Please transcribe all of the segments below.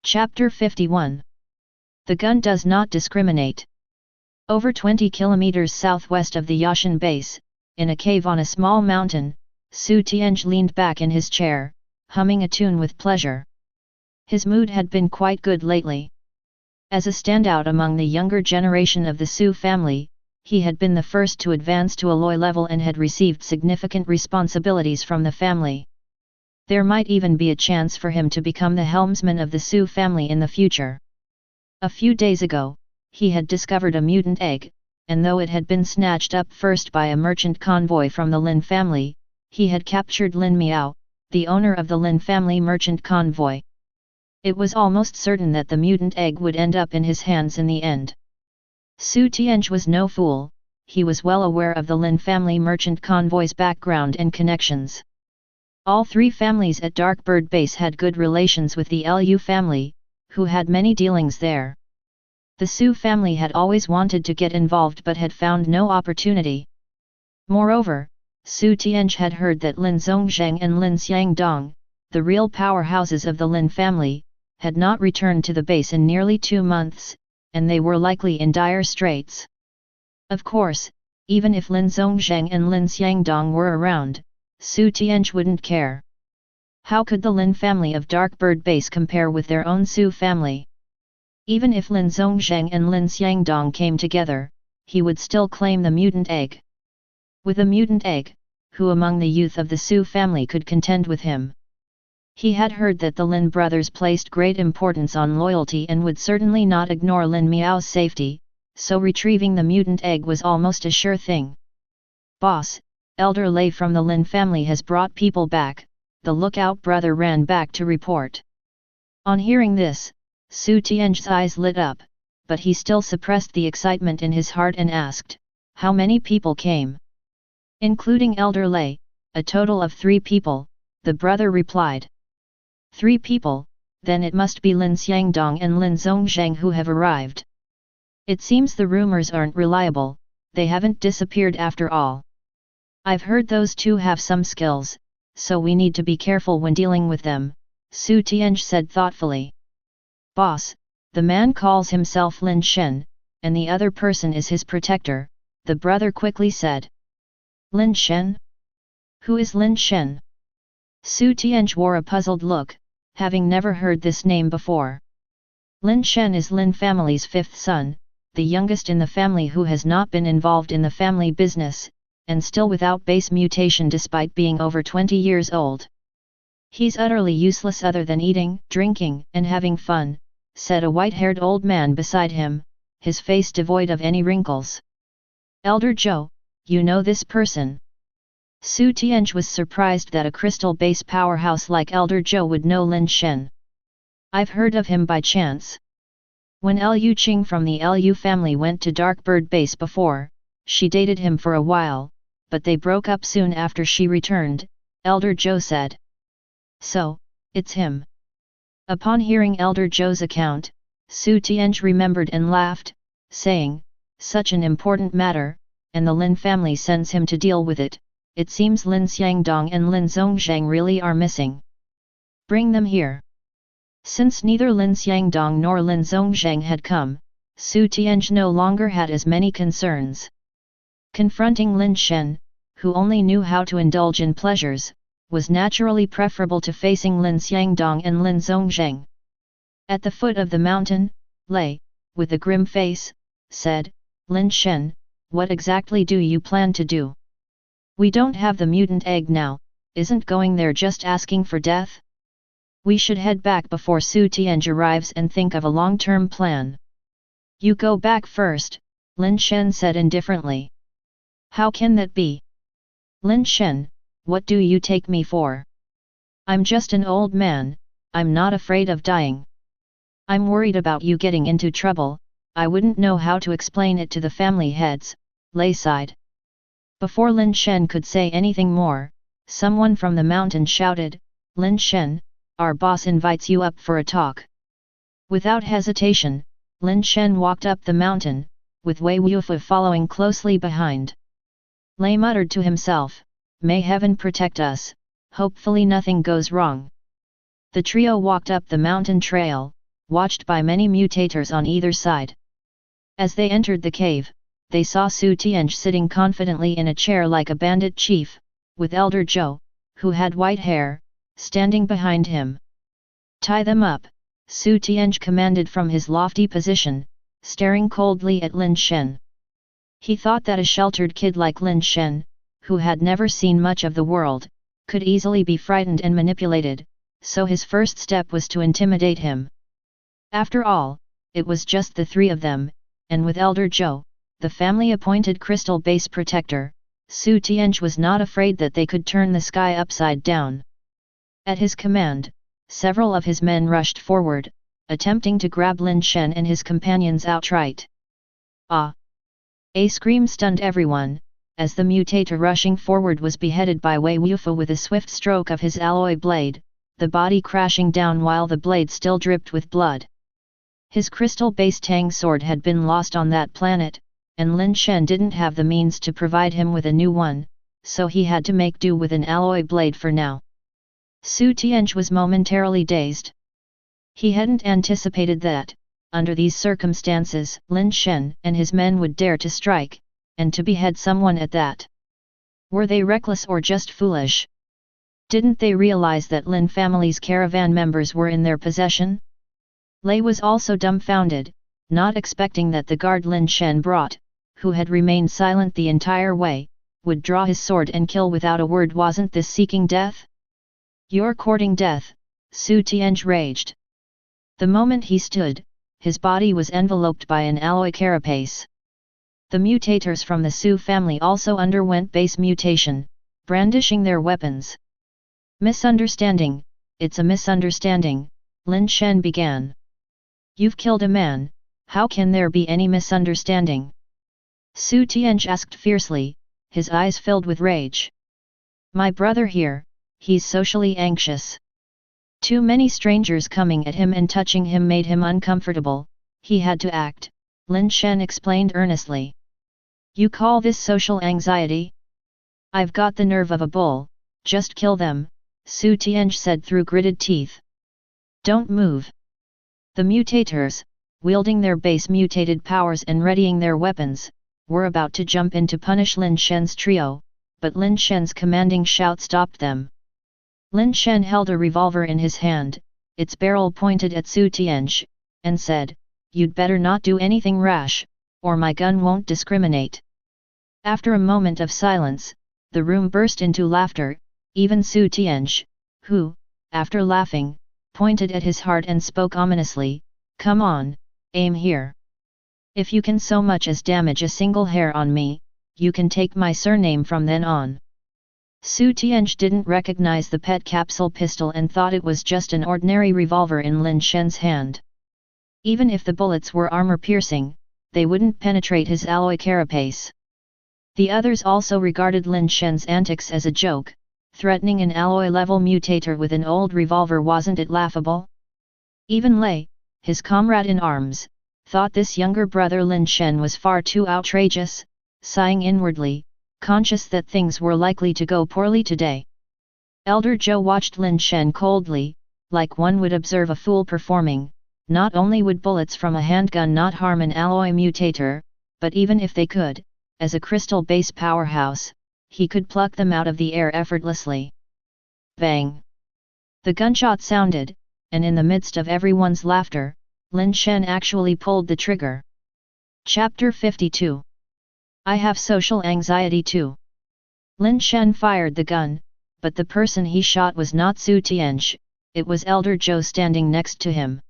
Chapter 51. The gun does not discriminate. Over 20 kilometers southwest of the Yashan base, in a cave on a small mountain, Su Tianj leaned back in his chair, humming a tune with pleasure. His mood had been quite good lately. As a standout among the younger generation of the Su family, he had been the first to advance to alloy level and had received significant responsibilities from the family. There might even be a chance for him to become the helmsman of the Su family in the future. A few days ago, he had discovered a mutant egg, and though it had been snatched up first by a merchant convoy from the Lin family, he had captured Lin Miao, the owner of the Lin family merchant convoy. It was almost certain that the mutant egg would end up in his hands in the end. Su Tianj was no fool, he was well aware of the Lin family merchant convoy's background and connections. All three families at Darkbird Base had good relations with the Lu family, who had many dealings there. The Su family had always wanted to get involved but had found no opportunity. Moreover, Su Tianj had heard that Lin Zhongzheng and Lin Xiangdong, the real powerhouses of the Lin family, had not returned to the base in nearly 2 months, and they were likely in dire straits. Of course, even if Lin Zhongzheng and Lin Xiangdong were around, Su Tianj wouldn't care. How could the Lin family of Darkbird Base compare with their own Su family? Even if Lin Zhongzheng and Lin Xiangdong came together, he would still claim the mutant egg. With a mutant egg, who among the youth of the Su family could contend with him? He had heard that the Lin brothers placed great importance on loyalty and would certainly not ignore Lin Miao's safety, so retrieving the mutant egg was almost a sure thing. "Boss, Elder Lei from the Lin family has brought people back," the lookout brother ran back to report. On hearing this, Su Tianj's eyes lit up, but he still suppressed the excitement in his heart and asked, "How many people came?" "Including Elder Lei, a total of 3 people, the brother replied. 3 people, then it must be Lin Xiangdong and Lin Zhongzheng who have arrived. It seems the rumors aren't reliable, they haven't disappeared after all. I've heard those two have some skills, so we need to be careful when dealing with them," Su Tianj said thoughtfully. "Boss, the man calls himself Lin Shen, and the other person is his protector," the brother quickly said. "Lin Shen? Who is Lin Shen?" Su Tianj wore a puzzled look, having never heard this name before. Lin Shen is Lin family's 5th son, the youngest in the family who has not been involved in the family business, and still without base mutation despite being over 20 years old. "He's utterly useless other than eating, drinking, and having fun," said a white-haired old man beside him, his face devoid of any wrinkles. "Elder Zhou, you know this person?" Su Tianj was surprised that a crystal base powerhouse like Elder Zhou would know Lin Shen. "I've heard of him by chance. When Lu Qing from the Lu family went to Darkbird Base before, she dated him for a while, but they broke up soon after she returned," Elder Zhou said. "So, it's him." Upon hearing Elder Zhou's account, Su Tianj remembered and laughed, saying, "Such an important matter, and the Lin family sends him to deal with it. It seems Lin Xiangdong and Lin Zhongzheng really are missing. Bring them here." Since neither Lin Xiangdong nor Lin Zhongzheng had come, Su Tianj no longer had as many concerns. Confronting Lin Shen, who only knew how to indulge in pleasures, was naturally preferable to facing Lin Xiangdong and Lin Zhongzheng. At the foot of the mountain, Lei, with a grim face, said, "Lin Shen, what exactly do you plan to do? We don't have the mutant egg now, isn't going there just asking for death? We should head back before Su Tianj arrives and think of a long-term plan." "You go back first," Lin Shen said indifferently. "How can that be? Lin Shen, what do you take me for? I'm just an old man, I'm not afraid of dying. I'm worried about you getting into trouble, I wouldn't know how to explain it to the family heads," Lei sighed. Before Lin Shen could say anything more, someone from the mountain shouted, "Lin Shen, our boss invites you up for a talk." Without hesitation, Lin Shen walked up the mountain, with Wei Wufu following closely behind. Lei muttered to himself, "May heaven protect us, hopefully nothing goes wrong." The trio walked up the mountain trail, watched by many mutators on either side. As they entered the cave, they saw Su Tianj sitting confidently in a chair like a bandit chief, with Elder Zhou, who had white hair, standing behind him. "Tie them up," Su Tianj commanded from his lofty position, staring coldly at Lin Shen. He thought that a sheltered kid like Lin Shen, who had never seen much of the world, could easily be frightened and manipulated, so his first step was to intimidate him. After all, it was just the three of them, and with Elder Zhou, the family-appointed crystal base protector, Su Tianj was not afraid that they could turn the sky upside down. At his command, several of his men rushed forward, attempting to grab Lin Shen and his companions outright. "Ah!" A scream stunned everyone, as the mutator rushing forward was beheaded by Wei Wufu with a swift stroke of his alloy blade, the body crashing down while the blade still dripped with blood. His crystal-based Tang sword had been lost on that planet, and Lin Shen didn't have the means to provide him with a new one, so he had to make do with an alloy blade for now. Su Tianj was momentarily dazed. He hadn't anticipated that, under these circumstances, Lin Shen and his men would dare to strike, and to behead someone at that. Were they reckless or just foolish? Didn't they realize that Lin family's caravan members were in their possession? Lei was also dumbfounded, not expecting that the guard Lin Shen brought, who had remained silent the entire way, would draw his sword and kill without a word. Wasn't this seeking death? "You're courting death," Su Tianj raged. The moment he stood, his body was enveloped by an alloy carapace. The mutators from the Su family also underwent base mutation, brandishing their weapons. "Misunderstanding, it's a misunderstanding," Lin Shen began. "You've killed a man, how can there be any misunderstanding?" Su Tianj asked fiercely, his eyes filled with rage. "My brother here, he's socially anxious. Too many strangers coming at him and touching him made him uncomfortable, he had to act," Lin Shen explained earnestly. "You call this social anxiety? I've got the nerve of a bull, just kill them," Su Tianj said through gritted teeth. "Don't move." The mutators, wielding their base mutated powers and readying their weapons, were about to jump in to punish Lin Shen's trio, but Lin Shen's commanding shout stopped them. Lin Shen held a revolver in his hand, its barrel pointed at Su Tianj, and said, "You'd better not do anything rash, or my gun won't discriminate." After a moment of silence, the room burst into laughter, even Su Tianj, who, after laughing, pointed at his heart and spoke ominously, "Come on, aim here. If you can so much as damage a single hair on me, you can take my surname from then on." Su Tianj didn't recognize the pet capsule pistol and thought it was just an ordinary revolver in Lin Shen's hand. Even if the bullets were armor-piercing, they wouldn't penetrate his alloy carapace. The others also regarded Lin Shen's antics as a joke. Threatening an alloy-level mutator with an old revolver, wasn't it laughable? Even Lei, his comrade in arms, thought this younger brother Lin Shen was far too outrageous, sighing inwardly, conscious that things were likely to go poorly today. Elder Zhou watched Lin Shen coldly, like one would observe a fool performing. Not only would bullets from a handgun not harm an alloy mutator, but even if they could, as a crystal base powerhouse, he could pluck them out of the air effortlessly. Bang! The gunshot sounded, and in the midst of everyone's laughter, Lin Shen actually pulled the trigger. Chapter 52. I have social anxiety too. Lin Shen fired the gun, but the person he shot was not Su Tianj, it was Elder Zhou standing next to him.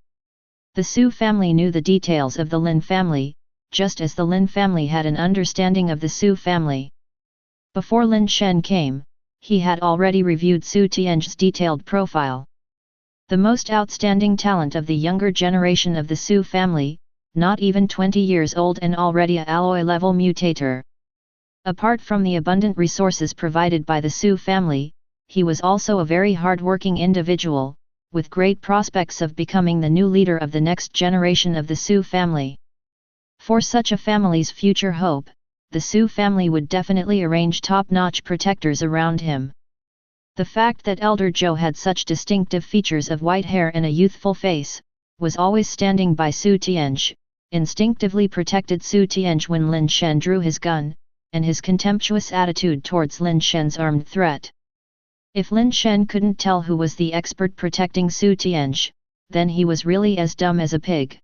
The Su family knew the details of the Lin family, just as the Lin family had an understanding of the Su family. Before Lin Shen came, he had already reviewed Su Tianj's detailed profile. The most outstanding talent of the younger generation of the Su family, not even 20 years old and already a alloy-level mutator. Apart from the abundant resources provided by the Su family, he was also a very hard-working individual, with great prospects of becoming the new leader of the next generation of the Su family. For such a family's future hope, the Su family would definitely arrange top-notch protectors around him. The fact that Elder Zhou had such distinctive features of white hair and a youthful face, was always standing by Su Tianj, instinctively protected Su Tianj when Lin Shen drew his gun, and his contemptuous attitude towards Lin Shen's armed threat. If Lin Shen couldn't tell who was the expert protecting Su Tianj, then he was really as dumb as a pig.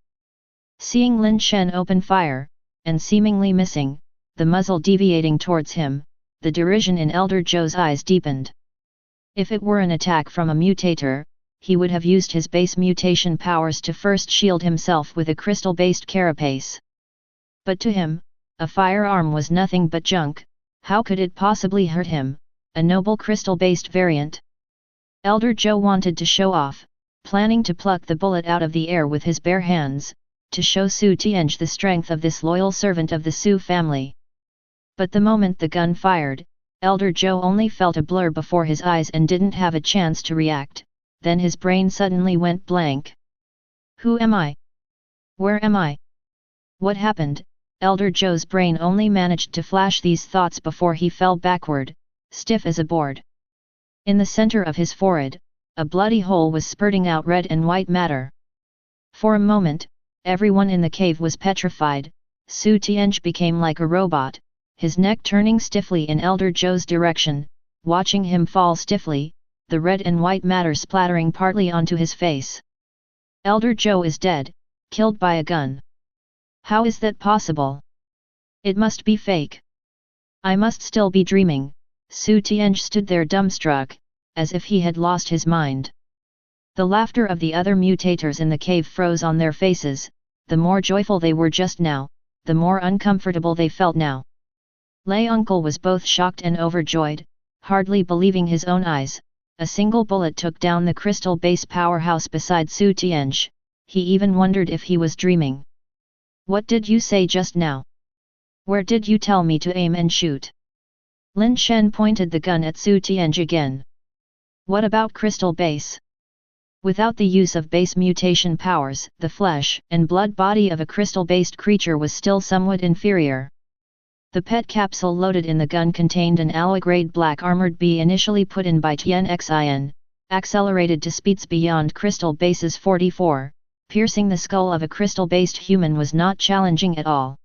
Seeing Lin Shen open fire, and seemingly missing, the muzzle deviating towards him, the derision in Elder Zhou's eyes deepened. If it were an attack from a mutator, he would have used his base mutation powers to first shield himself with a crystal-based carapace. But to him, a firearm was nothing but junk. How could it possibly hurt him, a noble crystal-based variant? Elder Zhou wanted to show off, planning to pluck the bullet out of the air with his bare hands, to show Su Tianj the strength of this loyal servant of the Su family. But the moment the gun fired, Elder Zhou only felt a blur before his eyes and didn't have a chance to react. Then his brain suddenly went blank. Who am I? Where am I? What happened? Elder Zhou's brain only managed to flash these thoughts before he fell backward, stiff as a board. In the center of his forehead, a bloody hole was spurting out red and white matter. For a moment, everyone in the cave was petrified. Su Tianj became like a robot, his neck turning stiffly in Elder Zhou's direction, watching him fall stiffly, the red and white matter splattering partly onto his face. Elder Zhou is dead, killed by a gun. How is that possible? It must be fake. I must still be dreaming. Su Tianj stood there dumbstruck, as if he had lost his mind. The laughter of the other mutators in the cave froze on their faces. The more joyful they were just now, the more uncomfortable they felt now. Lei Uncle was both shocked and overjoyed, hardly believing his own eyes. A single bullet took down the crystal base powerhouse beside Su Tianj. He even wondered if he was dreaming. What did you say just now? Where did you tell me to aim and shoot? Lin Shen pointed the gun at Su Tianj again. What about crystal base? Without the use of base mutation powers, the flesh and blood body of a crystal-based creature was still somewhat inferior. The PET capsule loaded in the gun contained an alloy-grade black armored B initially put in by Tian Xin, accelerated to speeds beyond crystal bases 44, piercing the skull of a crystal-based human was not challenging at all.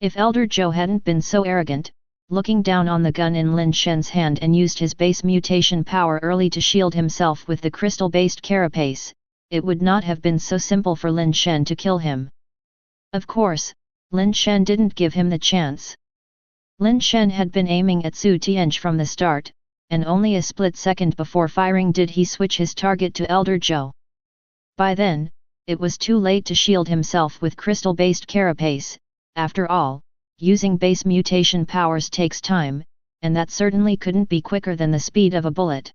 If Elder Zhou hadn't been so arrogant, looking down on the gun in Lin Shen's hand and used his base mutation power early to shield himself with the crystal-based carapace, it would not have been so simple for Lin Shen to kill him. Of course, Lin Shen didn't give him the chance. Lin Shen had been aiming at Su Tianj from the start, and only a split second before firing did he switch his target to Elder Zhou. By then, it was too late to shield himself with crystal-based carapace. After all, using base mutation powers takes time, and that certainly couldn't be quicker than the speed of a bullet.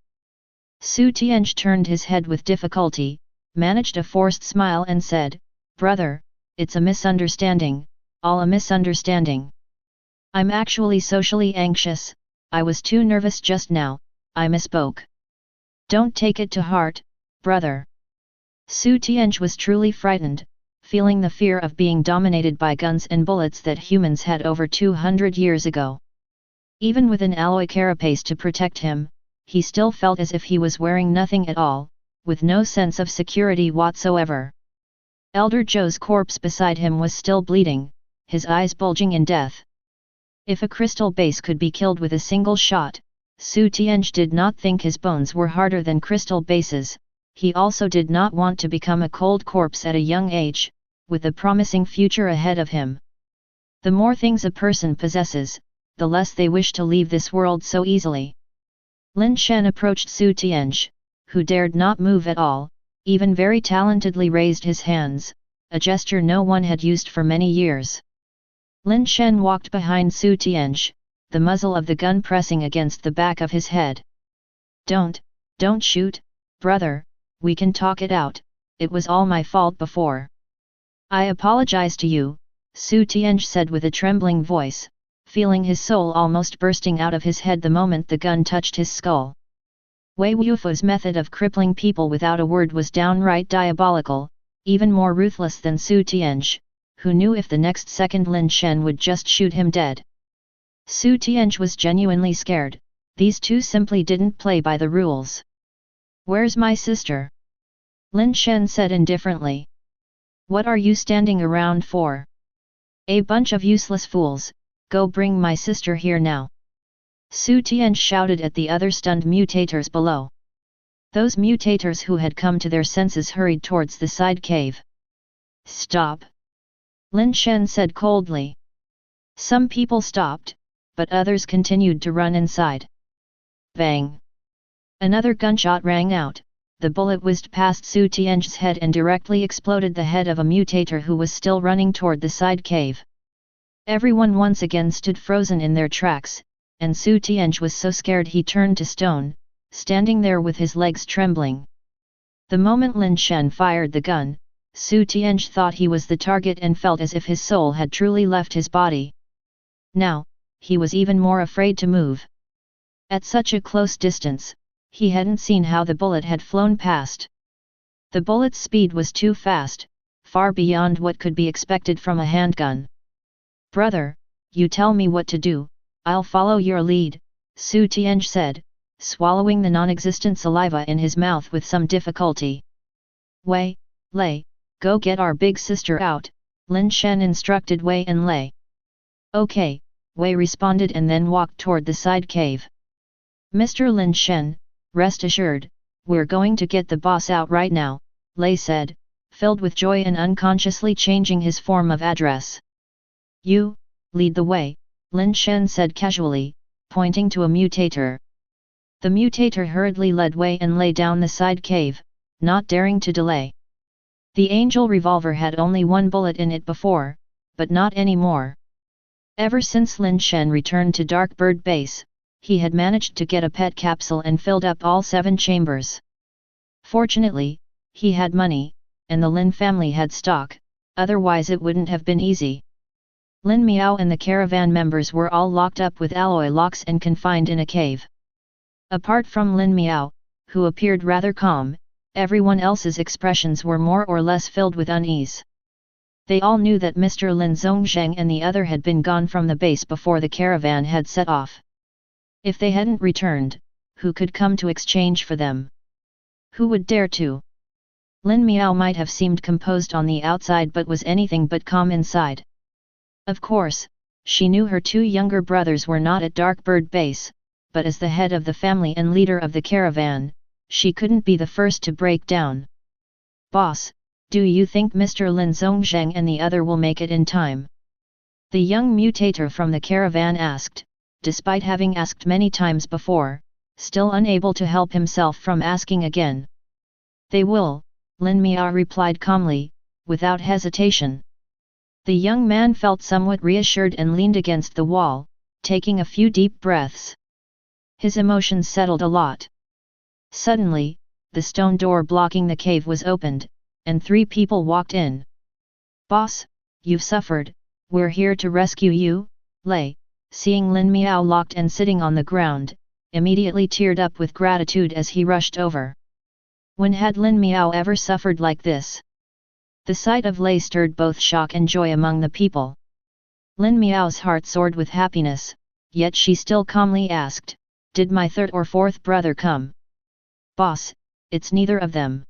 Su Tianj turned his head with difficulty, managed a forced smile and said, "Brother, it's a misunderstanding, all a misunderstanding. I'm actually socially anxious, I was too nervous just now, I misspoke. Don't take it to heart, brother." Su Tianj was truly frightened, feeling the fear of being dominated by guns and bullets that humans had over 200 years ago. Even with an alloy carapace to protect him, he still felt as if he was wearing nothing at all, with no sense of security whatsoever. Elder Zhou's corpse beside him was still bleeding, his eyes bulging in death. If a crystal base could be killed with a single shot, Su Tianj did not think his bones were harder than crystal bases. He also did not want to become a cold corpse at a young age, with a promising future ahead of him. The more things a person possesses, the less they wish to leave this world so easily. Lin Shen approached Su Tianj, who dared not move at all, even very talentedly raised his hands, a gesture no one had used for many years. Lin Shen walked behind Su Tianj, the muzzle of the gun pressing against the back of his head. Don't shoot, brother, we can talk it out, it was all my fault before. I apologize to you, Su Tianj said with a trembling voice, feeling his soul almost bursting out of his head the moment the gun touched his skull. Wei Wufu's method of crippling people without a word was downright diabolical, even more ruthless than Su Tianj, who knew if the next second Lin Shen would just shoot him dead. Su Tianj was genuinely scared, these two simply didn't play by the rules. Where's my sister? Lin Shen said indifferently. What are you standing around for? A bunch of useless fools, go bring my sister here now. Su Tianj shouted at the other stunned mutators below. Those mutators who had come to their senses hurried towards the side cave. Stop! Lin Shen said coldly. Some people stopped, but others continued to run inside. Bang! Another gunshot rang out, the bullet whizzed past Su Tianj's head and directly exploded the head of a mutator who was still running toward the side cave. Everyone once again stood frozen in their tracks, and Su Tianj was so scared he turned to stone, standing there with his legs trembling. The moment Lin Shen fired the gun, Su Tianj thought he was the target and felt as if his soul had truly left his body. Now, he was even more afraid to move. At such a close distance, he hadn't seen how the bullet had flown past. The bullet's speed was too fast, far beyond what could be expected from a handgun. Brother, you tell me what to do, I'll follow your lead, Su Tianj said, swallowing the non-existent saliva in his mouth with some difficulty. Wei, Lei, go get our big sister out, Lin Shen instructed Wei and Lei. Okay, Wei responded and then walked toward the side cave. Mr. Lin Shen, rest assured, we're going to get the boss out right now, Lei said, filled with joy and unconsciously changing his form of address. You, lead the way, Lin Shen said casually, pointing to a mutator. The mutator hurriedly led Wei and Lei down the side cave, not daring to delay. The angel revolver had only one bullet in it before, but not anymore. Ever since Lin Shen returned to Dark Bird Base, he had managed to get a pet capsule and filled up all 7 chambers. Fortunately, he had money, and the Lin family had stock, otherwise it wouldn't have been easy. Lin Miao and the caravan members were all locked up with alloy locks and confined in a cave. Apart from Lin Miao, who appeared rather calm, everyone else's expressions were more or less filled with unease. They all knew that Mr. Lin Zhongzheng and the other had been gone from the base before the caravan had set off. If they hadn't returned, who could come to exchange for them? Who would dare to? Lin Miao might have seemed composed on the outside but was anything but calm inside. Of course, she knew her 2 younger brothers were not at Dark Bird Base, but as the head of the family and leader of the caravan, she couldn't be the first to break down. Boss, do you think Mr. Lin Zhongzheng and the other will make it in time? The young mutator from the caravan asked, despite having asked many times before, still unable to help himself from asking again. They will, Lin Miao replied calmly, without hesitation. The young man felt somewhat reassured and leaned against the wall, taking a few deep breaths. His emotions settled a lot. Suddenly, the stone door blocking the cave was opened, and 3 people walked in. Boss, you've suffered, we're here to rescue you, Lei, seeing Lin Miao locked and sitting on the ground, immediately teared up with gratitude as he rushed over. When had Lin Miao ever suffered like this? The sight of Lei stirred both shock and joy among the people. Lin Miao's heart soared with happiness, yet she still calmly asked, did my 3rd or 4th brother come? Boss, it's neither of them.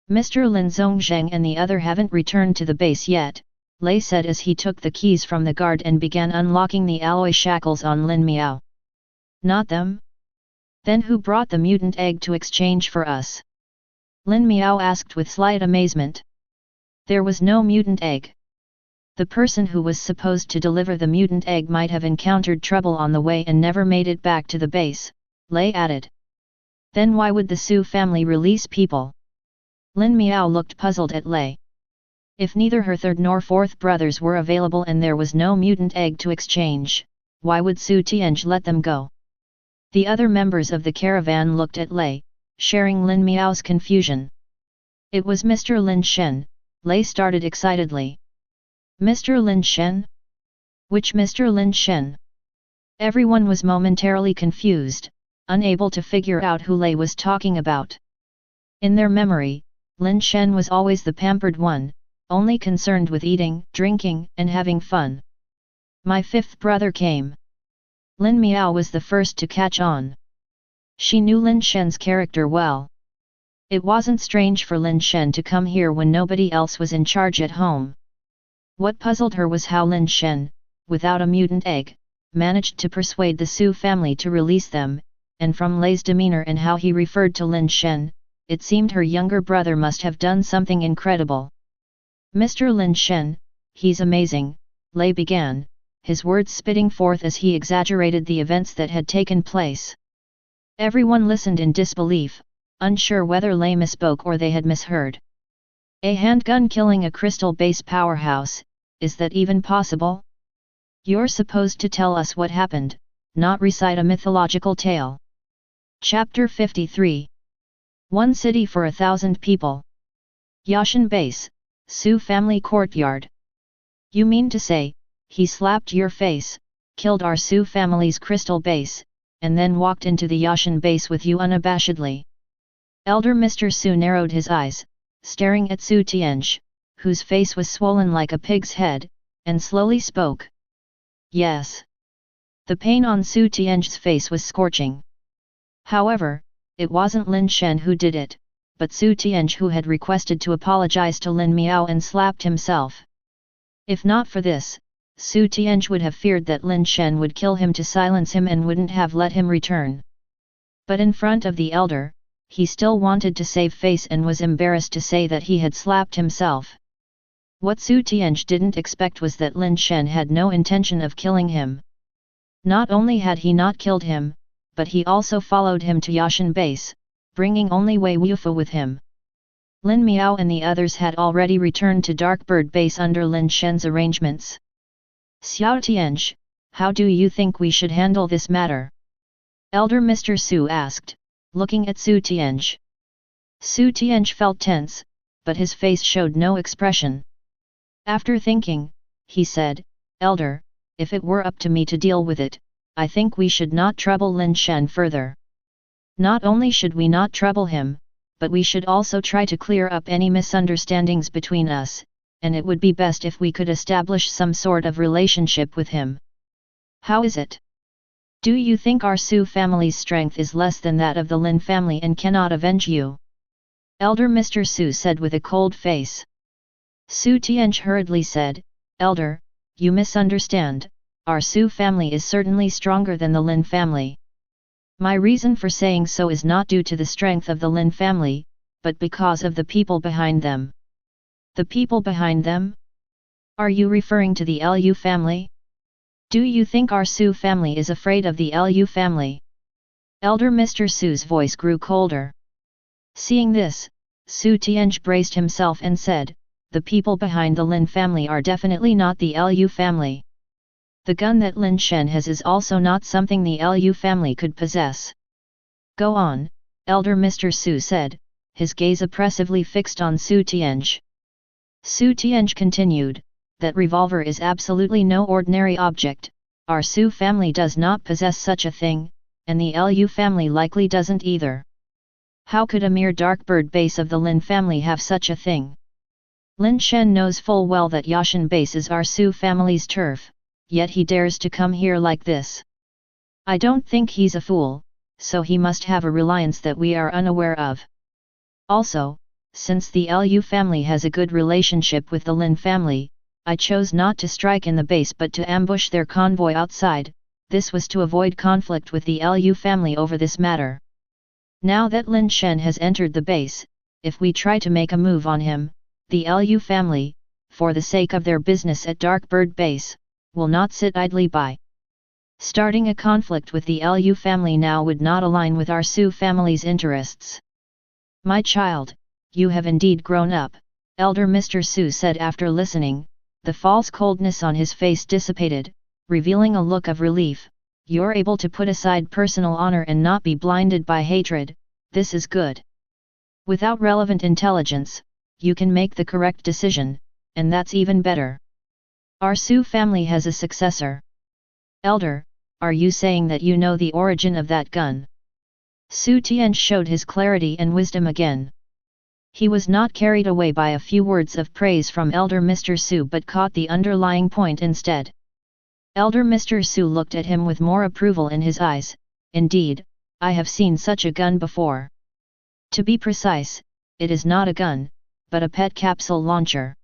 Mr. Lin Zhongzheng and the other haven't returned to the base yet, Lei said as he took the keys from the guard and began unlocking the alloy shackles on Lin Miao. Not them? Then who brought the mutant egg to exchange for us? Lin Miao asked with slight amazement. There was no mutant egg. The person who was supposed to deliver the mutant egg might have encountered trouble on the way and never made it back to the base, Lei added. Then why would the Su family release people? Lin Miao looked puzzled at Lei. If neither her 3rd nor 4th brothers were available and there was no mutant egg to exchange, why would Su Tianj let them go? The other members of the caravan looked at Lei, sharing Lin Miao's confusion. It was Mr. Lin Shen, Lei started excitedly. Mr. Lin Shen? Which Mr. Lin Shen? Everyone was momentarily confused, unable to figure out who Lei was talking about. In their memory, Lin Shen was always the pampered one, only concerned with eating, drinking, and having fun. My 5th brother came. Lin Miao was the first to catch on. She knew Lin Shen's character well. It wasn't strange for Lin Shen to come here when nobody else was in charge at home. What puzzled her was how Lin Shen, without a mutant egg, managed to persuade the Su family to release them, and from Lei's demeanor and how he referred to Lin Shen, it seemed her younger brother must have done something incredible. Mr. Lin Shen, he's amazing, Lei began, his words spitting forth as he exaggerated the events that had taken place. Everyone listened in disbelief, unsure whether Lei misspoke or they had misheard. A handgun killing a crystal base powerhouse, is that even possible? You're supposed to tell us what happened, not recite a mythological tale. Chapter 53. One city for 1,000 people. Yashan Base, Su family courtyard. You mean to say, he slapped your face, killed our Su family's crystal base, and then walked into the Yashan base with you unabashedly? Elder Mr. Su narrowed his eyes, staring at Su Tianj, whose face was swollen like a pig's head, and slowly spoke. Yes. The pain on Su Tianj's face was scorching. However, it wasn't Lin Shen who did it, but Su Tianj who had requested to apologize to Lin Miao and slapped himself. If not for this, Su Tianj would have feared that Lin Shen would kill him to silence him and wouldn't have let him return. But in front of the elder, he still wanted to save face and was embarrassed to say that he had slapped himself. What Su Tianj didn't expect was that Lin Shen had no intention of killing him. Not only had he not killed him, but he also followed him to Yashan base, bringing only Wei Wufu with him. Lin Miao and the others had already returned to Darkbird base under Lin Shen's arrangements. Xiao Tianj, how do you think we should handle this matter? Elder Mr. Su asked, looking at Su Tianj. Su Tianj felt tense, but his face showed no expression. After thinking, he said, Elder, if it were up to me to deal with it, I think we should not trouble Lin Shen further. Not only should we not trouble him, but we should also try to clear up any misunderstandings between us, and it would be best if we could establish some sort of relationship with him. How is it? Do you think our Su family's strength is less than that of the Lin family and cannot avenge you? Elder Mr. Su said with a cold face. Su Tianj hurriedly said, Elder, you misunderstand, our Su family is certainly stronger than the Lin family. My reason for saying so is not due to the strength of the Lin family, but because of the people behind them. The people behind them? Are you referring to the Lu family? Do you think our Su family is afraid of the Lu family? Elder Mr. Su's voice grew colder. Seeing this, Su Tianj braced himself and said, the people behind the Lin family are definitely not the Lu family. The gun that Lin Shen has is also not something the Lu family could possess. Go on, Elder Mr. Su said, his gaze oppressively fixed on Su Tianj. Su Tianj continued, that revolver is absolutely no ordinary object, our Su family does not possess such a thing, and the Lu family likely doesn't either. How could a mere Darkbird base of the Lin family have such a thing? Lin Shen knows full well that Yashan base is our Su family's turf, yet he dares to come here like this. I don't think he's a fool, so he must have a reliance that we are unaware of. Also, since the Lu family has a good relationship with the Lin family, I chose not to strike in the base but to ambush their convoy outside. This was to avoid conflict with the Lu family over this matter. Now that Lin Shen has entered the base, if we try to make a move on him, the Lu family, for the sake of their business at Darkbird base, will not sit idly by. Starting a conflict with the Lu family now would not align with our Su family's interests. My child, you have indeed grown up, Elder Mr. Su said after listening. The false coldness on his face dissipated, revealing a look of relief. You're able to put aside personal honor and not be blinded by hatred, this is good. Without relevant intelligence, you can make the correct decision, and that's even better. Our Su family has a successor. Elder, are you saying that you know the origin of that gun? Su Tianj showed his clarity and wisdom again. He was not carried away by a few words of praise from Elder Mr. Su but caught the underlying point instead. Elder Mr. Su looked at him with more approval in his eyes. Indeed, I have seen such a gun before. To be precise, it is not a gun, but a pet capsule launcher.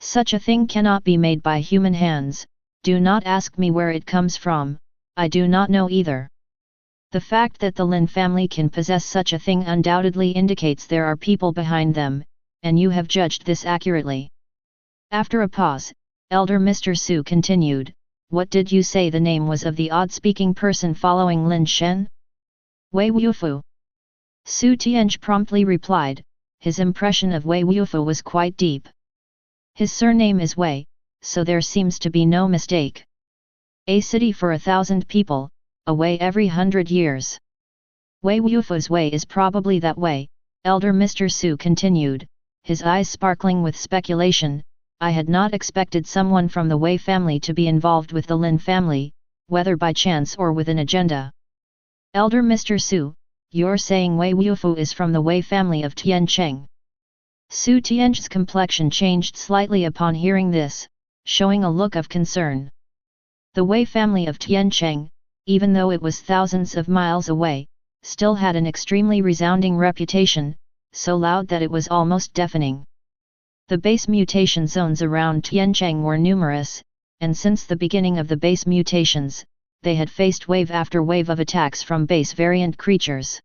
Such a thing cannot be made by human hands, do not ask me where it comes from, I do not know either. The fact that the Lin family can possess such a thing undoubtedly indicates there are people behind them, and you have judged this accurately. After a pause, Elder Mr. Su continued, what did you say the name was of the odd-speaking person following Lin Shen? Wei Wufu. Su Tianj promptly replied, his impression of Wei Wufu was quite deep. His surname is Wei, so there seems to be no mistake. A city for 1,000 people, a Wei every 100 years. Wei Wufu's Wei is probably that way, Elder Mr. Su continued, his eyes sparkling with speculation. I had not expected someone from the Wei family to be involved with the Lin family, whether by chance or with an agenda. Elder Mr. Su, you're saying Wei Wufu is from the Wei family of Tiancheng. Su Tian's complexion changed slightly upon hearing this, showing a look of concern. The Wei family of Tiancheng, even though it was thousands of miles away, still had an extremely resounding reputation, so loud that it was almost deafening. The base mutation zones around Tiancheng were numerous, and since the beginning of the base mutations, they had faced wave after wave of attacks from base variant creatures.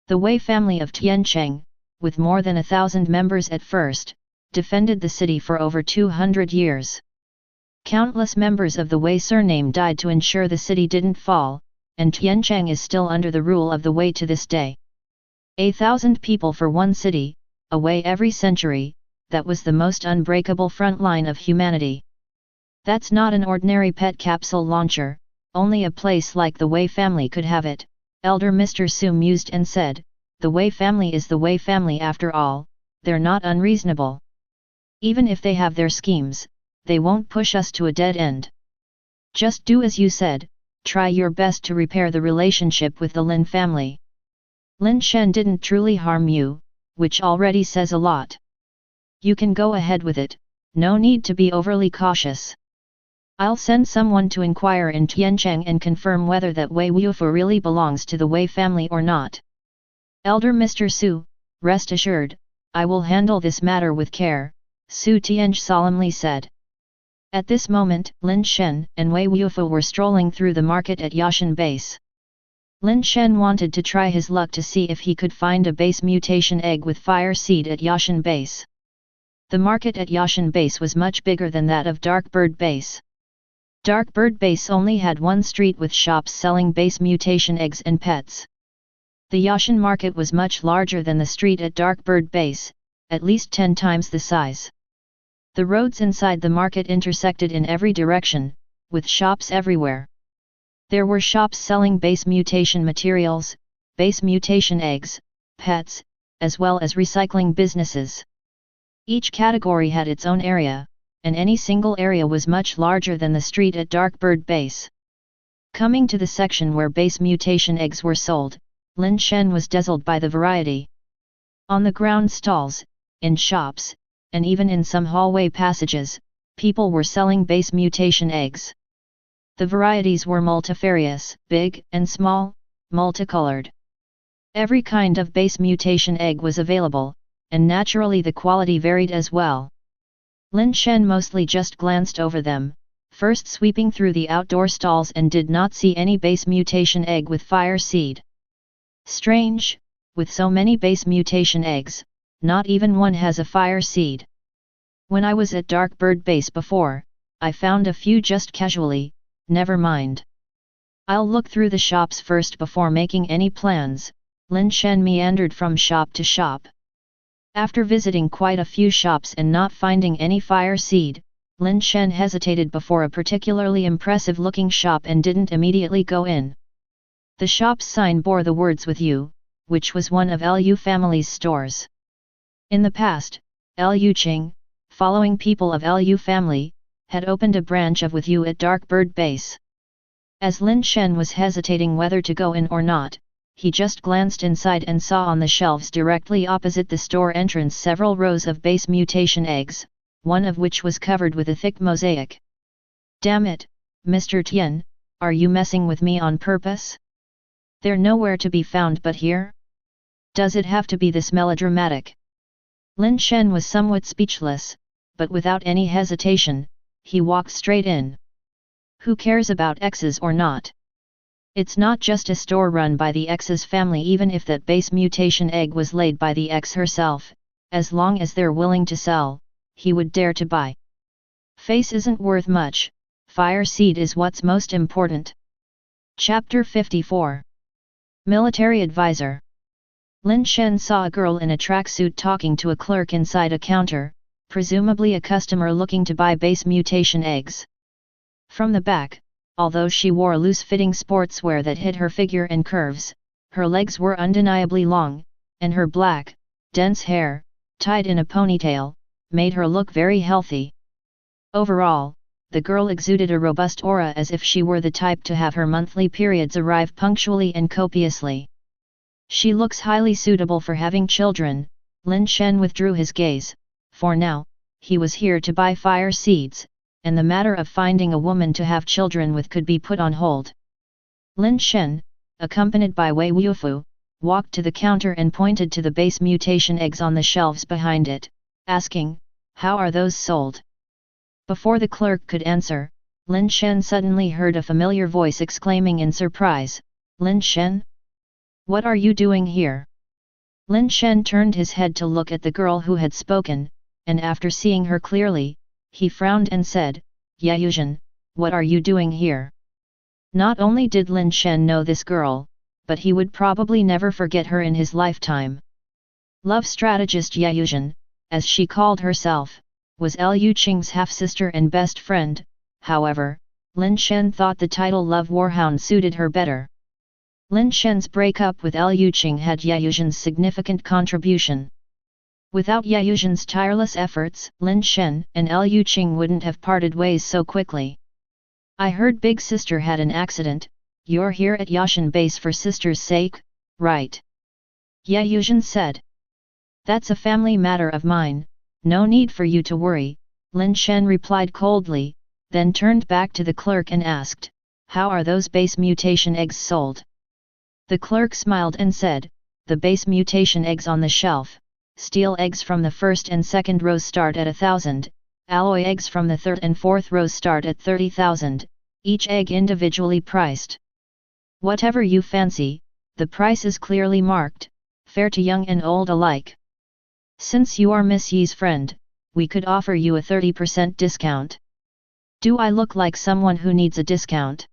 The Wei family of Tiancheng, with more than 1,000 members at first, defended the city for over 200 years. Countless members of the Wei surname died to ensure the city didn't fall, and Tiancheng is still under the rule of the Wei to this day. 1,000 people for one city, a Wei every century, that was the most unbreakable front line of humanity. That's not an ordinary pet capsule launcher, only a place like the Wei family could have it, Elder Mr. Su mused and said, the Wei family is the Wei family after all, they're not unreasonable. Even if they have their schemes, they won't push us to a dead end. Just do as you said, try your best to repair the relationship with the Lin family. Lin Shen didn't truly harm you, which already says a lot. You can go ahead with it, no need to be overly cautious. I'll send someone to inquire in Tiancheng and confirm whether that Wei Wufu really belongs to the Wei family or not. Elder Mr. Su, rest assured, I will handle this matter with care, Su Tianj solemnly said. At this moment, Lin Shen and Wei Wufu were strolling through the market at Yashan Base. Lin Shen wanted to try his luck to see if he could find a base mutation egg with fire seed at Yashan Base. The market at Yashan Base was much bigger than that of Dark Bird Base. Dark Bird Base only had one street with shops selling base mutation eggs and pets. The Yashan market was much larger than the street at Dark Bird Base, at least 10 times the size. The roads inside the market intersected in every direction, with shops everywhere. There were shops selling base mutation materials, base mutation eggs, pets, as well as recycling businesses. Each category had its own area, and any single area was much larger than the street at Dark Bird Base. Coming to the section where base mutation eggs were sold, Lin Shen was dazzled by the variety. On the ground stalls, in shops, and even in some hallway passages, people were selling base mutation eggs. The varieties were multifarious, big and small, multicolored. Every kind of base mutation egg was available, and naturally the quality varied as well. Lin Shen mostly just glanced over them, first sweeping through the outdoor stalls and did not see any base mutation egg with fire seed. Strange, with so many base mutation eggs, not even one has a fire seed. When I was at Dark Bird Base before, I found a few just casually, never mind. I'll look through the shops first before making any plans, Lin Shen meandered from shop to shop. After visiting quite a few shops and not finding any fire seed, Lin Shen hesitated before a particularly impressive-looking shop and didn't immediately go in. The shop's sign bore the words "With You," which was one of Liu family's stores. In the past, Liu Qing, following people of Liu family, had opened a branch of With You at Dark Bird Base. As Lin Shen was hesitating whether to go in or not, he just glanced inside and saw on the shelves directly opposite the store entrance several rows of base mutation eggs, one of which was covered with a thick mosaic. Damn it, Mr. Tian, are you messing with me on purpose? They're nowhere to be found but here? Does it have to be this melodramatic? Lin Shen was somewhat speechless, but without any hesitation, he walked straight in. Who cares about X's or not? It's not just a store run by the X's family, even if that base mutation egg was laid by the X herself, as long as they're willing to sell, he would dare to buy. Face isn't worth much, fire seed is what's most important. Chapter 54. Military Advisor. Lin Shen saw a girl in a tracksuit talking to a clerk inside a counter, presumably a customer looking to buy base mutation eggs. From the back, although she wore loose-fitting sportswear that hid her figure and curves, her legs were undeniably long, and her black, dense hair, tied in a ponytail, made her look very healthy. Overall, the girl exuded a robust aura, as if she were the type to have her monthly periods arrive punctually and copiously. She looks highly suitable for having children. Lin Shen withdrew his gaze. For now, he was here to buy fire seeds, and the matter of finding a woman to have children with could be put on hold. Lin Shen, accompanied by Wei Wufu, walked to the counter and pointed to the base mutation eggs on the shelves behind it, asking, "How are those sold?" Before the clerk could answer, Lin Shen suddenly heard a familiar voice exclaiming in surprise, "Lin Shen? What are you doing here?" Lin Shen turned his head to look at the girl who had spoken, and after seeing her clearly, he frowned and said, "Yayuzhen, what are you doing here?" Not only did Lin Shen know this girl, but he would probably never forget her in his lifetime. Love strategist Yayuzhen, as she called herself, was Liu Qing's half-sister and best friend. However, Lin Shen thought the title Love Warhound suited her better. Lin Shen's breakup with Liu Qing had Yayuzhen's significant contribution. Without Yayuzhen's tireless efforts, Lin Shen and Liu Qing wouldn't have parted ways so quickly. "I heard Big Sister had an accident. You're here at Yashan base for sister's sake, right?" Yayuzhen said. "That's a family matter of mine, no need for you to worry," Lin Shen replied coldly, then turned back to the clerk and asked, "How are those base mutation eggs sold?" The clerk smiled and said, "The base mutation eggs on the shelf, steel eggs from the first and second rows start at 1,000, alloy eggs from the third and fourth rows start at 30,000, each egg individually priced. Whatever you fancy, the price is clearly marked, fair to young and old alike. Since you are Miss Yi's friend, we could offer you a 30% discount. Do I look like someone who needs a discount?"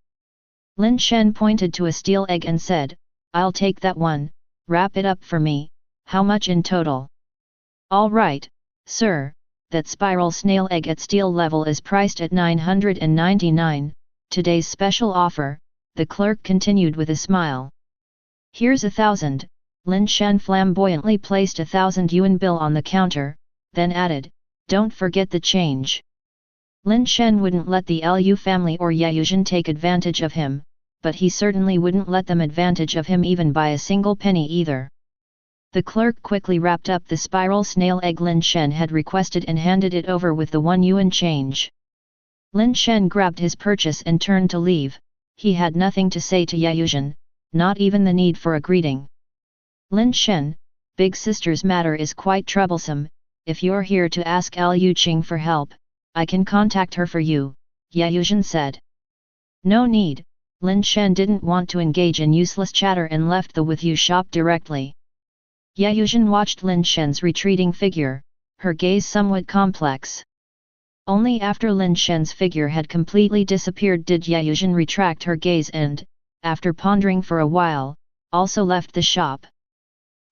Lin Shen pointed to a steel egg and said, "I'll take that one, wrap it up for me. How much in total?" "All right, sir, that spiral snail egg at steel level is priced at 999, today's special offer," the clerk continued with a smile. "Here's 1,000, Lin Shen flamboyantly placed 1,000 yuan bill on the counter, then added, "Don't forget the change." Lin Shen wouldn't let the Liu family or Yayuzhen take advantage of him, but he certainly wouldn't let them advantage of him even by a single penny either. The clerk quickly wrapped up the spiral snail egg Lin Shen had requested and handed it over with the 1 yuan change. Lin Shen grabbed his purchase and turned to leave. He had nothing to say to Yayuzhen, not even the need for a greeting. "Lin Shen, Big Sister's matter is quite troublesome. If you're here to ask Liu Qing for help, I can contact her for you," Yayuzhen said. "No need." Lin Shen didn't want to engage in useless chatter and left the with you shop directly. Yayuzhen watched Lin Shen's retreating figure, her gaze somewhat complex. Only after Lin Shen's figure had completely disappeared did Yayuzhen retract her gaze and, after pondering for a while, also left the shop.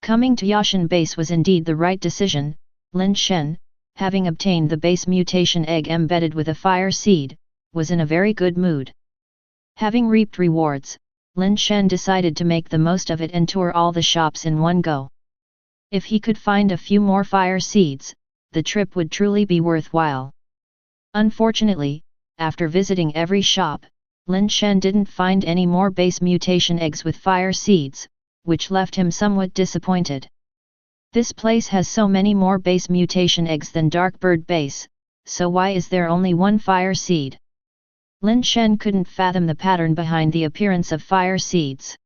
Coming to Yashan base was indeed the right decision. Lin Shen, having obtained the base mutation egg embedded with a fire seed, was in a very good mood. Having reaped rewards, Lin Shen decided to make the most of it and tour all the shops in one go. If he could find a few more fire seeds, the trip would truly be worthwhile. Unfortunately, after visiting every shop, Lin Shen didn't find any more base mutation eggs with fire seeds, which left him somewhat disappointed. This place has so many more base mutation eggs than Dark Bird base, so why is there only one fire seed? Lin Shen couldn't fathom the pattern behind the appearance of fire seeds.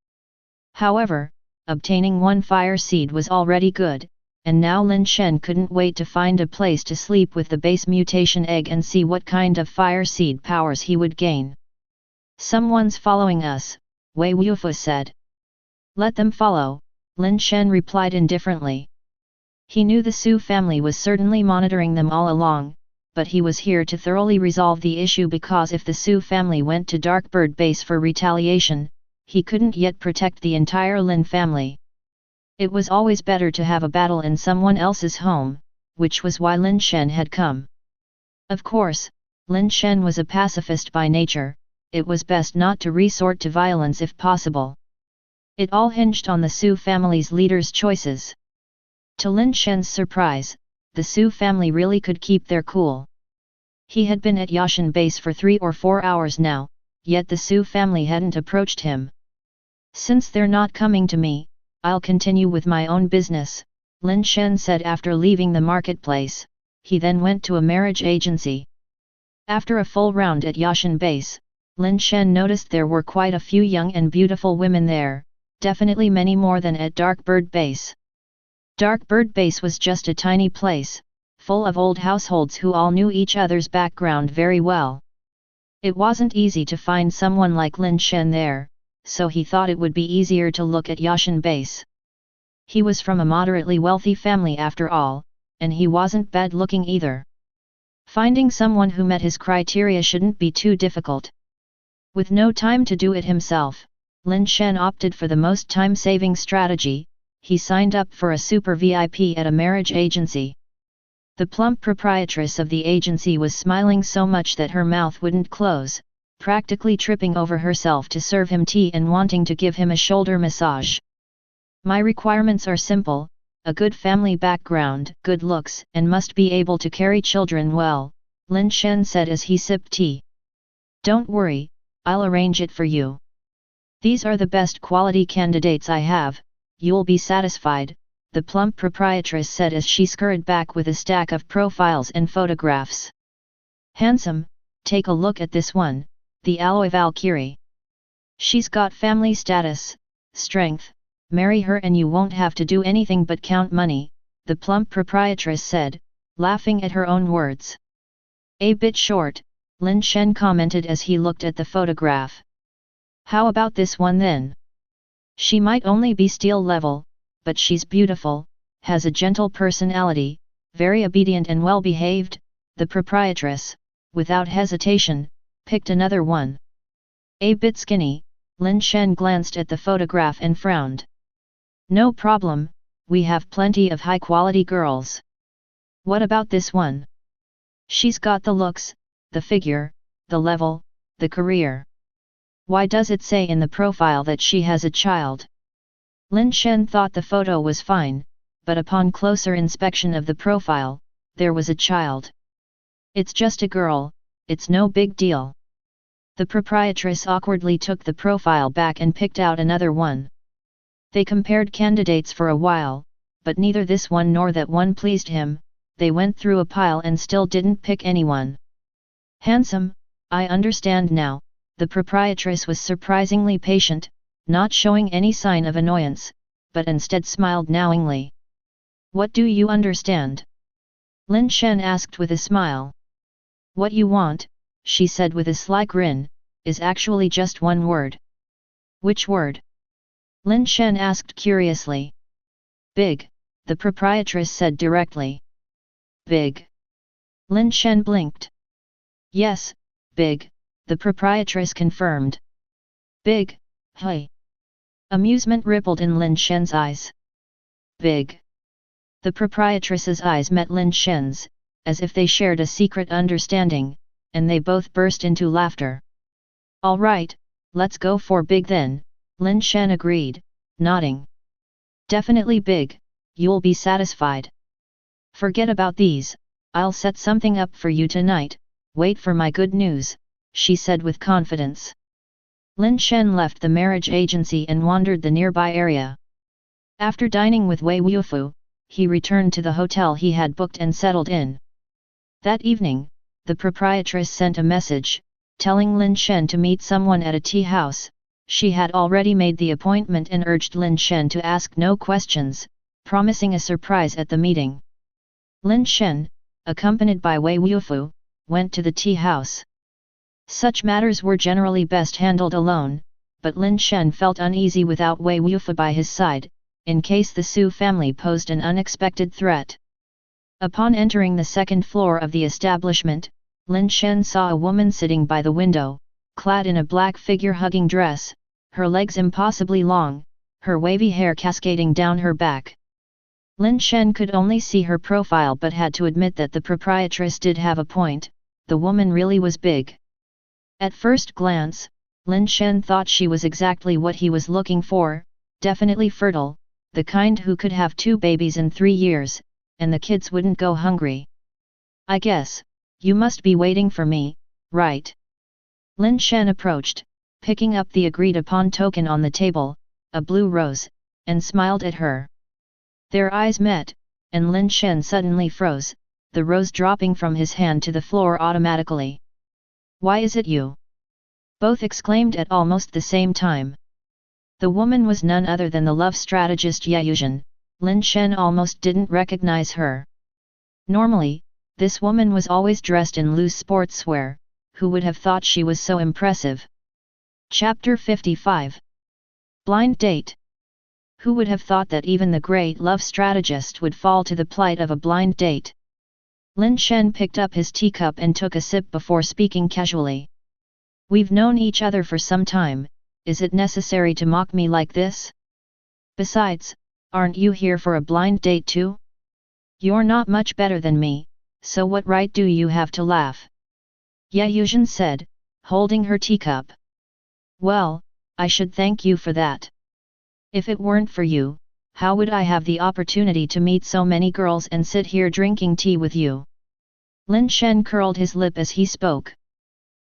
However, obtaining one fire seed was already good, and now Lin Shen couldn't wait to find a place to sleep with the base mutation egg and see what kind of fire seed powers he would gain. Someone's following us, Wei Wufu said. Let them follow, Lin Shen replied indifferently. He knew the Su family was certainly monitoring them all along, but he was here to thoroughly resolve the issue because if the Su family went to Darkbird base for retaliation, he couldn't yet protect the entire Lin family. It was always better to have a battle in someone else's home, which was why Lin Shen had come. Of course, Lin Shen was a pacifist by nature, it was best not to resort to violence if possible. It all hinged on the Su family's leader's choices. To Lin Shen's surprise, the Su family really could keep their cool. He had been at Yashan base for 3 or 4 hours now, yet the Su family hadn't approached him. Since they're not coming to me, I'll continue with my own business, Lin Shen said after leaving the marketplace. He then went to a marriage agency. After a full round at Yashan base, Lin Shen noticed there were quite a few young and beautiful women there, definitely many more than at Darkbird base. Darkbird base was just a tiny place, full of old households who all knew each other's background very well. It wasn't easy to find someone like Lin Shen there, so he thought it would be easier to look at Yashan base. He was from a moderately wealthy family after all, and he wasn't bad looking either. Finding someone who met his criteria shouldn't be too difficult. With no time to do it himself, Lin Shen opted for the most time-saving strategy. He signed up for a super VIP at a marriage agency. The plump proprietress of the agency was smiling so much that her mouth wouldn't close, practically tripping over herself to serve him tea and wanting to give him a shoulder massage. My requirements are simple, a good family background, good looks, and must be able to carry children well, Lin Shen said as he sipped tea. Don't worry, I'll arrange it for you. These are the best quality candidates I have. You'll be satisfied, the plump proprietress said as she scurried back with a stack of profiles and photographs. Handsome, take a look at this one, the Alloy Valkyrie. She's got family status, strength, marry her and you won't have to do anything but count money, the plump proprietress said, laughing at her own words. A bit short, Lin Shen commented as he looked at the photograph. How about this one then? She might only be steel level, but she's beautiful, has a gentle personality, very obedient and well behaved, the proprietress, without hesitation, picked another one. A bit skinny, Lin Shen glanced at the photograph and frowned. No problem, we have plenty of high-quality girls. What about this one? She's got the looks, the figure, the level, the career. Why does it say in the profile that she has a child? Lin Shen thought the photo was fine, but upon closer inspection of the profile, there was a child. It's just a girl, it's no big deal. The proprietress awkwardly took the profile back and picked out another one. They compared candidates for a while, but neither this one nor that one pleased him. They went through a pile and still didn't pick anyone. Handsome, I understand now. The proprietress was surprisingly patient, not showing any sign of annoyance, but instead smiled knowingly. What do you understand? Lin Shen asked with a smile. What you want, she said with a sly grin, is actually just one word. Which word? Lin Shen asked curiously. Big, the proprietress said directly. Big. Lin Shen blinked. Yes, big. The proprietress confirmed. Big, hey. Amusement rippled in Lin Shen's eyes. Big. The proprietress's eyes met Lin Shen's, as if they shared a secret understanding, and they both burst into laughter. All right, let's go for big then, Lin Shen agreed, nodding. Definitely big, you'll be satisfied. Forget about these, I'll set something up for you tonight, wait for my good news, she said with confidence. Lin Shen left the marriage agency and wandered the nearby area. After dining with Wei Wufu, he returned to the hotel he had booked and settled in. That evening, the proprietress sent a message, telling Lin Shen to meet someone at a tea house. She had already made the appointment and urged Lin Shen to ask no questions, promising a surprise at the meeting. Lin Shen, accompanied by Wei Wufu, went to the tea house. Such matters were generally best handled alone, but Lin Shen felt uneasy without Wei Wufu by his side, in case the Su family posed an unexpected threat. Upon entering the second floor of the establishment, Lin Shen saw a woman sitting by the window, clad in a black figure-hugging dress, her legs impossibly long, her wavy hair cascading down her back. Lin Shen could only see her profile but had to admit that the proprietress did have a point, the woman really was big. At first glance, Lin Shen thought she was exactly what he was looking for, definitely fertile, the kind who could have 2 babies in 3 years, and the kids wouldn't go hungry. "I guess, you must be waiting for me, right?" Lin Shen approached, picking up the agreed-upon token on the table, a blue rose, and smiled at her. Their eyes met, and Lin Shen suddenly froze, the rose dropping from his hand to the floor automatically. "Why is it you?" both exclaimed at almost the same time. The woman was none other than the love strategist Yuzhen. Lin Shen almost didn't recognize her. Normally, this woman was always dressed in loose sportswear, who would have thought she was so impressive? Chapter 55. Blind Date. Who would have thought that even the great love strategist would fall to the plight of a blind date? Lin Shen picked up his teacup and took a sip before speaking casually. "We've known each other for some time, is it necessary to mock me like this? Besides, aren't you here for a blind date too? You're not much better than me, so what right do you have to laugh?" Yuzhen said, holding her teacup. "Well, I should thank you for that. If it weren't for you, how would I have the opportunity to meet so many girls and sit here drinking tea with you?" Lin Shen curled his lip as he spoke.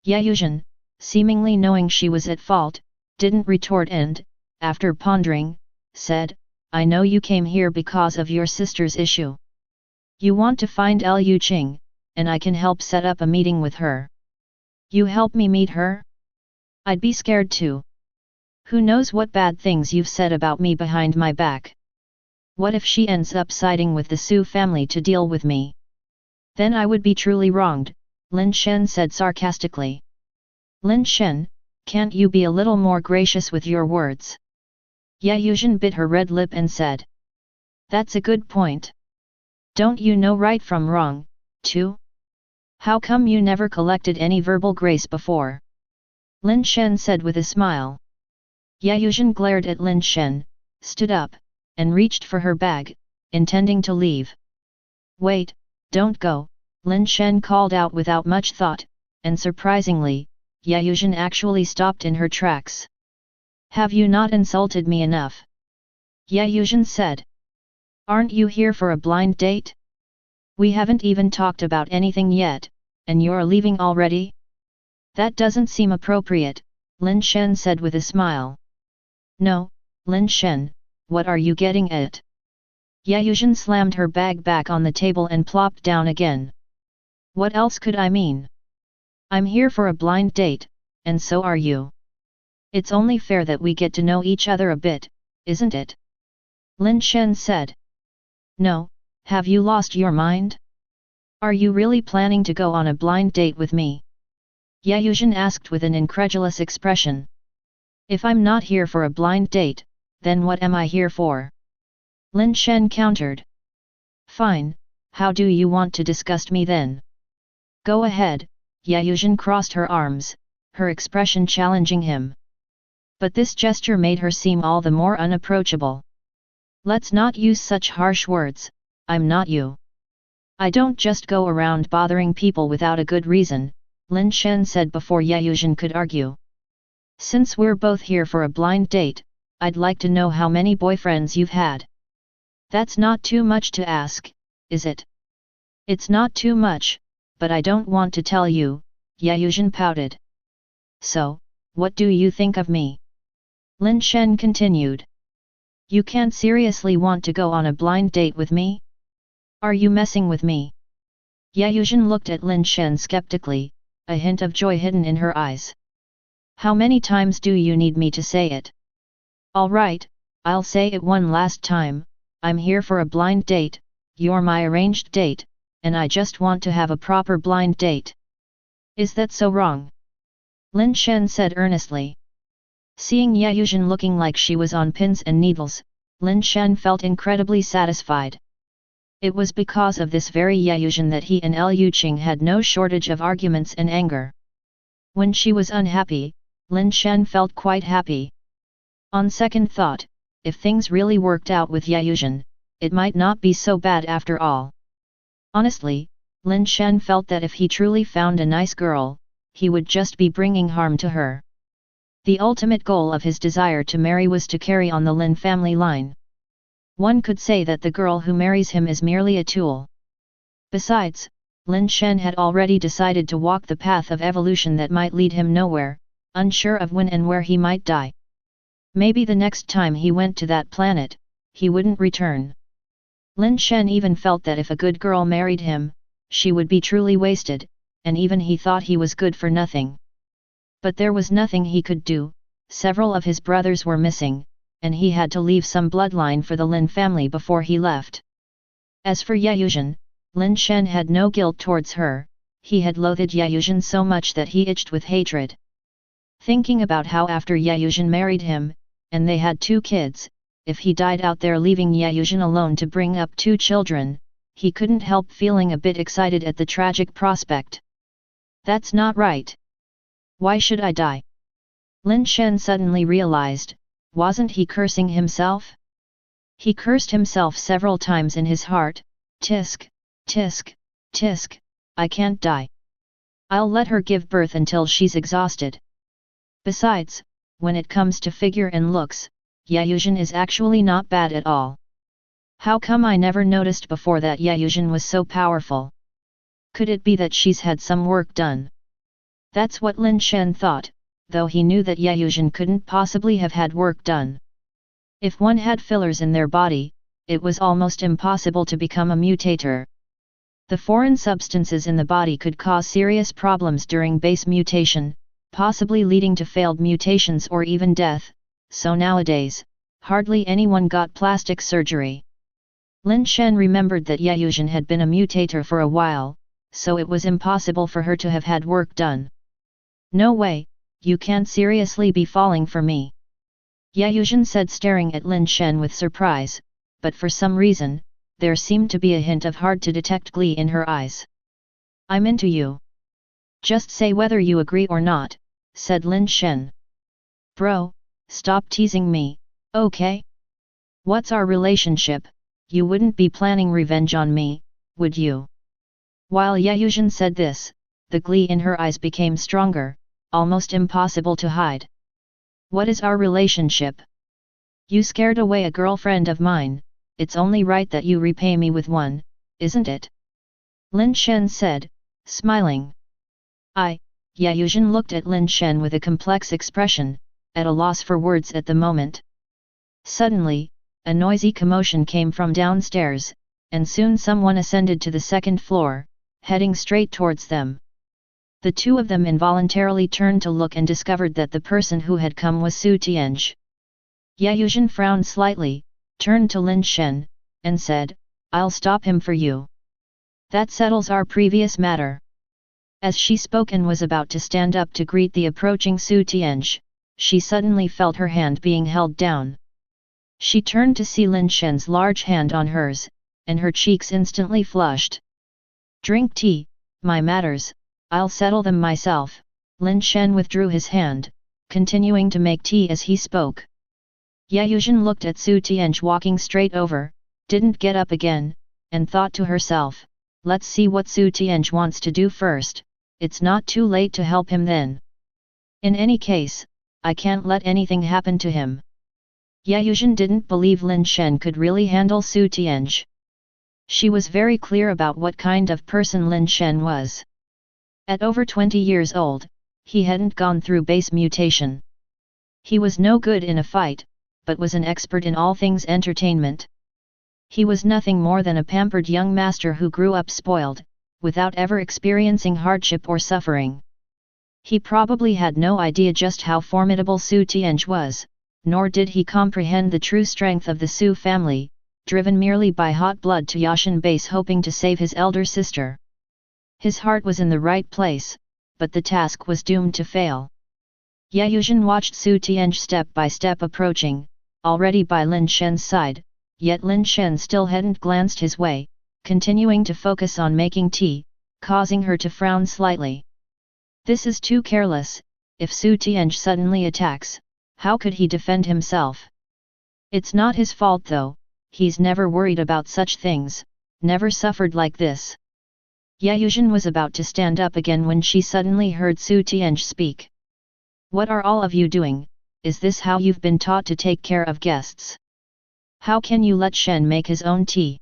Yuzhen, seemingly knowing she was at fault, didn't retort and, after pondering, said, "I know you came here because of your sister's issue. You want to find Liu Qing, and I can help set up a meeting with her. You help me meet her? I'd be scared too. Who knows what bad things you've said about me behind my back? What if she ends up siding with the Su family to deal with me? Then I would be truly wronged," Lin Shen said sarcastically. "Lin Shen, can't you be a little more gracious with your words?" Yuzhen bit her red lip and said. "That's a good point. Don't you know right from wrong, too? How come you never collected any verbal grace before?" Lin Shen said with a smile. Yuzhen glared at Lin Shen, stood up, and reached for her bag, intending to leave. "Wait, don't go," Lin Shen called out without much thought, and surprisingly, Yuzhen actually stopped in her tracks. "Have you not insulted me enough?" Yuzhen said. "Aren't you here for a blind date? We haven't even talked about anything yet, and you're leaving already? That doesn't seem appropriate," Lin Shen said with a smile. "No, Lin Shen, what are you getting at?" Yuzhen slammed her bag back on the table and plopped down again. "What else could I mean? I'm here for a blind date, and so are you. It's only fair that we get to know each other a bit, isn't it?" Lin Shen said. "No, have you lost your mind? Are you really planning to go on a blind date with me?" Yuzhen asked with an incredulous expression. "If I'm not here for a blind date, then what am I here for?" Lin Shen countered. "Fine, how do you want to disgust me then? Go ahead." Yuzhen crossed her arms, her expression challenging him. But this gesture made her seem all the more unapproachable. "Let's not use such harsh words, I'm not you. I don't just go around bothering people without a good reason," Lin Shen said before Yuzhen could argue. "Since we're both here for a blind date, I'd like to know how many boyfriends you've had." "That's not too much to ask, is it?" "It's not too much, but I don't want to tell you," Yuzhen pouted. "So, what do you think of me?" Lin Shen continued. "You can't seriously want to go on a blind date with me? Are you messing with me?" Yuzhen looked at Lin Shen skeptically, a hint of joy hidden in her eyes. How many times do you need me to say it? All right, I'll say it one last time, I'm here for a blind date, you're my arranged date, and I just want to have a proper blind date. Is that so wrong? Lin Shen said earnestly. Seeing Yuzhen looking like she was on pins and needles, Lin Shen felt incredibly satisfied. It was because of this very Yuzhen that he and Liu Qing had no shortage of arguments and anger. When she was unhappy, Lin Shen felt quite happy. On second thought, if things really worked out with Yuzhen, it might not be so bad after all. Honestly, Lin Shen felt that if he truly found a nice girl, he would just be bringing harm to her. The ultimate goal of his desire to marry was to carry on the Lin family line. One could say that the girl who marries him is merely a tool. Besides, Lin Shen had already decided to walk the path of evolution that might lead him nowhere, unsure of when and where he might die. Maybe the next time he went to that planet, he wouldn't return. Lin Shen even felt that if a good girl married him, she would be truly wasted, and even he thought he was good for nothing. But there was nothing he could do, several of his brothers were missing, and he had to leave some bloodline for the Lin family before he left. As for Yuzhen, Lin Shen had no guilt towards her, he had loathed Yuzhen so much that he itched with hatred. Thinking about how after Yuzhen married him, and they had 2 kids, if he died out there leaving Yuzhen alone to bring up 2 children, he couldn't help feeling a bit excited at the tragic prospect. That's not right. Why should I die? Lin Shen suddenly realized, wasn't he cursing himself? He cursed himself several times in his heart, tisk, tisk, tisk, I can't die. I'll let her give birth until she's exhausted. Besides, when it comes to figure and looks, Yuzhen is actually not bad at all. How come I never noticed before that Yuzhen was so powerful? Could it be that she's had some work done? That's what Lin Shen thought, though he knew that Yuzhen couldn't possibly have had work done. If one had fillers in their body, it was almost impossible to become a mutator. The foreign substances in the body could cause serious problems during base mutation, possibly leading to failed mutations or even death, so nowadays, hardly anyone got plastic surgery. Lin Shen remembered that Yuzhen had been a mutator for a while, so it was impossible for her to have had work done. No way, you can't seriously be falling for me. Yuzhen said, staring at Lin Shen with surprise, but for some reason, there seemed to be a hint of hard-to-detect glee in her eyes. I'm into you. Just say whether you agree or not, said Lin Shen. Bro, stop teasing me, okay? What's our relationship? You wouldn't be planning revenge on me, would you? While Yuzhen said this, the glee in her eyes became stronger, almost impossible to hide. What is our relationship? You scared away a girlfriend of mine, it's only right that you repay me with one, isn't it? Lin Shen said, smiling. Yuzhen looked at Lin Shen with a complex expression, at a loss for words at the moment. Suddenly, a noisy commotion came from downstairs, and soon someone ascended to the second floor, heading straight towards them. The 2 of them involuntarily turned to look and discovered that the person who had come was Su Tianj. Yuzhen frowned slightly, turned to Lin Shen, and said, I'll stop him for you. That settles our previous matter. As she spoke and was about to stand up to greet the approaching Su Tianj, she suddenly felt her hand being held down. She turned to see Lin Shen's large hand on hers, and her cheeks instantly flushed. Drink tea, my matters, I'll settle them myself. Lin Shen withdrew his hand, continuing to make tea as he spoke. Yuzhen looked at Su Tianj walking straight over, didn't get up again, and thought to herself, let's see what Su Tianj wants to do first, it's not too late to help him then. In any case, I can't let anything happen to him. Yuzhen didn't believe Lin Shen could really handle Su Tianj. She was very clear about what kind of person Lin Shen was. At over 20 years old, he hadn't gone through base mutation. He was no good in a fight, but was an expert in all things entertainment. He was nothing more than a pampered young master who grew up spoiled, without ever experiencing hardship or suffering. He probably had no idea just how formidable Su Tianj was, nor did he comprehend the true strength of the Su family, driven merely by hot blood to Yashan base hoping to save his elder sister. His heart was in the right place, but the task was doomed to fail. Ye Yuzhen watched Su Tianj step by step approaching, already by Lin Shen's side, yet Lin Shen still hadn't glanced his way, continuing to focus on making tea, causing her to frown slightly. This is too careless. If Su Tianj suddenly attacks, how could he defend himself? It's not his fault though, he's never worried about such things, never suffered like this. Ye Yuzhen was about to stand up again when she suddenly heard Su Tianj speak. What are all of you doing? Is this how you've been taught to take care of guests? How can you let Shen make his own tea?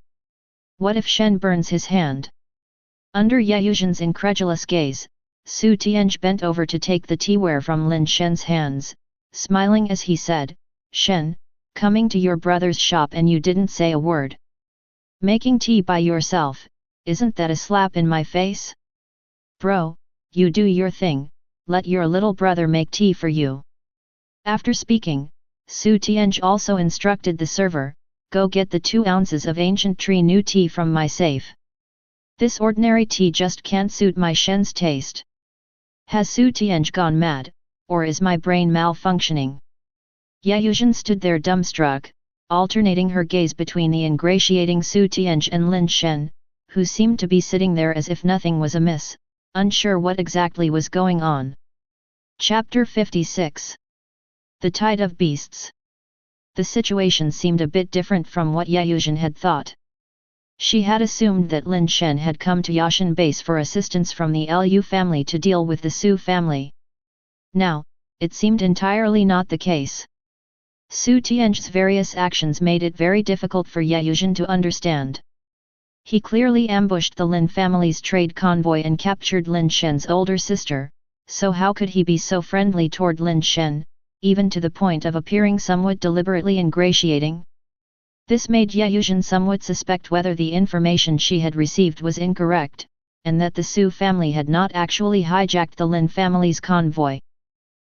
What if Shen burns his hand? Under Ye Yuzhen's incredulous gaze, Su Tianj bent over to take the teaware from Lin Shen's hands, smiling as he said, Shen, coming to your brother's shop and you didn't say a word. Making tea by yourself, isn't that a slap in my face? Bro, you do your thing, let your little brother make tea for you. After speaking, Su Tianj also instructed the server, go get the 2 ounces of ancient tree new tea from my safe. This ordinary tea just can't suit my Shen's taste. Has Su Tianj gone mad, or is my brain malfunctioning? Ye Yuzhen stood there dumbstruck, alternating her gaze between the ingratiating Su Tianj and Lin Shen, who seemed to be sitting there as if nothing was amiss, unsure what exactly was going on. Chapter 56. The Tide of Beasts. The situation seemed a bit different from what Ye Yuzhen had thought. She had assumed that Lin Shen had come to Yashan base for assistance from the Lu family to deal with the Su family. Now, it seemed entirely not the case. Su Tianj's various actions made it very difficult for Ye Yuzhen to understand. He clearly ambushed the Lin family's trade convoy and captured Lin Shen's older sister, so how could he be so friendly toward Lin Shen, even to the point of appearing somewhat deliberately ingratiating? This made Ye Yuzhen somewhat suspect whether the information she had received was incorrect, and that the Su family had not actually hijacked the Lin family's convoy.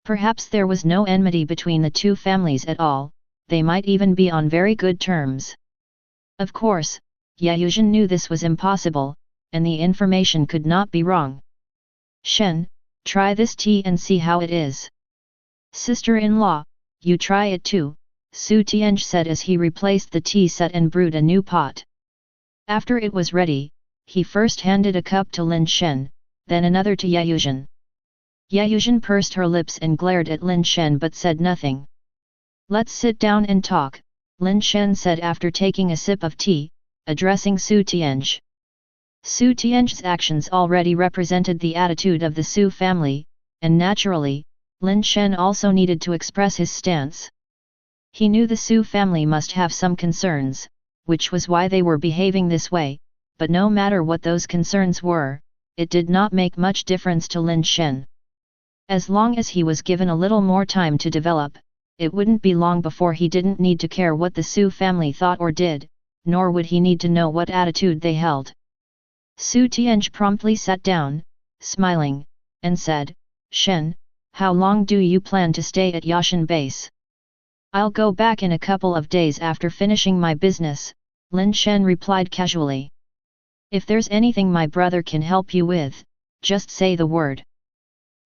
Perhaps there was no enmity between the two families at all, they might even be on very good terms. Of course, Ye Yuzhen knew this was impossible, and the information could not be wrong. Shen, try this tea and see how it is. Sister-in-law, you try it too, Su Tianj said as he replaced the tea set and brewed a new pot. After it was ready, he first handed a cup to Lin Shen, then another to Ye Yuzhen. Ye Yuzhen pursed her lips and glared at Lin Shen but said nothing. Let's sit down and talk, Lin Shen said after taking a sip of tea, addressing Su Tianj. Su Tianj's actions already represented the attitude of the Su family, and naturally, Lin Shen also needed to express his stance. He knew the Su family must have some concerns, which was why they were behaving this way, but no matter what those concerns were, it did not make much difference to Lin Shen. As long as he was given a little more time to develop, it wouldn't be long before he didn't need to care what the Su family thought or did, nor would he need to know what attitude they held. Su Tianj promptly sat down, smiling, and said, Shen, how long do you plan to stay at Yashan base? I'll go back in a couple of days after finishing my business, Lin Shen replied casually. If there's anything my brother can help you with, just say the word.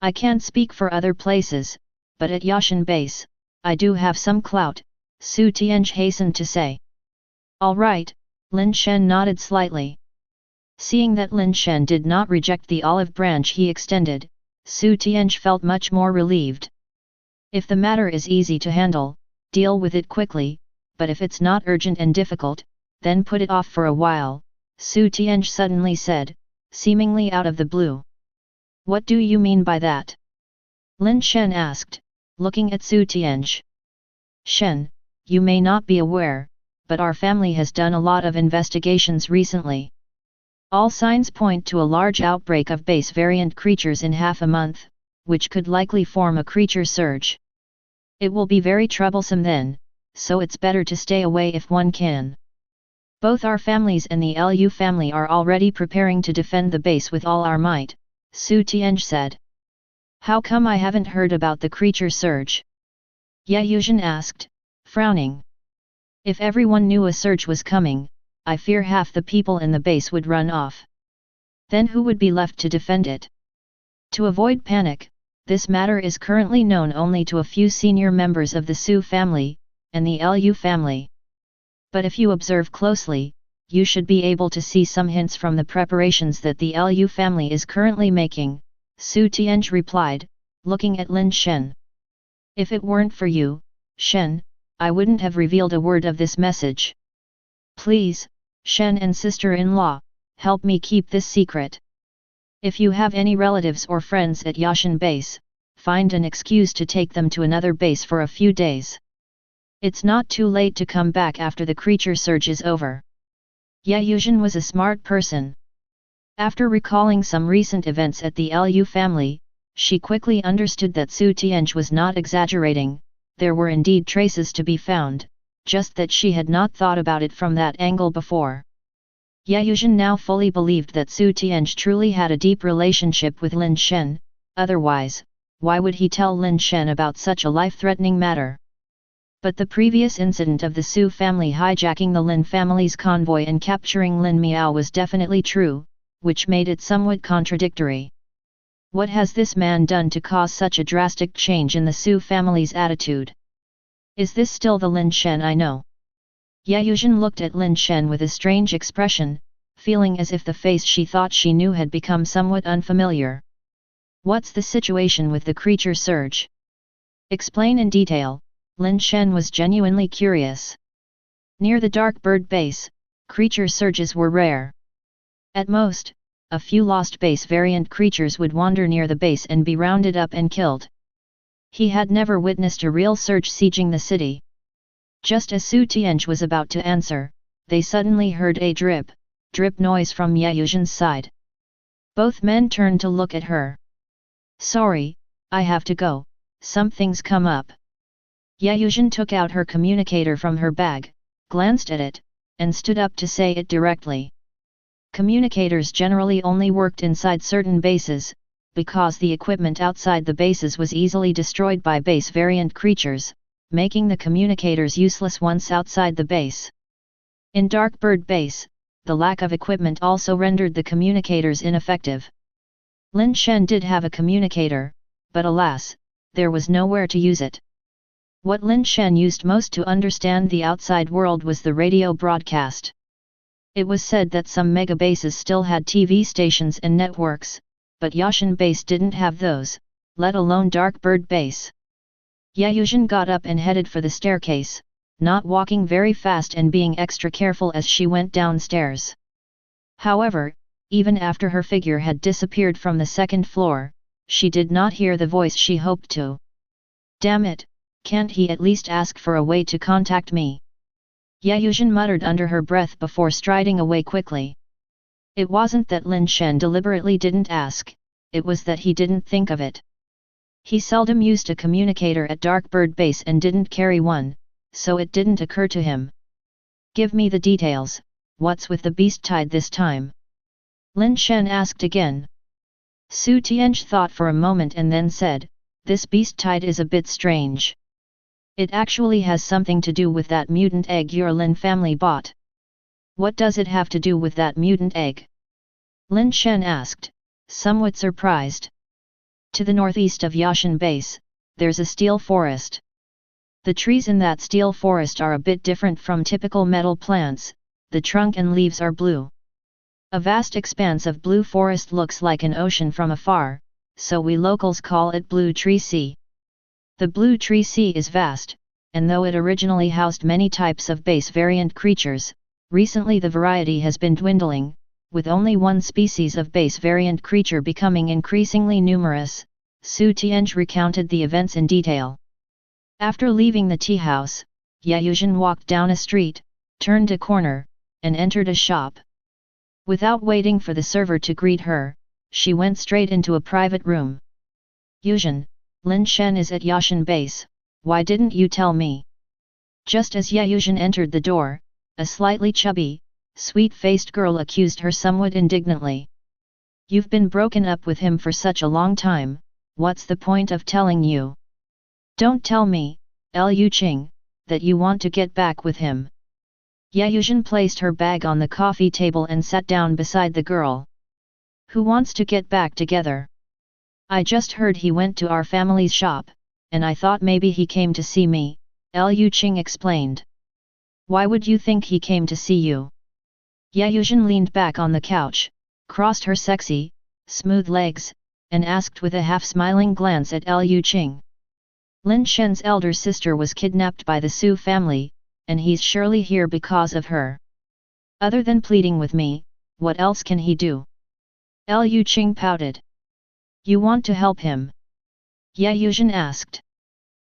I can't speak for other places, but at Yashan base, I do have some clout, Su Tianj hastened to say. All right, Lin Shen nodded slightly. Seeing that Lin Shen did not reject the olive branch he extended, Su Tianj felt much more relieved. If the matter is easy to handle, deal with it quickly, but if it's not urgent and difficult, then put it off for a while, Su Tianj suddenly said, seemingly out of the blue. What do you mean by that? Lin Shen asked, looking at Su Tianj. Shen, you may not be aware, but our family has done a lot of investigations recently. All signs point to a large outbreak of base variant creatures in half a month, which could likely form a creature surge. It will be very troublesome then, so it's better to stay away if one can. Both our families and the Lu family are already preparing to defend the base with all our might, Su Tianj said. How come I haven't heard about the creature surge? Ye Yuzhen asked, frowning. If everyone knew a surge was coming, I fear half the people in the base would run off. Then who would be left to defend it? To avoid panic, this matter is currently known only to a few senior members of the Su family, and the Lu family. But if you observe closely, you should be able to see some hints from the preparations that the Lu family is currently making, Su Tianj replied, looking at Lin Shen. If it weren't for you, Shen, I wouldn't have revealed a word of this message. Please, Shen and sister-in-law, help me keep this secret. If you have any relatives or friends at Yashan base, find an excuse to take them to another base for a few days. It's not too late to come back after the creature surge is over. Ye Yuzhen was a smart person. After recalling some recent events at the Lu family, she quickly understood that Su Tianj was not exaggerating. There were indeed traces to be found, just that she had not thought about it from that angle before. Ye Yuzhen now fully believed that Su Tianj truly had a deep relationship with Lin Shen, otherwise, why would he tell Lin Shen about such a life-threatening matter? But the previous incident of the Su family hijacking the Lin family's convoy and capturing Lin Miao was definitely true, which made it somewhat contradictory. What has this man done to cause such a drastic change in the Su family's attitude? Is this still the Lin Shen I know? Ye Yuzhen looked at Lin Shen with a strange expression, feeling as if the face she thought she knew had become somewhat unfamiliar. What's the situation with the creature surge? Explain in detail, Lin Shen was genuinely curious. Near the Dark Bird base, creature surges were rare. At most, a few lost base variant creatures would wander near the base and be rounded up and killed. He had never witnessed a real surge sieging the city. Just as Su Tianj was about to answer, they suddenly heard a drip noise from Ye Yuzhen's side. Both men turned to look at her. Sorry, I have to go, something's come up. Ye Yuzhen took out her communicator from her bag, glanced at it, and stood up to say it directly. Communicators generally only worked inside certain bases, because the equipment outside the bases was easily destroyed by base variant creatures, making the communicators useless once outside the base. In Dark Bird base, the lack of equipment also rendered the communicators ineffective. Lin Shen did have a communicator, but alas, there was nowhere to use it. What Lin Shen used most to understand the outside world was the radio broadcast. It was said that some mega bases still had TV stations and networks, but Yashan base didn't have those, let alone Dark Bird base. Ye Yuzhen got up and headed for the staircase, not walking very fast and being extra careful as she went downstairs. However, even after her figure had disappeared from the second floor, she did not hear the voice she hoped to. Damn it, can't he at least ask for a way to contact me? Ye Yuzhen muttered under her breath before striding away quickly. It wasn't that Lin Shen deliberately didn't ask, it was that he didn't think of it. He seldom used a communicator at Dark Bird base and didn't carry one, so it didn't occur to him. Give me the details, what's with the beast tide this time? Lin Shen asked again. Su Tianj thought for a moment and then said, this beast tide is a bit strange. It actually has something to do with that mutant egg your Lin family bought. What does it have to do with that mutant egg? Lin Shen asked, somewhat surprised. To the northeast of Yashan base, there's a steel forest. The trees in that steel forest are a bit different from typical metal plants, the trunk and leaves are blue. A vast expanse of blue forest looks like an ocean from afar, so we locals call it Blue Tree Sea. The Blue Tree Sea is vast, and though it originally housed many types of base variant creatures, recently the variety has been dwindling, with only one species of base variant creature becoming increasingly numerous. Su Tianj recounted the events in detail. After leaving the tea house, Ye Yuzhen walked down a street, turned a corner, and entered a shop. Without waiting for the server to greet her, she went straight into a private room. Yuzhen, Lin Shen is at Yashan base, why didn't you tell me? Just as Ye Yuzhen entered the door, a slightly chubby, sweet-faced girl accused her somewhat indignantly. You've been broken up with him for such a long time, what's the point of telling you? Don't tell me, Liu Qing, that you want to get back with him. Yuzhen placed her bag on the coffee table and sat down beside the girl. Who wants to get back together? I just heard he went to our family's shop, and I thought maybe he came to see me, Liu Qing explained. Why would you think he came to see you? Yuzhen leaned back on the couch, crossed her sexy, smooth legs, and asked with a half-smiling glance at Liu Qing. Lin Shen's elder sister was kidnapped by the Su family, and he's surely here because of her. Other than pleading with me, what else can he do? Liu Qing pouted. You want to help him? Yuzhen asked.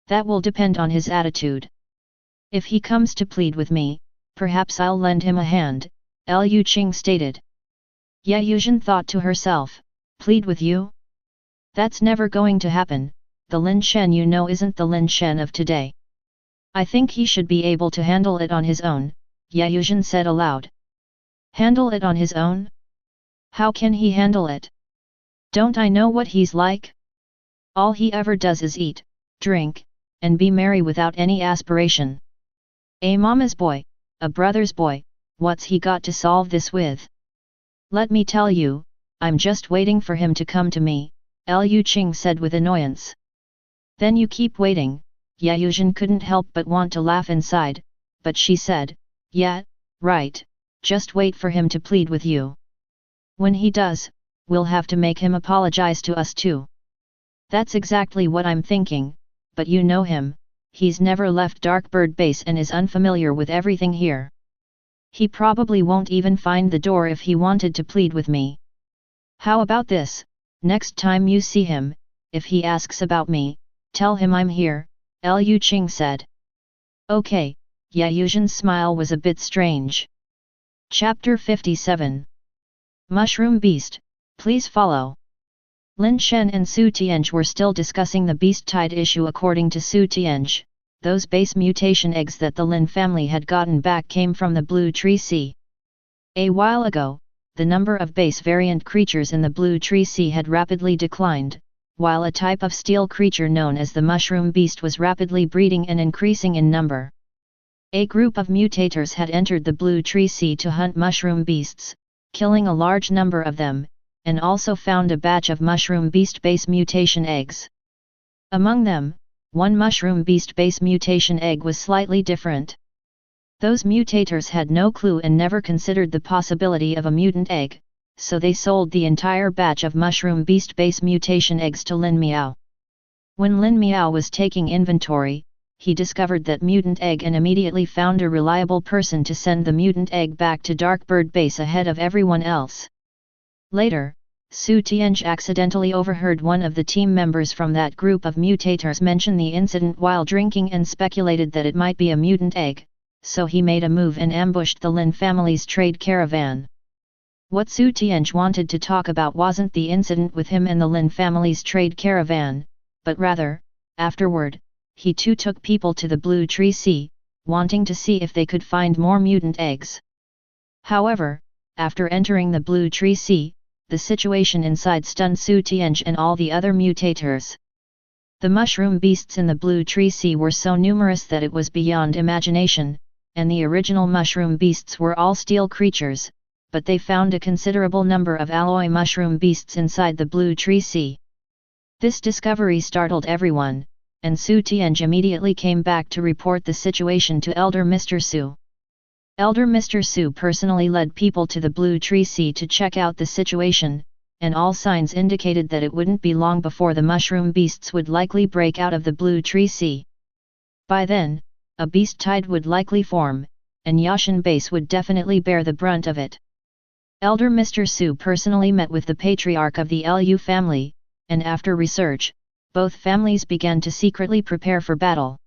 That will depend on his attitude. If he comes to plead with me, perhaps I'll lend him a hand, Liu Qing stated. Yuzhen thought to herself, plead with you? That's never going to happen, the Lin Shen you know isn't the Lin Shen of today. I think he should be able to handle it on his own, Yuzhen said aloud. Handle it on his own? How can he handle it? Don't I know what he's like? All he ever does is eat, drink, and be merry without any aspiration. A mama's boy, a brother's boy, what's he got to solve this with? Let me tell you, I'm just waiting for him to come to me, Liu Qing said with annoyance. Then you keep waiting, Yuzhen couldn't help but want to laugh inside, but she said, yeah, right, just wait for him to plead with you. When he does, we'll have to make him apologize to us too. That's exactly what I'm thinking, but you know him, he's never left Darkbird Base and is unfamiliar with everything here. He probably won't even find the door if he wanted to plead with me. How about this, next time you see him, if he asks about me, tell him I'm here, Liu Qing said. Okay, Yuzhen's smile was a bit strange. Chapter 57. Mushroom Beast, please follow. Lin Shen and Su Tianj were still discussing the beast tide issue. According to Su Tianj, those base mutation eggs that the Lin family had gotten back came from the Blue Tree Sea. A while ago, the number of base variant creatures in the Blue Tree Sea had rapidly declined, while a type of steel creature known as the Mushroom Beast was rapidly breeding and increasing in number. A group of mutators had entered the Blue Tree Sea to hunt mushroom beasts, killing a large number of them, and also found a batch of Mushroom Beast base mutation eggs. Among them, one Mushroom Beast base mutation egg was slightly different. Those mutators had no clue and never considered the possibility of a mutant egg, so they sold the entire batch of Mushroom Beast base mutation eggs to Lin Miao. When Lin Miao was taking inventory, he discovered that mutant egg and immediately found a reliable person to send the mutant egg back to Darkbird Base ahead of everyone else. Later, Su Tianj accidentally overheard one of the team members from that group of mutators mention the incident while drinking and speculated that it might be a mutant egg, so he made a move and ambushed the Lin family's trade caravan. What Su Tianj wanted to talk about wasn't the incident with him and the Lin family's trade caravan, but rather, afterward, he too took people to the Blue Tree Sea, wanting to see if they could find more mutant eggs. However, after entering the Blue Tree Sea, the situation inside stunned Su Tianj and all the other mutators. The mushroom beasts in the Blue Tree Sea were so numerous that it was beyond imagination, and the original mushroom beasts were all steel creatures, but they found a considerable number of alloy mushroom beasts inside the Blue Tree Sea. This discovery startled everyone, and Su Tianj immediately came back to report the situation to Elder Mr. Su. Elder Mr. Su personally led people to the Blue Tree Sea to check out the situation, and all signs indicated that it wouldn't be long before the mushroom beasts would likely break out of the Blue Tree Sea. By then, a beast tide would likely form, and Yashan Base would definitely bear the brunt of it. Elder Mr. Su personally met with the patriarch of the Lu family, and after research, both families began to secretly prepare for battle.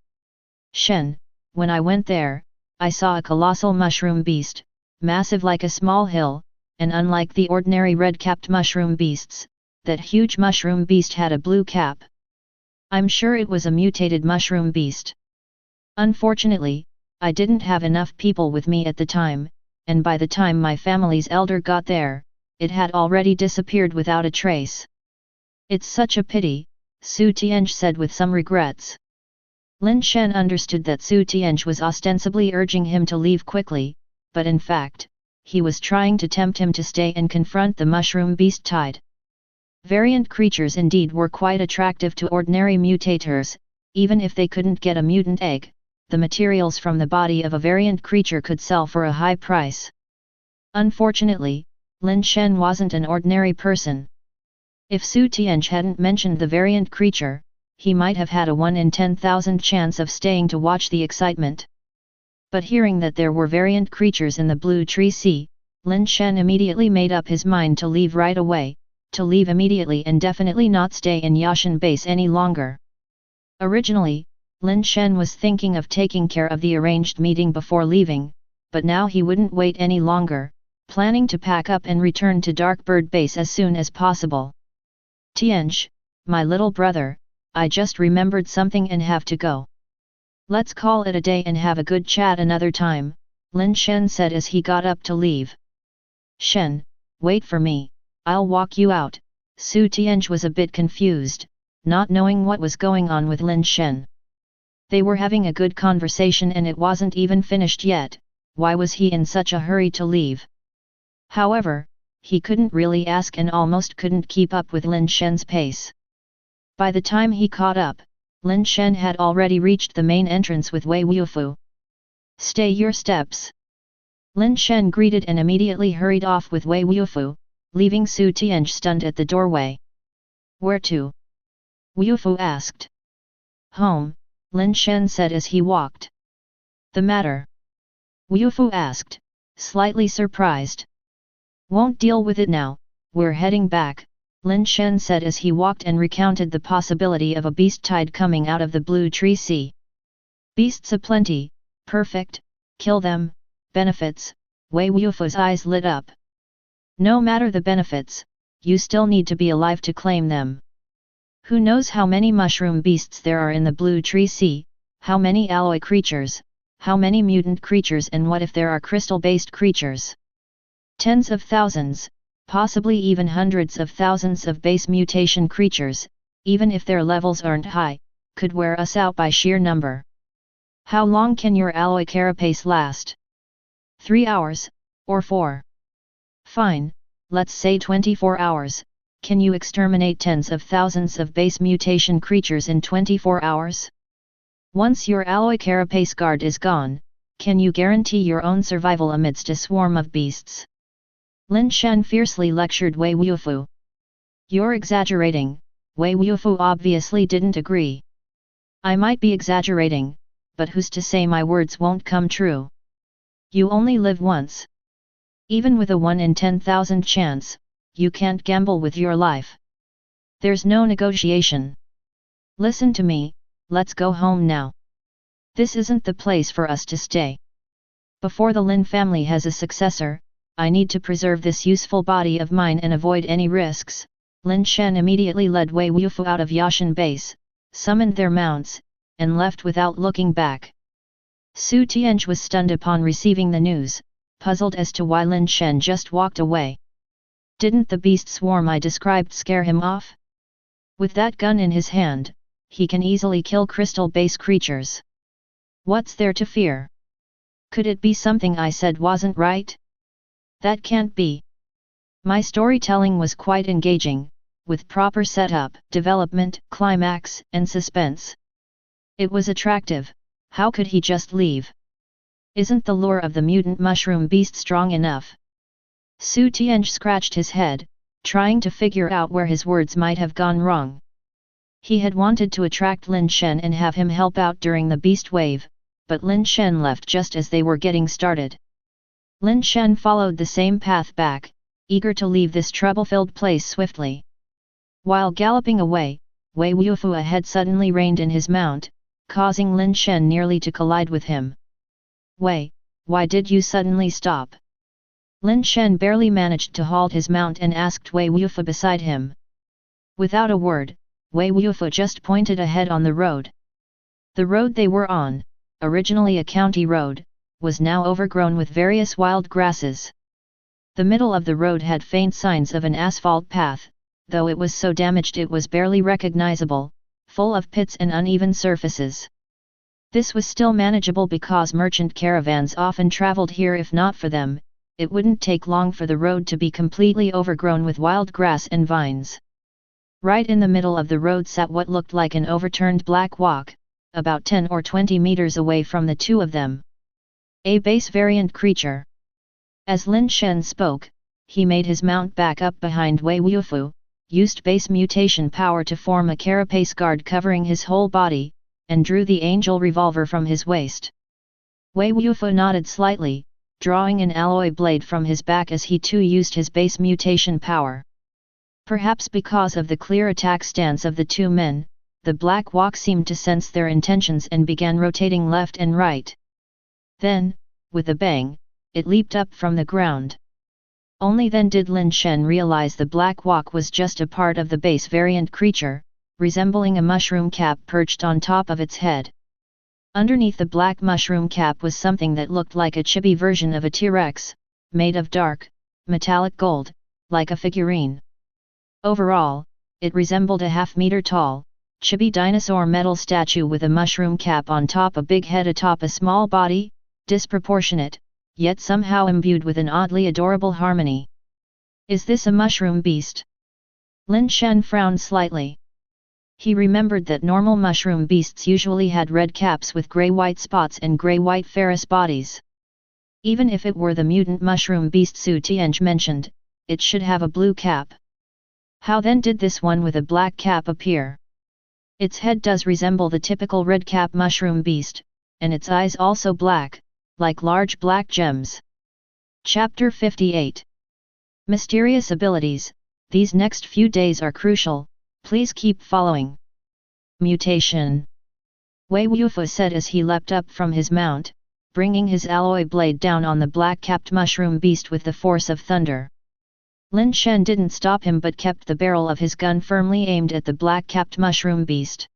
Shen, when I went there, I saw a colossal mushroom beast, massive like a small hill, and unlike the ordinary red-capped mushroom beasts, that huge mushroom beast had a blue cap. I'm sure it was a mutated mushroom beast. Unfortunately, I didn't have enough people with me at the time, and by the time my family's elder got there, it had already disappeared without a trace. It's such a pity, Su Tianj said with some regrets. Lin Shen understood that Su Tianj was ostensibly urging him to leave quickly, but in fact, he was trying to tempt him to stay and confront the mushroom beast tide. Variant creatures indeed were quite attractive to ordinary mutators. Even if they couldn't get a mutant egg, the materials from the body of a variant creature could sell for a high price. Unfortunately, Lin Shen wasn't an ordinary person. If Su Tianj hadn't mentioned the variant creature, he might have had a 1 in 10,000 chance of staying to watch the excitement. But hearing that there were variant creatures in the Blue Tree Sea, Lin Shen immediately made up his mind to leave right away, to leave immediately and definitely not stay in Yashan base any longer. Originally, Lin Shen was thinking of taking care of the arranged meeting before leaving, but now he wouldn't wait any longer, planning to pack up and return to Darkbird base as soon as possible. Tianj, my little brother, I just remembered something and have to go. Let's call it a day and have a good chat another time, Lin Shen said as he got up to leave. Shen, wait for me, I'll walk you out. Su Tianj was a bit confused, not knowing what was going on with Lin Shen. They were having a good conversation and it wasn't even finished yet, why was he in such a hurry to leave? However, he couldn't really ask and almost couldn't keep up with Lin Shen's pace. By the time he caught up, Lin Shen had already reached the main entrance with Wei Wufu. Stay your steps. Lin Shen greeted and immediately hurried off with Wei Wufu, leaving Su Tianj stunned at the doorway. Where to? Wufu asked. Home, Lin Shen said as he walked. The matter? Wufu asked, slightly surprised. Won't deal with it now, we're heading back, Lin Shen said as he walked and recounted the possibility of a beast tide coming out of the Blue Tree Sea. Beasts aplenty, perfect, kill them, benefits, Wei Wufu's eyes lit up. No matter the benefits, you still need to be alive to claim them. Who knows how many mushroom beasts there are in the Blue Tree Sea, how many alloy creatures, how many mutant creatures, and what if there are crystal-based creatures? Tens of thousands, possibly even hundreds of thousands of base mutation creatures, even if their levels aren't high, could wear us out by sheer number. How long can your alloy carapace last? 3 hours, or 4? Fine, let's say 24 hours. Can you exterminate tens of thousands of base mutation creatures in 24 hours? Once your alloy carapace guard is gone, can you guarantee your own survival amidst a swarm of beasts? Lin Shen fiercely lectured Wei Wufu. You're exaggerating, Wei Wufu obviously didn't agree. I might be exaggerating, but who's to say my words won't come true? You only live once. Even with a 1 in 10,000 chance, you can't gamble with your life. There's no negotiation. Listen to me, let's go home now. This isn't the place for us to stay. Before the Lin family has a successor, I need to preserve this useful body of mine and avoid any risks. Lin Shen immediately led Wei Wufu out of Yashan base, summoned their mounts, and left without looking back. Su Tianj was stunned upon receiving the news, puzzled as to why Lin Shen just walked away. Didn't the beast swarm I described scare him off? With that gun in his hand, he can easily kill crystal-based creatures. What's there to fear? Could it be something I said wasn't right? That can't be. My storytelling was quite engaging, with proper setup, development, climax, and suspense. It was attractive. How could he just leave? Isn't the lure of the mutant mushroom beast strong enough? Su Tianj scratched his head, trying to figure out where his words might have gone wrong. He had wanted to attract Lin Shen and have him help out during the beast wave, but Lin Shen left just as they were getting started. Lin Shen followed the same path back, eager to leave this trouble-filled place swiftly. While galloping away, Wei Wufu had suddenly reined in his mount, causing Lin Shen nearly to collide with him. Wei, why did you suddenly stop? Lin Shen barely managed to halt his mount and asked Wei Wufu beside him. Without a word, Wei Wufu just pointed ahead on the road. The road they were on, originally a county road, was now overgrown with various wild grasses. The middle of the road had faint signs of an asphalt path, though it was so damaged it was barely recognizable, full of pits and uneven surfaces. This was still manageable because merchant caravans often traveled here. If not for them, it wouldn't take long for the road to be completely overgrown with wild grass and vines. Right in the middle of the road sat what looked like an overturned black wok, about 10 or 20 meters away from the two of them. A base variant creature. As Lin Shen spoke, he made his mount back up behind Wei Wufu, used base mutation power to form a carapace guard covering his whole body, and drew the angel revolver from his waist. Wei Wufu nodded slightly, drawing an alloy blade from his back as he too used his base mutation power. Perhaps because of the clear attack stance of the two men, the black wok seemed to sense their intentions and began rotating left and right. Then, with a bang, it leaped up from the ground. Only then did Lin Shen realize the black wok was just a part of the base variant creature, resembling a mushroom cap perched on top of its head. Underneath the black mushroom cap was something that looked like a chibi version of a T-Rex, made of dark, metallic gold, like a figurine. Overall, it resembled a half-meter tall, chibi dinosaur metal statue with a mushroom cap on top, a big head atop a small body, disproportionate, yet somehow imbued with an oddly adorable harmony. Is this a mushroom beast? Lin Shen frowned slightly. He remembered that normal mushroom beasts usually had red caps with grey-white spots and grey-white ferrous bodies. Even if it were the mutant mushroom beast Su Tianj mentioned, it should have a blue cap. How then did this one with a black cap appear? Its head does resemble the typical red cap mushroom beast, and its eyes also black, like large black gems. Chapter 58. Mysterious abilities. These next few days are crucial, please keep following. Mutation. Wei Wufu said as he leapt up from his mount, bringing his alloy blade down on the black-capped mushroom beast with the force of thunder. Lin Shen didn't stop him but kept the barrel of his gun firmly aimed at the black-capped mushroom beast.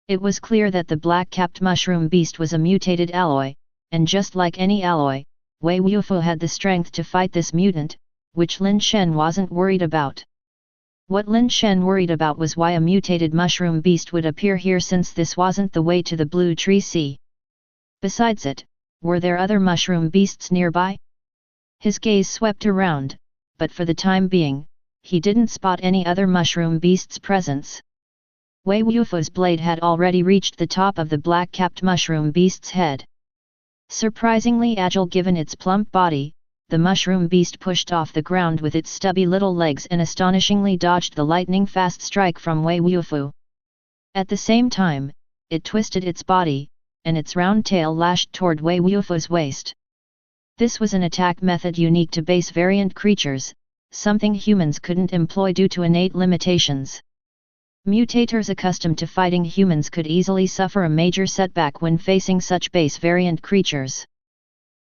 It was clear that the black-capped mushroom beast was a mutated alloy, and just like any alloy, Wei Wufu had the strength to fight this mutant, which Lin Shen wasn't worried about. What Lin Shen worried about was why a mutated mushroom beast would appear here, since this wasn't the way to the Blue Tree Sea. Besides it, were there other mushroom beasts nearby? His gaze swept around, but for the time being, he didn't spot any other mushroom beast's presence. Wei Wufu's blade had already reached the top of the black-capped mushroom beast's head. Surprisingly agile given its plump body, the mushroom beast pushed off the ground with its stubby little legs and astonishingly dodged the lightning-fast strike from Wei Wufu. At the same time, it twisted its body, and its round tail lashed toward Wei Wufu's waist. This was an attack method unique to base variant creatures, something humans couldn't employ due to innate limitations. Mutators accustomed to fighting humans could easily suffer a major setback when facing such base variant creatures.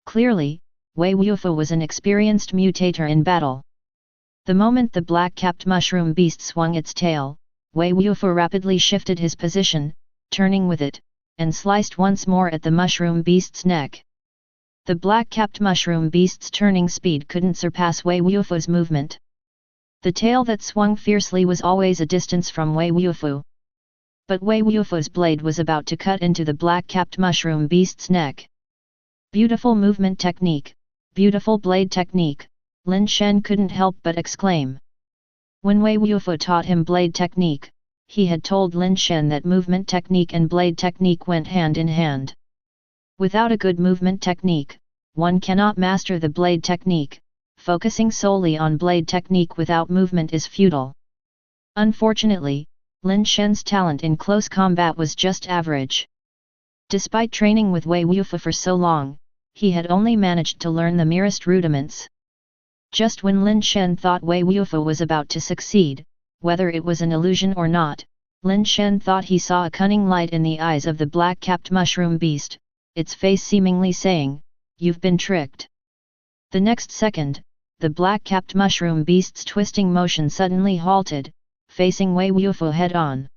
Clearly, Wei Wufu was an experienced mutator in battle. The moment the black-capped mushroom beast swung its tail, Wei Wufu rapidly shifted his position, turning with it, and sliced once more at the mushroom beast's neck. The black-capped mushroom beast's turning speed couldn't surpass Wei Wufu's movement. The tail that swung fiercely was always a distance from Wei Wufu. But Wei Wufu's blade was about to cut into the black-capped mushroom beast's neck. Beautiful movement technique, beautiful blade technique, Lin Shen couldn't help but exclaim. When Wei Wufu taught him blade technique, he had told Lin Shen that movement technique and blade technique went hand in hand. Without a good movement technique, one cannot master the blade technique. Focusing solely on blade technique without movement is futile. Unfortunately, Lin Shen's talent in close combat was just average. Despite training with Wei Wufu for so long, he had only managed to learn the merest rudiments. Just when Lin Shen thought Wei Wufu was about to succeed, whether it was an illusion or not, Lin Shen thought he saw a cunning light in the eyes of the black-capped mushroom beast, its face seemingly saying, "You've been tricked." The next second, the black-capped mushroom beast's twisting motion suddenly halted, facing Wei Wufu head-on.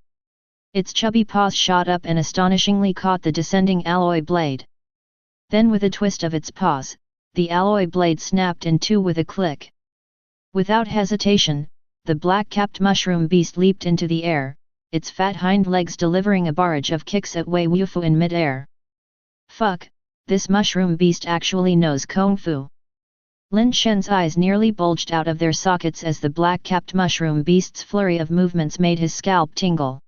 Its chubby paws shot up and astonishingly caught the descending alloy blade. Then with a twist of its paws, the alloy blade snapped in two with a click. Without hesitation, the black-capped mushroom beast leaped into the air, its fat hind legs delivering a barrage of kicks at Wei Wufu in mid-air. Fuck, this mushroom beast actually knows Kung Fu. Lin Shen's eyes nearly bulged out of their sockets as the black-capped mushroom beast's flurry of movements made his scalp tingle.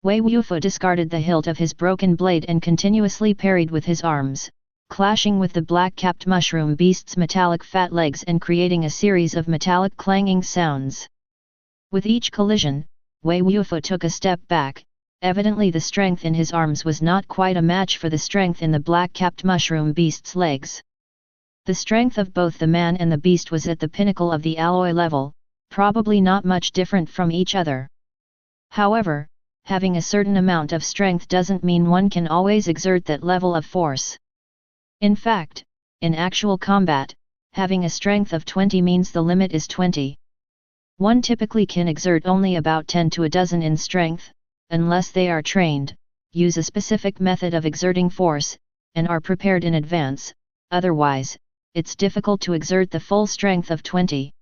Wei Wufu discarded the hilt of his broken blade and continuously parried with his arms, clashing with the black-capped mushroom beast's metallic fat legs and creating a series of metallic clanging sounds. With each collision, Wei Wufu took a step back. Evidently the strength in his arms was not quite a match for the strength in the black-capped mushroom beast's legs. The strength of both the man and the beast was at the pinnacle of the alloy level, probably not much different from each other. However, having a certain amount of strength doesn't mean one can always exert that level of force. In fact, in actual combat, having a strength of 20 means the limit is 20. One typically can exert only about 10 to a dozen in strength, unless they are trained, use a specific method of exerting force, and are prepared in advance. Otherwise, it's difficult to exert the full strength of 20.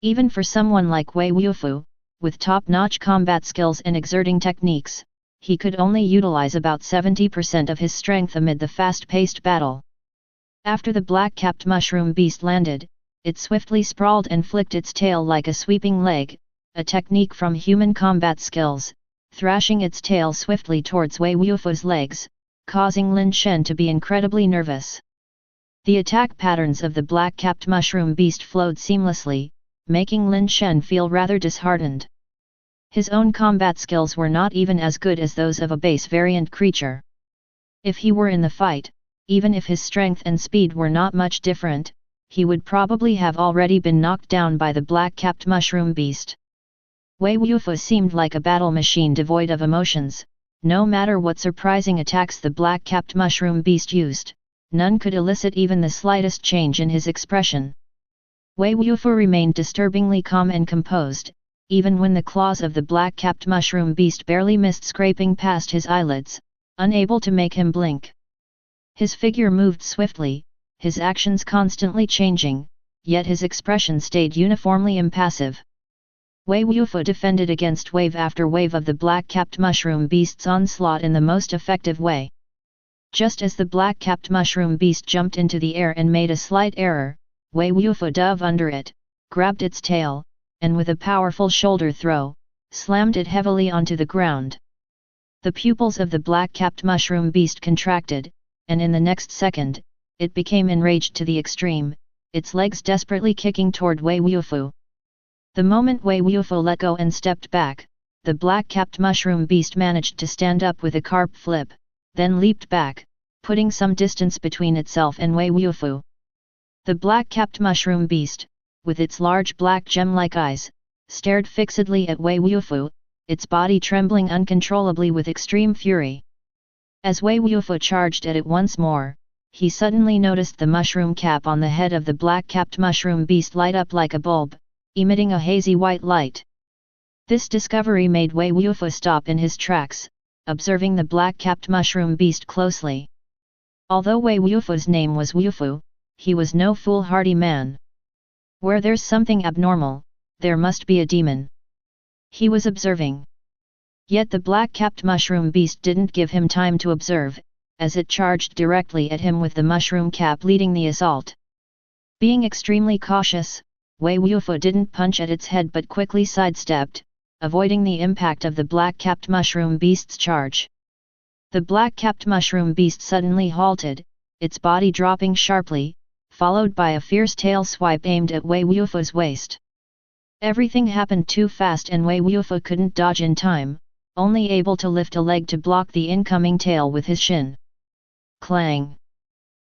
Even for someone like Wei Wufu, with top-notch combat skills and exerting techniques, he could only utilize about 70% of his strength amid the fast-paced battle. After the black-capped mushroom beast landed, it swiftly sprawled and flicked its tail like a sweeping leg, a technique from human combat skills, thrashing its tail swiftly towards Wei Wufu's legs, causing Lin Shen to be incredibly nervous. The attack patterns of the black-capped mushroom beast flowed seamlessly, making Lin Shen feel rather disheartened. His own combat skills were not even as good as those of a base variant creature. If he were in the fight, even if his strength and speed were not much different, he would probably have already been knocked down by the black-capped mushroom beast. Wei Wufu seemed like a battle machine devoid of emotions. No matter what surprising attacks the black-capped mushroom beast used, none could elicit even the slightest change in his expression. Wei Wufu remained disturbingly calm and composed, even when the claws of the black-capped mushroom beast barely missed scraping past his eyelids, unable to make him blink. His figure moved swiftly, his actions constantly changing, yet his expression stayed uniformly impassive. Wei Wufu defended against wave after wave of the black-capped mushroom beast's onslaught in the most effective way. Just as the black-capped mushroom beast jumped into the air and made a slight error, Wei Wufu dove under it, grabbed its tail, and with a powerful shoulder throw, slammed it heavily onto the ground. The pupils of the black-capped mushroom beast contracted, and in the next second, it became enraged to the extreme, its legs desperately kicking toward Wei Wufu. The moment Wei Wufu let go and stepped back, the black-capped mushroom beast managed to stand up with a carp flip, then leaped back, putting some distance between itself and Wei Wufu. The black-capped mushroom beast, with its large black gem-like eyes, stared fixedly at Wei Wufu, its body trembling uncontrollably with extreme fury. As Wei Wufu charged at it once more, he suddenly noticed the mushroom cap on the head of the black-capped mushroom beast light up like a bulb, emitting a hazy white light. This discovery made Wei Wufu stop in his tracks, observing the black-capped mushroom beast closely. Although Wei Wufu's name was Wufu, he was no foolhardy man. Where there's something abnormal, there must be a demon. He was observing. Yet the black-capped mushroom beast didn't give him time to observe, as it charged directly at him with the mushroom cap leading the assault. Being extremely cautious, Wei Wufu didn't punch at its head but quickly sidestepped, avoiding the impact of the black-capped mushroom beast's charge. The black-capped mushroom beast suddenly halted, its body dropping sharply, followed by a fierce tail swipe aimed at Wei Wufu's waist. Everything happened too fast and Wei Wufu couldn't dodge in time, only able to lift a leg to block the incoming tail with his shin. Clang!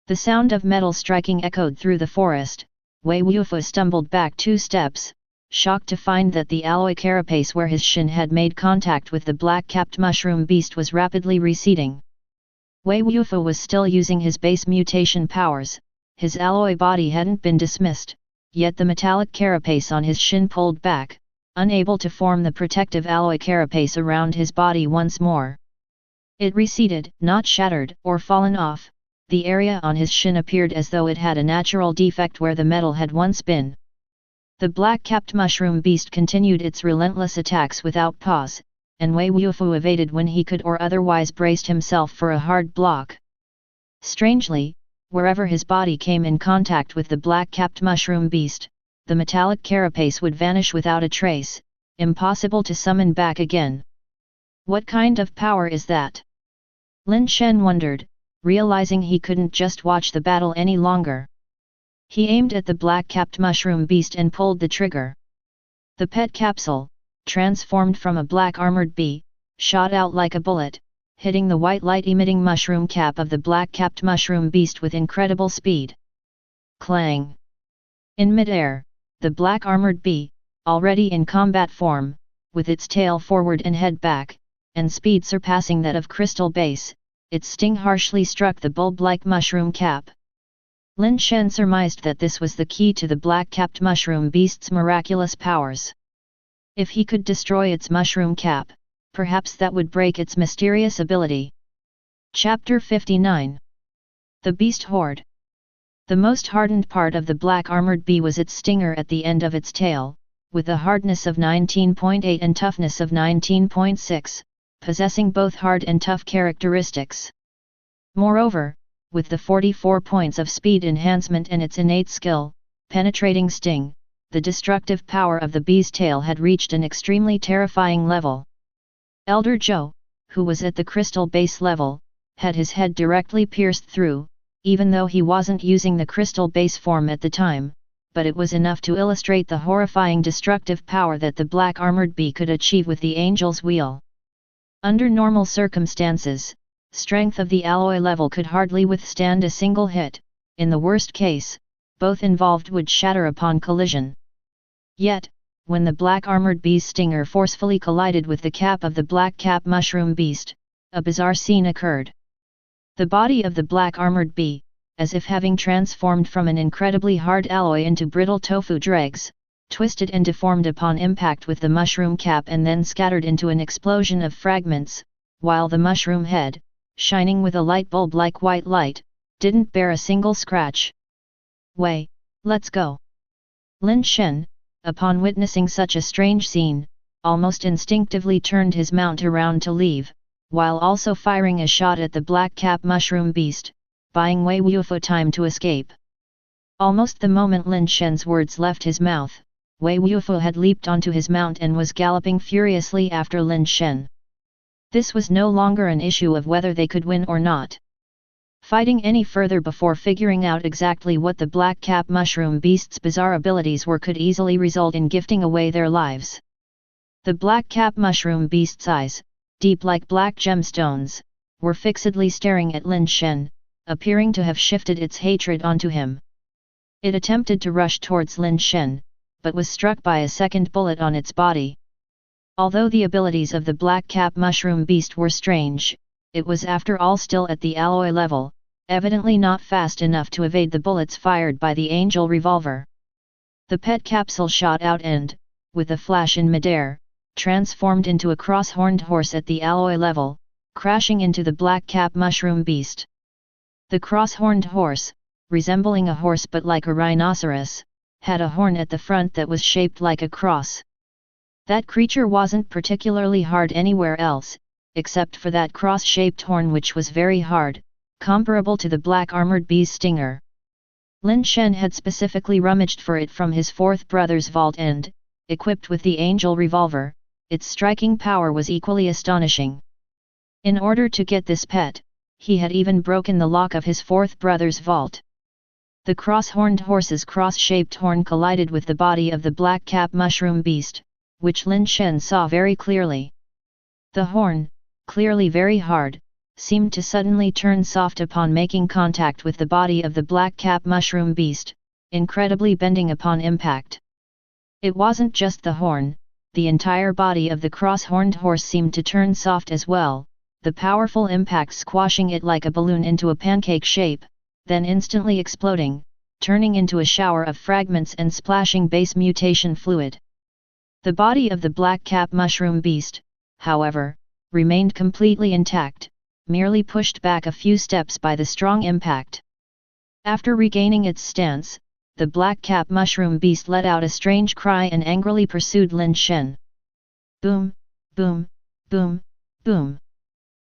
The sound of metal striking echoed through the forest. Wei Wufu stumbled back 2 steps, shocked to find that the alloy carapace where his shin had made contact with the black-capped mushroom beast was rapidly receding. Wei Wufu was still using his base mutation powers, his alloy body hadn't been dismissed, yet the metallic carapace on his shin pulled back, unable to form the protective alloy carapace around his body once more. It receded, not shattered or fallen off. The area on his shin appeared as though it had a natural defect where the metal had once been. The black-capped mushroom beast continued its relentless attacks without pause, and Wei Wufu evaded when he could or otherwise braced himself for a hard block. Strangely, wherever his body came in contact with the black-capped mushroom beast, the metallic carapace would vanish without a trace, impossible to summon back again. What kind of power is that? Lin Shen wondered, realizing he couldn't just watch the battle any longer. He aimed at the black-capped mushroom beast and pulled the trigger. The pet capsule, transformed from a black-armored bee, shot out like a bullet, hitting the white light-emitting mushroom cap of the black-capped mushroom beast with incredible speed. Clang! In mid-air, the black-armored bee, already in combat form, with its tail forward and head back, and speed surpassing that of crystal base, its sting harshly struck the bulb-like mushroom cap. Lin Shen surmised that this was the key to the black-capped mushroom beast's miraculous powers. If he could destroy its mushroom cap, perhaps that would break its mysterious ability. Chapter 59. The Beast Horde. The most hardened part of the black-armored bee was its stinger at the end of its tail, with a hardness of 19.8 and toughness of 19.6, possessing both hard and tough characteristics. Moreover, with the 44 points of speed enhancement and its innate skill, penetrating sting, the destructive power of the bee's tail had reached an extremely terrifying level. Elder Zhou, who was at the crystal base level, had his head directly pierced through, even though he wasn't using the crystal base form at the time, but it was enough to illustrate the horrifying destructive power that the black-armored bee could achieve with the Angel's Wheel. Under normal circumstances, strength of the alloy level could hardly withstand a single hit. In the worst case, both involved would shatter upon collision. Yet, when the black-armored bee's stinger forcefully collided with the cap of the black-cap mushroom beast, a bizarre scene occurred. The body of the black-armored bee, as if having transformed from an incredibly hard alloy into brittle tofu dregs, twisted and deformed upon impact with the mushroom cap and then scattered into an explosion of fragments, while the mushroom head, shining with a light bulb-like white light, didn't bear a single scratch. "Wei, let's go." Lin Shen, upon witnessing such a strange scene, almost instinctively turned his mount around to leave, while also firing a shot at the black-cap mushroom beast, buying Wei Wufu time to escape. Almost the moment Lin Shen's words left his mouth, Wei Wufu had leaped onto his mount and was galloping furiously after Lin Shen. This was no longer an issue of whether they could win or not. Fighting any further before figuring out exactly what the black-cap mushroom beast's bizarre abilities were could easily result in gifting away their lives. The black-cap mushroom beast's eyes, deep like black gemstones, were fixedly staring at Lin Shen, appearing to have shifted its hatred onto him. It attempted to rush towards Lin Shen, but was struck by a second bullet on its body. Although the abilities of the black-cap mushroom beast were strange, it was after all still at the alloy level, evidently not fast enough to evade the bullets fired by the Angel revolver. The pet capsule shot out and, with a flash in midair, transformed into a cross-horned horse at the alloy level, crashing into the black-cap mushroom beast. The cross-horned horse, resembling a horse but like a rhinoceros, had a horn at the front that was shaped like a cross. That creature wasn't particularly hard anywhere else, except for that cross-shaped horn which was very hard, comparable to the black-armored bee's stinger. Lin Shen had specifically rummaged for it from his fourth brother's vault and, equipped with the Angel revolver, its striking power was equally astonishing. In order to get this pet, he had even broken the lock of his fourth brother's vault. The cross-horned horse's cross-shaped horn collided with the body of the black-cap mushroom beast, which Lin Shen saw very clearly. The horn, clearly very hard, seemed to suddenly turn soft upon making contact with the body of the black-cap mushroom beast, incredibly bending upon impact. It wasn't just the horn, the entire body of the cross-horned horse seemed to turn soft as well, the powerful impact squashing it like a balloon into a pancake shape, then instantly exploding, turning into a shower of fragments and splashing base mutation fluid. The body of the black-cap mushroom beast, however, remained completely intact, merely pushed back a few steps by the strong impact. After regaining its stance, the black-cap mushroom beast let out a strange cry and angrily pursued Lin Shen. Boom, boom, Boom, boom.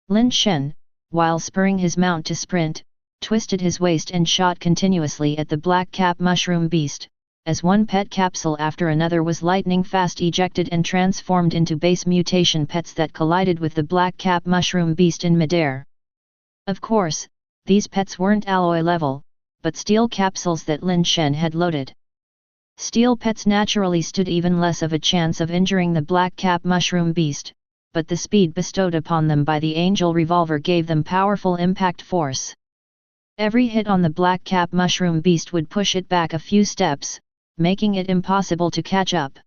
Lin Shen, while spurring his mount to sprint, twisted his waist and shot continuously at the black cap mushroom beast, as one pet capsule after another was lightning fast ejected and transformed into base mutation pets that collided with the black cap mushroom beast in midair. Of course, these pets weren't alloy level, but steel capsules that Lin Shen had loaded. Steel pets naturally stood even less of a chance of injuring the black cap mushroom beast, but the speed bestowed upon them by the angel revolver gave them powerful impact force. Every hit on the black cap mushroom beast would push it back a few steps, making it impossible to catch up.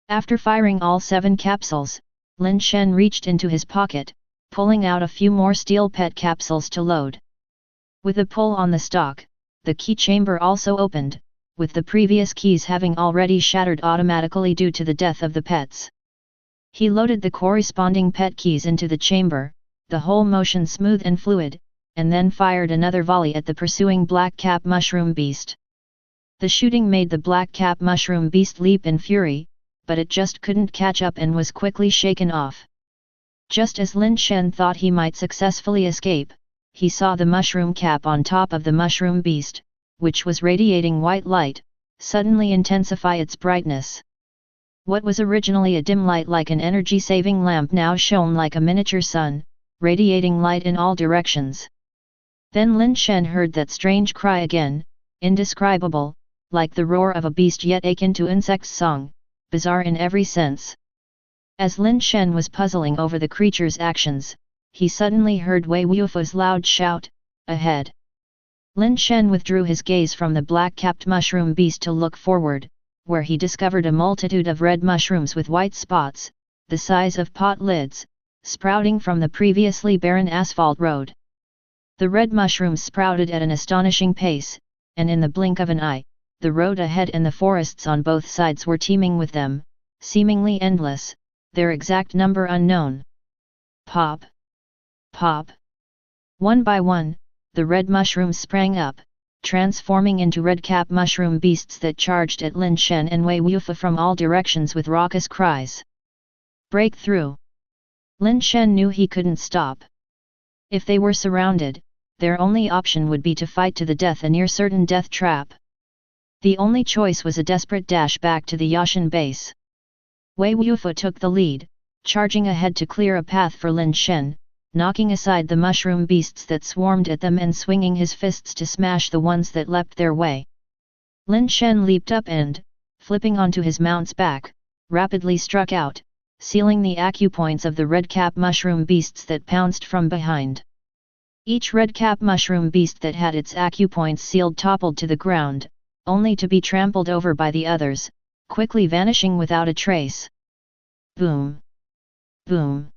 After firing all 7 capsules, Lin Shen reached into his pocket, pulling out a few more steel pet capsules to load. With a pull on the stock, the key chamber also opened, with the previous keys having already shattered automatically due to the death of the pets. He loaded the corresponding pet keys into the chamber, the whole motion smooth and fluid, and then fired another volley at the pursuing black cap mushroom beast. The shooting made the black cap mushroom beast leap in fury, but it just couldn't catch up and was quickly shaken off. Just as Lin Shen thought he might successfully escape, he saw the mushroom cap on top of the mushroom beast, which was radiating white light, suddenly intensify its brightness. What was originally a dim light like an energy-saving lamp now shone like a miniature sun, radiating light in all directions. Then Lin Shen heard that strange cry again, indescribable, like the roar of a beast yet akin to insect's song, bizarre in every sense. As Lin Shen was puzzling over the creature's actions, he suddenly heard Wei Wufu's loud shout, "Ahead!" Lin Shen withdrew his gaze from the black-capped mushroom beast to look forward, where he discovered a multitude of red mushrooms with white spots, the size of pot lids, sprouting from the previously barren asphalt road. The red mushrooms sprouted at an astonishing pace, and in the blink of an eye, the road ahead and the forests on both sides were teeming with them, seemingly endless, their exact number unknown. Pop! Pop! One by one, the red mushrooms sprang up, transforming into red-cap mushroom beasts that charged at Lin Shen and Wei Wufu from all directions with raucous cries. Breakthrough! Lin Shen knew he couldn't stop. If they were surrounded, their only option would be to fight to the death, a near-certain death trap. The only choice was a desperate dash back to the Yashin base. Wei Wufu took the lead, charging ahead to clear a path for Lin Shen, knocking aside the mushroom beasts that swarmed at them and swinging his fists to smash the ones that leapt their way. Lin Shen leaped up and, flipping onto his mount's back, rapidly struck out, sealing the acupoints of the red-cap mushroom beasts that pounced from behind. Each red-cap mushroom beast that had its acupoints sealed toppled to the ground, only to be trampled over by the others, quickly vanishing without a trace. Boom! Boom!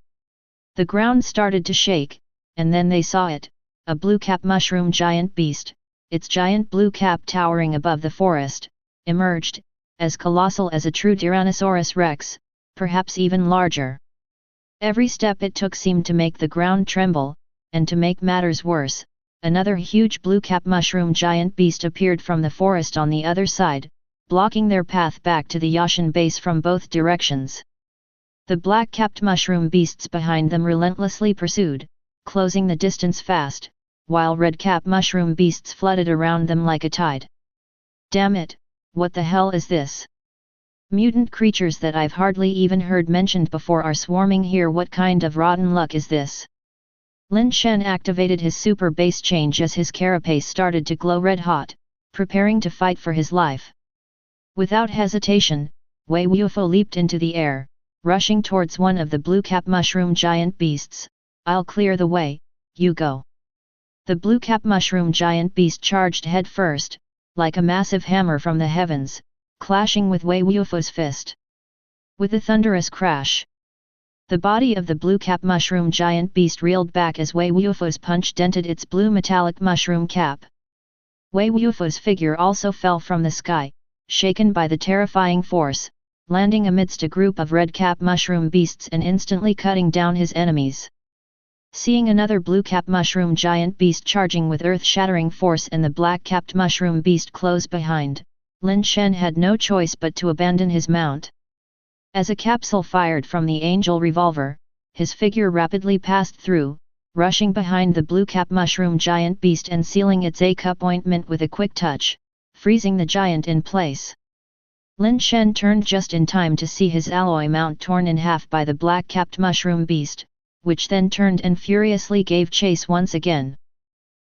The ground started to shake, and then they saw it, a blue-cap mushroom giant beast, its giant blue cap towering above the forest, emerged, as colossal as a true Tyrannosaurus rex, perhaps even larger. Every step it took seemed to make the ground tremble, and to make matters worse, another huge blue-cap mushroom giant beast appeared from the forest on the other side, blocking their path back to the Yashin base from both directions. The black-capped mushroom beasts behind them relentlessly pursued, closing the distance fast, while red-cap mushroom beasts flooded around them like a tide. Damn it, what the hell is this? Mutant creatures that I've hardly even heard mentioned before are swarming here. What kind of rotten luck is this? Lin Shen activated his super base change as his carapace started to glow red-hot, preparing to fight for his life. Without hesitation, Wei Wufu leaped into the air, rushing towards one of the blue-cap mushroom giant beasts. "I'll clear the way, you go." The blue-cap mushroom giant beast charged head first, like a massive hammer from the heavens, clashing with Wei Wufu's fist. With a thunderous crash, the body of the blue-cap mushroom giant beast reeled back as Wei Wufu's punch dented its blue metallic mushroom cap. Wei Wufu's figure also fell from the sky, shaken by the terrifying force, landing amidst a group of red-cap mushroom beasts and instantly cutting down his enemies. Seeing another blue-cap mushroom giant beast charging with earth-shattering force and the black-capped mushroom beast close behind, Lin Shen had no choice but to abandon his mount. As a capsule fired from the angel revolver, his figure rapidly passed through, rushing behind the blue-cap mushroom giant beast and sealing its A-cup ointment with a quick touch, freezing the giant in place. Lin Shen turned just in time to see his alloy mount torn in half by the black-capped mushroom beast, which then turned and furiously gave chase once again.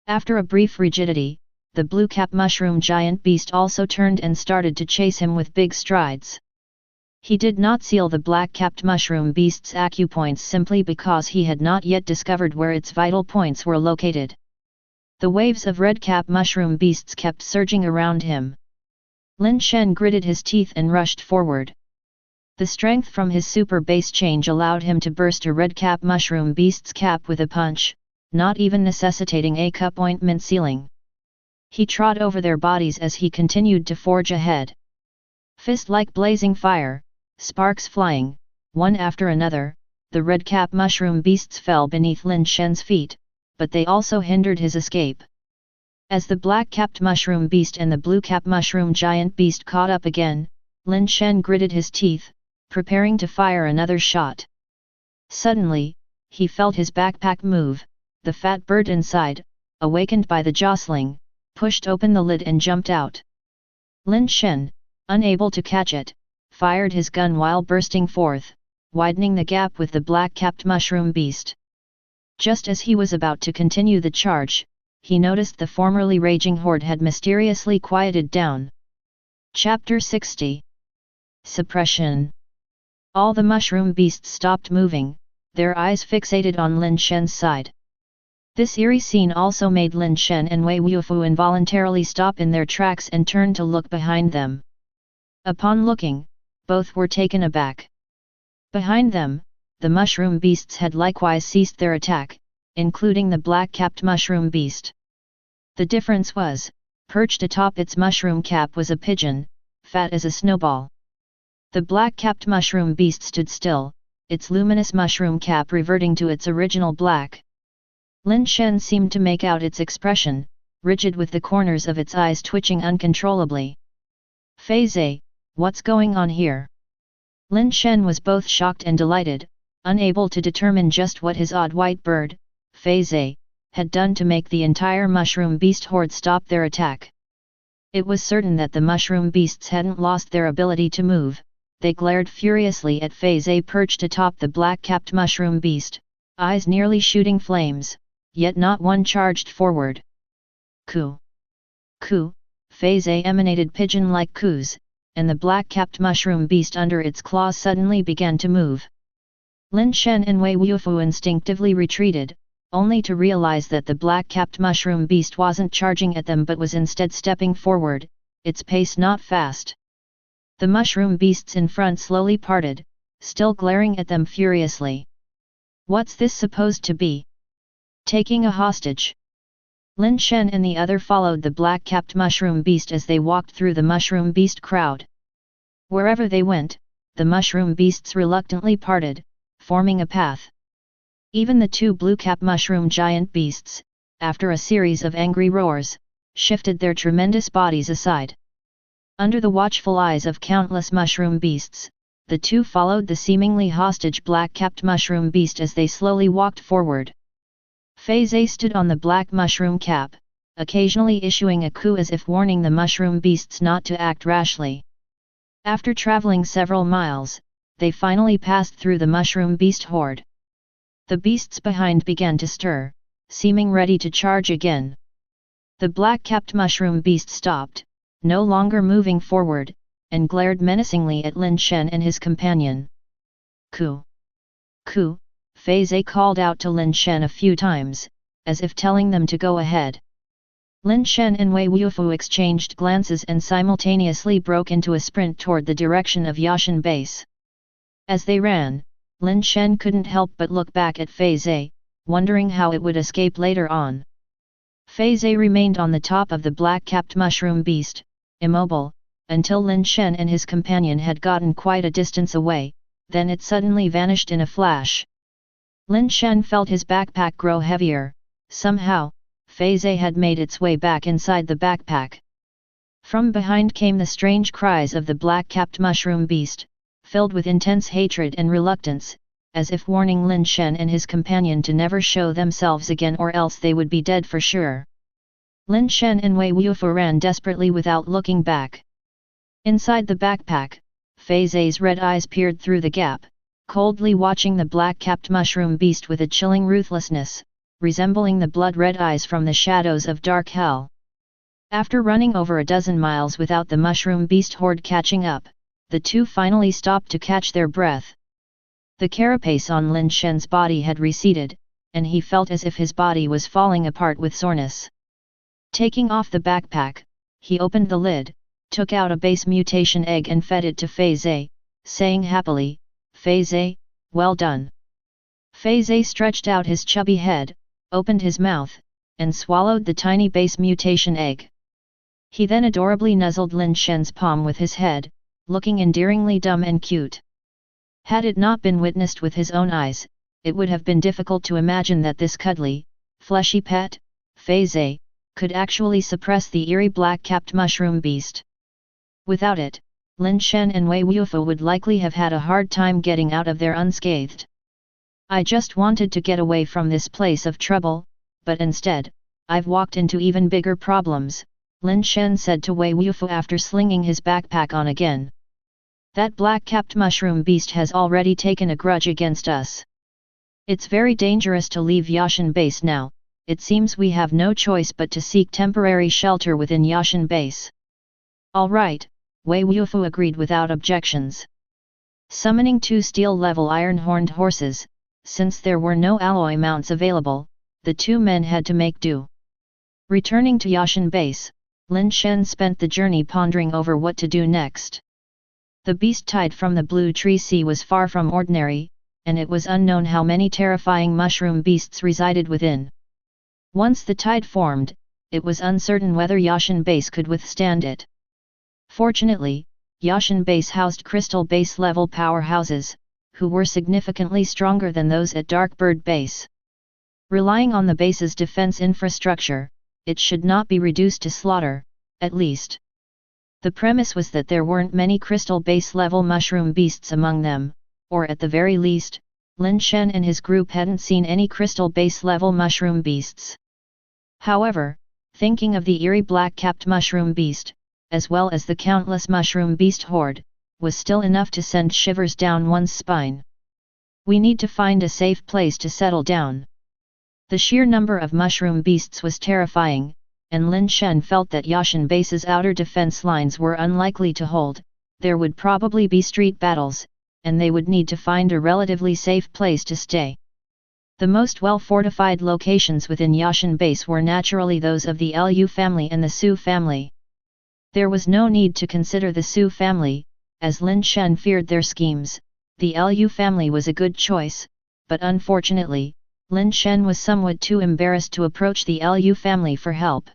After a brief rigidity, the blue-cap mushroom giant beast also turned and started to chase him with big strides. He did not seal the black-capped mushroom beast's acupoints simply because he had not yet discovered where its vital points were located. The waves of red-cap mushroom beasts kept surging around him. Lin Shen gritted his teeth and rushed forward. The strength from his super base change allowed him to burst a red-cap mushroom beast's cap with a punch, not even necessitating a cup ointment sealing. He trod over their bodies as he continued to forge ahead. Fist like blazing fire, sparks flying, one after another, the red-cap mushroom beasts fell beneath Lin Shen's feet, but they also hindered his escape. As the black-capped mushroom beast and the blue-cap mushroom giant beast caught up again, Lin Shen gritted his teeth, preparing to fire another shot. Suddenly, he felt his backpack move. The fat bird inside, awakened by the jostling, pushed open the lid and jumped out. Lin Shen, unable to catch it, fired his gun while bursting forth, widening the gap with the black-capped mushroom beast. Just as he was about to continue the charge, he noticed the formerly raging horde had mysteriously quieted down. Chapter 60. Suppression. All the mushroom beasts stopped moving, their eyes fixated on Lin Shen's side. This eerie scene also made Lin Shen and Wei Wufu involuntarily stop in their tracks and turn to look behind them. Upon looking, both were taken aback. Behind them, the mushroom beasts had likewise ceased their attack, including the black-capped mushroom beast. The difference was, perched atop its mushroom cap was a pigeon, fat as a snowball. The black-capped mushroom beast stood still, its luminous mushroom cap reverting to its original black. Lin Shen seemed to make out its expression, rigid with the corners of its eyes twitching uncontrollably. Fei Zhe, what's going on here? Lin Shen was both shocked and delighted, unable to determine just what his odd white bird, Fei Zhe, had done to make the entire mushroom beast horde stop their attack. It was certain that the mushroom beasts hadn't lost their ability to move. They glared furiously at Fei Zhe perched atop the black-capped mushroom beast, eyes nearly shooting flames, yet not one charged forward. Coo! Coo! Fei Zhe emanated pigeon-like coos, and the black-capped mushroom beast under its claws suddenly began to move. Lin Shen and Wei Wufu instinctively retreated, only to realize that the black-capped mushroom beast wasn't charging at them but was instead stepping forward, its pace not fast. The mushroom beasts in front slowly parted, still glaring at them furiously. What's this supposed to be? Taking a hostage? Lin Shen and the other followed the black-capped mushroom beast as they walked through the mushroom beast crowd. Wherever they went, the mushroom beasts reluctantly parted, forming a path. Even the two blue-cap mushroom giant beasts, after a series of angry roars, shifted their tremendous bodies aside. Under the watchful eyes of countless mushroom beasts, the two followed the seemingly hostage black-capped mushroom beast as they slowly walked forward. Fei Zhe stood on the black mushroom cap, occasionally issuing a coo as if warning the mushroom beasts not to act rashly. After traveling several miles, they finally passed through the mushroom beast horde. The beasts behind began to stir, seeming ready to charge again. The black-capped mushroom beast stopped, no longer moving forward, and glared menacingly at Lin Shen and his companion. Coo! Coo! Fei Zhe called out to Lin Shen a few times, as if telling them to go ahead. Lin Shen and Wei Wufu exchanged glances and simultaneously broke into a sprint toward the direction of Yashan base. As they ran, Lin Shen couldn't help but look back at Fei Zhe, wondering how it would escape later on. Fei Zhe remained on the top of the black-capped mushroom beast, immobile, until Lin Shen and his companion had gotten quite a distance away, then it suddenly vanished in a flash. Lin Shen felt his backpack grow heavier. Somehow, Fei Zhe had made its way back inside the backpack. From behind came the strange cries of the black-capped mushroom beast, filled with intense hatred and reluctance. as if warning Lin Shen and his companion to never show themselves again or else they would be dead for sure. Lin Shen and Wei Wufu ran desperately without looking back. Inside the backpack, Fei Zai's red eyes peered through the gap, coldly watching the black-capped mushroom beast with a chilling ruthlessness, resembling the blood-red eyes from the shadows of dark hell. After running over a dozen miles without the mushroom beast horde catching up, the two finally stopped to catch their breath. The carapace on Lin Shen's body had receded, and he felt as if his body was falling apart with soreness. Taking off the backpack, he opened the lid, took out a base mutation egg and fed it to Fei Zai, saying happily, "Fei Zai, well done." Fei Zai stretched out his chubby head, opened his mouth, and swallowed the tiny base mutation egg. He then adorably nuzzled Lin Shen's palm with his head, looking endearingly dumb and cute. Had it not been witnessed with his own eyes, it would have been difficult to imagine that this cuddly, fleshy pet, Fei Zai, could actually suppress the eerie black-capped mushroom beast. Without it, Lin Shen and Wei Wufu would likely have had a hard time getting out of there unscathed. "I just wanted to get away from this place of trouble, but instead, I've walked into even bigger problems," Lin Shen said to Wei Wufu after slinging his backpack on again. "That black-capped mushroom beast has already taken a grudge against us. It's very dangerous to leave Yashan Base now. It seems we have no choice but to seek temporary shelter within Yashan Base." "All right," Wei Wufu agreed without objections. Summoning 2 steel-level iron-horned horses, since there were no alloy mounts available, the two men had to make do. Returning to Yashan Base, Lin Shen spent the journey pondering over what to do next. The beast tide from the Blue Tree Sea was far from ordinary, and it was unknown how many terrifying mushroom beasts resided within. Once the tide formed, it was uncertain whether Yashan Base could withstand it. Fortunately, Yashan Base housed crystal base level powerhouses, who were significantly stronger than those at Darkbird Base. Relying on the base's defense infrastructure, it should not be reduced to slaughter, at least. The premise was that there weren't many crystal base level mushroom beasts among them, or at the very least, Lin Shen and his group hadn't seen any crystal base level mushroom beasts. However, thinking of the eerie black-capped mushroom beast, as well as the countless mushroom beast horde, was still enough to send shivers down one's spine. "We need to find a safe place to settle down." The sheer number of mushroom beasts was terrifying, and Lin Shen felt that Yashan Base's outer defense lines were unlikely to hold. There would probably be street battles, and they would need to find a relatively safe place to stay. The most well-fortified locations within Yashan Base were naturally those of the Lu family and the Su family. There was no need to consider the Su family, as Lin Shen feared their schemes. The Lu family was a good choice, but unfortunately, Lin Shen was somewhat too embarrassed to approach the Lu family for help.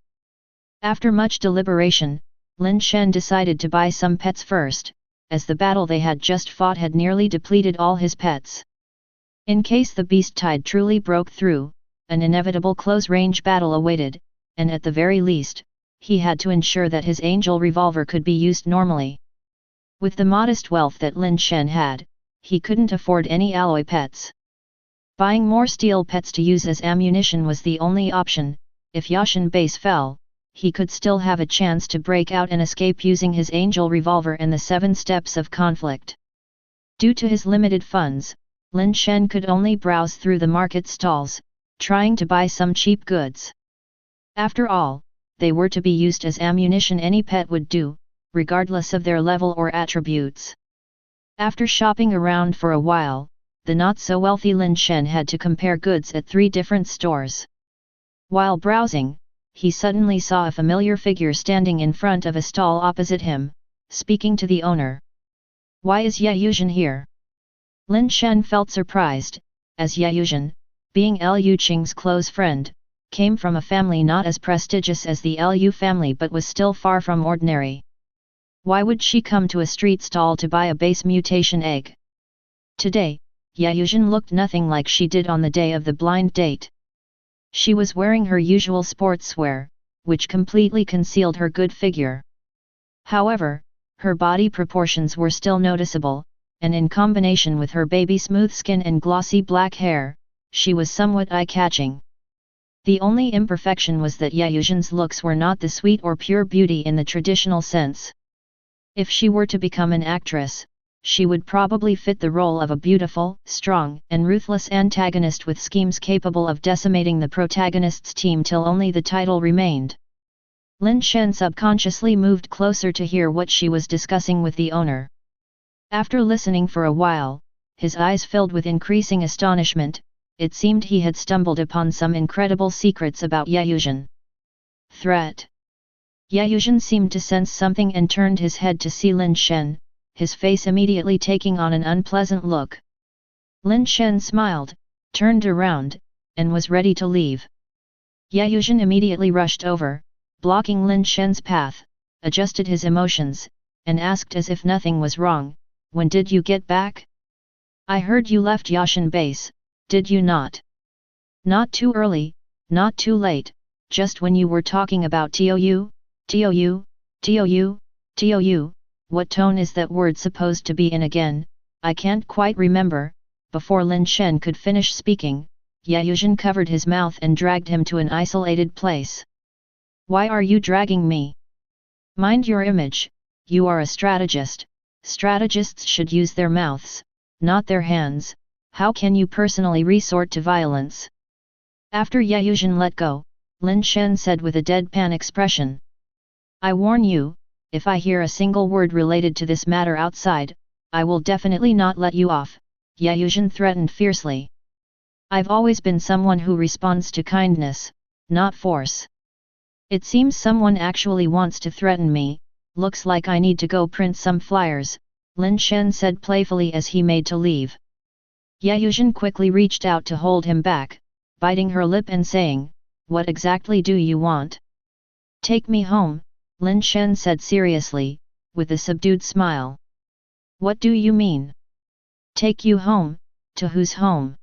After much deliberation, Lin Shen decided to buy some pets first, as the battle they had just fought had nearly depleted all his pets. In case the beast tide truly broke through, an inevitable close-range battle awaited, and at the very least, he had to ensure that his angel revolver could be used normally. With the modest wealth that Lin Shen had, he couldn't afford any alloy pets. Buying more steel pets to use as ammunition was the only option. If Yashan Base fell, he could still have a chance to break out and escape using his angel revolver and the 7 steps of conflict. Due to his limited funds, Lin Shen could only browse through the market stalls, trying to buy some cheap goods. After all, they were to be used as ammunition. Any pet would do, regardless of their level or attributes. After shopping around for a while, the not-so-wealthy Lin Shen had to compare goods at 3 different stores. While browsing, he suddenly saw a familiar figure standing in front of a stall opposite him, speaking to the owner. "Why is Ye Yuzhen here?" Lin Shen felt surprised, as Ye Yuzhen, being Lu Qing's close friend, came from a family not as prestigious as the Lu family but was still far from ordinary. Why would she come to a street stall to buy a base mutation egg? Today, Ye Yuzhen looked nothing like she did on the day of the blind date. She was wearing her usual sportswear, which completely concealed her good figure. However, her body proportions were still noticeable, and in combination with her baby smooth skin and glossy black hair, she was somewhat eye-catching. The only imperfection was that Yuzhen's looks were not the sweet or pure beauty in the traditional sense. If she were to become an actress, she would probably fit the role of a beautiful, strong, and ruthless antagonist with schemes capable of decimating the protagonist's team till only the title remained. Lin Shen subconsciously moved closer to hear what she was discussing with the owner. After listening for a while, his eyes filled with increasing astonishment. It seemed he had stumbled upon some incredible secrets about Yuzhen. Threat. Yuzhen seemed to sense something and turned his head to see Lin Shen, his face immediately taking on an unpleasant look. Lin Shen smiled, turned around, and was ready to leave. Yuzhen immediately rushed over, blocking Lin Shen's path, adjusted his emotions, and asked as if nothing was wrong, "When did you get back? I heard you left Yashan base, did you not?" "Not too early, not too late, just when you were talking about TOU, TOU, TOU, TOU, what tone is that word supposed to be in again, I can't quite remember." Before Lin Shen could finish speaking, Yuzhen covered his mouth and dragged him to an isolated place. "Why are you dragging me? Mind your image, you are a strategist. Strategists should use their mouths, not their hands. How can you personally resort to violence?" After Yuzhen let go, Lin Shen said with a deadpan expression. "I warn you, if I hear a single word related to this matter outside, I will definitely not let you off," Yuzhen threatened fiercely. "I've always been someone who responds to kindness, not force. It seems someone actually wants to threaten me, looks like I need to go print some flyers," Lin Shen said playfully as he made to leave. Yuzhen quickly reached out to hold him back, biting her lip and saying, "What exactly do you want?" "Take me home," Lin Shen said seriously, with a subdued smile. "What do you mean? Take you home, to whose home?"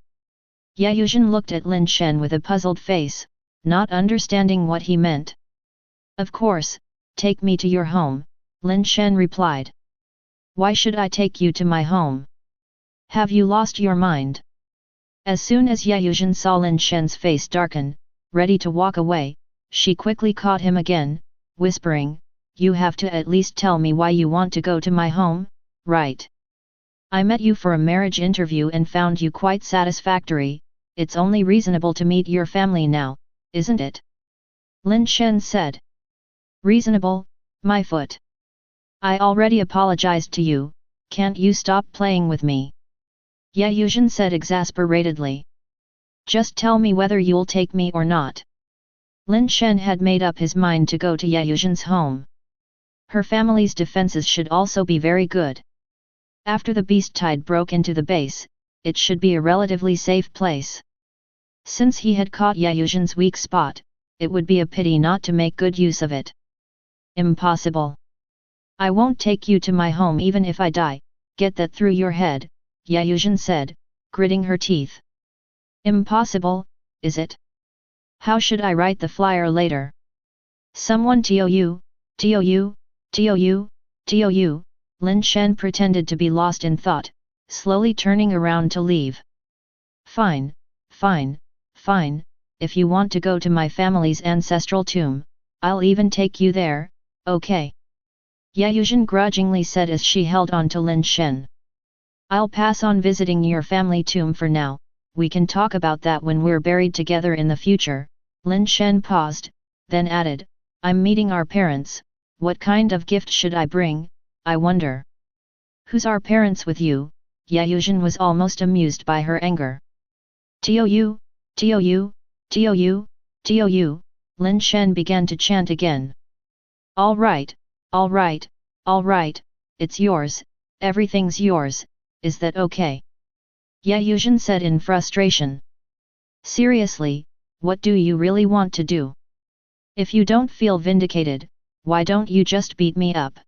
Yuzhen looked at Lin Shen with a puzzled face, not understanding what he meant. "Of course, take me to your home," Lin Shen replied. "Why should I take you to my home? Have you lost your mind?" As soon as Yuzhen saw Lin Shen's face darken, ready to walk away, she quickly caught him again, whispering, "You have to at least tell me why you want to go to my home, right? I met you for a marriage interview and found you quite satisfactory, it's only reasonable to meet your family now, isn't it?" Lin Shen said. "Reasonable, my foot. I already apologized to you, can't you stop playing with me?" Yuzhen said exasperatedly. "Just tell me whether you'll take me or not." Lin Shen had made up his mind to go to Yuzhen's home. Her family's defenses should also be very good. After the beast tide broke into the base, it should be a relatively safe place. Since he had caught Yuzhen's weak spot, it would be a pity not to make good use of it. "Impossible. I won't take you to my home even if I die, get that through your head," Yuzhen said, gritting her teeth. "Impossible, is it? How should I write the flyer later? Someone TOU, TOU, TOU, TOU, Lin Shen pretended to be lost in thought, slowly turning around to leave. "Fine, fine, fine, if you want to go to my family's ancestral tomb, I'll even take you there, okay?" Yuzhen grudgingly said as she held on to Lin Shen. "I'll pass on visiting your family tomb for now, we can talk about that when we're buried together in the future." Lin Shen paused, then added, "I'm meeting our parents, what kind of gift should I bring, I wonder?" "Who's our parents with you?" Yuzhen was almost amused by her anger. "TOU, TOU, TOU, TOU," Lin Shen began to chant again. All right, all right, all right, it's yours, everything's yours, is that okay?" Yuzhen said in frustration. "Seriously, what do you really want to do? If you don't feel vindicated, why don't you just beat me up?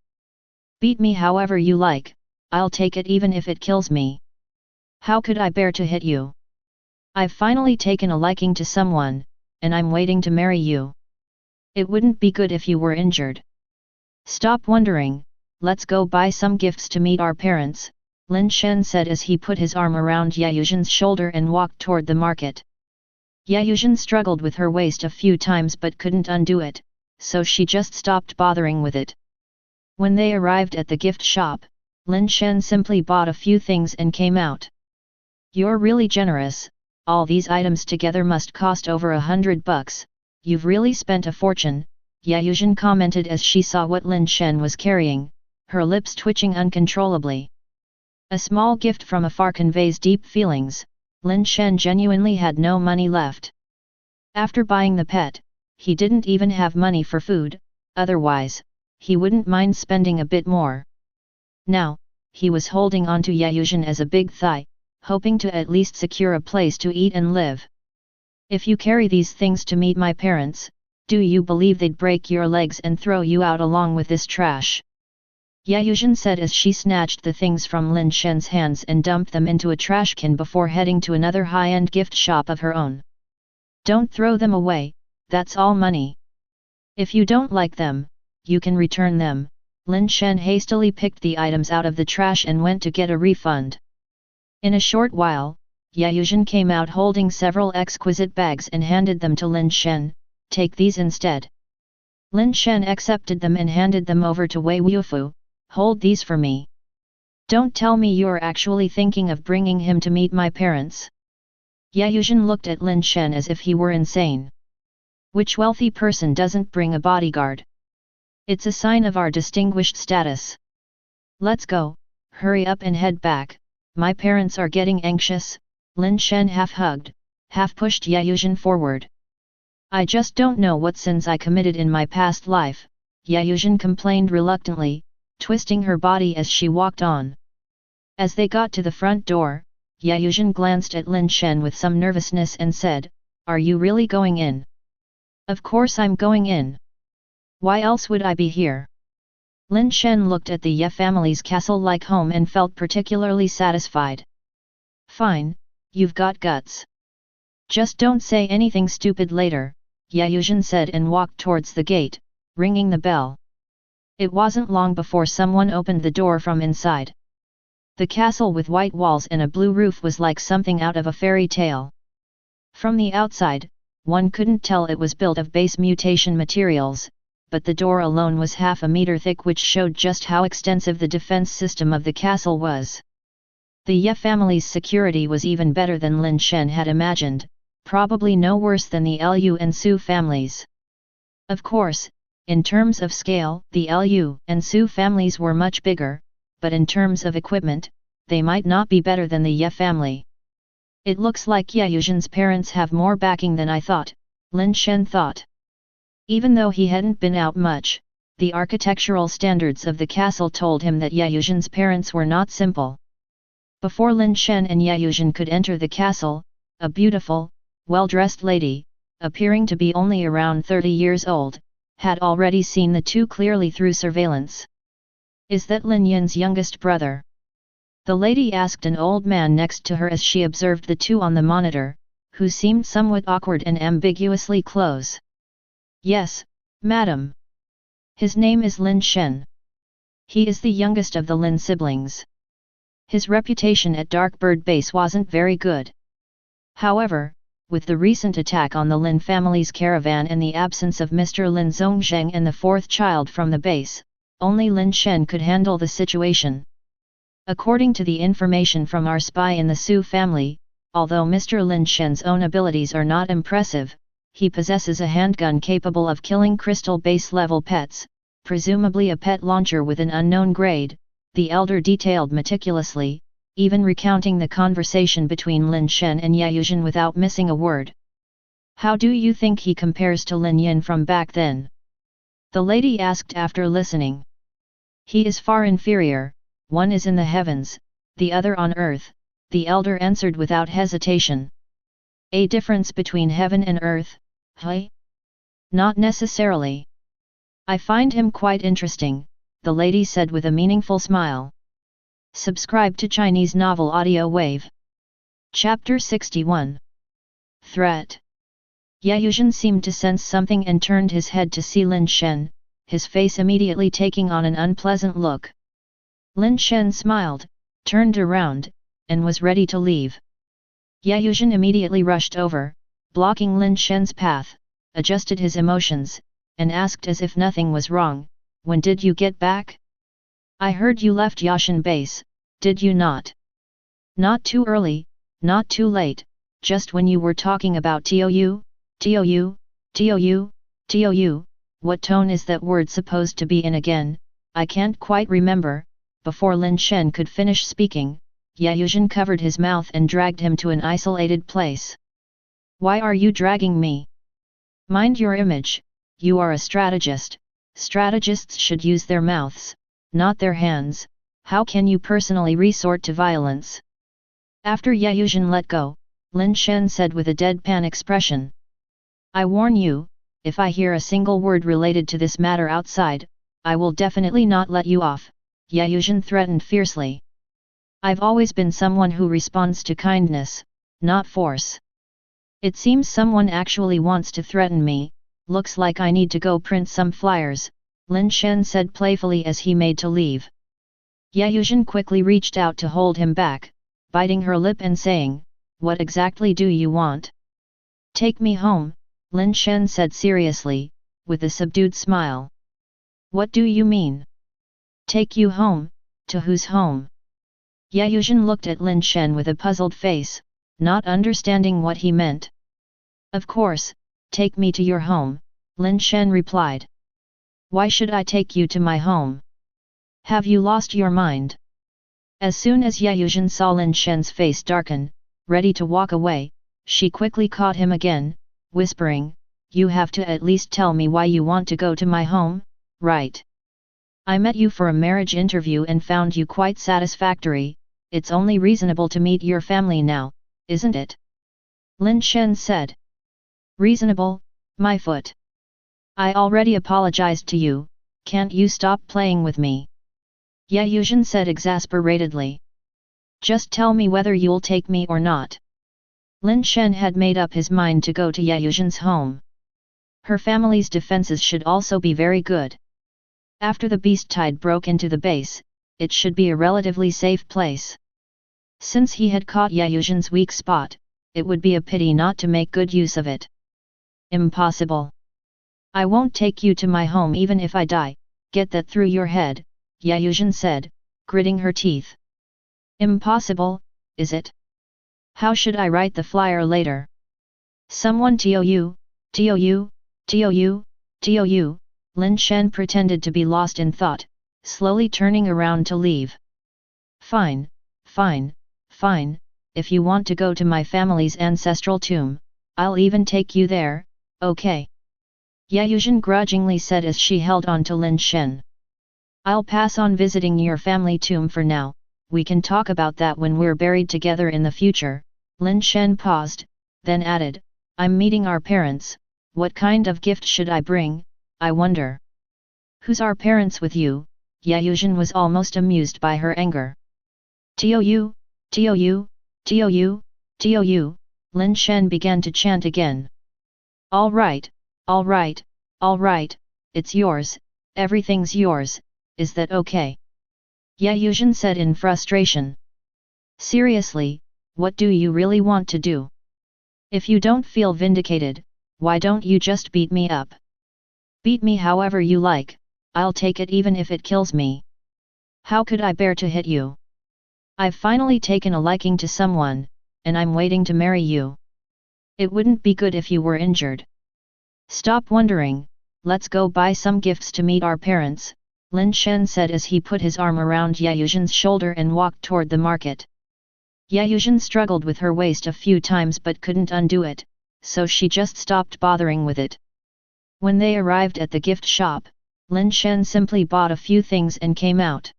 Beat me however you like, I'll take it even if it kills me. How could I bear to hit you? I've finally taken a liking to someone, and I'm waiting to marry you. It wouldn't be good if you were injured. Stop wondering, let's go buy some gifts to meet our parents, Lin Shen said as he put his arm around Yayuzhen's shoulder and walked toward the market. Yayuzhen struggled with her waist a few times but couldn't undo it, so she just stopped bothering with it. When they arrived at the gift shop, Lin Shen simply bought a few things and came out. "You're really generous, all these items together must cost over $100, you've really spent a fortune," Yayuzhen commented as she saw what Lin Shen was carrying, her lips twitching uncontrollably. A small gift from afar conveys deep feelings. Lin Shen genuinely had no money left. After buying the pet, he didn't even have money for food, otherwise, he wouldn't mind spending a bit more. Now, he was holding on to Yayuzhen as a big thigh, hoping to at least secure a place to eat and live. "If you carry these things to meet my parents, do you believe they'd break your legs and throw you out along with this trash?" Yayuzhen said as she snatched the things from Lin Shen's hands and dumped them into a trash can before heading to another high-end gift shop of her own. "Don't throw them away, that's all money. If you don't like them, you can return them." Lin Shen hastily picked the items out of the trash and went to get a refund. In a short while, Yayuzhen came out holding several exquisite bags and handed them to Lin Shen. "Take these instead." Lin Shen accepted them and handed them over to Wei Wufu. "Hold these for me. Don't tell me you're actually thinking of bringing him to meet my parents." Yayuzhen looked at Lin Shen as if he were insane. "Which wealthy person doesn't bring a bodyguard? It's a sign of our distinguished status. Let's go, hurry up and head back, my parents are getting anxious." Lin Shen half hugged, half pushed Yayuzhen forward. "I just don't know what sins I committed in my past life," Yayuzhen complained reluctantly, twisting her body as she walked on. As they got to the front door, Yayuzhen glanced at Lin Shen with some nervousness and said, "Are you really going in?" "Of course I'm going in. Why else would I be here?" Lin Shen looked at the Ye family's castle-like home and felt particularly satisfied. "Fine, you've got guts. Just don't say anything stupid later," Yayuzhen said and walked towards the gate, ringing the bell. It wasn't long before someone opened the door from inside. The castle with white walls and a blue roof was like something out of a fairy tale. From the outside, one couldn't tell it was built of base mutation materials, but the door alone was half a meter thick, which showed just how extensive the defense system of the castle was. The Ye family's security was even better than Lin Shen had imagined, probably no worse than the Lu and Su families. Of course, in terms of scale, the Lu and Su families were much bigger, but in terms of equipment, they might not be better than the Ye family. "It looks like Yayuzhen's parents have more backing than I thought," Lin Shen thought. Even though he hadn't been out much, the architectural standards of the castle told him that Yayuzhen's parents were not simple. Before Lin Shen and Yayuzhen could enter the castle, a beautiful, well-dressed lady, appearing to be only around 30 years old, had already seen the two clearly through surveillance. "Is that Lin Yin's youngest brother?" the lady asked an old man next to her as she observed the two on the monitor, who seemed somewhat awkward and ambiguously close. "Yes, madam. His name is Lin Shen. He is the youngest of the Lin siblings. His reputation at Dark Bird Base wasn't very good. However, with the recent attack on the Lin family's caravan and the absence of Mr. Lin Zhongzheng and the fourth child from the base, only Lin Shen could handle the situation. According to the information from our spy in the Su family, although Mr. Lin Shen's own abilities are not impressive, he possesses a handgun capable of killing crystal base-level pets, presumably a pet launcher with an unknown grade," the elder detailed meticulously, even recounting the conversation between Lin Shen and Yayuzhen without missing a word. "How do you think he compares to Lin Yin from back then?" the lady asked after listening. "He is far inferior, one is in the heavens, the other on earth," the elder answered without hesitation. "A difference between heaven and earth, huh?" "Not necessarily. I find him quite interesting," the lady said with a meaningful smile. Subscribe to Chinese Novel Audiowave. Chapter 61. Threat. Yayuzhen seemed to sense something and turned his head to see Lin Shen, his face immediately taking on an unpleasant look. Lin Shen smiled, turned around, and was ready to leave. Yayuzhen immediately rushed over, blocking Lin Shen's path, adjusted his emotions, and asked as if nothing was wrong, "When did you get back? I heard you left Yashan base, did you not? Not too early, not too late, just when you were talking about TOU, TOU, TOU, TOU, what tone is that word supposed to be in again, I can't quite remember." Before Lin Shen could finish speaking, Yayuzhen covered his mouth and dragged him to an isolated place. "Why are you dragging me? Mind your image, you are a strategist, strategists should use their mouths, not their hands, how can you personally resort to violence?" After Yayuzhen let go, Lin Shen said with a deadpan expression. "I warn you, if I hear a single word related to this matter outside, I will definitely not let you off," Yayuzhen threatened fiercely. "I've always been someone who responds to kindness, not force. It seems someone actually wants to threaten me, looks like I need to go print some flyers," Lin Shen said playfully as he made to leave. Yayuzhen quickly reached out to hold him back, biting her lip and saying, "What exactly do you want?" "Take me home," Lin Shen said seriously, with a subdued smile. "What do you mean? Take you home, to whose home?" Yayuzhen looked at Lin Shen with a puzzled face, not understanding what he meant. "Of course, take me to your home," Lin Shen replied. "Why should I take you to my home? Have you lost your mind?" As soon as Yayuzhen saw Lin Shen's face darken, ready to walk away, she quickly caught him again, whispering, "You have to at least tell me why you want to go to my home, right? I met you for a marriage interview and found you quite satisfactory, it's only reasonable to meet your family now, isn't it?" Lin Shen said. "Reasonable, my foot. I already apologized to you, can't you stop playing with me?" Yayuzhen said exasperatedly. "Just tell me whether you'll take me or not." Lin Shen had made up his mind to go to Yayuzhen's home. Her family's defenses should also be very good. After the beast tide broke into the base, it should be a relatively safe place. Since he had caught Yayuzhen's weak spot, it would be a pity not to make good use of it. "Impossible. I won't take you to my home even if I die, get that through your head," Yayuzhen said, gritting her teeth. "Impossible, is it? How should I write the flyer later? Someone TOU, TOU, TOU, TOU, Lin Shen pretended to be lost in thought, slowly turning around to leave. "Fine, fine, fine, if you want to go to my family's ancestral tomb, I'll even take you there, okay?" Yayuzhen grudgingly said as she held on to Lin Shen. "I'll pass on visiting your family tomb for now, we can talk about that when we're buried together in the future." Lin Shen paused, then added, "I'm meeting our parents, what kind of gift should I bring, I wonder?" "Who's our parents with you?" Yayuzhen was almost amused by her anger. "TOU, TOU, TOU, TOU," Lin Shen began to chant again. All right, all right, all right, it's yours, everything's yours, is that okay?" Yayuzhen said in frustration. "Seriously, what do you really want to do? If you don't feel vindicated, why don't you just beat me up? Beat me however you like, I'll take it even if it kills me. How could I bear to hit you? I've finally taken a liking to someone, and I'm waiting to marry you. It wouldn't be good if you were injured. Stop wondering, let's go buy some gifts to meet our parents," Lin Shen said as he put his arm around Yayuzhen's shoulder and walked toward the market. Yayuzhen struggled with her waist a few times but couldn't undo it, so she just stopped bothering with it. When they arrived at the gift shop, Lin Shen simply bought a few things and came out.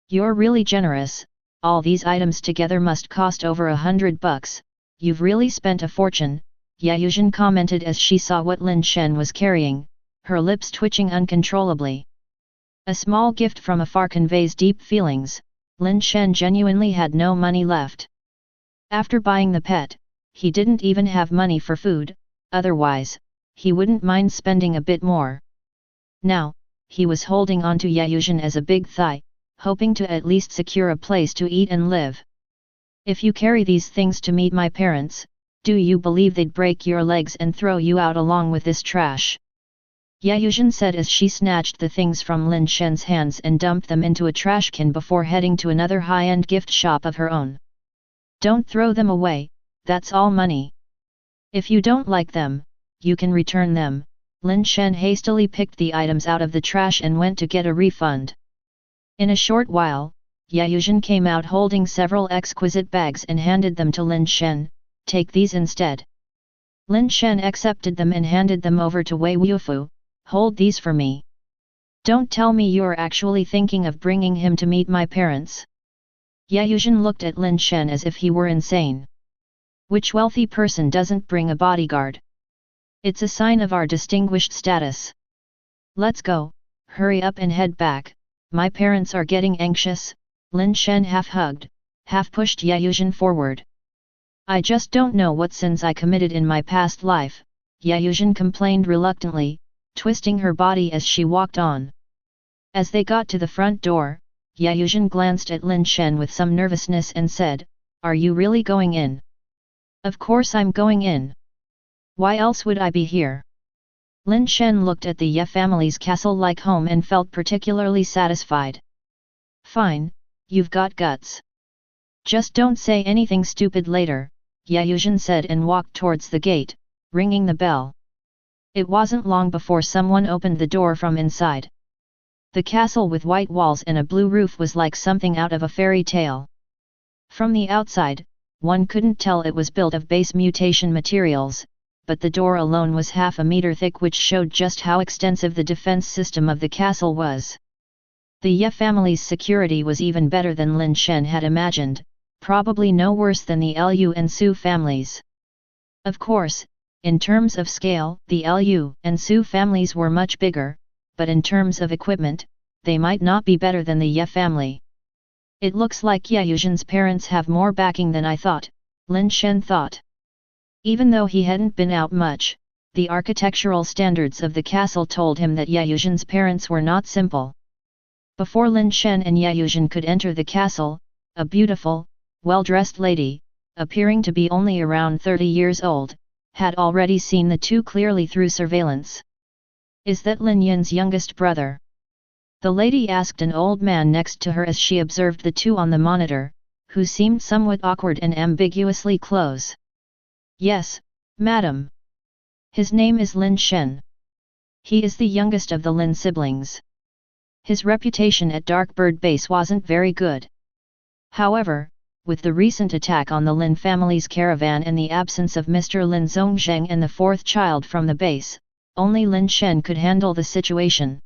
"You're really generous, all these items together must cost over $100, you've really spent a fortune," Yayuzhen commented as she saw what Lin Shen was carrying, her lips twitching uncontrollably. A small gift from afar conveys deep feelings, Lin Shen genuinely had no money left. After buying the pet, he didn't even have money for food, otherwise, he wouldn't mind spending a bit more. Now, he was holding on to Yayuzhen as a big thigh, hoping to at least secure a place to eat and live. If you carry these things to meet my parents, do you believe they'd break your legs and throw you out along with this trash? Yayuzhen said as she snatched the things from Lin Shen's hands and dumped them into a trash can before heading to another high-end gift shop of her own. Don't throw them away, that's all money. If you don't like them, you can return them. Lin Shen hastily picked the items out of the trash and went to get a refund. In a short while, Yayuzhen came out holding several exquisite bags and handed them to Lin Shen. Take these instead. Lin Shen accepted them and handed them over to Wei Wufu. Hold these for me. Don't tell me you're actually thinking of bringing him to meet my parents. Yayuzhen looked at Lin Shen as if he were insane. Which wealthy person doesn't bring a bodyguard? It's a sign of our distinguished status. Let's go, hurry up and head back, my parents are getting anxious. Lin Shen half hugged, half pushed Yayuzhen forward. I just don't know what sins I committed in my past life, Yayuzhen complained reluctantly, twisting her body as she walked on. As they got to the front door, Yayuzhen glanced at Lin Shen with some nervousness and said, Are you really going in? Of course I'm going in. Why else would I be here? Lin Shen looked at the Ye family's castle-like home and felt particularly satisfied. Fine, you've got guts. Just don't say anything stupid later, Yayuzhen said and walked towards the gate, ringing the bell. It wasn't long before someone opened the door from inside. The castle with white walls and a blue roof was like something out of a fairy tale. From the outside, one couldn't tell it was built of base mutation materials, but the door alone was half a meter thick, which showed just how extensive the defense system of the castle was. The Ye family's security was even better than Lin Shen had imagined, probably no worse than the Lu and Su families. Of course, in terms of scale, the Lu and Su families were much bigger, but in terms of equipment, they might not be better than the Ye family. It looks like Yayuzhen's parents have more backing than I thought, Lin Shen thought. Even though he hadn't been out much, the architectural standards of the castle told him that Yayuzhen's parents were not simple. Before Lin Shen and Yayuzhen could enter the castle, a beautiful, well-dressed lady, appearing to be only around 30 years old, had already seen the two clearly through surveillance. Is that Lin Yin's youngest brother? The lady asked an old man next to her as she observed the two on the monitor, who seemed somewhat awkward and ambiguously close. Yes, madam. His name is Lin Shen. He is the youngest of the Lin siblings. His reputation at Darkbird Base wasn't very good. However, with the recent attack on the Lin family's caravan and the absence of Mr. Lin Zhongzheng and the fourth child from the base, only Lin Shen could handle the situation.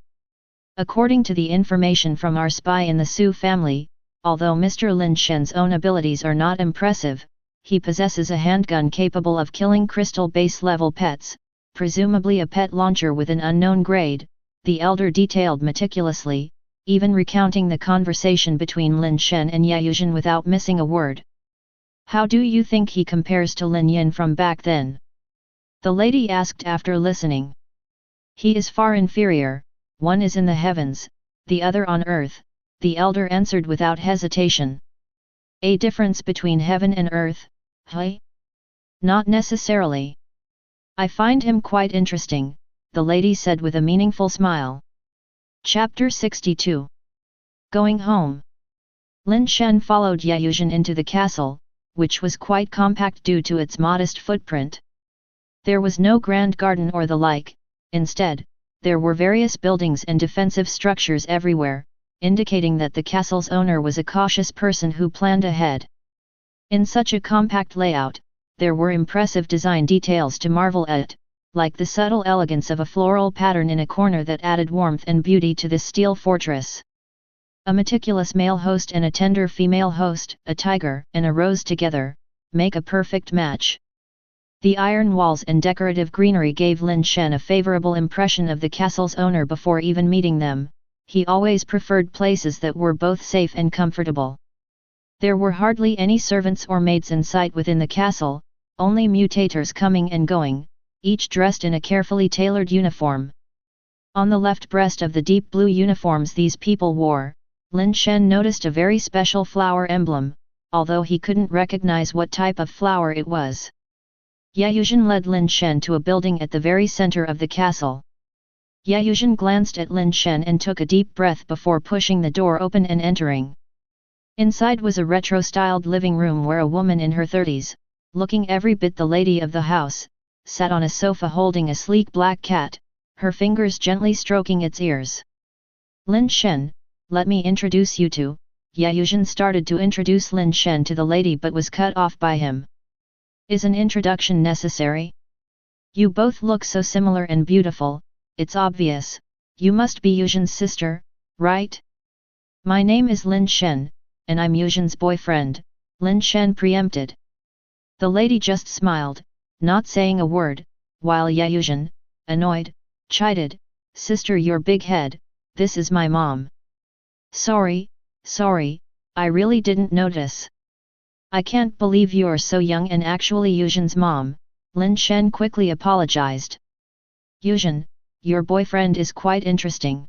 According to the information from our spy in the Su family, although Mr. Lin Shen's own abilities are not impressive, he possesses a handgun capable of killing crystal base-level pets, presumably a pet launcher with an unknown grade, the elder detailed meticulously, even recounting the conversation between Lin Shen and Yayuzhen without missing a word. How do you think he compares to Lin Yin from back then? The lady asked after listening. He is far inferior, one is in the heavens, the other on earth, the elder answered without hesitation. A difference between heaven and earth, huh? Not necessarily. I find him quite interesting, the lady said with a meaningful smile. Chapter 62. Going home. Lin Shen followed Yayuzhen into the castle, which was quite compact due to its modest footprint. There was no grand garden or the like, instead, there were various buildings and defensive structures everywhere, indicating that the castle's owner was a cautious person who planned ahead. In such a compact layout, there were impressive design details to marvel at, like the subtle elegance of a floral pattern in a corner that added warmth and beauty to this steel fortress. A meticulous male host and a tender female host, a tiger and a rose together, make a perfect match. The iron walls and decorative greenery gave Lin Shen a favorable impression of the castle's owner before even meeting them. He always preferred places that were both safe and comfortable. There were hardly any servants or maids in sight within the castle, only mutators coming and going, each dressed in a carefully tailored uniform. On the left breast of the deep blue uniforms these people wore, Lin Shen noticed a very special flower emblem, although he couldn't recognize what type of flower it was. Yuzhen led Lin Shen to a building at the very center of the castle. Yuzhen glanced at Lin Shen and took a deep breath before pushing the door open and entering. Inside was a retro-styled living room where a woman in her 30s, looking every bit the lady of the house, sat on a sofa holding a sleek black cat, her fingers gently stroking its ears. Lin Shen, let me introduce you to. Yuzhen started to introduce Lin Shen to the lady but was cut off by him. Is an introduction necessary? You both look so similar and beautiful, it's obvious, you must be Yuzhen's sister, right? My name is Lin Shen, and I'm Yuzhen's boyfriend, Lin Shen preempted. The lady just smiled, not saying a word, while Yuzhen, annoyed, chided, Sister, your big head, this is my mom. Sorry, I really didn't notice. I can't believe you're so young and actually Yuzhen's mom, Lin Shen quickly apologized. Yuzhen, your boyfriend is quite interesting.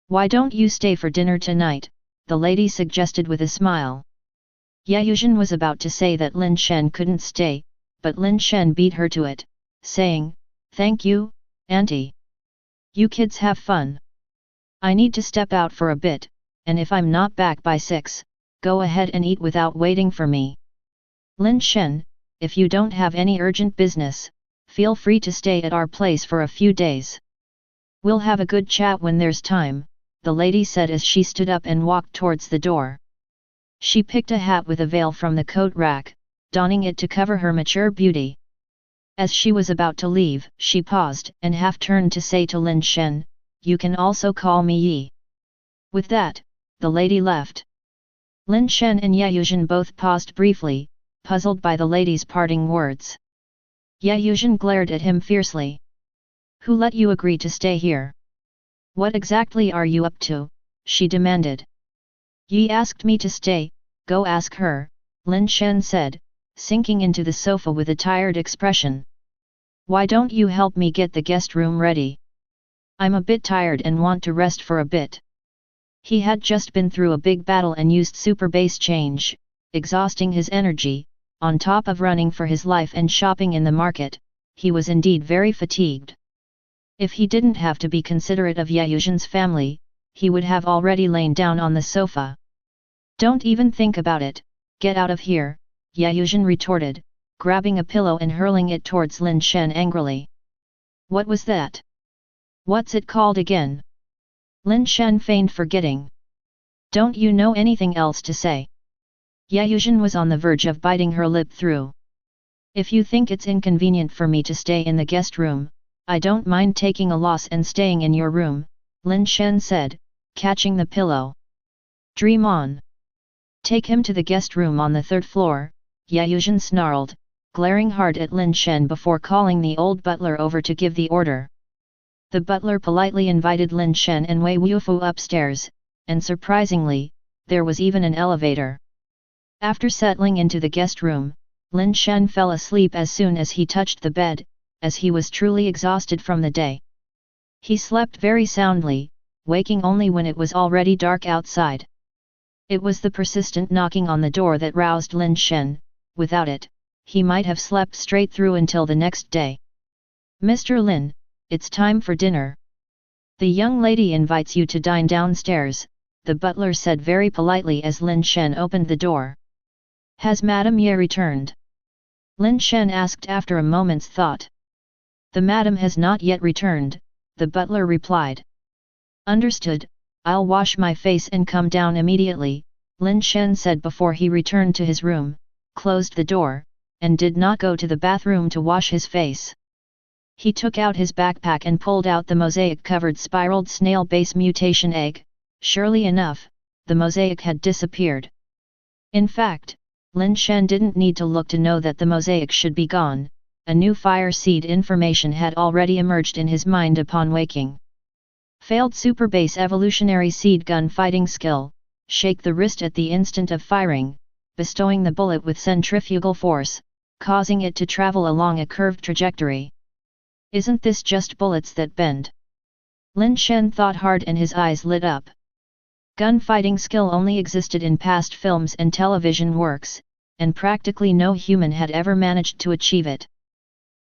Why don't you stay for dinner tonight, the lady suggested with a smile. Yuzhen was about to say that Lin Shen couldn't stay, but Lin Shen beat her to it, saying, Thank you, auntie. You kids have fun. I need to step out for a bit, and if I'm not back by 6, go ahead and eat without waiting for me. Lin Shen, if you don't have any urgent business, feel free to stay at our place for a few days. We'll have a good chat when there's time, the lady said as she stood up and walked towards the door. She picked a hat with a veil from the coat rack, donning it to cover her mature beauty. As she was about to leave, she paused and half turned to say to Lin Shen, You can also call me Yi. With that, the lady left. Lin Shen and Yuzhen both paused briefly, puzzled by the lady's parting words. Yuzhen glared at him fiercely. Who let you agree to stay here? What exactly are you up to? She demanded. Yi asked me to stay, go ask her, Lin Shen said, sinking into the sofa with a tired expression. Why don't you help me get the guest room ready? I'm a bit tired and want to rest for a bit. He had just been through a big battle and used super base change, exhausting his energy, on top of running for his life and shopping in the market, he was indeed very fatigued. If he didn't have to be considerate of Yuzhen's family, he would have already lain down on the sofa. Don't even think about it, get out of here, Yuzhen retorted, grabbing a pillow and hurling it towards Lin Shen angrily. What was that? What's it called again? Lin Shen feigned forgetting. Don't you know anything else to say? Yuzhen was on the verge of biting her lip through. If you think it's inconvenient for me to stay in the guest room, I don't mind taking a loss and staying in your room, Lin Shen said, catching the pillow. Dream on. Take him to the guest room on the 3rd floor, Yuzhen snarled, glaring hard at Lin Shen before calling the old butler over to give the order. The butler politely invited Lin Shen and Wei Wufu upstairs, and surprisingly, there was even an elevator. After settling into the guest room, Lin Shen fell asleep as soon as he touched the bed, as he was truly exhausted from the day. He slept very soundly, waking only when it was already dark outside. It was the persistent knocking on the door that roused Lin Shen, without it, he might have slept straight through until the next day. Mr. Lin, it's time for dinner. The young lady invites you to dine downstairs, the butler said very politely as Lin Shen opened the door. Has Madame Ye returned? Lin Shen asked after a moment's thought. The madam has not yet returned, the butler replied. Understood, I'll wash my face and come down immediately, Lin Shen said before he returned to his room, closed the door, and did not go to the bathroom to wash his face. He took out his backpack and pulled out the mosaic-covered spiraled snail base mutation egg. Surely enough, the mosaic had disappeared. In fact, Lin Shen didn't need to look to know that the mosaic should be gone, a new fire seed information had already emerged in his mind upon waking. Failed super base evolutionary seed gun fighting skill, shake the wrist at the instant of firing, bestowing the bullet with centrifugal force, causing it to travel along a curved trajectory. Isn't this just bullets that bend? Lin Shen thought hard and his eyes lit up. Gunfighting skill only existed in past films and television works, and practically no human had ever managed to achieve it.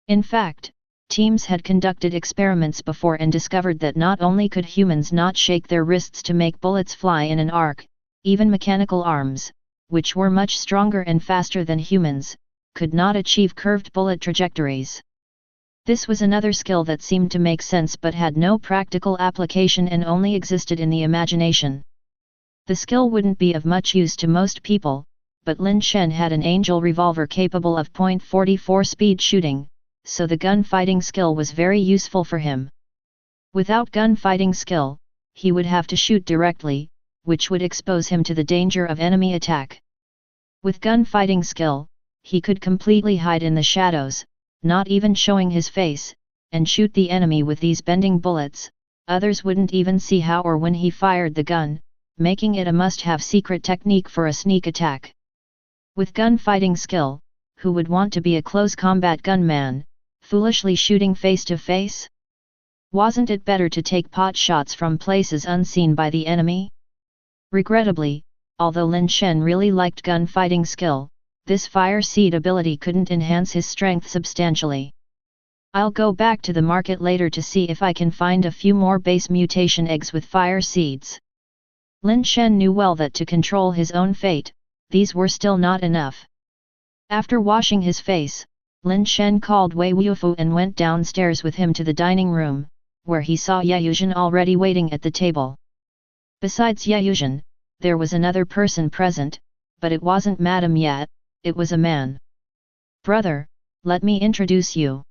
In fact, teams had conducted experiments before and discovered that not only could humans not shake their wrists to make bullets fly in an arc, even mechanical arms, which were much stronger and faster than humans, could not achieve curved bullet trajectories. This was another skill that seemed to make sense but had no practical application and only existed in the imagination. The skill wouldn't be of much use to most people, but Lin Shen had an Angel revolver capable of .44 speed shooting, so the gunfighting skill was very useful for him. Without gunfighting skill, he would have to shoot directly, which would expose him to the danger of enemy attack. With gunfighting skill, he could completely hide in the shadows, not even showing his face, and shoot the enemy with these bending bullets. Others wouldn't even see how or when he fired the gun, making it a must-have secret technique for a sneak attack. With gunfighting skill, who would want to be a close combat gunman, foolishly shooting face to face? Wasn't it better to take pot shots from places unseen by the enemy? Regrettably, although Lin Shen really liked gunfighting skill, this fire seed ability couldn't enhance his strength substantially. I'll go back to the market later to see if I can find a few more base mutation eggs with fire seeds. Lin Shen knew well that to control his own fate, these were still not enough. After washing his face, Lin Shen called Wei Wufu and went downstairs with him to the dining room, where he saw Ye Yuzhen already waiting at the table. Besides Ye Yuzhen, there was another person present, but it wasn't Madame yet, it was a man. "Brother, let me introduce you.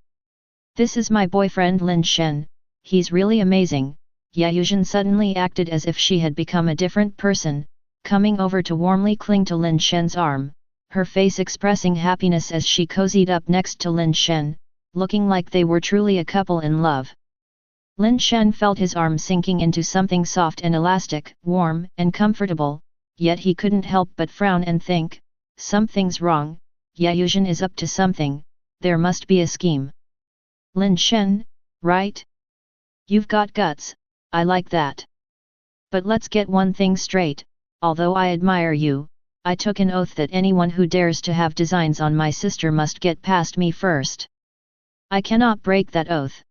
This is my boyfriend Lin Shen, he's really amazing." Ye Yuzhen suddenly acted as if she had become a different person, coming over to warmly cling to Lin Shen's arm, her face expressing happiness as she cozied up next to Lin Shen, looking like they were truly a couple in love. Lin Shen felt his arm sinking into something soft and elastic, warm and comfortable, yet he couldn't help but frown and think, something's wrong, Ye Yuzhen is up to something, there must be a scheme. "Lin Shen, right? You've got guts, I like that. But let's get one thing straight, although I admire you, I took an oath that anyone who dares to have designs on my sister must get past me first. I cannot break that oath."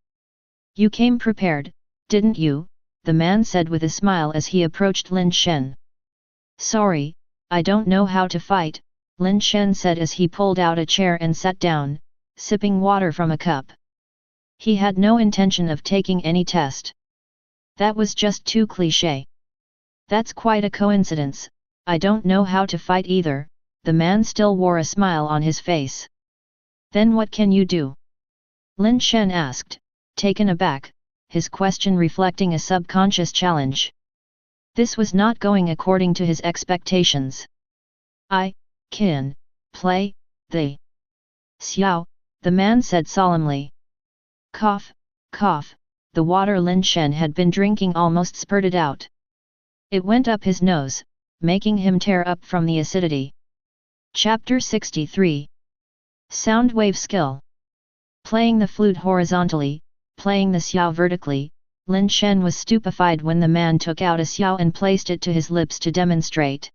"You came prepared, didn't you?" the man said with a smile as he approached Lin Shen. "Sorry, I don't know how to fight," Lin Shen said as he pulled out a chair and sat down, sipping water from a cup. He had no intention of taking any test. That was just too cliché. "That's quite a coincidence, I don't know how to fight either," the man still wore a smile on his face. "Then what can you do?" Lin Shen asked, taken aback, his question reflecting a subconscious challenge. This was not going according to his expectations. "I can play the xiao," the man said solemnly. Cough, cough, the water Lin Shen had been drinking almost spurted out. It went up his nose, making him tear up from the acidity. Chapter 63. Sound Wave Skill. Playing the flute horizontally, playing the xiao vertically, Lin Shen was stupefied when the man took out a xiao and placed it to his lips to demonstrate.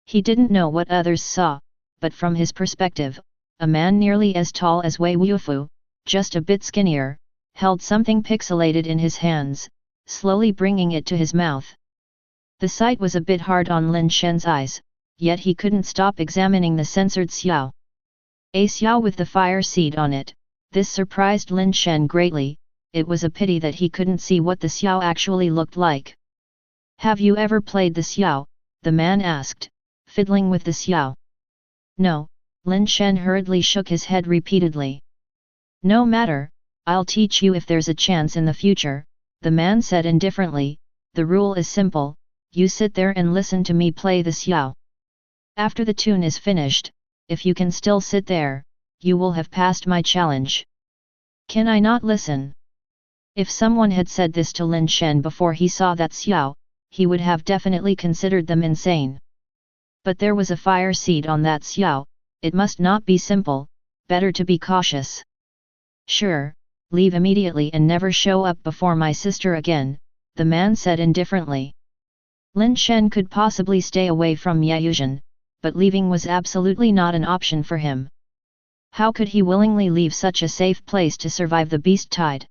He didn't know what others saw, but from his perspective, a man nearly as tall as Wei Wufu, just a bit skinnier, held something pixelated in his hands, slowly bringing it to his mouth. The sight was a bit hard on Lin Shen's eyes, yet he couldn't stop examining the censored xiao. A xiao with the fire seed on it, this surprised Lin Shen greatly. It was a pity that he couldn't see what the xiao actually looked like. "Have you ever played the xiao?" the man asked, fiddling with the xiao. "No," Lin Shen hurriedly shook his head repeatedly. "No matter, I'll teach you if there's a chance in the future," the man said indifferently. "The rule is simple, you sit there and listen to me play the xiao. After the tune is finished, if you can still sit there, you will have passed my challenge." "Can I not listen?" If someone had said this to Lin Shen before he saw that xiao, he would have definitely considered them insane. But there was a fire seed on that xiao, it must not be simple, better to be cautious. "Sure, leave immediately and never show up before my sister again," the man said indifferently. Lin Shen could possibly stay away from Yaoyuan, but leaving was absolutely not an option for him. How could he willingly leave such a safe place to survive the beast tide?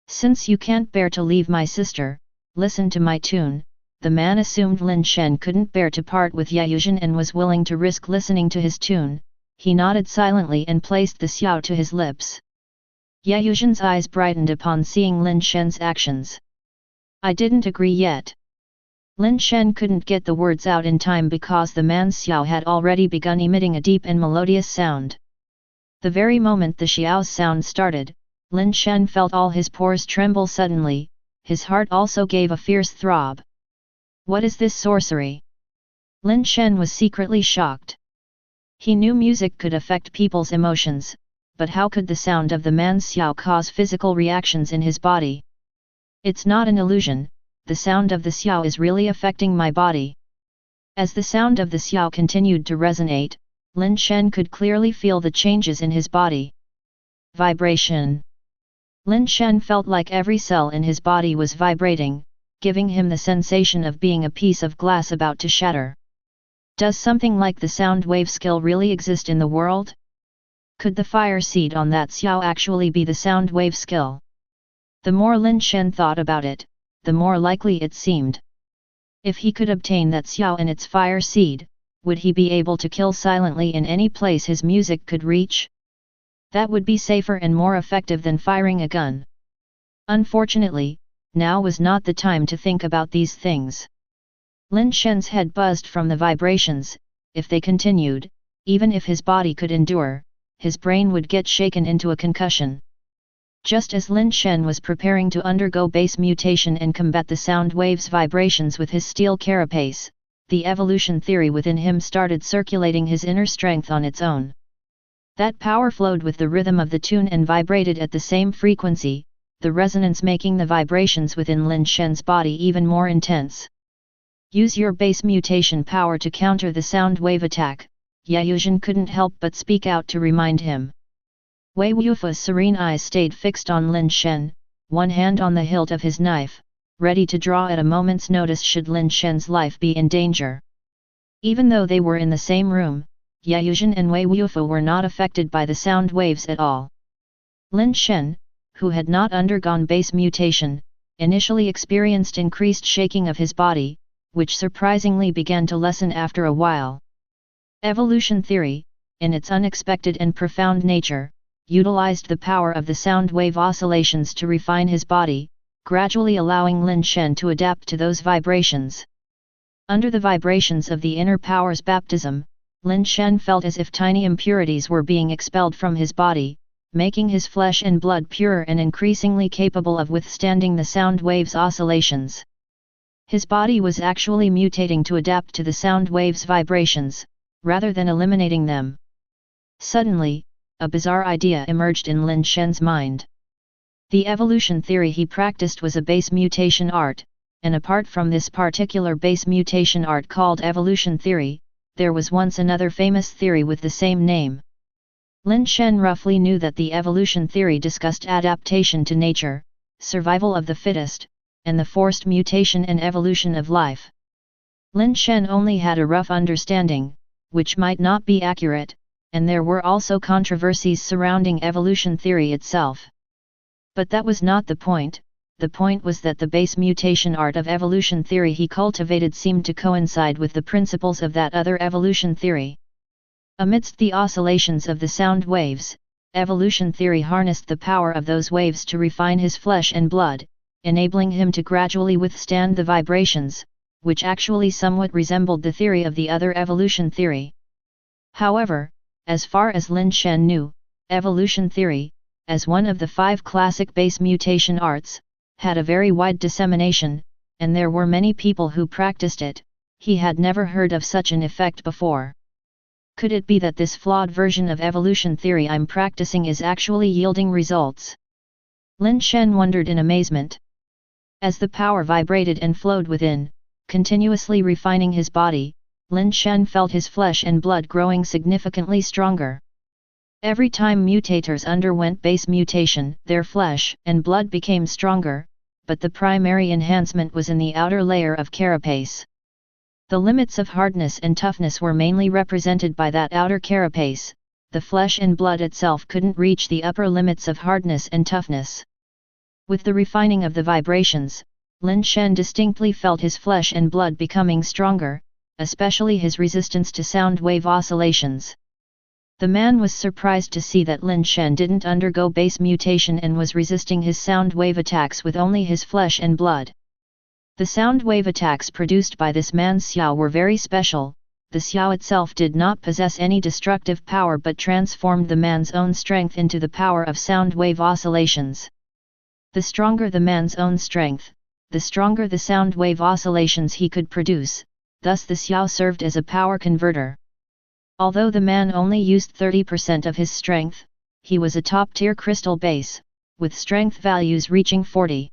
Since you can't bear to leave my sister, listen to my tune. The man assumed Lin Shen couldn't bear to part with Yaoyuan and was willing to risk listening to his tune. He nodded silently and placed the xiao to his lips. Yaoyuan's eyes brightened upon seeing Lin Shen's actions. I didn't agree yet. Lin Shen couldn't get the words out in time because the man's xiao had already begun emitting a deep and melodious sound. The very moment the xiao's sound started, Lin Shen felt all his pores tremble suddenly, his heart also gave a fierce throb. What is this sorcery? Lin Shen was secretly shocked. He knew music could affect people's emotions, but how could the sound of the man's xiao cause physical reactions in his body? It's not an illusion, the sound of the xiao is really affecting my body. As the sound of the xiao continued to resonate, Lin Shen could clearly feel the changes in his body. Vibration. Lin Shen felt like every cell in his body was vibrating, giving him the sensation of being a piece of glass about to shatter. Does something like the sound wave skill really exist in the world? Could the fire seed on that xiao actually be the sound wave skill? The more Lin Shen thought about it, the more likely it seemed. If he could obtain that xiao and its fire seed, would he be able to kill silently in any place his music could reach? That would be safer and more effective than firing a gun. Unfortunately, now was not the time to think about these things. Lin Shen's head buzzed from the vibrations. If they continued, even if his body could endure, his brain would get shaken into a concussion. Just as Lin Shen was preparing to undergo base mutation and combat the sound wave's vibrations with his steel carapace, the evolution theory within him started circulating his inner strength on its own. That power flowed with the rhythm of the tune and vibrated at the same frequency, the resonance making the vibrations within Lin Shen's body even more intense. Use your base mutation power to counter the sound wave attack, Yaoyuan couldn't help but speak out to remind him. Wei Wufa's serene eyes stayed fixed on Lin Shen, one hand on the hilt of his knife, ready to draw at a moment's notice should Lin Shen's life be in danger. Even though they were in the same room, Yaoyuan and Wei Wufa were not affected by the sound waves at all. Lin Shen, who had not undergone base mutation, initially experienced increased shaking of his body, which surprisingly began to lessen after a while. Evolution theory, in its unexpected and profound nature, utilized the power of the sound wave oscillations to refine his body, gradually allowing Lin Shen to adapt to those vibrations. Under the vibrations of the inner power's baptism, Lin Shen felt as if tiny impurities were being expelled from his body, making his flesh and blood purer and increasingly capable of withstanding the sound wave's oscillations. His body was actually mutating to adapt to the sound wave's vibrations, rather than eliminating them. Suddenly, a bizarre idea emerged in Lin Shen's mind. The evolution theory he practiced was a base mutation art, and apart from this particular base mutation art called evolution theory, there was once another famous theory with the same name. Lin Shen roughly knew that the evolution theory discussed adaptation to nature, survival of the fittest, and the forced mutation and evolution of life. Lin Shen only had a rough understanding, which might not be accurate, and there were also controversies surrounding evolution theory itself. But that was not the point was that the base mutation art of evolution theory he cultivated seemed to coincide with the principles of that other evolution theory. Amidst the oscillations of the sound waves, evolution theory harnessed the power of those waves to refine his flesh and blood, enabling him to gradually withstand the vibrations, which actually somewhat resembled the theory of the other evolution theory. However, as far as Lin Shen knew, evolution theory, as one of the 5 classic base mutation arts, had a very wide dissemination, and there were many people who practiced it. He had never heard of such an effect before. Could it be that this flawed version of evolution theory I'm practicing is actually yielding results? Lin Shen wondered in amazement. As the power vibrated and flowed within, continuously refining his body, Lin Shen felt his flesh and blood growing significantly stronger. Every time mutators underwent base mutation, their flesh and blood became stronger, but the primary enhancement was in the outer layer of carapace. The limits of hardness and toughness were mainly represented by that outer carapace. The flesh and blood itself couldn't reach the upper limits of hardness and toughness. With the refining of the vibrations, Lin Shen distinctly felt his flesh and blood becoming stronger, especially his resistance to sound wave oscillations. The man was surprised to see that Lin Shen didn't undergo base mutation and was resisting his sound wave attacks with only his flesh and blood. The sound wave attacks produced by this man's xiao were very special. The xiao itself did not possess any destructive power but transformed the man's own strength into the power of sound wave oscillations. The stronger the man's own strength, the stronger the sound wave oscillations he could produce, thus the xiao served as a power converter. Although the man only used 30% of his strength, he was a top-tier crystal base, with strength values reaching 40.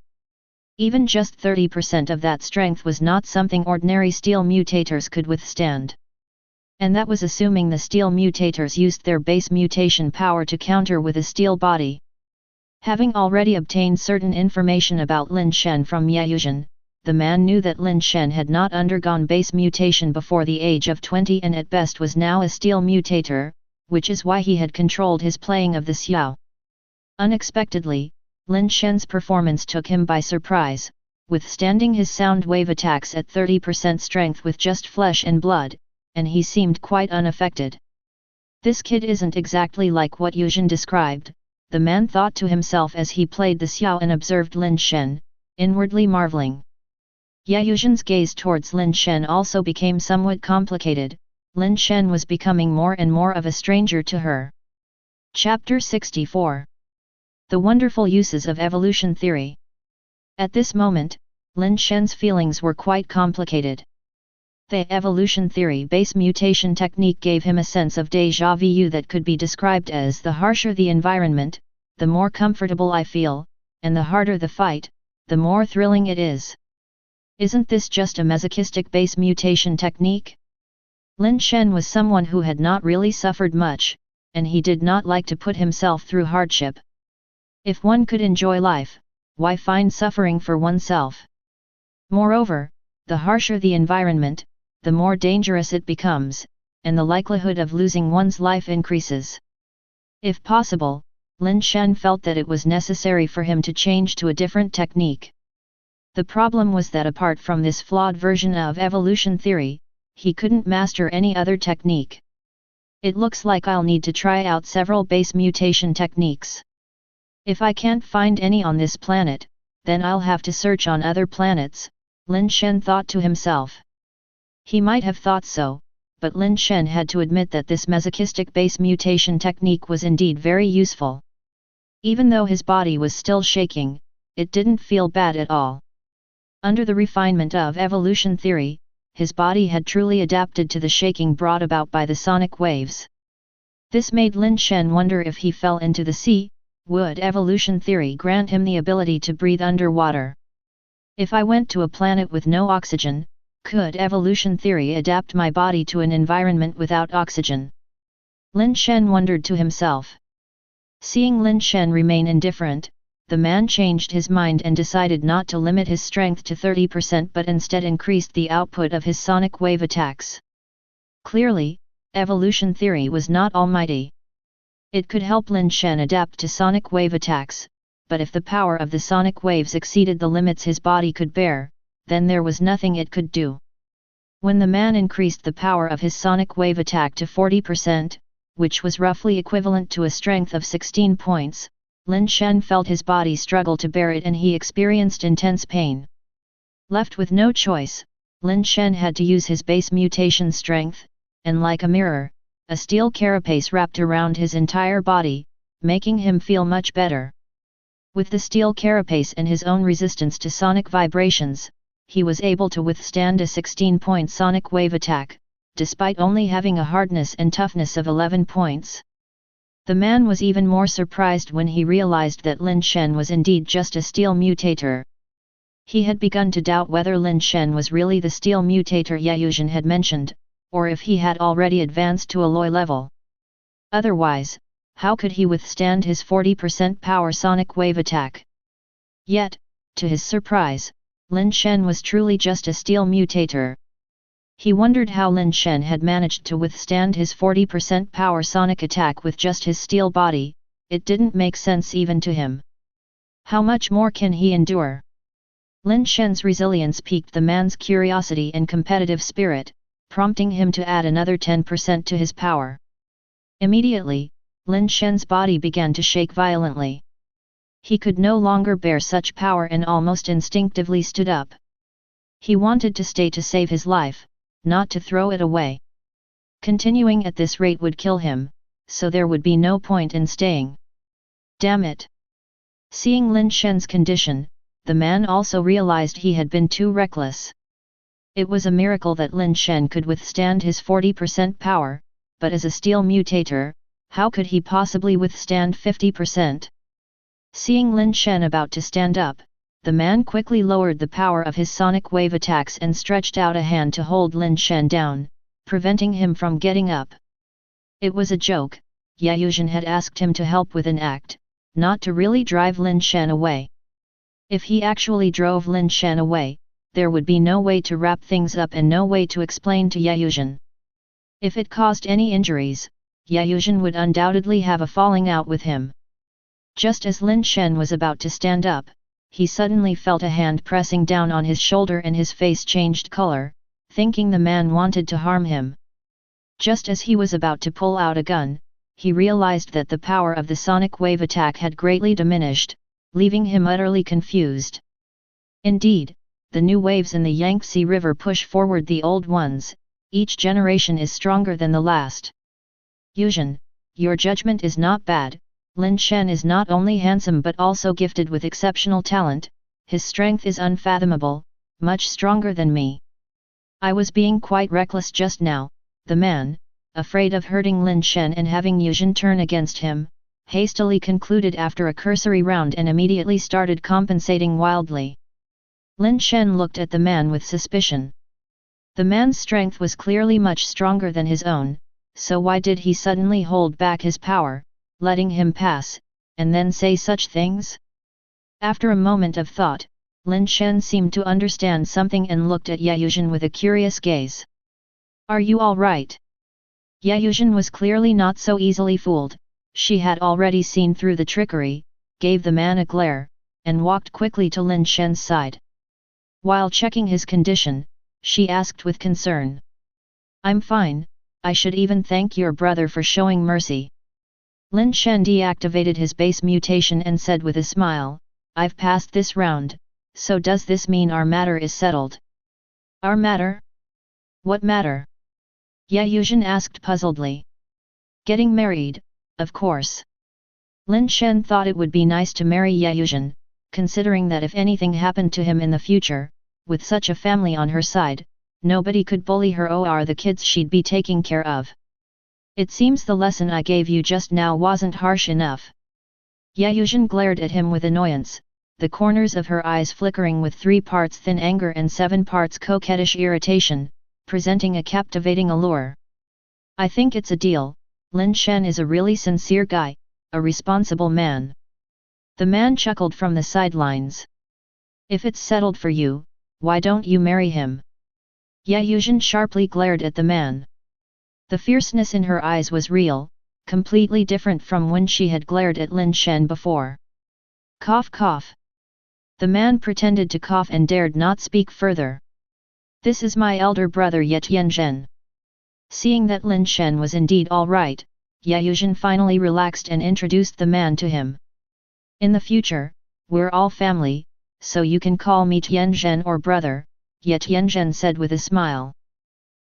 Even just 30% of that strength was not something ordinary steel mutators could withstand. And that was assuming the steel mutators used their base mutation power to counter with a steel body. Having already obtained certain information about Lin Shen from Yayuzhen, the man knew that Lin Shen had not undergone base mutation before the age of 20 and at best was now a steel mutator, which is why he had controlled his playing of the xiao. Unexpectedly, Lin Shen's performance took him by surprise, withstanding his sound wave attacks at 30% strength with just flesh and blood, and he seemed quite unaffected. This kid isn't exactly like what Yuzhen described, the man thought to himself as he played the xiao and observed Lin Shen, inwardly marveling. Yayuzhen's gaze towards Lin Shen also became somewhat complicated. Lin Shen was becoming more and more of a stranger to her. Chapter 64. The Wonderful Uses of Evolution Theory. At this moment, Lin Shen's feelings were quite complicated. The evolution theory base mutation technique gave him a sense of déjà vu that could be described as the harsher the environment, the more comfortable I feel, and the harder the fight, the more thrilling it is. Isn't this just a masochistic base mutation technique? Lin Shen was someone who had not really suffered much, and he did not like to put himself through hardship. If one could enjoy life, why find suffering for oneself? Moreover, the harsher the environment, the more dangerous it becomes, and the likelihood of losing one's life increases. If possible, Lin Shen felt that it was necessary for him to change to a different technique. The problem was that apart from this flawed version of evolution theory, he couldn't master any other technique. It looks like I'll need to try out several base mutation techniques. If I can't find any on this planet, then I'll have to search on other planets, Lin Shen thought to himself. He might have thought so, but Lin Shen had to admit that this masochistic base mutation technique was indeed very useful. Even though his body was still shaking, it didn't feel bad at all. Under the refinement of evolution theory, his body had truly adapted to the shaking brought about by the sonic waves. This made Lin Shen wonder if he fell into the sea, would evolution theory grant him the ability to breathe underwater? If I went to a planet with no oxygen, could evolution theory adapt my body to an environment without oxygen? Lin Shen wondered to himself. Seeing Lin Shen remain indifferent, the man changed his mind and decided not to limit his strength to 30% but instead increased the output of his sonic wave attacks. Clearly, evolution theory was not almighty. It could help Lin Shen adapt to sonic wave attacks, but if the power of the sonic waves exceeded the limits his body could bear, then there was nothing it could do. When the man increased the power of his sonic wave attack to 40%, which was roughly equivalent to a strength of 16 points, Lin Shen felt his body struggle to bear it and he experienced intense pain. Left with no choice, Lin Shen had to use his base mutation strength, and like a mirror, a steel carapace wrapped around his entire body, making him feel much better. With the steel carapace and his own resistance to sonic vibrations, he was able to withstand a 16-point sonic wave attack, despite only having a hardness and toughness of 11 points. The man was even more surprised when he realized that Lin Shen was indeed just a steel mutator. He had begun to doubt whether Lin Shen was really the steel mutator Yayuzhen had mentioned, or if he had already advanced to alloy level. Otherwise, how could he withstand his 40% power sonic wave attack? Yet, to his surprise, Lin Shen was truly just a steel mutator. He wondered how Lin Shen had managed to withstand his 40% power sonic attack with just his steel body. It didn't make sense even to him. How much more can he endure? Lin Shen's resilience piqued the man's curiosity and competitive spirit, prompting him to add another 10% to his power. Immediately, Lin Shen's body began to shake violently. He could no longer bear such power and almost instinctively stood up. He wanted to stay to save his life, not to throw it away. Continuing at this rate would kill him, so there would be no point in staying. Damn it! Seeing Lin Shen's condition, the man also realized he had been too reckless. It was a miracle that Lin Shen could withstand his 40% power, but as a steel mutator, how could he possibly withstand 50%? Seeing Lin Shen about to stand up, the man quickly lowered the power of his sonic wave attacks and stretched out a hand to hold Lin Shen down, preventing him from getting up. It was a joke. Yuzhen had asked him to help with an act, not to really drive Lin Shen away. If he actually drove Lin Shen away, there would be no way to wrap things up and no way to explain to Yuzhen. If it caused any injuries, Yuzhen would undoubtedly have a falling out with him. Just as Lin Shen was about to stand up, he suddenly felt a hand pressing down on his shoulder and his face changed color, thinking the man wanted to harm him. Just as he was about to pull out a gun, he realized that the power of the sonic wave attack had greatly diminished, leaving him utterly confused. Indeed, the new waves in the Yangtze River push forward the old ones. Each generation is stronger than the last. Yuzhen, your judgment is not bad. Lin Shen is not only handsome but also gifted with exceptional talent. His strength is unfathomable, much stronger than me. I was being quite reckless just now. The man, afraid of hurting Lin Shen and having Yuzhen turn against him, hastily concluded after a cursory round and immediately started compensating wildly. Lin Shen looked at the man with suspicion. The man's strength was clearly much stronger than his own, so why did he suddenly hold back his power, letting him pass, and then say such things? After a moment of thought, Lin Shen seemed to understand something and looked at Yuzhen with a curious gaze. Are you all right? Yuzhen was clearly not so easily fooled. She had already seen through the trickery, gave the man a glare, and walked quickly to Lin Shen's side. While checking his condition, she asked with concern. I'm fine, I should even thank your brother for showing mercy. Lin Shen deactivated his base mutation and said with a smile, I've passed this round, so does this mean our matter is settled? Our matter? What matter? Yuzhen asked puzzledly. Getting married, of course. Lin Shen thought it would be nice to marry Yuzhen, considering that if anything happened to him in the future, with such a family on her side, nobody could bully her or the kids she'd be taking care of. It seems the lesson I gave you just now wasn't harsh enough. Yuzhen glared at him with annoyance, the corners of her eyes flickering with 3 parts thin anger and 7 parts coquettish irritation, presenting a captivating allure. I think it's a deal. Lin Shen is a really sincere guy, a responsible man. The man chuckled from the sidelines. If it's settled for you, why don't you marry him? Yuzhen sharply glared at the man. The fierceness in her eyes was real, completely different from when she had glared at Lin Shen before. Cough cough. The man pretended to cough and dared not speak further. This is my elder brother Yuzhen. Seeing that Lin Shen was indeed all right, Yuzhen finally relaxed and introduced the man to him. In the future, we're all family, so you can call me Tianzhen or brother, Yuzhen said with a smile.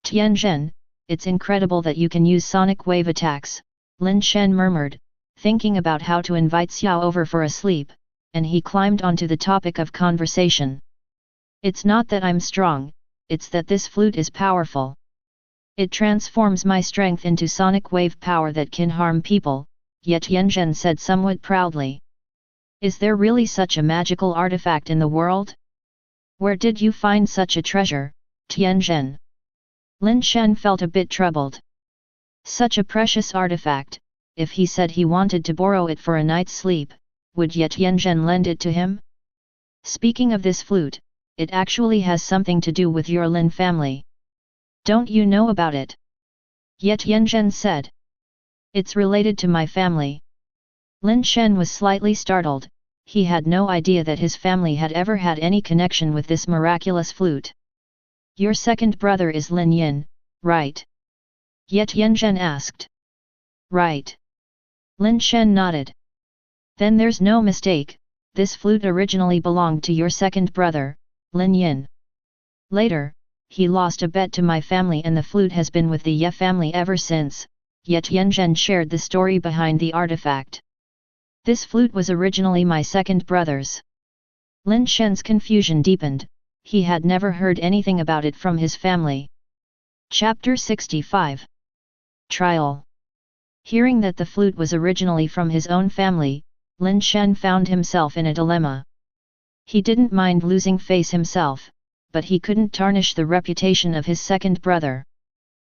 Tianzhen, it's incredible that you can use sonic wave attacks, Lin Shen murmured, thinking about how to invite Xiao over for a sleep, and he climbed onto the topic of conversation. It's not that I'm strong, it's that this flute is powerful. It transforms my strength into sonic wave power that can harm people, Yuzhen said somewhat proudly. Is there really such a magical artifact in the world? Where did you find such a treasure, Tianzhen? Lin Shen felt a bit troubled. Such a precious artifact, if he said he wanted to borrow it for a night's sleep, would Yuzhen lend it to him? Speaking of this flute, it actually has something to do with your Lin family. Don't you know about it? Ye Tianzhen said. It's related to my family. Lin Shen was slightly startled. He had no idea that his family had ever had any connection with this miraculous flute. Your second brother is Lin Yin, right? Ye Tianzhen asked. Right. Lin Shen nodded. Then there's no mistake, this flute originally belonged to your second brother, Lin Yin. Later, he lost a bet to my family and the flute has been with the Ye family ever since. Ye Tianzhen shared the story behind the artifact. This flute was originally my second brother's. Lin Shen's confusion deepened, he had never heard anything about it from his family. Chapter 65. Trial. Hearing that the flute was originally from his own family, Lin Shen found himself in a dilemma. He didn't mind losing face himself, but he couldn't tarnish the reputation of his second brother.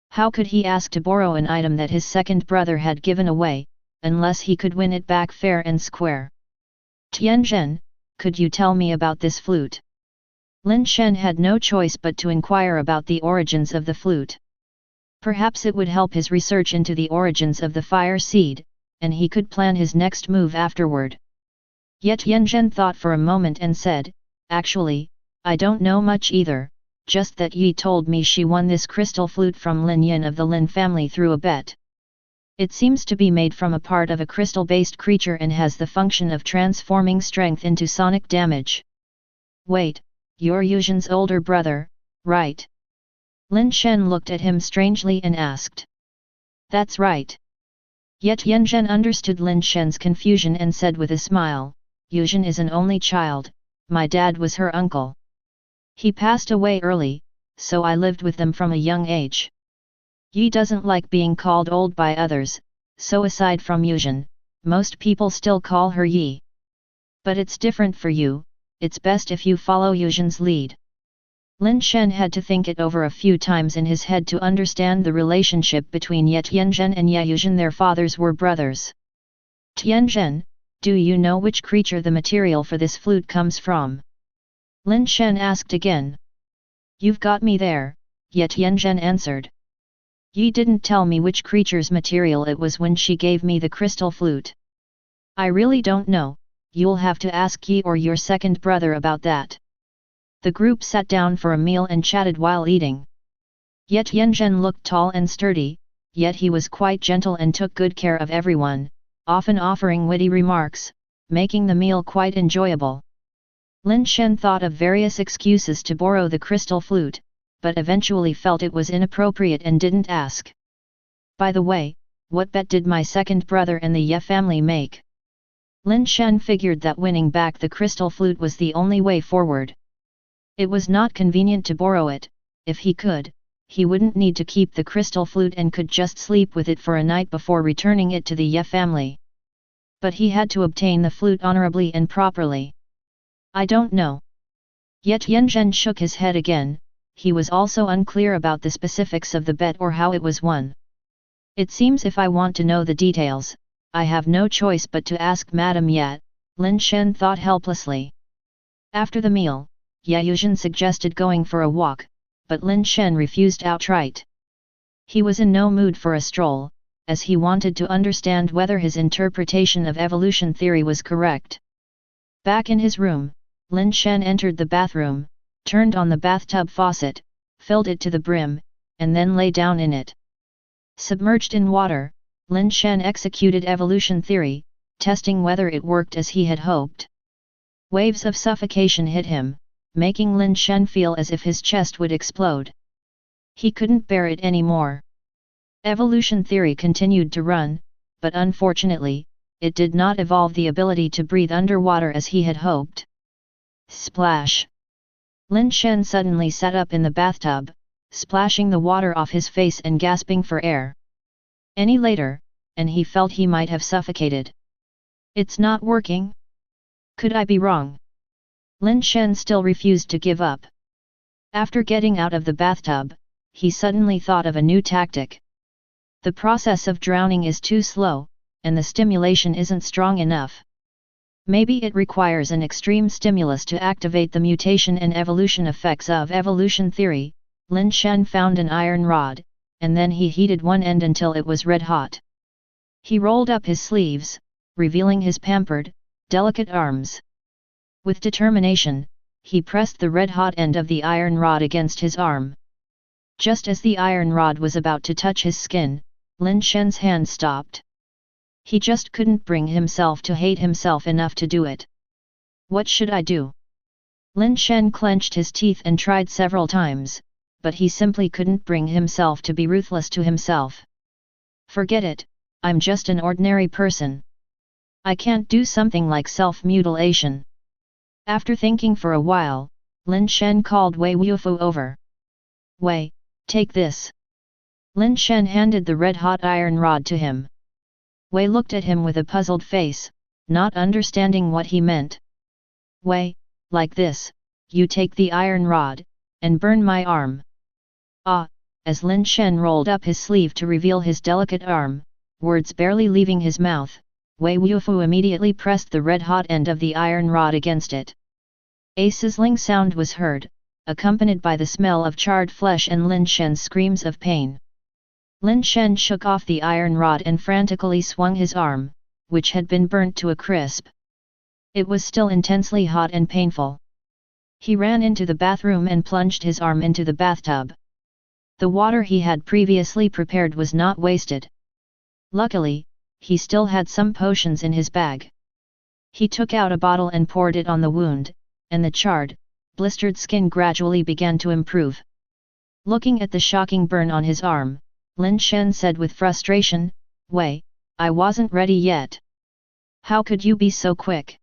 How could he ask to borrow an item that his second brother had given away, unless he could win it back fair and square? Tianzhen, could you tell me about this flute? Lin Shen had no choice but to inquire about the origins of the flute. Perhaps it would help his research into the origins of the fire seed, and he could plan his next move afterward. Ye Tianzhen thought for a moment and said, actually, I don't know much either, just that Yi told me she won this crystal flute from Lin Yin of the Lin family through a bet. It seems to be made from a part of a crystal-based creature and has the function of transforming strength into sonic damage. Wait, you're Yuzhen's older brother, right? Lin Shen looked at him strangely and asked. That's right. Ye Tianzhen understood Lin Shen's confusion and said with a smile, Yuzhen is an only child, my dad was her uncle. He passed away early, so I lived with them from a young age. Yi doesn't like being called old by others, so aside from Yuzhen, most people still call her Yi. But it's different for you, it's best if you follow Yuzhen's lead. Lin Shen had to think it over a few times in his head to understand the relationship between Ye Tianzhen and Ye Yuzhen. Their fathers were brothers. Tianzhen, do you know which creature the material for this flute comes from? Lin Shen asked again. You've got me there, Ye Tianzhen answered. Yi didn't tell me which creature's material it was when she gave me the crystal flute. I really don't know, you'll have to ask Yi or your second brother about that. The group sat down for a meal and chatted while eating. Ye Tianzhen looked tall and sturdy, yet he was quite gentle and took good care of everyone, often offering witty remarks, making the meal quite enjoyable. Lin Shen thought of various excuses to borrow the crystal flute, but eventually felt it was inappropriate and didn't ask. By the way, what bet did my second brother and the Ye family make? Lin Shen figured that winning back the crystal flute was the only way forward. It was not convenient to borrow it. If he could, he wouldn't need to keep the crystal flute and could just sleep with it for a night before returning it to the Ye family. But he had to obtain the flute honorably and properly. I don't know. Ye Tianzhen shook his head again, he was also unclear about the specifics of the bet or how it was won. It seems if I want to know the details, I have no choice but to ask Madame Ye, Lin Shen thought helplessly. After the meal, Ye Yuzhen suggested going for a walk, but Lin Shen refused outright. He was in no mood for a stroll, as he wanted to understand whether his interpretation of evolution theory was correct. Back in his room, Lin Shen entered the bathroom, turned on the bathtub faucet, filled it to the brim, and then lay down in it. Submerged in water, Lin Shen executed evolution theory, testing whether it worked as he had hoped. Waves of suffocation hit him, making Lin Shen feel as if his chest would explode. He couldn't bear it anymore. Evolution theory continued to run, but unfortunately, it did not evolve the ability to breathe underwater as he had hoped. Splash! Lin Shen suddenly sat up in the bathtub, splashing the water off his face and gasping for air. Any later, and he felt he might have suffocated. It's not working? Could I be wrong? Lin Shen still refused to give up. After getting out of the bathtub, he suddenly thought of a new tactic. The process of drowning is too slow, and the stimulation isn't strong enough. Maybe it requires an extreme stimulus to activate the mutation and evolution effects of evolution theory. Lin Shen found an iron rod, and then he heated one end until it was red hot. He rolled up his sleeves, revealing his pampered, delicate arms. With determination, he pressed the red-hot end of the iron rod against his arm. Just as the iron rod was about to touch his skin, Lin Shen's hand stopped. He just couldn't bring himself to hate himself enough to do it. What should I do? Lin Shen clenched his teeth and tried several times, but he simply couldn't bring himself to be ruthless to himself. Forget it, I'm just an ordinary person. I can't do something like self-mutilation. After thinking for a while, Lin Shen called Wei Wufu over. Wei, take this. Lin Shen handed the red-hot iron rod to him. Wei looked at him with a puzzled face, not understanding what he meant. Wei, like this, you take the iron rod, and burn my arm. Ah, as Lin Shen rolled up his sleeve to reveal his delicate arm, words barely leaving his mouth, Wei Wufu immediately pressed the red-hot end of the iron rod against it. A sizzling sound was heard, accompanied by the smell of charred flesh and Lin Shen's screams of pain. Lin Shen shook off the iron rod and frantically swung his arm, which had been burnt to a crisp. It was still intensely hot and painful. He ran into the bathroom and plunged his arm into the bathtub. The water he had previously prepared was not wasted. Luckily, he still had some potions in his bag. He took out a bottle and poured it on the wound, and the charred, blistered skin gradually began to improve. Looking at the shocking burn on his arm, Lin Shen said with frustration, Wei, I wasn't ready yet. How could you be so quick?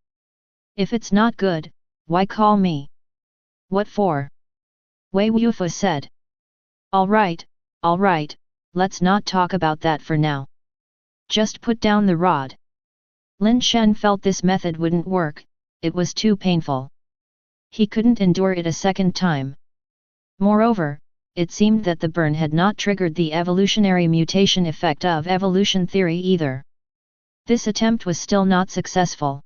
If it's not good, why call me? What for? Wei Wufu said. All right, let's not talk about that for now. Just put down the rod. Lin Shen felt this method wouldn't work, it was too painful. He couldn't endure it a second time. Moreover, it seemed that the burn had not triggered the evolutionary mutation effect of evolution theory either. This attempt was still not successful.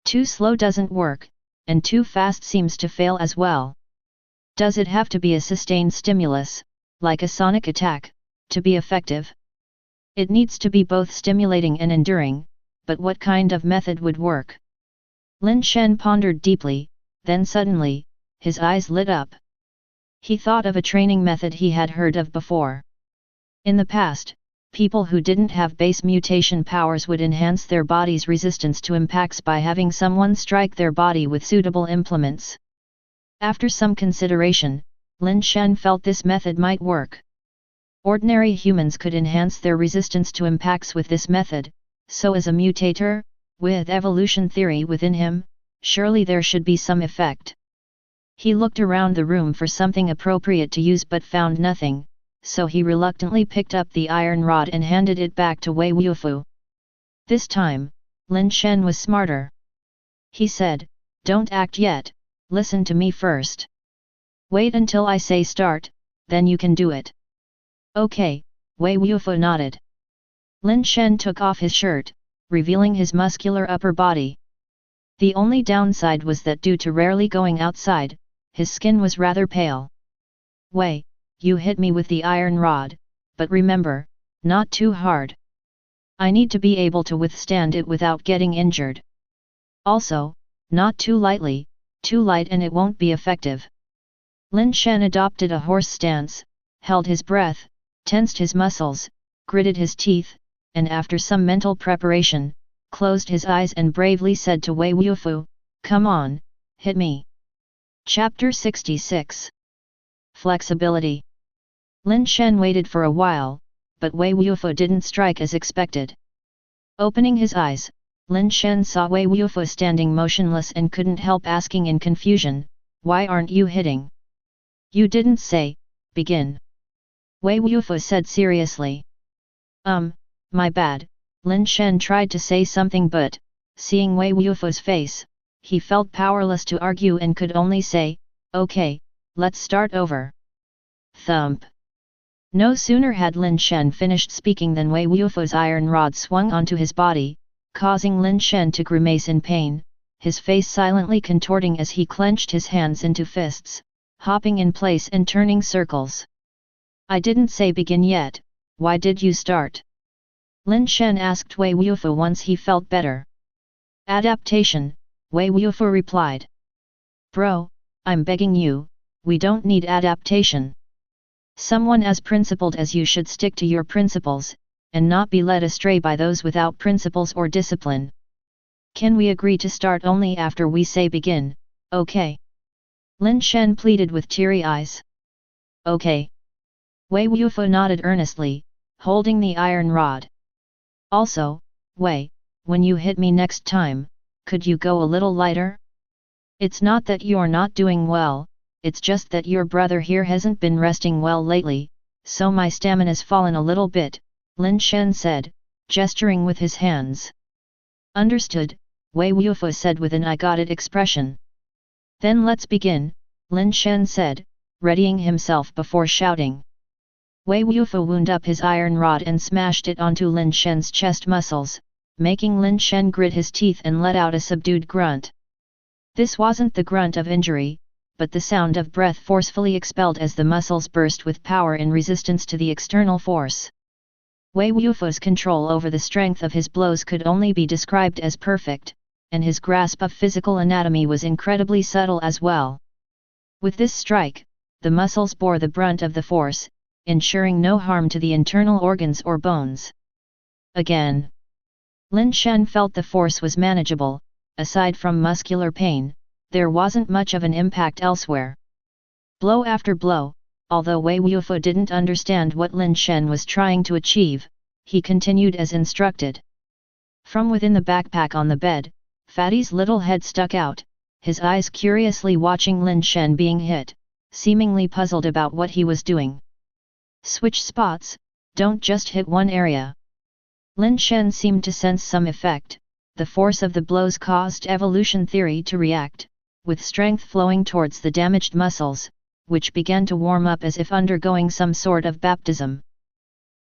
Too slow doesn't work, and too fast seems to fail as well. Does it have to be a sustained stimulus, like a sonic attack, to be effective? It needs to be both stimulating and enduring, but what kind of method would work? Lin Shen pondered deeply, then suddenly, his eyes lit up. He thought of a training method he had heard of before. In the past, people who didn't have base mutation powers would enhance their body's resistance to impacts by having someone strike their body with suitable implements. After some consideration, Lin Shen felt this method might work. Ordinary humans could enhance their resistance to impacts with this method, so as a mutator, with evolution theory within him, surely there should be some effect. He looked around the room for something appropriate to use but found nothing, so he reluctantly picked up the iron rod and handed it back to Wei Wufu. This time, Lin Shen was smarter. He said, Don't act yet, listen to me first. Wait until I say start, then you can do it. Okay, Wei Wufu nodded. Lin Shen took off his shirt, revealing his muscular upper body. The only downside was that due to rarely going outside, his skin was rather pale. Wei, you hit me with the iron rod, but remember, not too hard. I need to be able to withstand it without getting injured. Also, not too lightly, too light and it won't be effective. Lin Shen adopted a horse stance, held his breath, tensed his muscles, gritted his teeth, and after some mental preparation, closed his eyes and bravely said to Wei Wufu, Come on, hit me. Chapter 66. Flexibility. Lin Shen waited for a while, but Wei Wufu didn't strike as expected. Opening his eyes, Lin Shen saw Wei Wufu standing motionless and couldn't help asking in confusion, Why aren't you hitting? You didn't say, begin. Wei Wufu said seriously. My bad, Lin Shen tried to say something but, seeing Wei Wufu's face, he felt powerless to argue and could only say, Okay, let's start over. Thump. No sooner had Lin Shen finished speaking than Wei Wufu's iron rod swung onto his body, causing Lin Shen to grimace in pain, his face silently contorting as he clenched his hands into fists, hopping in place and turning circles. "I didn't say begin yet, why did you start?" Lin Shen asked Wei Wufu once he felt better. "Adaptation," Wei Wufu replied. "Bro, I'm begging you, we don't need adaptation. Someone as principled as you should stick to your principles, and not be led astray by those without principles or discipline. Can we agree to start only after we say begin, okay?" Lin Shen pleaded with teary eyes. "Okay." Wei Wufu nodded earnestly, holding the iron rod. "Also, Wei, when you hit me next time, could you go a little lighter? It's not that you're not doing well, it's just that your brother here hasn't been resting well lately, so my stamina's fallen a little bit," Lin Shen said, gesturing with his hands. "Understood," Wei Wufu said with an "I got it" expression. "Then let's begin," Lin Shen said, readying himself before shouting. Wei Wufu wound up his iron rod and smashed it onto Lin Shen's chest muscles, making Lin Shen grit his teeth and let out a subdued grunt. This wasn't the grunt of injury, but the sound of breath forcefully expelled as the muscles burst with power in resistance to the external force. Wei Wufu's control over the strength of his blows could only be described as perfect, and his grasp of physical anatomy was incredibly subtle as well. With this strike, the muscles bore the brunt of the force, ensuring no harm to the internal organs or bones. Again. Lin Shen felt the force was manageable. Aside from muscular pain, there wasn't much of an impact elsewhere. Blow after blow, although Wei Wufu didn't understand what Lin Shen was trying to achieve, he continued as instructed. From within the backpack on the bed, Fatty's little head stuck out, his eyes curiously watching Lin Shen being hit, seemingly puzzled about what he was doing. "Switch spots, don't just hit one area." Lin Shen seemed to sense some effect. The force of the blows caused evolution theory to react, with strength flowing towards the damaged muscles, which began to warm up as if undergoing some sort of baptism.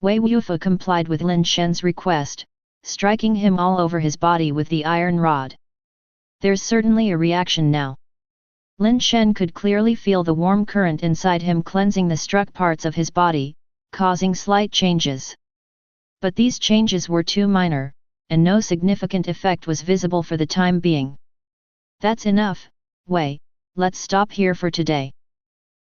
Wei Wufu complied with Lin Shen's request, striking him all over his body with the iron rod. There's certainly a reaction now. Lin Shen could clearly feel the warm current inside him cleansing the struck parts of his body, causing slight changes. But these changes were too minor, and no significant effect was visible for the time being. "That's enough, Wei, let's stop here for today."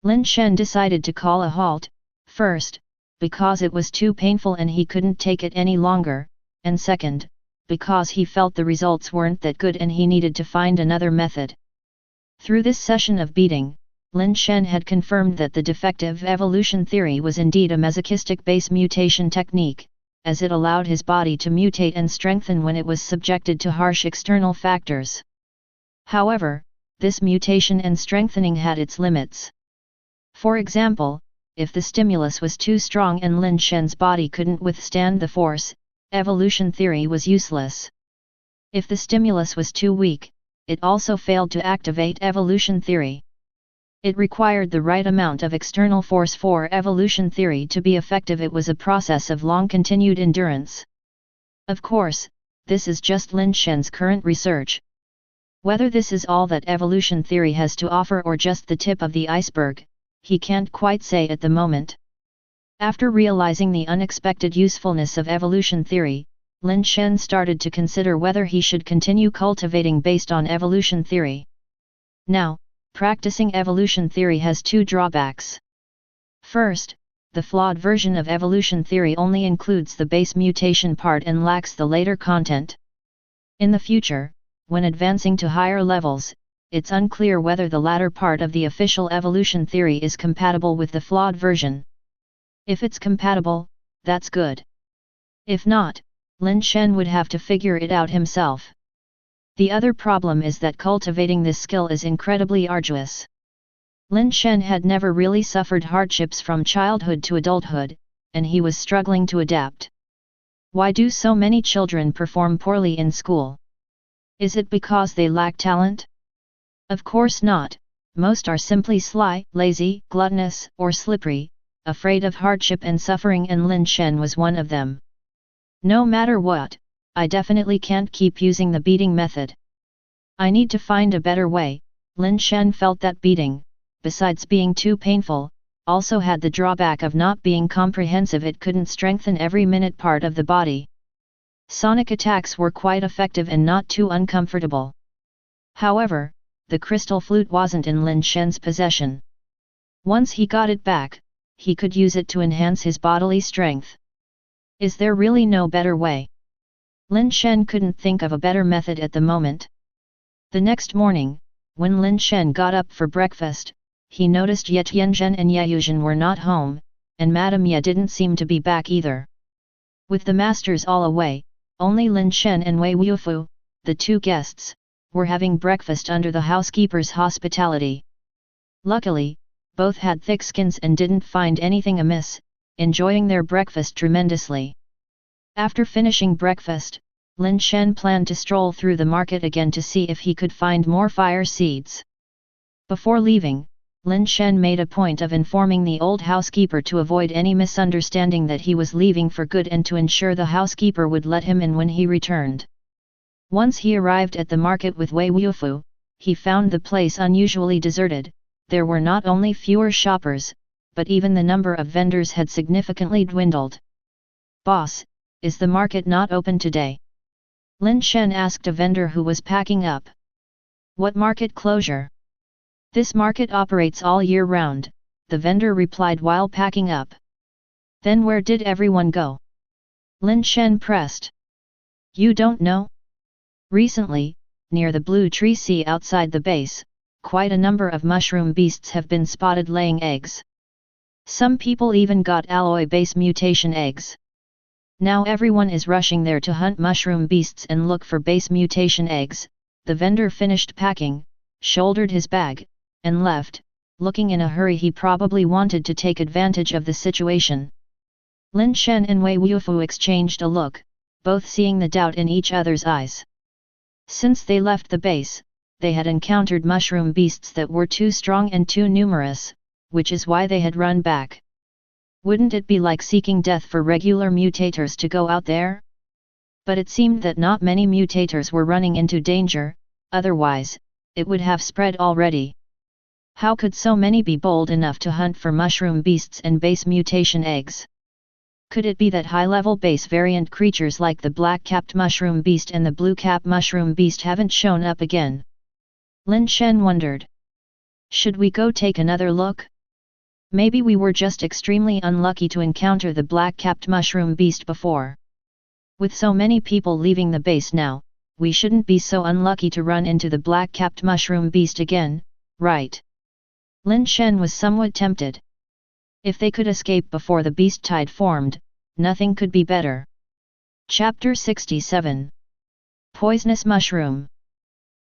Lin Shen decided to call a halt, first, because it was too painful and he couldn't take it any longer, and second, because he felt the results weren't that good and he needed to find another method. Through this session of beating, Lin Shen had confirmed that the defective evolution theory was indeed a masochistic base mutation technique, as it allowed his body to mutate and strengthen when it was subjected to harsh external factors. However, this mutation and strengthening had its limits. For example, if the stimulus was too strong and Lin Shen's body couldn't withstand the force, evolution theory was useless. If the stimulus was too weak, it also failed to activate evolution theory. It required the right amount of external force for evolution theory to be effective. It was a process of long continued endurance. Of course, this is just Lin Shen's current research. Whether this is all that evolution theory has to offer or just the tip of the iceberg, he can't quite say at the moment. After realizing the unexpected usefulness of evolution theory, Lin Shen started to consider whether he should continue cultivating based on evolution theory. Now, practicing evolution theory has two drawbacks. First, the flawed version of evolution theory only includes the base mutation part and lacks the later content. In the future, when advancing to higher levels, it's unclear whether the latter part of the official evolution theory is compatible with the flawed version. If it's compatible, that's good. If not, Lin Shen would have to figure it out himself. The other problem is that cultivating this skill is incredibly arduous. Lin Shen had never really suffered hardships from childhood to adulthood, and he was struggling to adapt. Why do so many children perform poorly in school? Is it because they lack talent? Of course not, most are simply sly, lazy, gluttonous, or slippery, afraid of hardship and suffering, and Lin Shen was one of them. No matter what, I definitely can't keep using the beating method. I need to find a better way. Lin Shen felt that beating, besides being too painful, also had the drawback of not being comprehensive. It couldn't strengthen every minute part of the body. Sonic attacks were quite effective and not too uncomfortable. However, the crystal flute wasn't in Lin Shen's possession. Once he got it back, he could use it to enhance his bodily strength. Is there really no better way? Lin Shen couldn't think of a better method at the moment. The next morning, when Lin Shen got up for breakfast, he noticed Ye Tianzhen and Ye Yuzhen were not home, and Madame Ye didn't seem to be back either. With the masters all away, only Lin Shen and Wei Wufu, the two guests, were having breakfast under the housekeeper's hospitality. Luckily, both had thick skins and didn't find anything amiss, enjoying their breakfast tremendously. After finishing breakfast, Lin Shen planned to stroll through the market again to see if he could find more fire seeds. Before leaving, Lin Shen made a point of informing the old housekeeper to avoid any misunderstanding that he was leaving for good and to ensure the housekeeper would let him in when he returned. Once he arrived at the market with Wei Wufu, he found the place unusually deserted. There were not only fewer shoppers, but even the number of vendors had significantly dwindled. "Boss, is the market not open today?" Lin Shen asked a vendor who was packing up. "What market closure? This market operates all year round," the vendor replied while packing up. "Then where did everyone go?" Lin Shen pressed. "You don't know?" Recently, near the blue tree sea outside the base, quite a number of mushroom beasts have been spotted laying eggs. Some people even got alloy base mutation eggs. Now everyone is rushing there to hunt mushroom beasts and look for base mutation eggs. The vendor finished packing, shouldered his bag, and left, looking in a hurry. He probably wanted to take advantage of the situation. Lin Shen and Wei Wufu exchanged a look, both seeing the doubt in each other's eyes. Since they left the base, they had encountered mushroom beasts that were too strong and too numerous, which is why they had run back. Wouldn't it be like seeking death for regular mutators to go out there? But it seemed that not many mutators were running into danger, otherwise, it would have spread already. How could so many be bold enough to hunt for mushroom beasts and base mutation eggs? Could it be that high-level base variant creatures like the black-capped mushroom beast and the blue-capped mushroom beast haven't shown up again? Lin Shen wondered. Should we go take another look? Maybe we were just extremely unlucky to encounter the black-capped mushroom beast before. With so many people leaving the base now, we shouldn't be so unlucky to run into the black-capped mushroom beast again, right? Lin Shen was somewhat tempted. If they could escape before the beast tide formed, nothing could be better. Chapter 67. Poisonous Mushroom.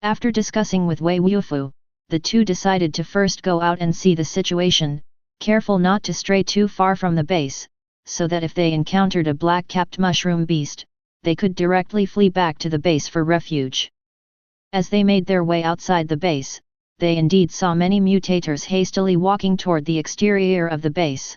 After discussing with Wei Wufu, the two decided to first go out and see the situation, careful not to stray too far from the base, so that if they encountered a black-capped mushroom beast, they could directly flee back to the base for refuge. As they made their way outside the base, they indeed saw many mutators hastily walking toward the exterior of the base.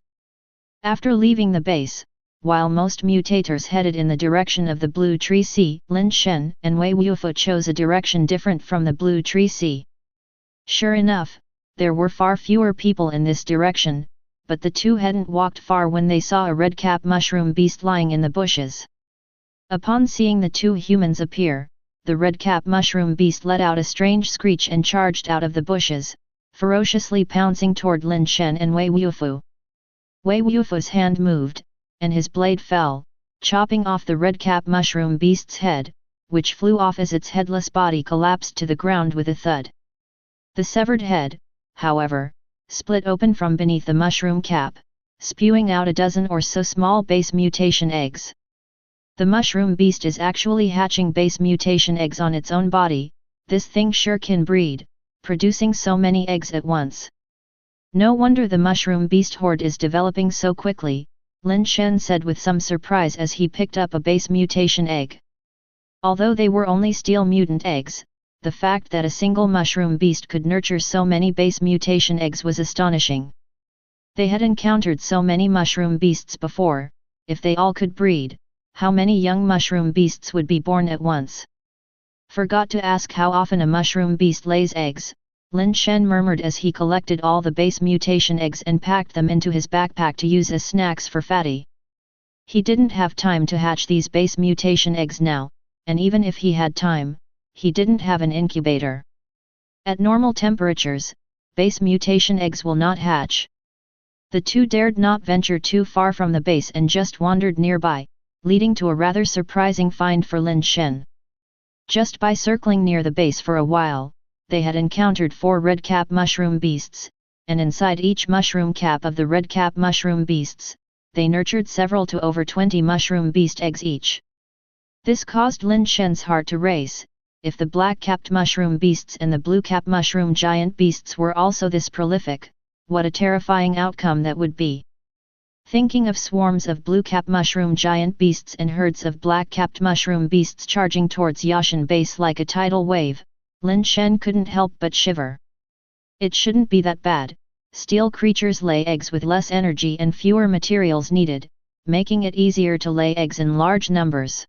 After leaving the base, while most mutators headed in the direction of the Blue Tree Sea, Lin Shen and Wei Wufu chose a direction different from the Blue Tree Sea. Sure enough, there were far fewer people in this direction, but the two hadn't walked far when they saw a red-cap mushroom beast lying in the bushes. Upon seeing the two humans appear, the red-cap mushroom beast let out a strange screech and charged out of the bushes, ferociously pouncing toward Lin Shen and Wei Wufu. Wei Wufu's hand moved, and his blade fell, chopping off the red-cap mushroom beast's head, which flew off as its headless body collapsed to the ground with a thud. The severed head, however, split open from beneath the mushroom cap, spewing out a dozen or so small base mutation eggs. The mushroom beast is actually hatching base mutation eggs on its own body. This thing sure can breed, producing so many eggs at once. No wonder the mushroom beast horde is developing so quickly, Lin Shen said with some surprise as he picked up a base mutation egg. Although they were only steel mutant eggs, the fact that a single mushroom beast could nurture so many base mutation eggs was astonishing. They had encountered so many mushroom beasts before. If they all could breed, how many young mushroom beasts would be born at once? Forgot to ask how often a mushroom beast lays eggs, Lin Shen murmured as he collected all the base mutation eggs and packed them into his backpack to use as snacks for Fatty. He didn't have time to hatch these base mutation eggs now, and even if he had time, he didn't have an incubator. At normal temperatures, base mutation eggs will not hatch. The two dared not venture too far from the base and just wandered nearby, leading to a rather surprising find for Lin Shen. Just by circling near the base for a while, they had encountered 4 red-cap mushroom beasts, and inside each mushroom cap of the red-cap mushroom beasts, they nurtured several to over 20 mushroom beast eggs each. This caused Lin Shen's heart to race. If the black-capped mushroom beasts and the blue-cap mushroom giant beasts were also this prolific, what a terrifying outcome that would be. Thinking of swarms of blue-cap mushroom giant beasts and herds of black-capped mushroom beasts charging towards Yashan base like a tidal wave, Lin Shen couldn't help but shiver. It shouldn't be that bad. Steel creatures lay eggs with less energy and fewer materials needed, making it easier to lay eggs in large numbers.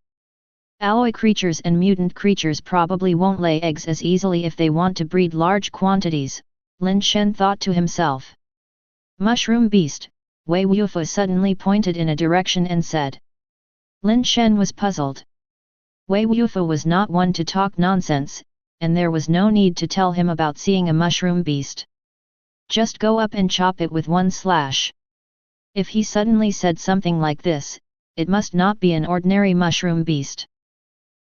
Alloy creatures and mutant creatures probably won't lay eggs as easily if they want to breed large quantities, Lin Shen thought to himself. Mushroom beast, Wei Wufu suddenly pointed in a direction and said. Lin Shen was puzzled. Wei Wufu was not one to talk nonsense, and there was no need to tell him about seeing a mushroom beast. Just go up and chop it with one slash. If he suddenly said something like this, it must not be an ordinary mushroom beast.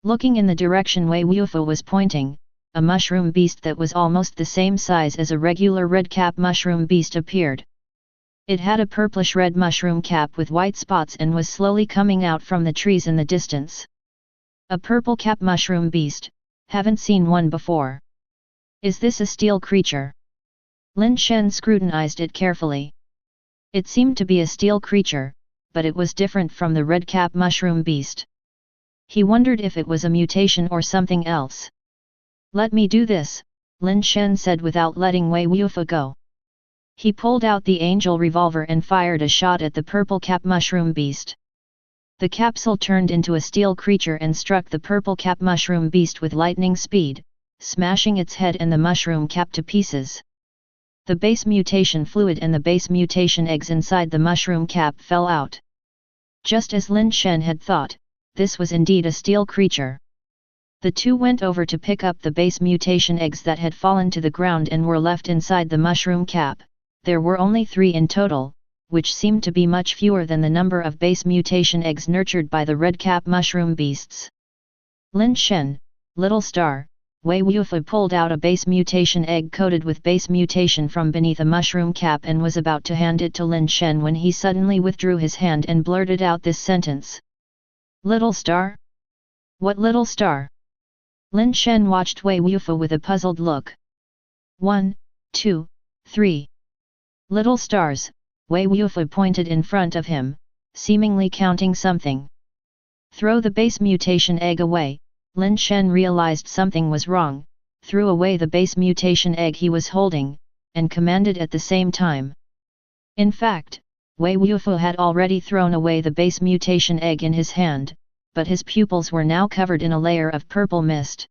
Looking in the direction Wei Wufu was pointing, a mushroom beast that was almost the same size as a regular red-cap mushroom beast appeared. It had a purplish-red mushroom cap with white spots and was slowly coming out from the trees in the distance. A purple-cap mushroom beast, haven't seen one before. Is this a steel creature? Lin Shen scrutinized it carefully. It seemed to be a steel creature, but it was different from the red-cap mushroom beast. He wondered if it was a mutation or something else. Let me do this, Lin Shen said without letting Wei Wufu go. He pulled out the angel revolver and fired a shot at the purple-cap mushroom beast. The capsule turned into a steel creature and struck the purple-cap mushroom beast with lightning speed, smashing its head and the mushroom cap to pieces. The base mutation fluid and the base mutation eggs inside the mushroom cap fell out. Just as Lin Shen had thought, this was indeed a steel creature. The two went over to pick up the base mutation eggs that had fallen to the ground and were left inside the mushroom cap. There were only 3 in total, which seemed to be much fewer than the number of base mutation eggs nurtured by the red-cap mushroom beasts. Lin Shen, little star, Wei Wufu pulled out a base mutation egg coated with base mutation from beneath a mushroom cap and was about to hand it to Lin Shen when he suddenly withdrew his hand and blurted out this sentence. Little star? What little star? Lin Shen watched Wei Wufu with a puzzled look. 1, 2, 3. Little stars, Wei Wufu pointed in front of him, seemingly counting something. Throw the base mutation egg away, Lin Shen realized something was wrong, threw away the base mutation egg he was holding, and commanded at the same time. In fact, Wei Wufu had already thrown away the base mutation egg in his hand, but his pupils were now covered in a layer of purple mist.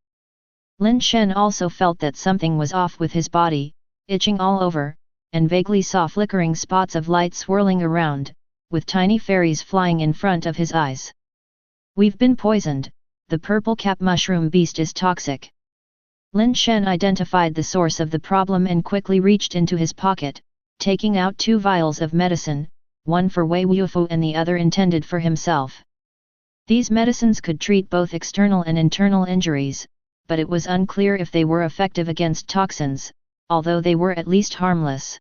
Lin Shen also felt that something was off with his body, itching all over, and vaguely saw flickering spots of light swirling around, with tiny fairies flying in front of his eyes. We've been poisoned, the purple-cap mushroom beast is toxic. Lin Shen identified the source of the problem and quickly reached into his pocket, taking out 2 vials of medicine, one for Wei Wufu and the other intended for himself. These medicines could treat both external and internal injuries, but it was unclear if they were effective against toxins, although they were at least harmless.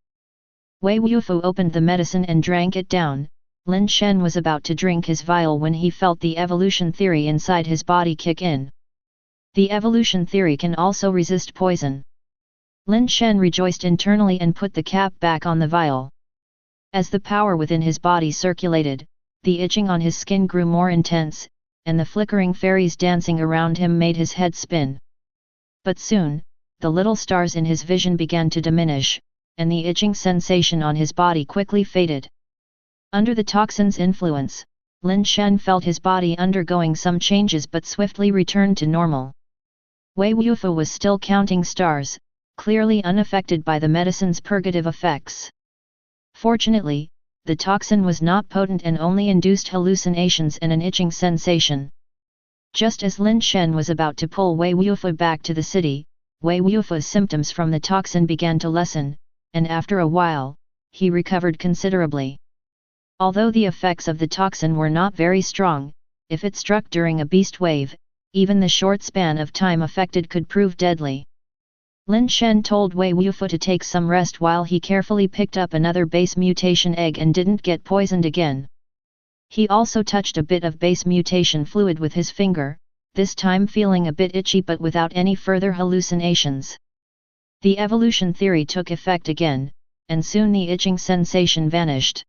Wei Wufu opened the medicine and drank it down. Lin Shen was about to drink his vial when he felt the evolution theory inside his body kick in. The evolution theory can also resist poison. Lin Shen rejoiced internally and put the cap back on the vial. As the power within his body circulated, the itching on his skin grew more intense, and the flickering fairies dancing around him made his head spin. But soon, the little stars in his vision began to diminish, and the itching sensation on his body quickly faded. Under the toxin's influence, Lin Shen felt his body undergoing some changes but swiftly returned to normal. Wei Wufu was still counting stars, clearly unaffected by the medicine's purgative effects. Fortunately, the toxin was not potent and only induced hallucinations and an itching sensation. Just as Lin Shen was about to pull Wei Wufu back to the city, Wei Wufu's symptoms from the toxin began to lessen, and after a while, he recovered considerably. Although the effects of the toxin were not very strong, if it struck during a beast wave, even the short span of time affected could prove deadly. Lin Shen told Wei Wufu to take some rest while he carefully picked up another base mutation egg and didn't get poisoned again. He also touched a bit of base mutation fluid with his finger, this time feeling a bit itchy but without any further hallucinations. The evolution theory took effect again, and soon the itching sensation vanished.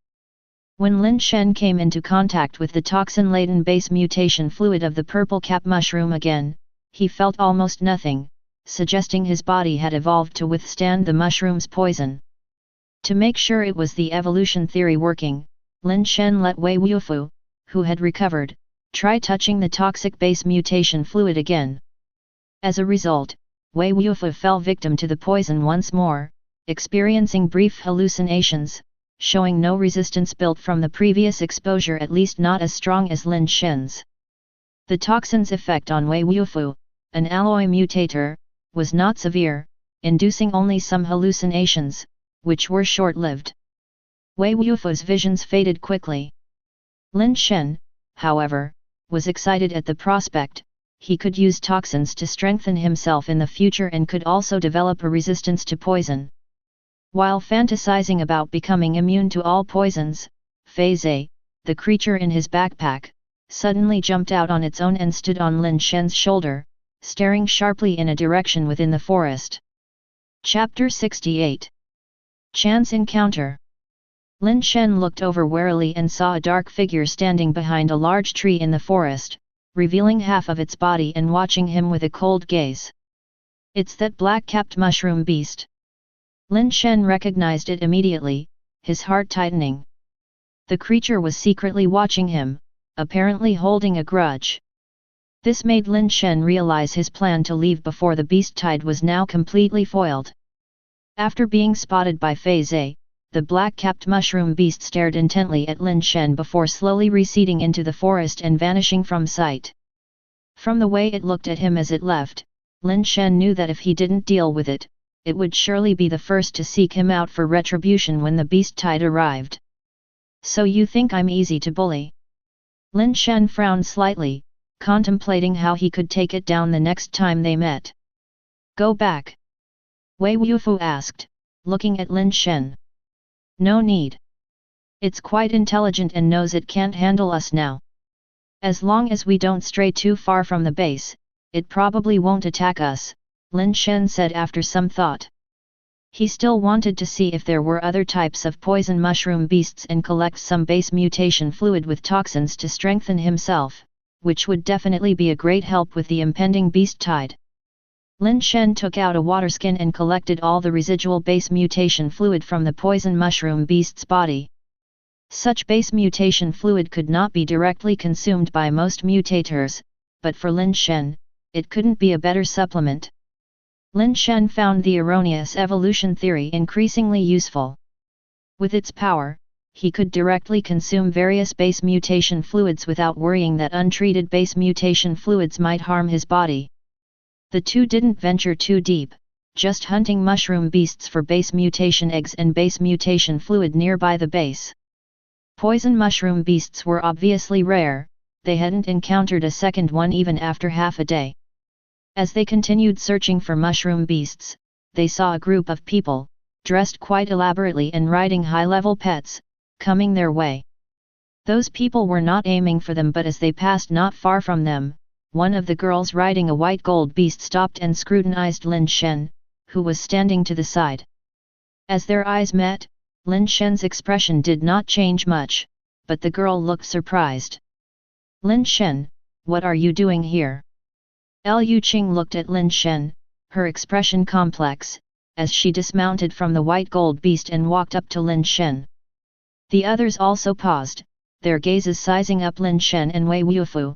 When Lin Shen came into contact with the toxin-laden base mutation fluid of the purple cap mushroom again, he felt almost nothing, suggesting his body had evolved to withstand the mushroom's poison. To make sure it was the evolution theory working, Lin Shen let Wei Wufu, who had recovered, try touching the toxic base mutation fluid again. As a result, Wei Wufu fell victim to the poison once more, experiencing brief hallucinations, showing no resistance built from the previous exposure, at least not as strong as Lin Shen's. The toxin's effect on Wei Wufu, an alloy mutator, was not severe, inducing only some hallucinations, which were short-lived. Wei Wufu's visions faded quickly. Lin Shen, however, was excited at the prospect. He could use toxins to strengthen himself in the future and could also develop a resistance to poison. While fantasizing about becoming immune to all poisons, Fei Zhe, the creature in his backpack, suddenly jumped out on its own and stood on Lin Shen's shoulder, staring sharply in a direction within the forest. Chapter 68. Chance Encounter. Lin Shen looked over warily and saw a dark figure standing behind a large tree in the forest, revealing half of its body and watching him with a cold gaze. It's that black-capped mushroom beast. Lin Shen recognized it immediately, his heart tightening. The creature was secretly watching him, apparently holding a grudge. This made Lin Shen realize his plan to leave before the beast tide was now completely foiled. After being spotted by Fei Zhe, the black-capped mushroom beast stared intently at Lin Shen before slowly receding into the forest and vanishing from sight. From the way it looked at him as it left, Lin Shen knew that if he didn't deal with it, it would surely be the first to seek him out for retribution when the beast tide arrived. So you think I'm easy to bully? Lin Shen frowned slightly, contemplating how he could take it down the next time they met. Go back? Wei Wufu asked, looking at Lin Shen. No need. It's quite intelligent and knows it can't handle us now. As long as we don't stray too far from the base, it probably won't attack us, Lin Shen said after some thought. He still wanted to see if there were other types of poison mushroom beasts and collect some base mutation fluid with toxins to strengthen himself, which would definitely be a great help with the impending beast tide. Lin Shen took out a water skin and collected all the residual base mutation fluid from the poison mushroom beast's body. Such base mutation fluid could not be directly consumed by most mutators, but for Lin Shen, it couldn't be a better supplement. Lin Shen found the erroneous evolution theory increasingly useful. With its power, he could directly consume various base mutation fluids without worrying that untreated base mutation fluids might harm his body. The two didn't venture too deep, just hunting mushroom beasts for base mutation eggs and base mutation fluid nearby the base. Poison mushroom beasts were obviously rare, they hadn't encountered a second one even after half a day. As they continued searching for mushroom beasts, they saw a group of people, dressed quite elaborately and riding high-level pets, coming their way. Those people were not aiming for them, but as they passed not far from them, one of the girls riding a white gold beast stopped and scrutinized Lin Shen, who was standing to the side. As their eyes met, Lin Shen's expression did not change much, but the girl looked surprised. Lin Shen, what are you doing here? Liu Qing looked at Lin Shen, her expression complex, as she dismounted from the white gold beast and walked up to Lin Shen. The others also paused, their gazes sizing up Lin Shen and Wei Wufu.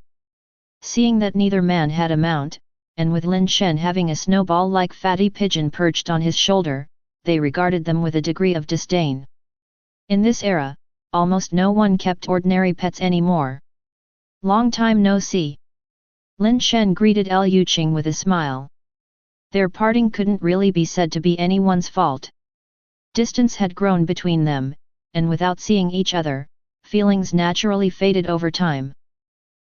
Seeing that neither man had a mount, and with Lin Shen having a snowball-like fatty pigeon perched on his shoulder, they regarded them with a degree of disdain. In this era, almost no one kept ordinary pets anymore. Long time no see. Lin Shen greeted Liu Qing with a smile. Their parting couldn't really be said to be anyone's fault. Distance had grown between them, and without seeing each other, feelings naturally faded over time.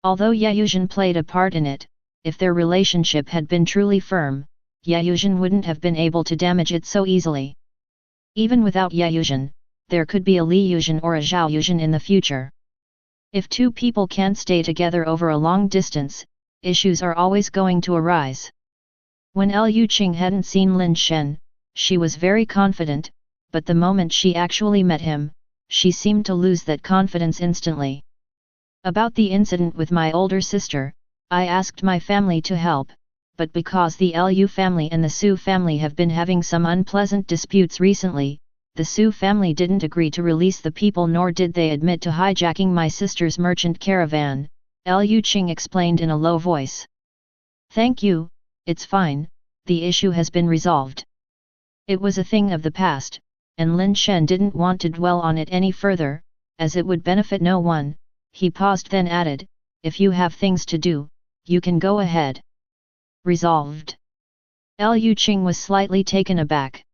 Although Yuzhen played a part in it, if their relationship had been truly firm, Yuzhen wouldn't have been able to damage it so easily. Even without Yuzhen, there could be a Li Yuzhen or a Zhao Yuzhen in the future. If two people can't stay together over a long distance, issues are always going to arise. When Liu Qing hadn't seen Lin Shen, she was very confident, but the moment she actually met him, she seemed to lose that confidence instantly. About the incident with my older sister, I asked my family to help, but because the Liu family and the Su family have been having some unpleasant disputes recently, the Su family didn't agree to release the people, nor did they admit to hijacking my sister's merchant caravan, Liu Qing explained in a low voice. Thank you, it's fine, the issue has been resolved. It was a thing of the past, and Lin Shen didn't want to dwell on it any further, as it would benefit no one. He paused, then added, if you have things to do, you can go ahead. Resolved. Liu Qing was slightly taken aback.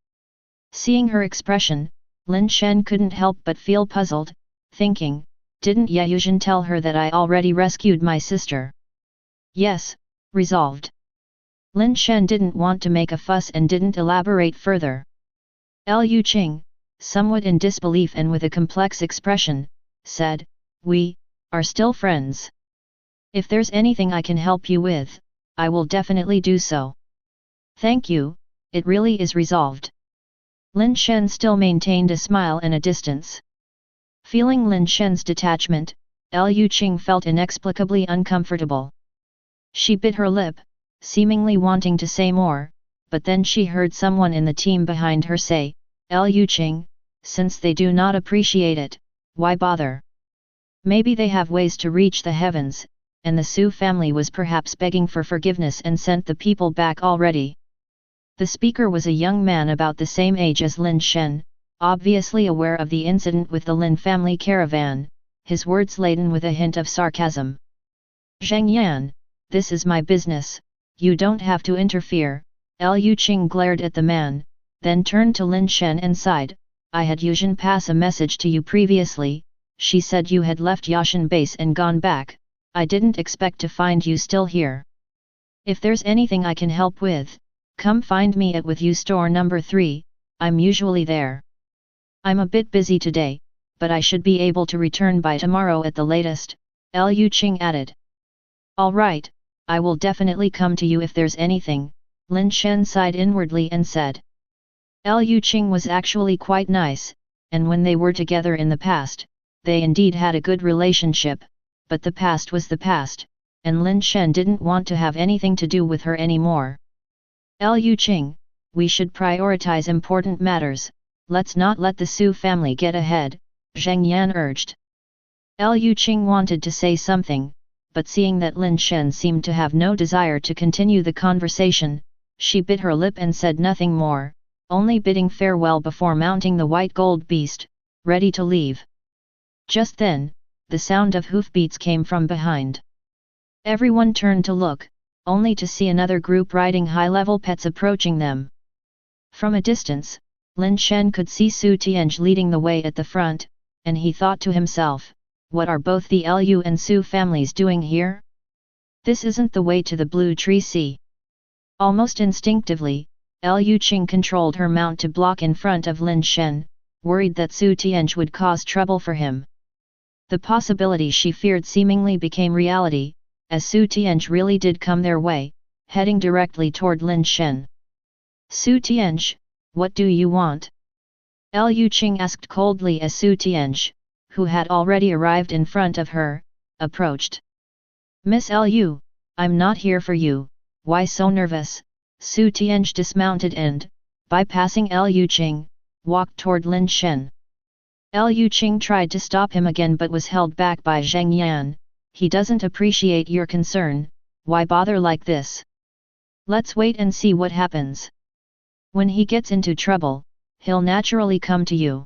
Seeing her expression, Lin Shen couldn't help but feel puzzled, thinking, didn't Yuzhen tell her that I already rescued my sister? Yes, resolved. Lin Shen didn't want to make a fuss and didn't elaborate further. Liu Qing, somewhat in disbelief and with a complex expression, said, we are still friends. If there's anything I can help you with, I will definitely do so. Thank you, it really is resolved. Lin Shen still maintained a smile and a distance. Feeling Lin Shen's detachment, Liu Qing felt inexplicably uncomfortable. She bit her lip, seemingly wanting to say more, but then she heard someone in the team behind her say, Liu Qing, since they do not appreciate it, why bother? Maybe they have ways to reach the heavens, and the Su family was perhaps begging for forgiveness and sent the people back already. The speaker was a young man about the same age as Lin Shen, obviously aware of the incident with the Lin family caravan, his words laden with a hint of sarcasm. Zheng Yan, this is my business, you don't have to interfere. Liu Qing glared at the man, then turned to Lin Shen and sighed, I had Yuzhen pass a message to you previously, she said you had left Yashan base and gone back, I didn't expect to find you still here. If there's anything I can help with, come find me at With You store number 3, I'm usually there. I'm a bit busy today, but I should be able to return by tomorrow at the latest, Liu Qing added. Alright, I will definitely come to you if there's anything, Lin Shen sighed inwardly and said. Liu Qing was actually quite nice, and when they were together in the past, they indeed had a good relationship, but the past was the past, and Lin Shen didn't want to have anything to do with her anymore. Liu Qing, we should prioritize important matters, let's not let the Su family get ahead, Zheng Yan urged. Liu Qing wanted to say something, but seeing that Lin Shen seemed to have no desire to continue the conversation, she bit her lip and said nothing more, only bidding farewell before mounting the white gold beast, ready to leave. Just then, the sound of hoofbeats came from behind. Everyone turned to look, only to see another group riding high-level pets approaching them. From a distance, Lin Shen could see Su Tianj leading the way at the front, and he thought to himself, what are both the Liu and Su families doing here? This isn't the way to the Blue Tree Sea. Almost instinctively, Liu Qing controlled her mount to block in front of Lin Shen, worried that Su Tianj would cause trouble for him. The possibility she feared seemingly became reality, as Su Tianj really did come their way, heading directly toward Lin Shen. Su Tianj, what do you want? Liu Qing asked coldly as Su Tianj, who had already arrived in front of her, approached. Miss Liu, I'm not here for you, why so nervous? Su Tianj dismounted and, bypassing Liu Qing, walked toward Lin Shen. Liu Qing tried to stop him again but was held back by Zheng Yan. He doesn't appreciate your concern, why bother like this? Let's wait and see what happens. When he gets into trouble, he'll naturally come to you.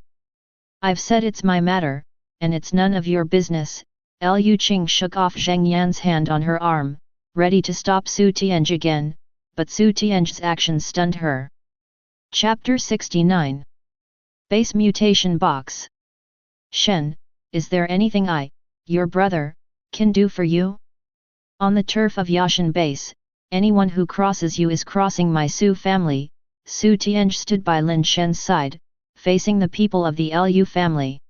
I've said it's my matter, and it's none of your business. Liu Qing shook off Zheng Yan's hand on her arm, ready to stop Su Tianj again, but Su Tianj's actions stunned her. Chapter 69. Base Mutation Box. Shen, is there anything I, your brother, can do for you? On the turf of Yashan Base, anyone who crosses you is crossing my Su family. Su Tianj stood by Lin Shen's side, facing the people of the Lu family.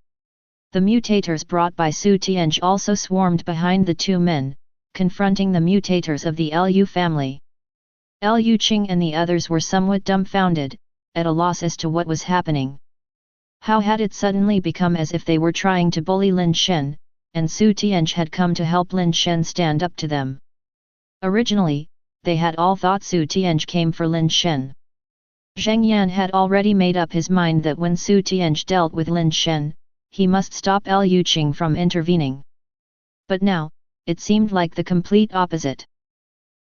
The mutators brought by Su Tianj also swarmed behind the two men, confronting the mutators of the Lu family. Liu Qing and the others were somewhat dumbfounded, at a loss as to what was happening. How had it suddenly become as if they were trying to bully Lin Shen, and Su Tianj had come to help Lin Shen stand up to them? Originally, they had all thought Su Tianj came for Lin Shen. Zheng Yan had already made up his mind that when Su Tianj dealt with Lin Shen, he must stop Liu Qing from intervening. But now, it seemed like the complete opposite.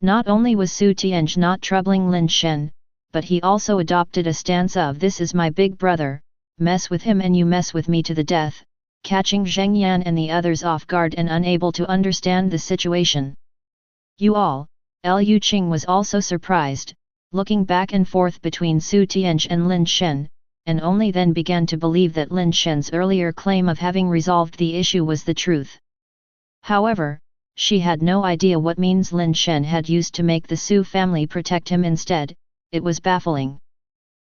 Not only was Su Tianj not troubling Lin Shen, but he also adopted a stance of "this is my big brother, mess with him and you mess with me to the death," catching Zheng Yan and the others off guard and unable to understand the situation. You all, Liu Qing was also surprised, looking back and forth between Su Tianj and Lin Shen, and only then began to believe that Lin Shen's earlier claim of having resolved the issue was the truth. However, she had no idea what means Lin Shen had used to make the Su family protect him instead. It was baffling.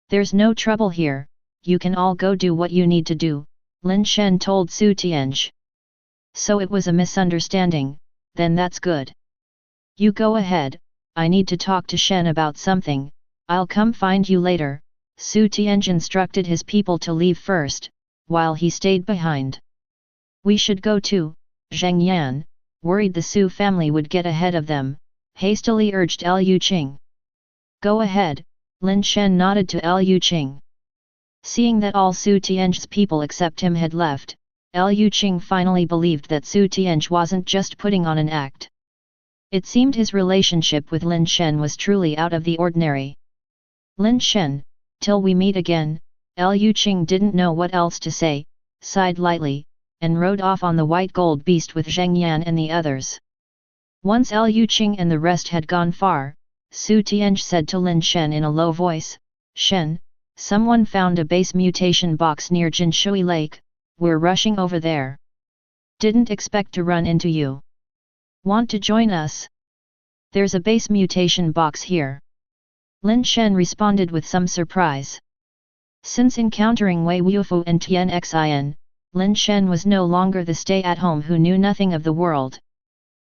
There's no trouble here, you can all go do what you need to do, Lin Shen told Su Tianj. So it was a misunderstanding, then that's good. You go ahead, I need to talk to Shen about something, I'll come find you later. Su Tianj instructed his people to leave first, while he stayed behind. We should go too, Zheng Yan, worried the Su family would get ahead of them, hastily urged Liu Qing. Go ahead, Lin Shen nodded to Liu Qing. Seeing that all Su Tianj's people except him had left, Liu Qing finally believed that Su Tianj wasn't just putting on an act. It seemed his relationship with Lin Shen was truly out of the ordinary. Lin Shen, till we meet again, Liu Qing didn't know what else to say, sighed lightly, and rode off on the white gold beast with Zheng Yan and the others. Once Liu Qing and the rest had gone far, Su Tianj said to Lin Shen in a low voice, Shen, someone found a base mutation box near Jinshui Lake, we're rushing over there. Didn't expect to run into you. Want to join us? There's a base mutation box here. Lin Shen responded with some surprise. Since encountering Wei Wufu and Tian Xin, Lin Shen was no longer the stay-at-home who knew nothing of the world.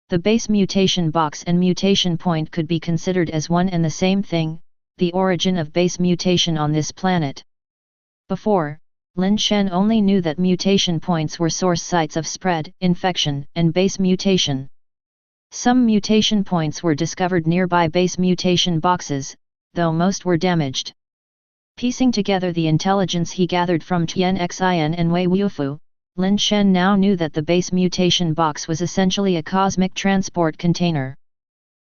The base mutation box and mutation point could be considered as one and the same thing, the origin of base mutation on this planet. Before, Lin Shen only knew that mutation points were source sites of spread, infection, and base mutation. Some mutation points were discovered nearby base mutation boxes, though most were damaged. Piecing together the intelligence he gathered from Tian Xin and Wei Wufu, Lin Shen now knew that the base mutation box was essentially a cosmic transport container.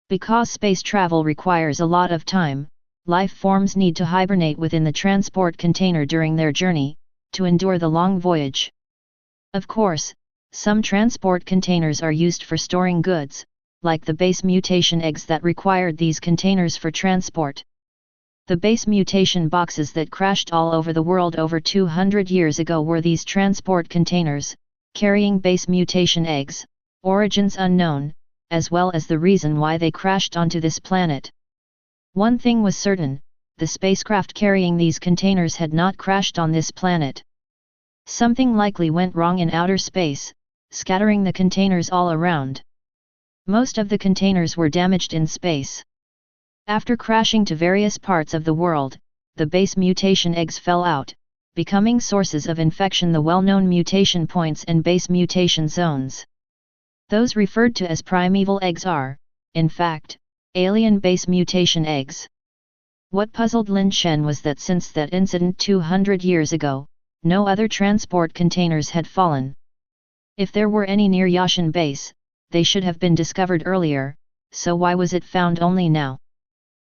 Because space travel requires a lot of time, life forms need to hibernate within the transport container during their journey, to endure the long voyage. Of course, some transport containers are used for storing goods, like the base mutation eggs that required these containers for transport. The base mutation boxes that crashed all over the world over 200 years ago were these transport containers, carrying base mutation eggs, origins unknown, as well as the reason why they crashed onto this planet. One thing was certain, the spacecraft carrying these containers had not crashed on this planet. Something likely went wrong in outer space, scattering the containers all around. Most of the containers were damaged in space. After crashing to various parts of the world, the base mutation eggs fell out, becoming sources of infection. The well-known mutation points and base mutation zones. Those referred to as primeval eggs are, in fact, alien base mutation eggs. What puzzled Lin Shen was that since that incident 200 years ago, no other transport containers had fallen. If there were any near Yashin base, they should have been discovered earlier, so why was it found only now?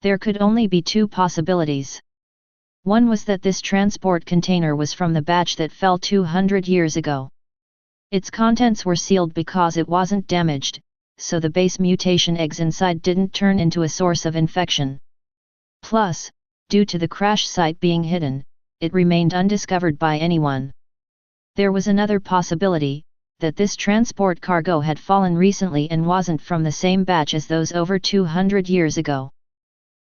There could only be two possibilities. One was that this transport container was from the batch that fell 200 years ago. Its contents were sealed because it wasn't damaged, so the base mutation eggs inside didn't turn into a source of infection. Plus, due to the crash site being hidden, it remained undiscovered by anyone. There was another possibility, that this transport cargo had fallen recently and wasn't from the same batch as those over 200 years ago.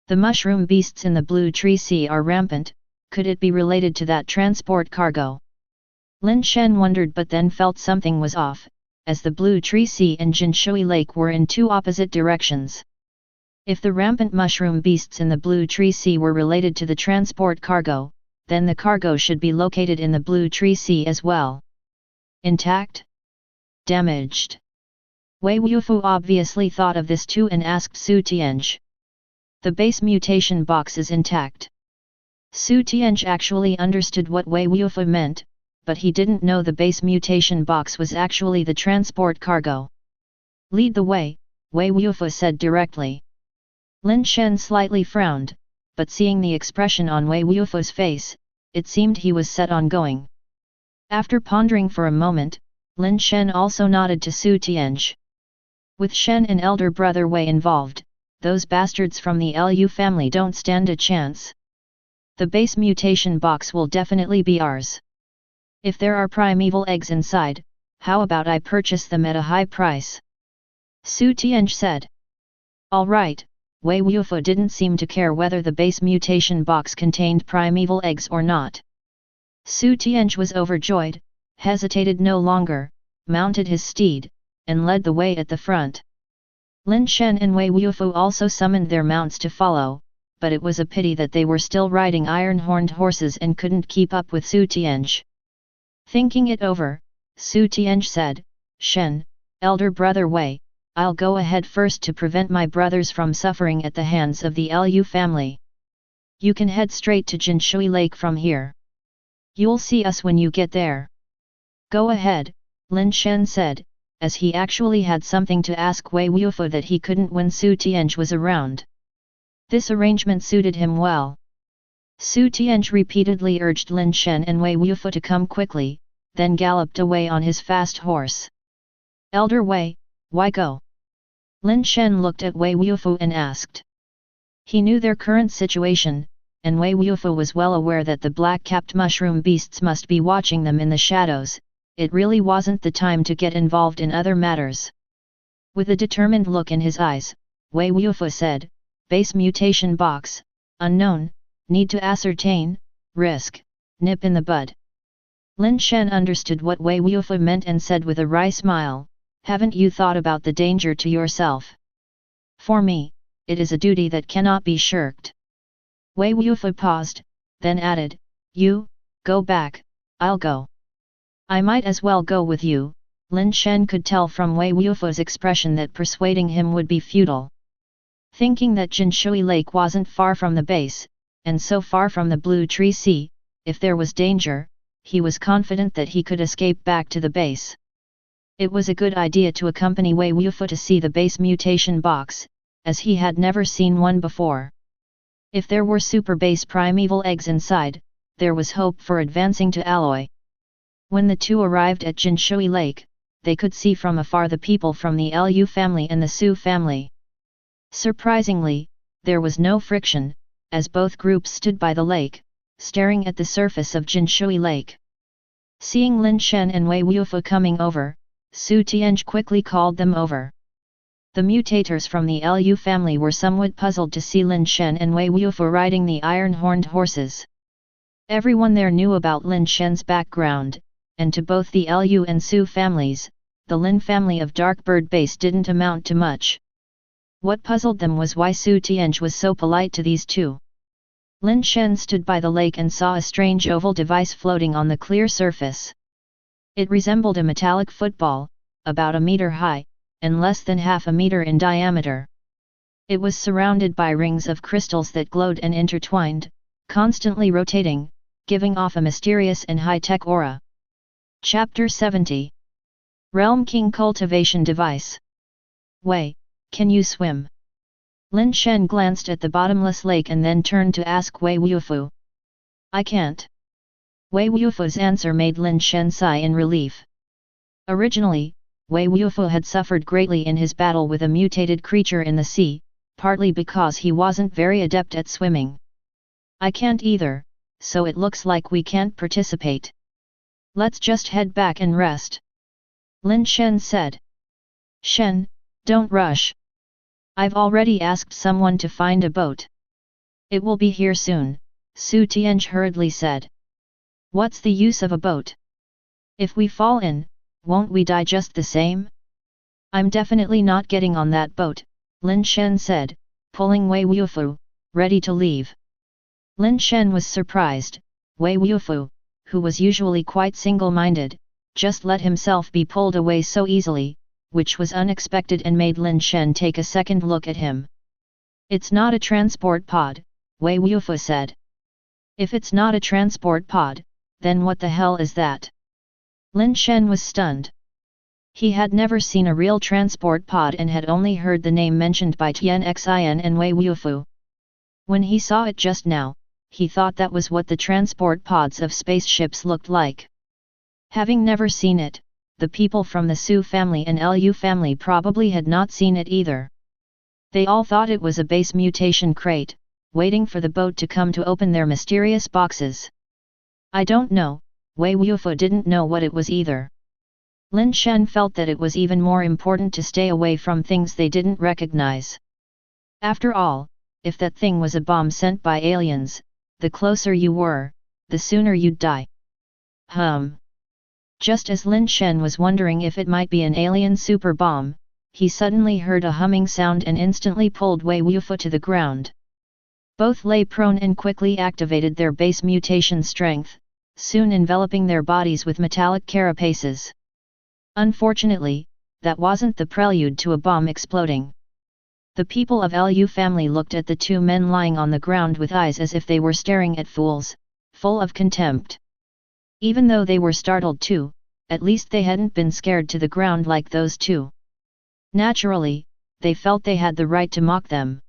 The mushroom beasts in the Blue Tree Sea are rampant, could it be related to that transport cargo? Lin Shen wondered but then felt something was off, as the Blue Tree Sea and Jinshui Lake were in two opposite directions. If the rampant mushroom beasts in the Blue Tree Sea were related to the transport cargo, then the cargo should be located in the Blue Tree Sea as well. Intact? Damaged? Wei Wufu obviously thought of this too and asked Su Tianj. The base mutation box is intact. Su Tianj actually understood what Wei Wufu meant, but he didn't know the base mutation box was actually the transport cargo. Lead the way, Wei Wufu said directly. Lin Shen slightly frowned, but seeing the expression on Wei Wufu's face, it seemed he was set on going. After pondering for a moment, Lin Shen also nodded to Su Tianj. With Shen and elder brother Wei involved, those bastards from the Lu family don't stand a chance. The base mutation box will definitely be ours. If there are primeval eggs inside, how about I purchase them at a high price? Su Tianj said. All right, Wei Wufu didn't seem to care whether the base mutation box contained primeval eggs or not. Su Tianj was overjoyed, hesitated no longer, mounted his steed, and led the way at the front. Lin Shen and Wei Wufu also summoned their mounts to follow, but it was a pity that they were still riding iron-horned horses and couldn't keep up with Su Tianj. Thinking it over, Su Tianj said, Shen, elder brother Wei, I'll go ahead first to prevent my brothers from suffering at the hands of the Lu family. You can head straight to Jinshui Lake from here. You'll see us when you get there. Go ahead, Lin Shen said, as he actually had something to ask Wei Wufu that he couldn't when Su Tianj was around. This arrangement suited him well. Su Tianj repeatedly urged Lin Shen and Wei Wufu to come quickly, then galloped away on his fast horse. Elder Wei, why go? Lin Shen looked at Wei Wufu and asked. He knew their current situation, and Wei Wufu was well aware that the black-capped mushroom beasts must be watching them in the shadows. It really wasn't the time to get involved in other matters. With a determined look in his eyes, Wei Wufu said, base mutation box, unknown, need to ascertain, risk, nip in the bud. Lin Shen understood what Wei Wufu meant and said with a wry smile, haven't you thought about the danger to yourself? For me, it is a duty that cannot be shirked. Wei Wufu paused, then added, you, go back, I'll go. I might as well go with you. Lin Shen could tell from Wei Wufu's expression that persuading him would be futile. Thinking that Jinshui Lake wasn't far from the base, and so far from the Blue Tree Sea, if there was danger, he was confident that he could escape back to the base. It was a good idea to accompany Wei Wufu to see the base mutation box, as he had never seen one before. If there were super base primeval eggs inside, there was hope for advancing to alloy. When the two arrived at Jinshui Lake, they could see from afar the people from the Lu family and the Su family. Surprisingly, there was no friction, as both groups stood by the lake, staring at the surface of Jinshui Lake. Seeing Lin Shen and Wei Wufu coming over, Su Tianj quickly called them over. The mutators from the Lu family were somewhat puzzled to see Lin Shen and Wei Wufu riding the iron-horned horses. Everyone there knew about Lin Shen's background, and to both the Lu and Su families, the Lin family of Darkbird Base didn't amount to much. What puzzled them was why Su Tianj was so polite to these two. Lin Shen stood by the lake and saw a strange oval device floating on the clear surface. It resembled a metallic football, about a meter high, and less than half a meter in diameter. It was surrounded by rings of crystals that glowed and intertwined, constantly rotating, giving off a mysterious and high-tech aura. Chapter 70. Realm King Cultivation Device. Wei, can you swim? Lin Shen glanced at the bottomless lake and then turned to ask Wei Wufu. I can't. Wei Wufu's answer made Lin Shen sigh in relief. Originally, Wei Wufu had suffered greatly in his battle with a mutated creature in the sea, partly because he wasn't very adept at swimming. I can't either, so it looks like we can't participate. Let's just head back and rest. Lin Shen said. Shen, don't rush. I've already asked someone to find a boat. It will be here soon, Su Tianj hurriedly said. What's the use of a boat? If we fall in, won't we die just the same? I'm definitely not getting on that boat, Lin Shen said, pulling Wei Wufu, ready to leave. Lin Shen was surprised. Wei Wufu, who was usually quite single-minded, just let himself be pulled away so easily, which was unexpected and made Lin Shen take a second look at him. It's not a transport pod, Wei Wufu said. If it's not a transport pod, then what the hell is that? Lin Shen was stunned. He had never seen a real transport pod and had only heard the name mentioned by Tian Xin and Wei Wufu. When he saw it just now, he thought that was what the transport pods of spaceships looked like. Having never seen it, the people from the Su family and Lu family probably had not seen it either. They all thought it was a base mutation crate, waiting for the boat to come to open their mysterious boxes. I don't know, Wei Wufu didn't know what it was either. Lin Shen felt that it was even more important to stay away from things they didn't recognize. After all, if that thing was a bomb sent by aliens, the closer you were, the sooner you'd die. Just as Lin Shen was wondering if it might be an alien super bomb, he suddenly heard a humming sound and instantly pulled Wei Wufu to the ground. Both lay prone and quickly activated their base mutation strength, soon enveloping their bodies with metallic carapaces. Unfortunately, that wasn't the prelude to a bomb exploding. The people of Lu family looked at the two men lying on the ground with eyes as if they were staring at fools, full of contempt. Even though they were startled too, at least they hadn't been scared to the ground like those two. Naturally, they felt they had the right to mock them.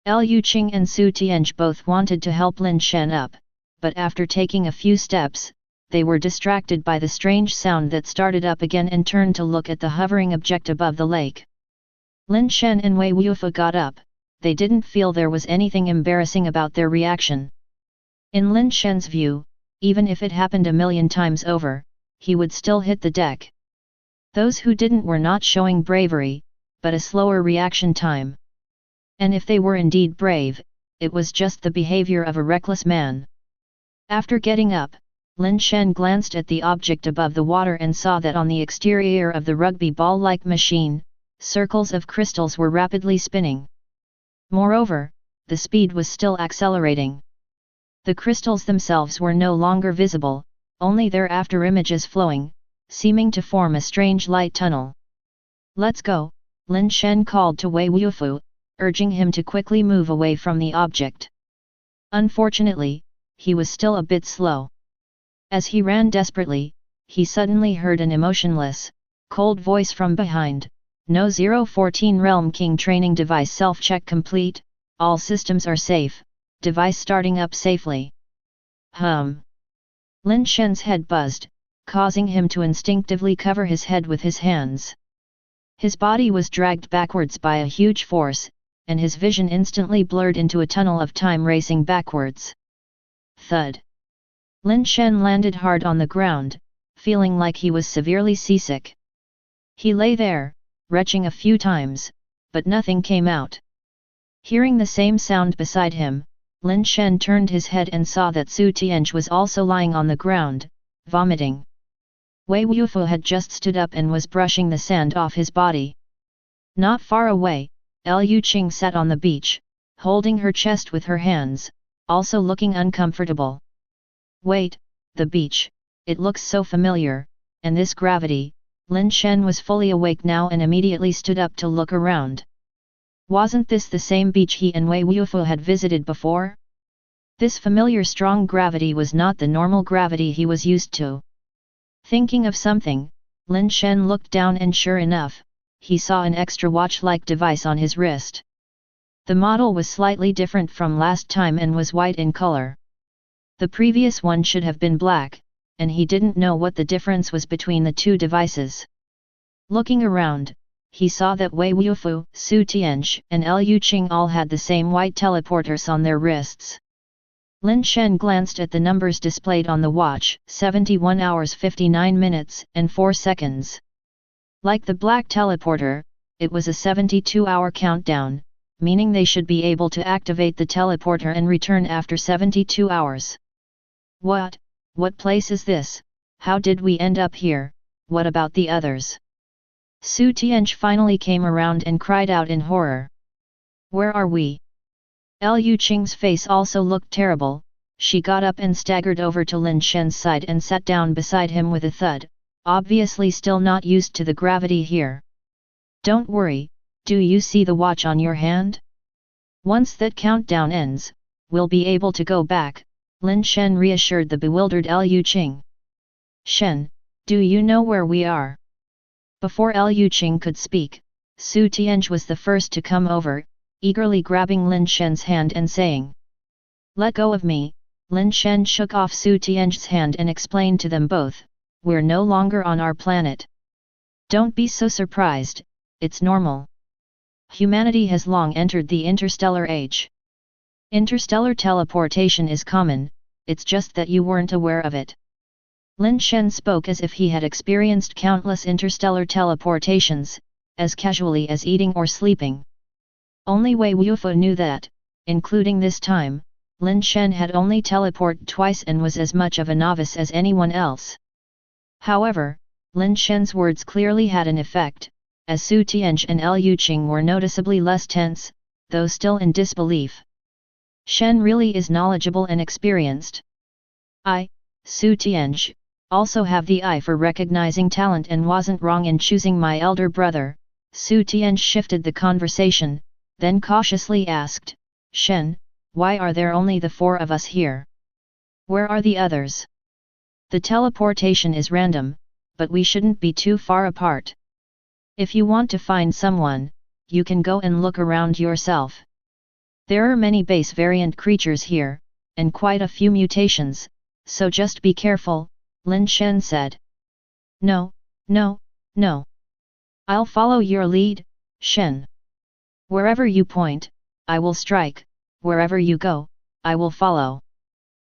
Lu Qing and Su Tianj both wanted to help Lin Shen up, but after taking a few steps, they were distracted by the strange sound that started up again and turned to look at the hovering object above the lake. Lin Shen and Wei Wufu got up. They didn't feel there was anything embarrassing about their reaction. In Lin Shen's view, even if it happened a million times over, he would still hit the deck. Those who didn't were not showing bravery, but a slower reaction time. And if they were indeed brave, it was just the behavior of a reckless man. After getting up, Lin Shen glanced at the object above the water and saw that on the exterior of the rugby ball-like machine, circles of crystals were rapidly spinning. Moreover, the speed was still accelerating. The crystals themselves were no longer visible, only their afterimages flowing, seeming to form a strange light tunnel. Let's go, Lin Shen called to Wei Wufu, urging him to quickly move away from the object. Unfortunately, he was still a bit slow. As he ran desperately, he suddenly heard an emotionless, cold voice from behind. No 014 Realm King training device self-check complete, all systems are safe, device starting up safely. Lin Shen's head buzzed, causing him to instinctively cover his head with his hands. His body was dragged backwards by a huge force, and his vision instantly blurred into a tunnel of time racing backwards. Thud. Lin Shen landed hard on the ground, feeling like he was severely seasick. He lay there, retching a few times, but nothing came out. Hearing the same sound beside him, Lin Shen turned his head and saw that Su Tianj was also lying on the ground, vomiting. Wei Wufu had just stood up and was brushing the sand off his body. Not far away, Lu Qing sat on the beach, holding her chest with her hands, also looking uncomfortable. Wait, the beach, it looks so familiar, and this gravity. Lin Shen was fully awake now and immediately stood up to look around. Wasn't this the same beach he and Wei Wufu had visited before? This familiar strong gravity was not the normal gravity he was used to. Thinking of something, Lin Shen looked down and sure enough, he saw an extra watch-like device on his wrist. The model was slightly different from last time and was white in color. The previous one should have been black, and he didn't know what the difference was between the two devices. Looking around, he saw that Wei Wufu, Su Tianzhi, and Liu Qing all had the same white teleporters on their wrists. Lin Shen glanced at the numbers displayed on the watch, 71 hours 59 minutes and 4 seconds. Like the black teleporter, it was a 72-hour countdown, meaning they should be able to activate the teleporter and return after 72 hours. What place is this? How did we end up here? What about the others? Su Tianzhi finally came around and cried out in horror. Where are we? Liu Qing's face also looked terrible. She got up and staggered over to Lin Shen's side and sat down beside him with a thud, obviously still not used to the gravity here. Don't worry, do you see the watch on your hand? Once that countdown ends, we'll be able to go back, Lin Shen reassured the bewildered Liu Qing. Shen, do you know where we are? Before Liu Qing could speak, Su Tianzhi was the first to come over, eagerly grabbing Lin Shen's hand and saying, "Let go of me." Lin Shen shook off Su Tianzhi's hand and explained to them both, "We're no longer on our planet. Don't be so surprised, it's normal. Humanity has long entered the interstellar age. Interstellar teleportation is common, it's just that you weren't aware of it." Lin Shen spoke as if he had experienced countless interstellar teleportations, as casually as eating or sleeping. Only Wei Wufu knew that, including this time, Lin Shen had only teleported twice and was as much of a novice as anyone else. However, Lin Shen's words clearly had an effect, as Su Tianzhi and Liu Qing were noticeably less tense, though still in disbelief. Shen really is knowledgeable and experienced. I, Su Tianzhi, also have the eye for recognizing talent and wasn't wrong in choosing my elder brother. Su Tianzhi shifted the conversation, then cautiously asked, "Shen, why are there only the 4 of us here? Where are the others? The teleportation is random, but we shouldn't be too far apart. If you want to find someone, you can go and look around yourself. There are many base variant creatures here, and quite a few mutations, so just be careful," Lin Shen said. No. I'll follow your lead, Shen. Wherever you point, I will strike, wherever you go, I will follow.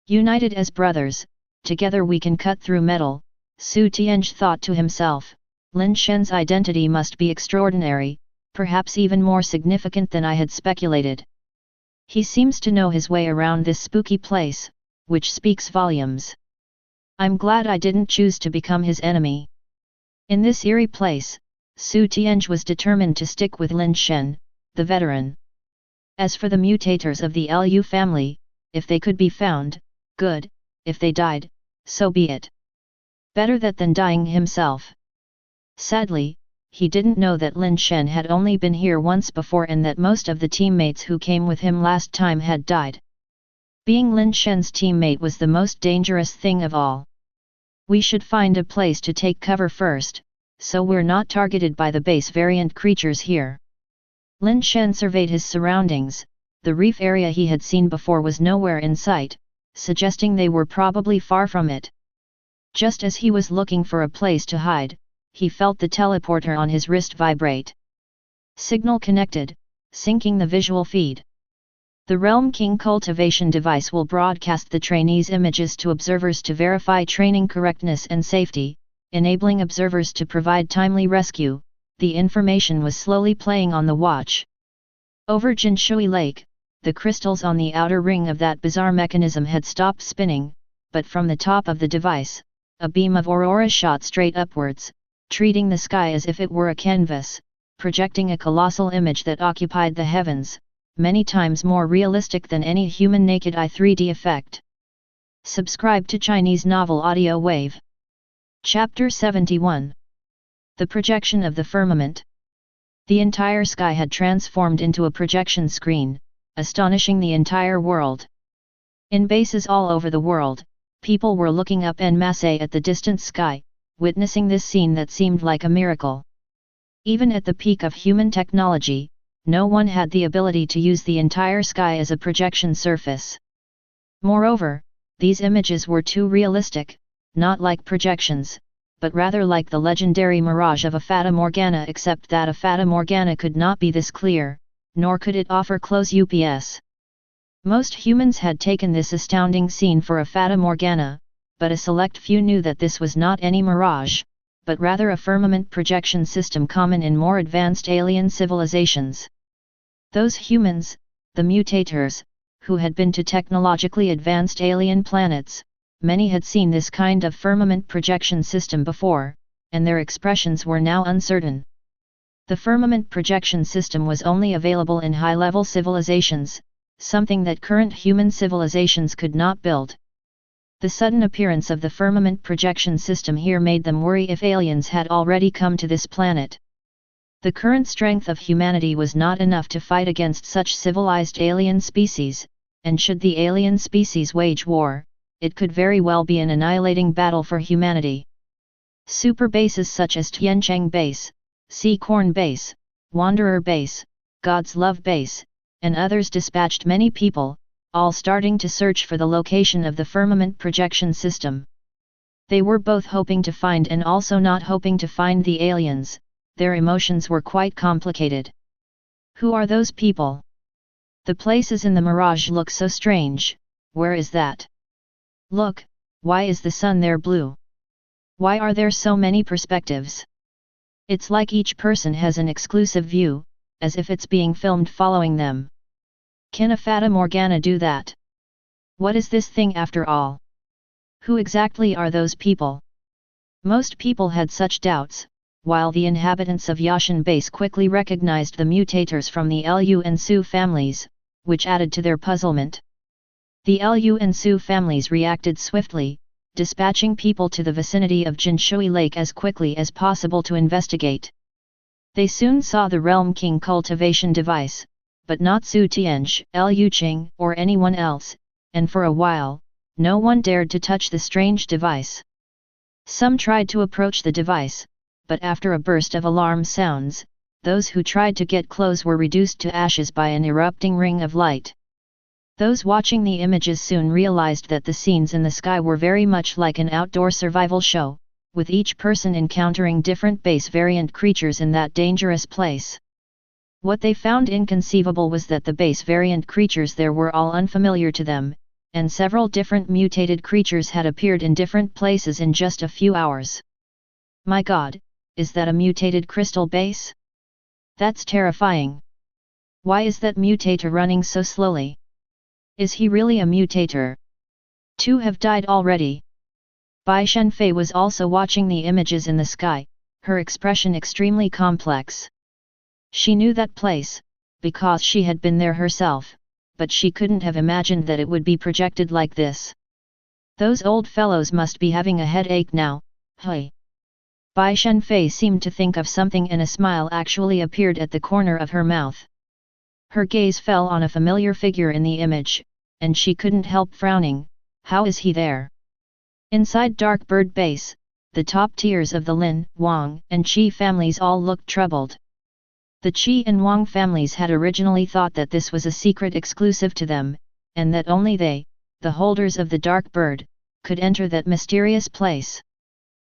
United as brothers, together we can cut through metal, Su Tianzhi thought to himself. Lin Shen's identity must be extraordinary, perhaps even more significant than I had speculated. He seems to know his way around this spooky place, which speaks volumes. I'm glad I didn't choose to become his enemy. In this eerie place, Su Tianzhi was determined to stick with Lin Shen, the veteran. As for the mutators of the Liu family, if they could be found, good, if they died, so be it. Better that than dying himself. Sadly, he didn't know that Lin Shen had only been here once before and that most of the teammates who came with him last time had died. Being Lin Shen's teammate was the most dangerous thing of all. We should find a place to take cover first, so we're not targeted by the base variant creatures here. Lin Shen surveyed his surroundings. The reef area he had seen before was nowhere in sight, suggesting they were probably far from it. Just as he was looking for a place to hide, he felt the teleporter on his wrist vibrate. Signal connected, syncing the visual feed. The Realm King cultivation device will broadcast the trainees' images to observers to verify training correctness and safety, enabling observers to provide timely rescue. The information was slowly playing on the watch. Over Jinshui Lake, the crystals on the outer ring of that bizarre mechanism had stopped spinning, but from the top of the device, a beam of aurora shot straight upwards, treating the sky as if it were a canvas, projecting a colossal image that occupied the heavens, many times more realistic than any human naked eye 3D effect. Subscribe to Chinese Novel Audiowave. Chapter 71. The projection of the firmament. The entire sky had transformed into a projection screen, astonishing the entire world. In bases all over the world, people were looking up en masse at the distant sky, witnessing this scene that seemed like a miracle. Even at the peak of human technology, no one had the ability to use the entire sky as a projection surface. Moreover, these images were too realistic, not like projections, but rather like the legendary mirage of a Fata Morgana, except that a Fata Morgana could not be this clear, nor could it offer close UPS. Most humans had taken this astounding scene for a Fata Morgana, but a select few knew that this was not any mirage, but rather a firmament projection system common in more advanced alien civilizations. Those humans, the mutators, who had been to technologically advanced alien planets, many had seen this kind of firmament projection system before, and their expressions were now uncertain. The firmament projection system was only available in high-level civilizations, something that current human civilizations could not build. The sudden appearance of the firmament projection system here made them worry if aliens had already come to this planet. The current strength of humanity was not enough to fight against such civilized alien species, and should the alien species wage war, it could very well be an annihilating battle for humanity. Super bases such as Tiancheng Base, Sea Corn Base, Wanderer Base, God's Love Base, and others dispatched many people, all starting to search for the location of the firmament projection system. They were both hoping to find and also not hoping to find the aliens. Their emotions were quite complicated. Who are those people? The places in the mirage look so strange. Where is that? Look, why is the sun there blue? Why are there so many perspectives? It's like each person has an exclusive view, as if it's being filmed following them. Can a Fata Morgana do that? What is this thing after all? Who exactly are those people? Most people had such doubts, while the inhabitants of Yashan Base quickly recognized the mutators from the Lu and Su families, which added to their puzzlement. The Lu and Su families reacted swiftly, dispatching people to the vicinity of Jinshui Lake as quickly as possible to investigate. They soon saw the Realm King cultivation device, but not Su Tianj, Lu Qing, or anyone else, and for a while, no one dared to touch the strange device. Some tried to approach the device, but after a burst of alarm sounds, those who tried to get close were reduced to ashes by an erupting ring of light. Those watching the images soon realized that the scenes in the sky were very much like an outdoor survival show, with each person encountering different base variant creatures in that dangerous place. What they found inconceivable was that the base variant creatures there were all unfamiliar to them, and several different mutated creatures had appeared in different places in just a few hours. My God, is that a mutated crystal base? That's terrifying. Why is that mutator running so slowly? Is he really a mutator? 2 have died already. Bai Shenfei was also watching the images in the sky, her expression extremely complex. She knew that place, because she had been there herself, but she couldn't have imagined that it would be projected like this. Those old fellows must be having a headache now, hey. Bai Shenfei seemed to think of something and a smile actually appeared at the corner of her mouth. Her gaze fell on a familiar figure in the image, and she couldn't help frowning. How is he there? Inside Dark Bird Base, the top tiers of the Lin, Wang, and Qi families all looked troubled. The Qi and Wang families had originally thought that this was a secret exclusive to them, and that only they, the holders of the Dark Bird, could enter that mysterious place.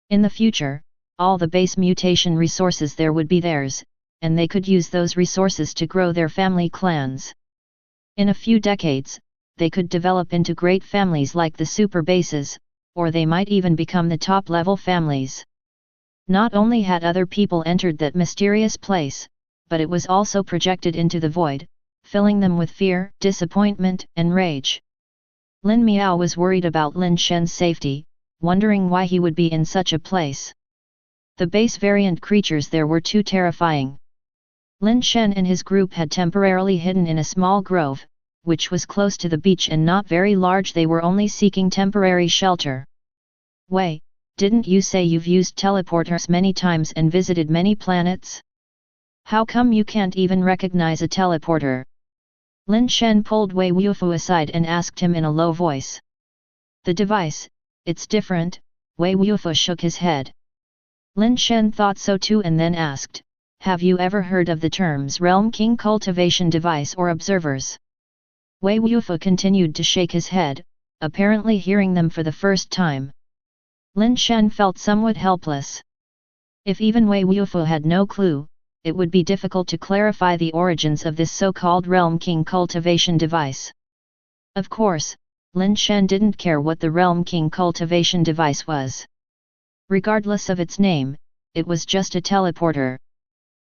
In the future, all the base mutation resources there would be theirs, and they could use those resources to grow their family clans. In a few decades, they could develop into great families like the super bases, or they might even become the top-level families. Not only had other people entered that mysterious place, but it was also projected into the void, filling them with fear, disappointment, and rage. Lin Miao was worried about Lin Shen's safety, wondering why he would be in such a place. The base variant creatures there were too terrifying. Lin Shen and his group had temporarily hidden in a small grove, which was close to the beach and not very large. They were only seeking temporary shelter. Wei, didn't you say you've used teleporters many times and visited many planets? How come you can't even recognize a teleporter? Lin Shen pulled Wei Wufu aside and asked him in a low voice. The device, it's different. Wei Wufu shook his head. Lin Shen thought so too and then asked, have you ever heard of the terms Realm King Cultivation Device or Observers? Wei Wufu continued to shake his head, apparently hearing them for the first time. Lin Shen felt somewhat helpless. If even Wei Wufu had no clue, it would be difficult to clarify the origins of this so-called Realm King Cultivation Device. Of course, Lin Shen didn't care what the Realm King Cultivation Device was. Regardless of its name, it was just a teleporter.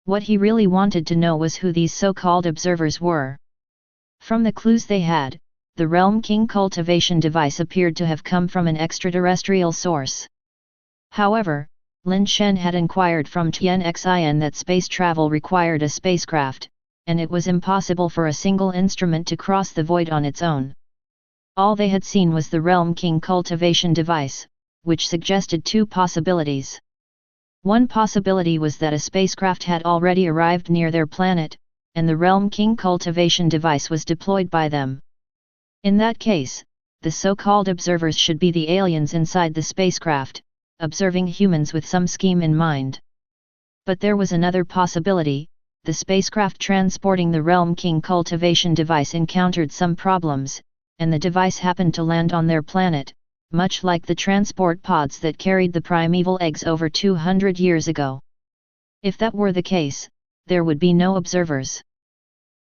What he really wanted to know was who these so-called observers were. From the clues they had, the Realm King Cultivation Device appeared to have come from an extraterrestrial source. However, Lin Shen had inquired from Tian Xin that space travel required a spacecraft, and it was impossible for a single instrument to cross the void on its own. All they had seen was the Realm King Cultivation Device, which suggested two possibilities. One possibility was that a spacecraft had already arrived near their planet, and the Realm King Cultivation Device was deployed by them. In that case, the so-called observers should be the aliens inside the spacecraft, observing humans with some scheme in mind. But there was another possibility: the spacecraft transporting the Realm King Cultivation Device encountered some problems, and the device happened to land on their planet, much like the transport pods that carried the primeval eggs over 200 years ago. If that were the case, there would be no observers.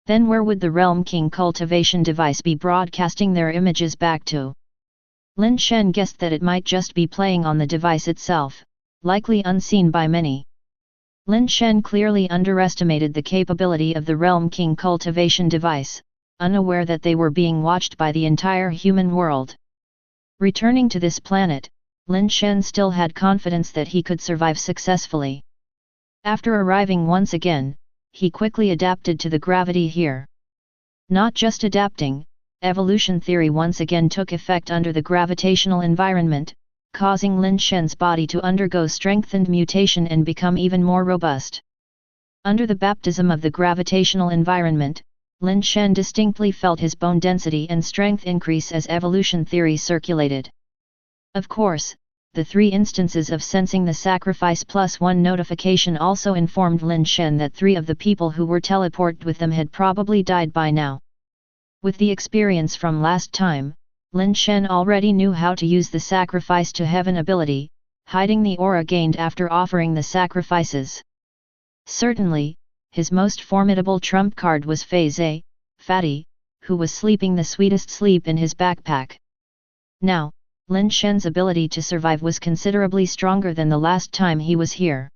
Then where would the Realm King Cultivation Device be broadcasting their images back to? Lin Shen guessed that it might just be playing on the device itself, likely unseen by many. Lin Shen clearly underestimated the capability of the Realm King Cultivation Device, unaware that they were being watched by the entire human world. Returning to this planet, Lin Shen still had confidence that he could survive successfully. After arriving once again, he quickly adapted to the gravity here. Not just adapting, evolution theory once again took effect under the gravitational environment, causing Lin Shen's body to undergo strengthened mutation and become even more robust. Under the baptism of the gravitational environment, Lin Shen distinctly felt his bone density and strength increase as evolution theory circulated. Of course, the 3 instances of sensing the sacrifice +1 notification also informed Lin Shen that 3 of the people who were teleported with them had probably died by now. With the experience from last time, Lin Shen already knew how to use the sacrifice to heaven ability, hiding the aura gained after offering the sacrifices. Certainly, his most formidable trump card was Fei Zhe, Fatty, who was sleeping the sweetest sleep in his backpack. Now, Lin Shen's ability to survive was considerably stronger than the last time he was here.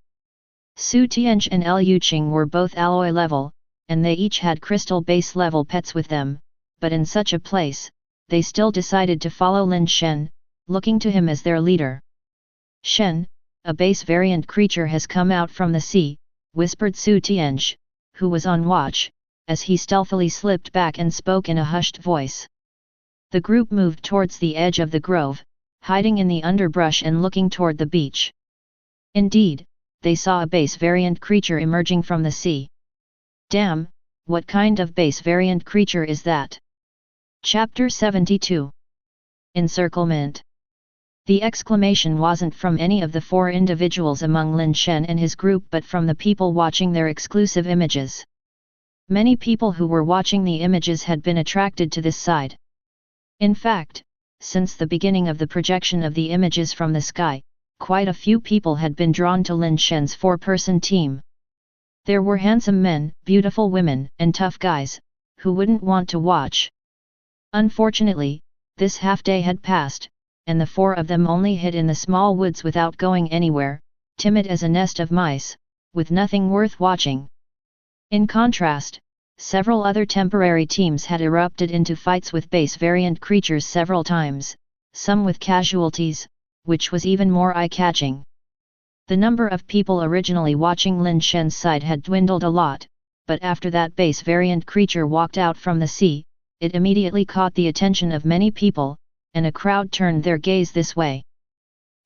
Su Tianj and Liu Qing were both alloy level, and they each had crystal base level pets with them, but in such a place, they still decided to follow Lin Shen, looking to him as their leader. Shen, a base variant creature has come out from the sea, whispered Su Tianj, who was on watch, as he stealthily slipped back and spoke in a hushed voice. The group moved towards the edge of the grove, hiding in the underbrush and looking toward the beach. Indeed, they saw a base variant creature emerging from the sea. Damn, what kind of base variant creature is that? Chapter 72. Encirclement. The exclamation wasn't from any of the 4 individuals among Lin Shen and his group but from the people watching their exclusive images. Many people who were watching the images had been attracted to this side. In fact, since the beginning of the projection of the images from the sky, quite a few people had been drawn to Lin Shen's 4-person team. There were handsome men, beautiful women, and tough guys, who wouldn't want to watch. Unfortunately, this half-day had passed, and the 4 of them only hid in the small woods without going anywhere, timid as a nest of mice, with nothing worth watching. In contrast, several other temporary teams had erupted into fights with base variant creatures several times, some with casualties, which was even more eye-catching. The number of people originally watching Lin Shen's side had dwindled a lot, but after that base variant creature walked out from the sea, it immediately caught the attention of many people, and a crowd turned their gaze this way.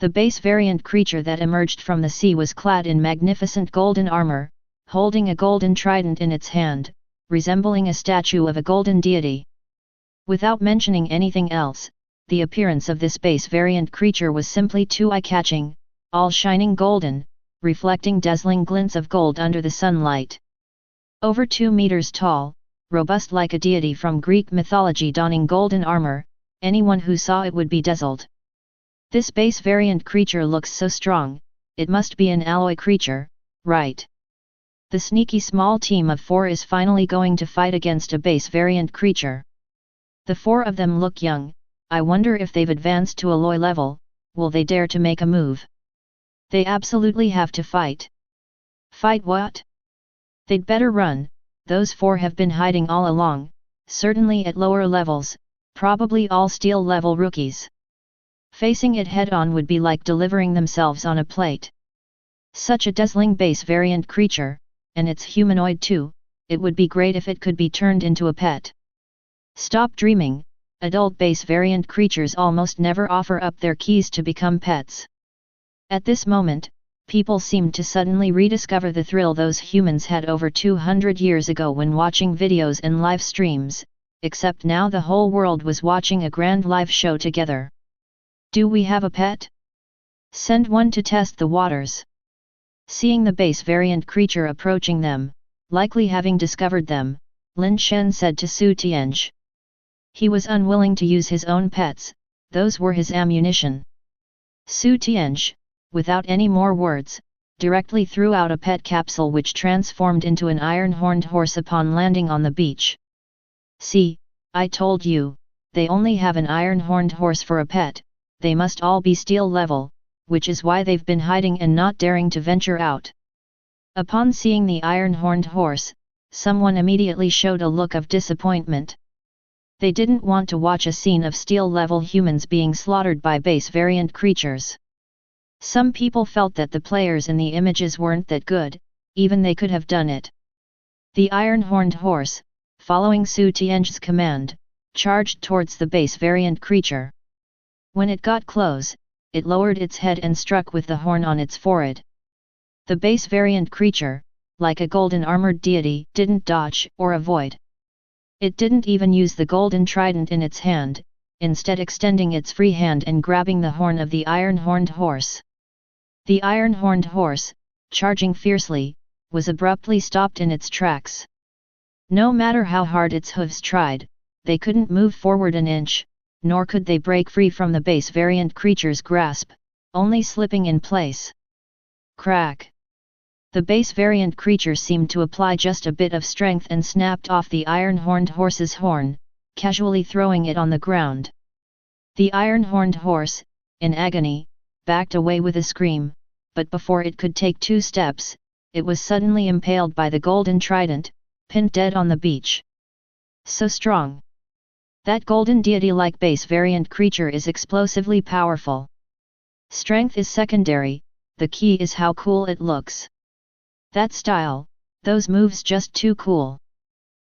The base variant creature that emerged from the sea was clad in magnificent golden armor, holding a golden trident in its hand, resembling a statue of a golden deity. Without mentioning anything else, the appearance of this base variant creature was simply too eye-catching, all shining golden, reflecting dazzling glints of gold under the sunlight. Over 2 meters tall, robust like a deity from Greek mythology donning golden armor, anyone who saw it would be dazzled. This base variant creature looks so strong, it must be an alloy creature, right? The sneaky small team of 4 is finally going to fight against a base variant creature. The 4 of them look young. I wonder if they've advanced to alloy level, will they dare to make a move? They absolutely have to fight. Fight what? They'd better run, those 4 have been hiding all along, certainly at lower levels, probably all steel level rookies. Facing it head-on would be like delivering themselves on a plate. Such a dazzling base variant creature, and it's humanoid too, it would be great if it could be turned into a pet. Stop dreaming, adult base variant creatures almost never offer up their keys to become pets. At this moment, people seemed to suddenly rediscover the thrill those humans had over 200 years ago when watching videos and live streams, except now the whole world was watching a grand live show together. Do we have a pet? Send one to test the waters. Seeing the base variant creature approaching them, likely having discovered them, Lin Shen said to Su Tianj. He was unwilling to use his own pets, those were his ammunition. Su Tianj, without any more words, directly threw out a pet capsule which transformed into an iron-horned horse upon landing on the beach. See, I told you, they only have an iron-horned horse for a pet, they must all be steel level, which is why they've been hiding and not daring to venture out. Upon seeing the iron-horned horse, someone immediately showed a look of disappointment. They didn't want to watch a scene of steel-level humans being slaughtered by base variant creatures. Some people felt that the players in the images weren't that good, even they could have done it. The iron-horned horse, following Su Tianj's command, charged towards the base variant creature. When it got close, it lowered its head and struck with the horn on its forehead. The base variant creature, like a golden armored deity, didn't dodge or avoid. It didn't even use the golden trident in its hand, instead extending its free hand and grabbing the horn of the iron-horned horse. The iron-horned horse, charging fiercely, was abruptly stopped in its tracks. No matter how hard its hooves tried, they couldn't move forward an inch, nor could they break free from the base variant creature's grasp, only slipping in place. Crack! The base variant creature seemed to apply just a bit of strength and snapped off the iron-horned horse's horn, casually throwing it on the ground. The iron-horned horse, in agony, backed away with a scream, but before it could take 2 steps, it was suddenly impaled by the golden trident, pinned dead on the beach. So strong! That golden deity-like base variant creature is explosively powerful. Strength is secondary, the key is how cool it looks. That style, those moves just too cool.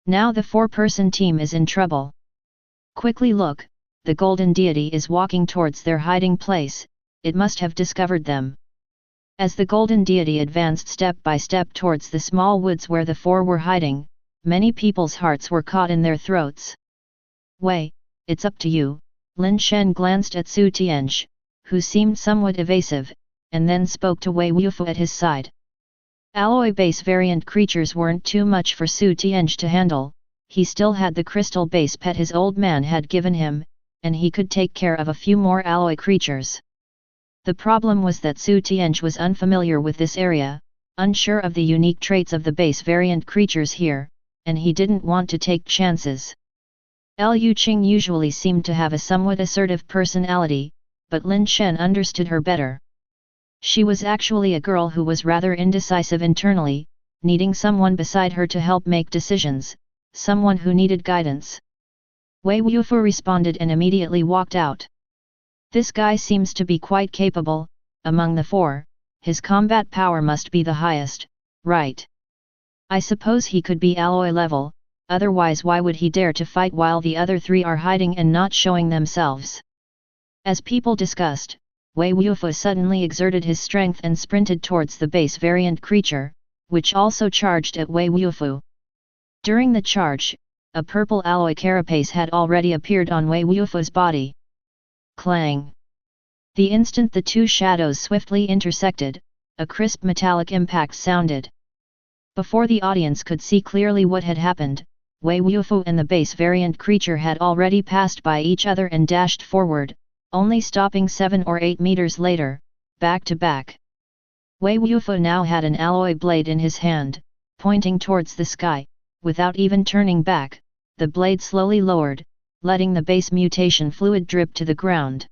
Now the 4-person team is in trouble. Quickly look, the golden deity is walking towards their hiding place, it must have discovered them. As the golden deity advanced step by step towards the small woods where the 4 were hiding, many people's hearts were caught in their throats. Wei, it's up to you, Lin Shen glanced at Su Tianj, who seemed somewhat evasive, and then spoke to Wei Wufu at his side. Alloy base variant creatures weren't too much for Su Tianj to handle, he still had the crystal base pet his old man had given him, and he could take care of a few more alloy creatures. The problem was that Su Tianj was unfamiliar with this area, unsure of the unique traits of the base variant creatures here, and he didn't want to take chances. Liu Qing usually seemed to have a somewhat assertive personality, but Lin Shen understood her better. She was actually a girl who was rather indecisive internally, needing someone beside her to help make decisions, someone who needed guidance. Wei Wufu responded and immediately walked out. This guy seems to be quite capable, among the 4, his combat power must be the highest, right? I suppose he could be alloy level, otherwise why would he dare to fight while the other 3 are hiding and not showing themselves? As people discussed, Wei Wufu suddenly exerted his strength and sprinted towards the base variant creature, which also charged at Wei Wufu. During the charge, a purple alloy carapace had already appeared on Wei Wufu's body. Clang! The instant the two shadows swiftly intersected, a crisp metallic impact sounded. Before the audience could see clearly what had happened, Wei Wufu and the base variant creature had already passed by each other and dashed forward, only stopping 7 or 8 meters later, back to back. Wei Wufu now had an alloy blade in his hand, pointing towards the sky. Without even turning back, the blade slowly lowered, letting the base mutation fluid drip to the ground.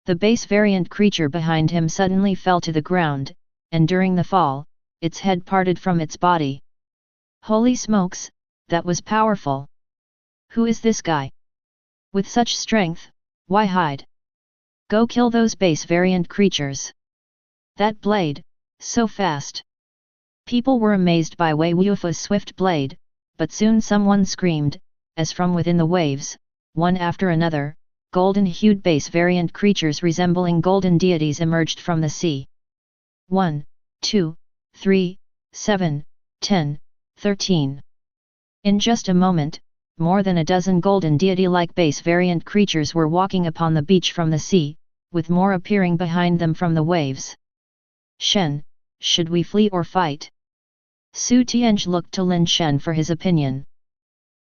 The base variant creature behind him suddenly fell to the ground, and during the fall, its head parted from its body. Holy smokes, that was powerful! Who is this guy? With such strength, why hide? Go kill those base variant creatures! That blade, so fast! People were amazed by Wei Wufu's swift blade, but soon someone screamed, as from within the waves, one after another, golden-hued base variant creatures resembling golden deities emerged from the sea. 1, 2, 3, 7, 10, 13. In just a moment, more than a dozen golden deity-like base variant creatures were walking upon the beach from the sea, with more appearing behind them from the waves. Shen, should we flee or fight? Su Tianj looked to Lin Shen for his opinion.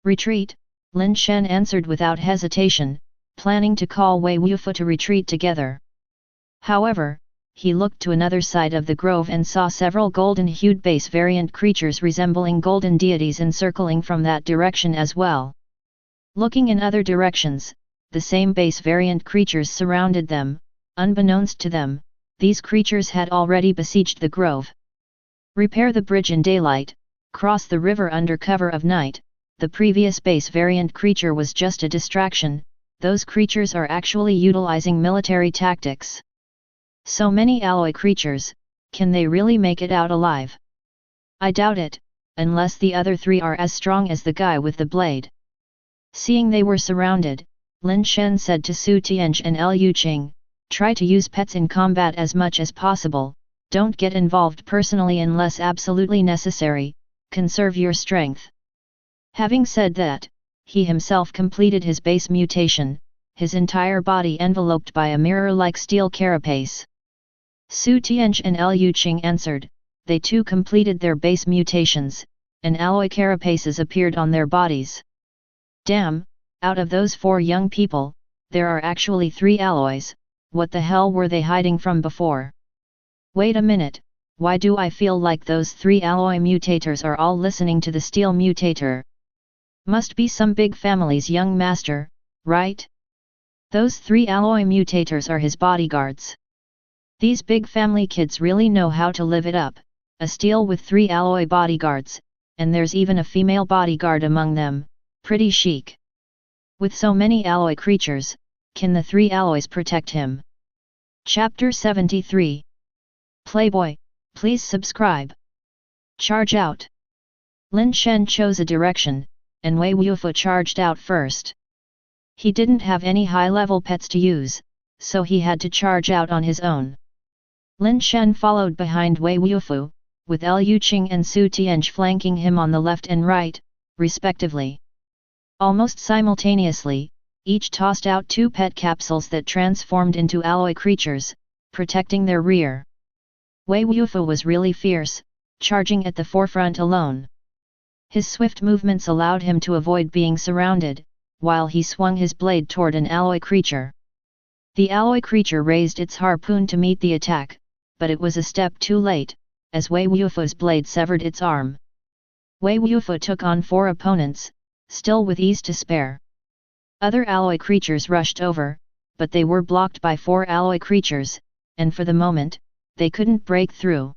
Retreat, Lin Shen answered without hesitation, planning to call Wei Wufu to retreat together. However, he looked to another side of the grove and saw several golden-hued base variant creatures resembling golden deities encircling from that direction as well. Looking in other directions, the same base variant creatures surrounded them. Unbeknownst to them, these creatures had already besieged the grove. Repair the bridge in daylight, cross the river under cover of night. The previous base variant creature was just a distraction. Those creatures are actually utilizing military tactics. So many alloy creatures, can they really make it out alive? I doubt it, unless the other three are as strong as the guy with the blade. Seeing they were surrounded, Lin Shen said to Su Tianj and Liu Qing, try to use pets in combat as much as possible, don't get involved personally unless absolutely necessary, conserve your strength. Having said that, he himself completed his base mutation, his entire body enveloped by a mirror-like steel carapace. Su Tianj and Liu Qing answered, they too completed their base mutations, and alloy carapaces appeared on their bodies. Damn, out of those 4 young people, there are actually 3 alloys, what the hell were they hiding from before? Wait a minute, why do I feel like those 3 alloy mutators are all listening to the steel mutator? Must be some big family's young master, right? Those 3 alloy mutators are his bodyguards. These big family kids really know how to live it up, a steel with 3 alloy bodyguards, and there's even a female bodyguard among them, pretty chic. With so many alloy creatures, can the 3 alloys protect him? Chapter 73. Playboy, please subscribe. Charge out. Lin Shen chose a direction, and Wei Wufu charged out first. He didn't have any high-level pets to use, so he had to charge out on his own. Lin Shen followed behind Wei Wufu, with Liu Qing and Su Tianj flanking him on the left and right, respectively. Almost simultaneously, each tossed out 2 pet capsules that transformed into alloy creatures, protecting their rear. Wei Wufu was really fierce, charging at the forefront alone. His swift movements allowed him to avoid being surrounded, while he swung his blade toward an alloy creature. The alloy creature raised its harpoon to meet the attack, but it was a step too late, as Wei Wufu's blade severed its arm. Wei Wufu took on 4 opponents, still with ease to spare. Other alloy creatures rushed over, but they were blocked by 4 alloy creatures, and for the moment, they couldn't break through.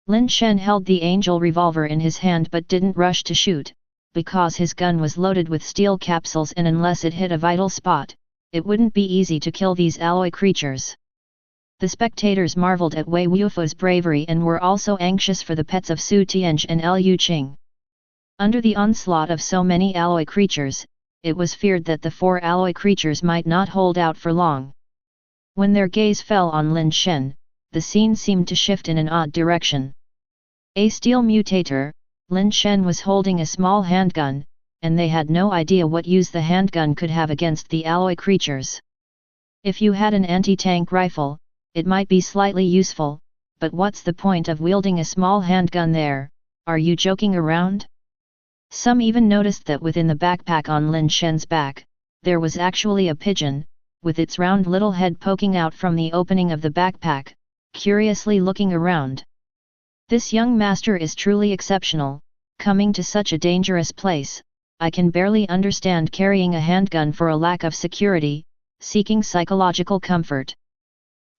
Lin Shen held the angel revolver in his hand but didn't rush to shoot, because his gun was loaded with steel capsules and unless it hit a vital spot, it wouldn't be easy to kill these alloy creatures. The spectators marveled at Wei Wufu's bravery and were also anxious for the pets of Su Tianj and Liu Qing. Under the onslaught of so many alloy creatures, it was feared that the 4 alloy creatures might not hold out for long. When their gaze fell on Lin Shen, the scene seemed to shift in an odd direction. A steel mutator, Lin Shen was holding a small handgun, and they had no idea what use the handgun could have against the alloy creatures. If you had an anti-tank rifle, it might be slightly useful, but what's the point of wielding a small handgun there? Are you joking around? Some even noticed that within the backpack on Lin Shen's back, there was actually a pigeon, with its round little head poking out from the opening of the backpack, curiously looking around. This young master is truly exceptional, coming to such a dangerous place. I can barely understand carrying a handgun for a lack of security, seeking psychological comfort.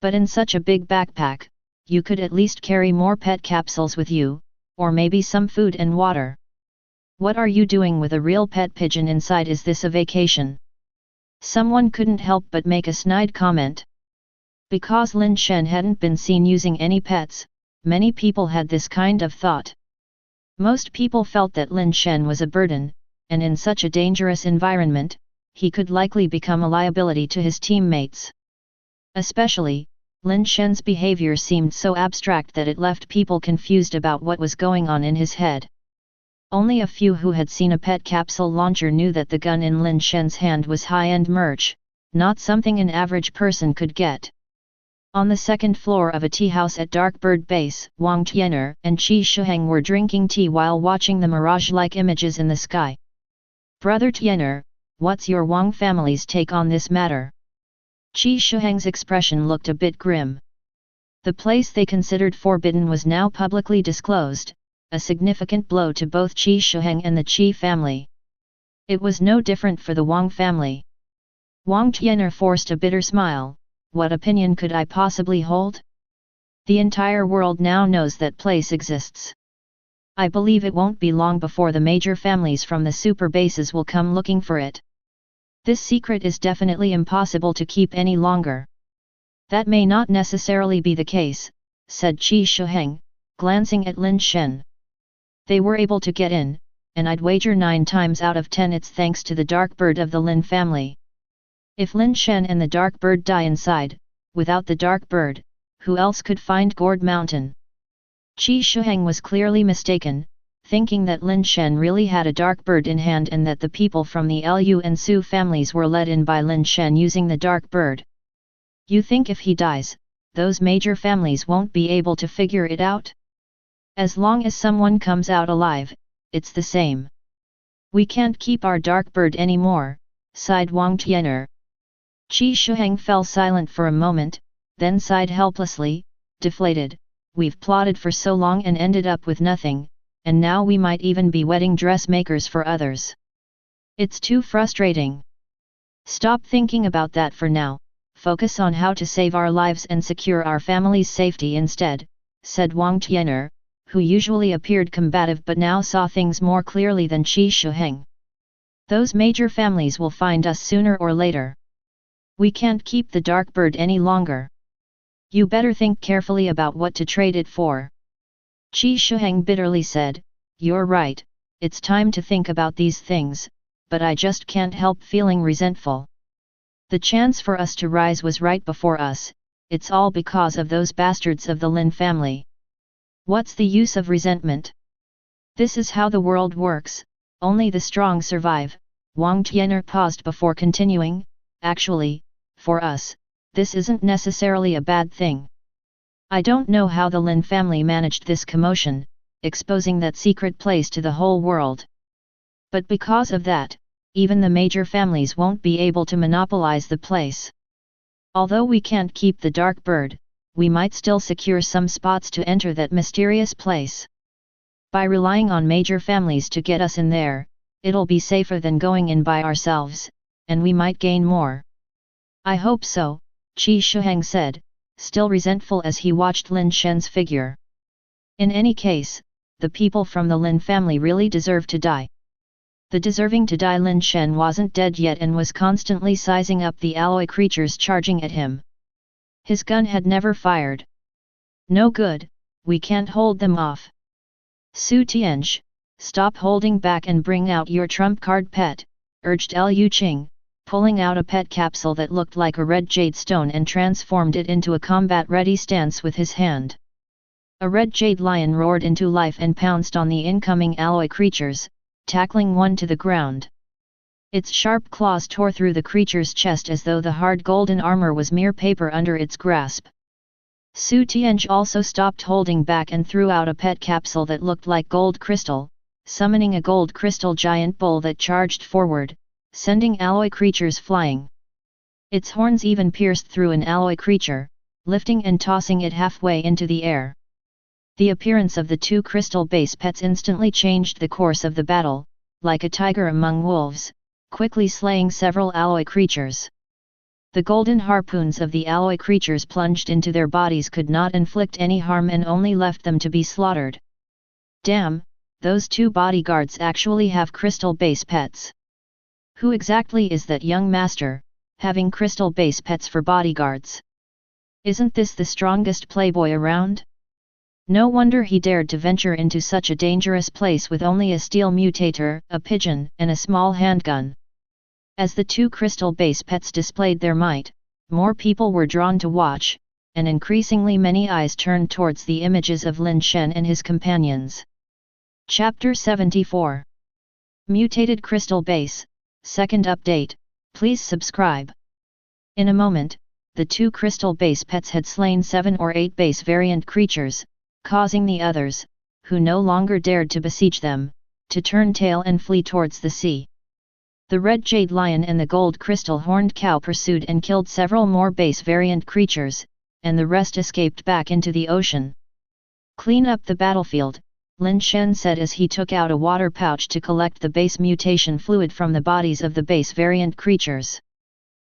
But in such a big backpack, you could at least carry more pet capsules with you, or maybe some food and water. What are you doing with a real pet pigeon inside? Is this a vacation? Someone couldn't help but make a snide comment. Because Lin Shen hadn't been seen using any pets, many people had this kind of thought. Most people felt that Lin Shen was a burden, and in such a dangerous environment, he could likely become a liability to his teammates. Especially, Lin Shen's behavior seemed so abstract that it left people confused about what was going on in his head. Only a few who had seen a pet capsule launcher knew that the gun in Lin Shen's hand was high-end merch, not something an average person could get. On the second floor of a tea house at Darkbird Base, Wang Tian'er and Qi Shuheng were drinking tea while watching the mirage-like images in the sky. Brother Tian'er, what's your Wang family's take on this matter? Qi Shuheng's expression looked a bit grim. The place they considered forbidden was now publicly disclosed, a significant blow to both Qi Shuheng and the Qi family. It was no different for the Wang family. Wang Tian'er forced a bitter smile. What opinion could I possibly hold? The entire world now knows that place exists. I believe it won't be long before the major families from the super bases will come looking for it. This secret is definitely impossible to keep any longer. That may not necessarily be the case, said Qi Shuheng, glancing at Lin Shen. They were able to get in, and I'd wager 9 times out of 10 it's thanks to the dark bird of the Lin family. If Lin Shen and the dark bird die inside, without the dark bird, who else could find Gourd Mountain? Qi Shuheng was clearly mistaken, thinking that Lin Shen really had a dark bird in hand and that the people from the Lu and Su families were led in by Lin Shen using the dark bird. You think if he dies, those major families won't be able to figure it out? As long as someone comes out alive, it's the same. We can't keep our dark bird anymore, sighed Wang Tian'er. Qi Shuheng fell silent for a moment, then sighed helplessly, deflated. We've plotted for so long and ended up with nothing, and now we might even be wedding dressmakers for others. It's too frustrating. Stop thinking about that for now, focus on how to save our lives and secure our family's safety instead, said Wang Tian'er, who usually appeared combative but now saw things more clearly than Qi Shuheng. Those major families will find us sooner or later. We can't keep the dark bird any longer. You better think carefully about what to trade it for. Qi Shuheng bitterly said, you're right, it's time to think about these things, but I just can't help feeling resentful. The chance for us to rise was right before us, it's all because of those bastards of the Lin family. What's the use of resentment? This is how the world works, only the strong survive. Wang Tian'er paused before continuing, actually, for us, this isn't necessarily a bad thing. I don't know how the Lin family managed this commotion, exposing that secret place to the whole world. But because of that, even the major families won't be able to monopolize the place. Although we can't keep the dark bird, we might still secure some spots to enter that mysterious place. By relying on major families to get us in there, it'll be safer than going in by ourselves, and we might gain more. I hope so, Qi Shuheng said, still resentful as he watched Lin Shen's figure. In any case, the people from the Lin family really deserve to die. The deserving to die Lin Shen wasn't dead yet and was constantly sizing up the alloy creatures charging at him. His gun had never fired. No good, we can't hold them off. Su Tianj, stop holding back and bring out your trump card pet, urged Liu Qing, pulling out a pet capsule that looked like a red jade stone and transformed it into a combat-ready stance with his hand. A red jade lion roared into life and pounced on the incoming alloy creatures, tackling one to the ground. Its sharp claws tore through the creature's chest as though the hard golden armor was mere paper under its grasp. Su Tianj also stopped holding back and threw out a pet capsule that looked like gold crystal, summoning a gold crystal giant bull that charged forward, sending alloy creatures flying. Its horns even pierced through an alloy creature, lifting and tossing it halfway into the air. The appearance of the two crystal base pets instantly changed the course of the battle, like a tiger among wolves, quickly slaying several alloy creatures. The golden harpoons of the alloy creatures plunged into their bodies could not inflict any harm and only left them to be slaughtered. Damn, those two bodyguards actually have crystal base pets. Who exactly is that young master, having crystal base pets for bodyguards? Isn't this the strongest playboy around? No wonder he dared to venture into such a dangerous place with only a steel mutator, a pigeon, and a small handgun. As the two crystal base pets displayed their might, more people were drawn to watch, and increasingly many eyes turned towards the images of Lin Shen and his companions. Chapter 74. Mutated Crystal Base, Second Update, please subscribe. In a moment, the two crystal base pets had slain 7 or 8 base variant creatures, causing the others, who no longer dared to besiege them, to turn tail and flee towards the sea. The red jade lion and the gold crystal horned cow pursued and killed several more base variant creatures, and the rest escaped back into the ocean. Clean up the battlefield, Lin Shen said as he took out a water pouch to collect the base mutation fluid from the bodies of the base variant creatures.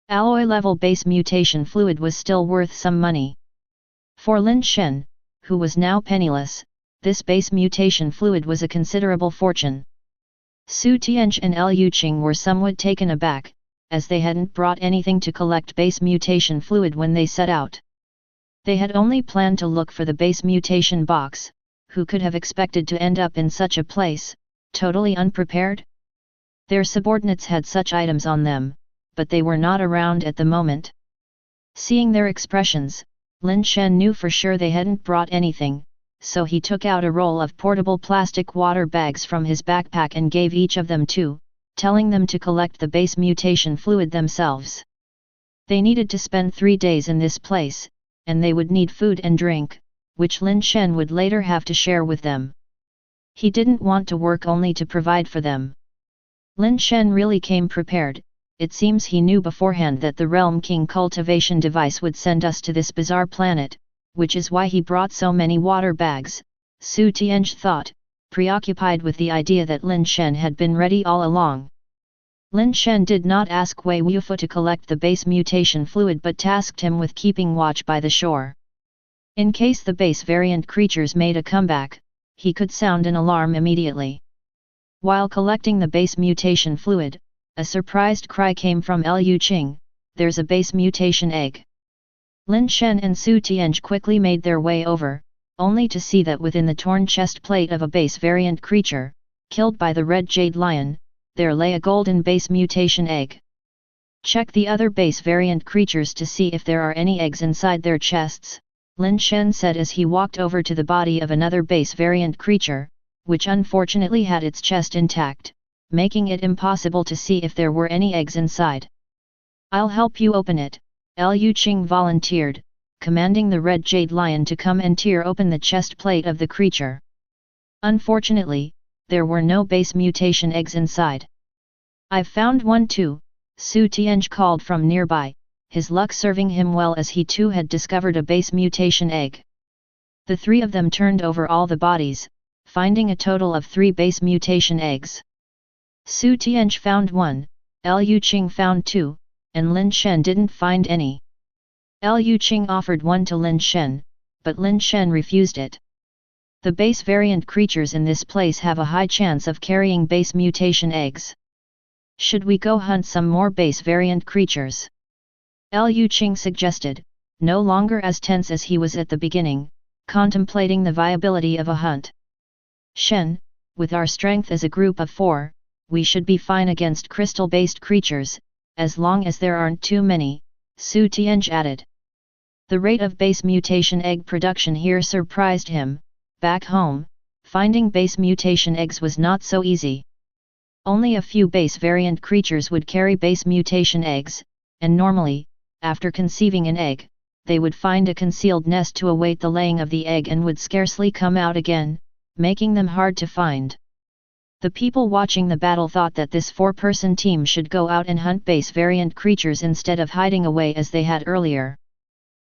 Alloy level base mutation fluid was still worth some money. For Lin Shen, who was now penniless, this base mutation fluid was a considerable fortune. Su Tianj and Liu Qing were somewhat taken aback, as they hadn't brought anything to collect base mutation fluid when they set out. They had only planned to look for the base mutation box. Who could have expected to end up in such a place, totally unprepared? Their subordinates had such items on them, but they were not around at the moment. Seeing their expressions, Lin Shen knew for sure they hadn't brought anything, so he took out a roll of portable plastic water bags from his backpack and gave each of them 2, telling them to collect the base mutation fluid themselves. They needed to spend 3 days in this place, and they would need food and drink, which Lin Shen would later have to share with them. He didn't want to work only to provide for them. Lin Shen really came prepared. It seems he knew beforehand that the Realm King cultivation device would send us to this bizarre planet, which is why he brought so many water bags, Su Tianj thought, preoccupied with the idea that Lin Shen had been ready all along. Lin Shen did not ask Wei Wufu to collect the base mutation fluid but tasked him with keeping watch by the shore. In case the base variant creatures made a comeback, he could sound an alarm immediately. While collecting the base mutation fluid, a surprised cry came from Liu Qing, "There's a base mutation egg." Lin Shen and Su Tianj quickly made their way over, only to see that within the torn chest plate of a base variant creature, killed by the red jade lion, there lay a golden base mutation egg. Check the other base variant creatures to see if there are any eggs inside their chests, Lin Shen said as he walked over to the body of another base variant creature, which unfortunately had its chest intact, making it impossible to see if there were any eggs inside. "I'll help you open it," Liu Qing volunteered, commanding the red jade lion to come and tear open the chest plate of the creature. Unfortunately, there were no base mutation eggs inside. "I've found one too," Su Tianj called from nearby, his luck serving him well as he too had discovered a base mutation egg. The 3 of them turned over all the bodies, finding a total of 3 base mutation eggs. Su Tianj found 1, Liu Qing found 2, and Lin Shen didn't find any. Liu Qing offered 1 to Lin Shen, but Lin Shen refused it. The base variant creatures in this place have a high chance of carrying base mutation eggs. Should we go hunt some more base variant creatures? Liu Qing suggested, no longer as tense as he was at the beginning, contemplating the viability of a hunt. "Shen, with our strength as a group of 4, we should be fine against crystal-based creatures, as long as there aren't too many," Su Tianj added. The rate of base mutation egg production here surprised him. Back home, finding base mutation eggs was not so easy. Only a few base variant creatures would carry base mutation eggs, and normally, after conceiving an egg, they would find a concealed nest to await the laying of the egg and would scarcely come out again, making them hard to find. The people watching the battle thought that this four-person team should go out and hunt base variant creatures instead of hiding away as they had earlier.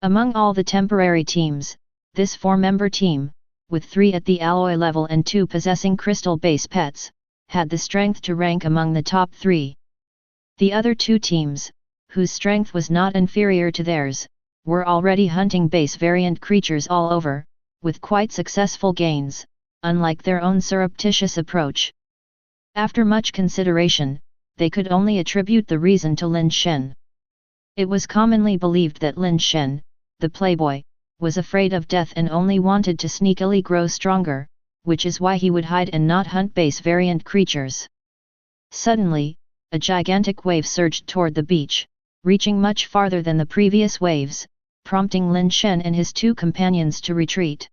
Among all the temporary teams, this four-member team, with 3 at the alloy level and 2 possessing crystal base pets, had the strength to rank among the top 3. The other 2 teams, whose strength was not inferior to theirs, were already hunting base variant creatures all over, with quite successful gains, unlike their own surreptitious approach. After much consideration, they could only attribute the reason to Lin Shen. It was commonly believed that Lin Shen, the playboy, was afraid of death and only wanted to sneakily grow stronger, which is why he would hide and not hunt base variant creatures. Suddenly, a gigantic wave surged toward the beach, reaching much farther than the previous waves, prompting Lin Shen and his 2 companions to retreat.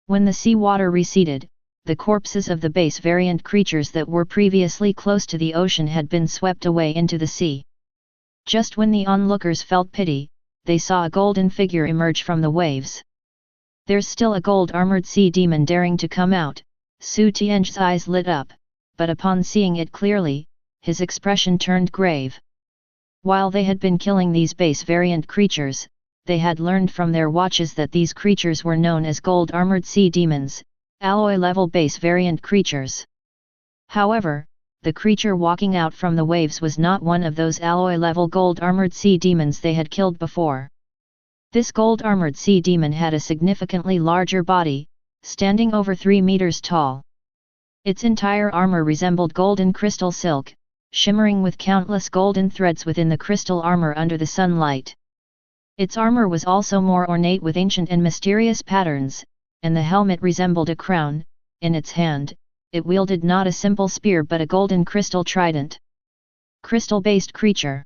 When the seawater receded, the corpses of the base variant creatures that were previously close to the ocean had been swept away into the sea. Just when the onlookers felt pity, they saw a golden figure emerge from the waves. "There's still a gold-armored sea demon daring to come out," Su Tian's eyes lit up, but upon seeing it clearly, his expression turned grave. While they had been killing these base variant creatures, they had learned from their watches that these creatures were known as gold-armored sea demons, alloy-level base variant creatures. However, the creature walking out from the waves was not one of those alloy-level gold-armored sea demons they had killed before. This gold-armored sea demon had a significantly larger body, standing over 3 meters tall. Its entire armor resembled golden crystal silk, shimmering with countless golden threads within the crystal armor under the sunlight. Its armor was also more ornate with ancient and mysterious patterns, and the helmet resembled a crown. In its hand, it wielded not a simple spear but a golden crystal trident. Crystal-based creature.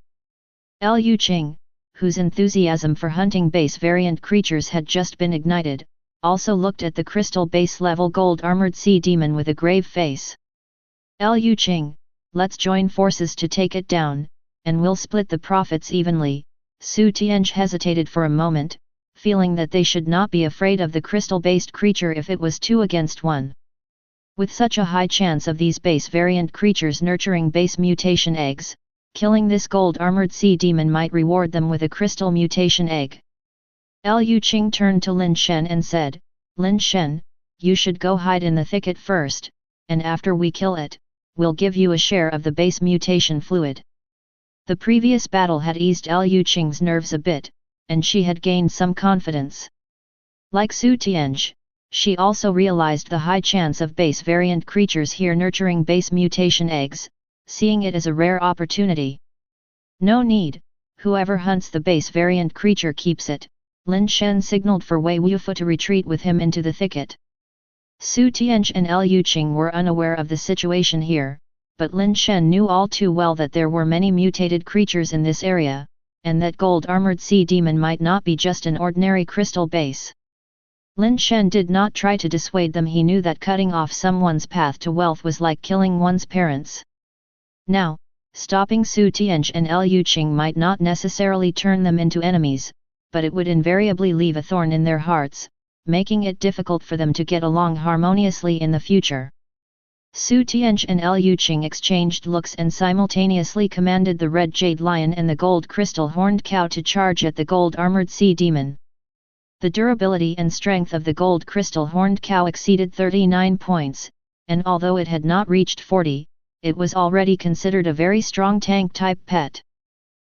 Liu Qing, whose enthusiasm for hunting base variant creatures had just been ignited, also looked at the crystal base level gold-armored sea demon with a grave face. "Liu Qing, let's join forces to take it down, and we'll split the profits evenly." Su Tianj hesitated for a moment, feeling that they should not be afraid of the crystal-based creature if it was 2 against 1. With such a high chance of these base variant creatures nurturing base mutation eggs, killing this gold-armored sea demon might reward them with a crystal mutation egg. Liu Qing turned to Lin Shen and said, "Lin Shen, you should go hide in the thicket first, and after we kill it, we'll give you a share of the base mutation fluid." The previous battle had eased Liu Qing's nerves a bit, and she had gained some confidence. Like Su Tianj, she also realized the high chance of base variant creatures here nurturing base mutation eggs, seeing it as a rare opportunity. "No need, whoever hunts the base variant creature keeps it." Lin Shen signaled for Wei Wufu to retreat with him into the thicket. Su Tianj and Liu Qing were unaware of the situation here, but Lin Shen knew all too well that there were many mutated creatures in this area, and that gold-armored sea demon might not be just an ordinary crystal base. Lin Shen did not try to dissuade them. He knew that cutting off someone's path to wealth was like killing one's parents. Now, stopping Su Tianj and Liu Qing might not necessarily turn them into enemies, but it would invariably leave a thorn in their hearts, making it difficult for them to get along harmoniously in the future. Su Tianj and Liu Qing exchanged looks and simultaneously commanded the red jade lion and the gold crystal horned cow to charge at the gold-armored sea demon. The durability and strength of the gold crystal horned cow exceeded 39 points, and although it had not reached 40, it was already considered a very strong tank-type pet.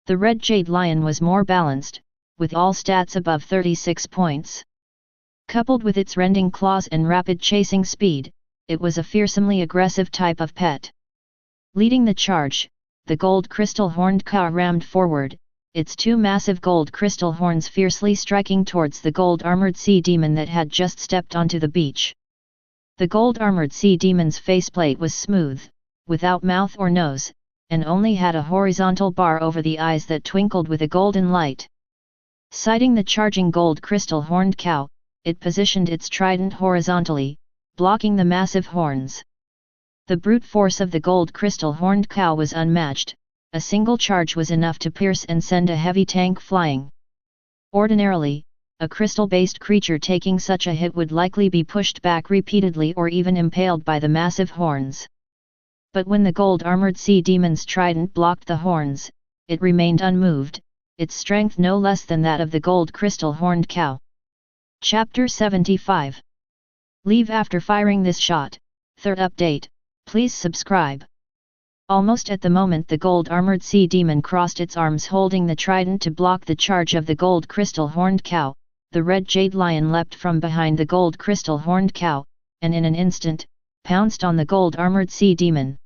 The red jade lion was more balanced, with all stats above 36 points. Coupled with its rending claws and rapid chasing speed, it was a fearsomely aggressive type of pet. Leading the charge, the gold crystal horned cow rammed forward, its 2 massive gold crystal horns fiercely striking towards the gold-armored sea demon that had just stepped onto the beach. The gold-armored sea demon's faceplate was smooth, without mouth or nose, and only had a horizontal bar over the eyes that twinkled with a golden light. Sighting the charging gold crystal horned cow, it positioned its trident horizontally, blocking the massive horns. The brute force of the gold crystal horned cow was unmatched. A single charge was enough to pierce and send a heavy tank flying. Ordinarily, a crystal-based creature taking such a hit would likely be pushed back repeatedly or even impaled by the massive horns. But when the gold-armored sea demon's trident blocked the horns, it remained unmoved, its strength no less than that of the gold crystal horned cow. Chapter 75. Leave after firing this shot. Third update, please subscribe. Almost at the moment the gold-armored sea demon crossed its arms holding the trident to block the charge of the gold crystal horned cow, the red jade lion leapt from behind the gold crystal horned cow, and in an instant, pounced on the gold-armored sea demon.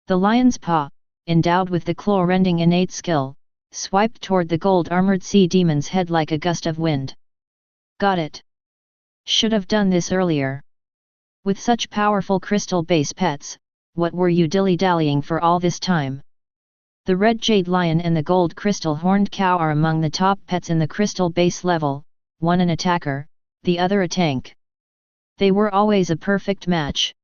The lion's paw, endowed with the claw-rending innate skill, swiped toward the gold-armored sea demon's head like a gust of wind. Got it. Should have done this earlier. With such powerful crystal base pets, what were you dilly-dallying for all this time? The red jade lion and the gold crystal horned cow are among the top pets in the crystal base level, one an attacker, the other a tank. They were always a perfect match.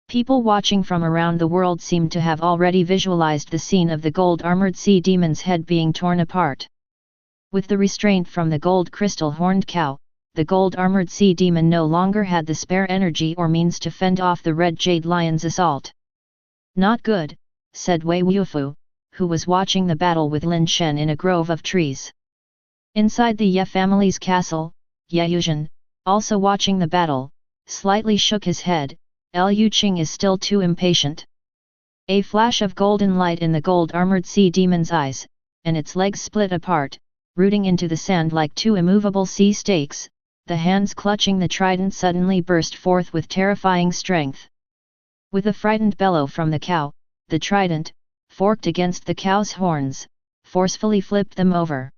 People watching from around the world seemed to have already visualized the scene of the gold-armored sea demon's head being torn apart. With the restraint from the gold crystal horned cow, the gold-armored sea demon no longer had the spare energy or means to fend off the red jade lion's assault. Not good, said Wei Wufu, who was watching the battle with Lin Shen in a grove of trees. Inside the Ye family's castle, Ye Yuzhen, also watching the battle, slightly shook his head. Liu Qing is still too impatient. A flash of golden light in the gold-armored sea demon's eyes, and its legs split apart, rooting into the sand like two immovable sea stakes. The hands clutching the trident suddenly burst forth with terrifying strength. With a frightened bellow from the cow, the trident, forked against the cow's horns, forcefully flipped them over.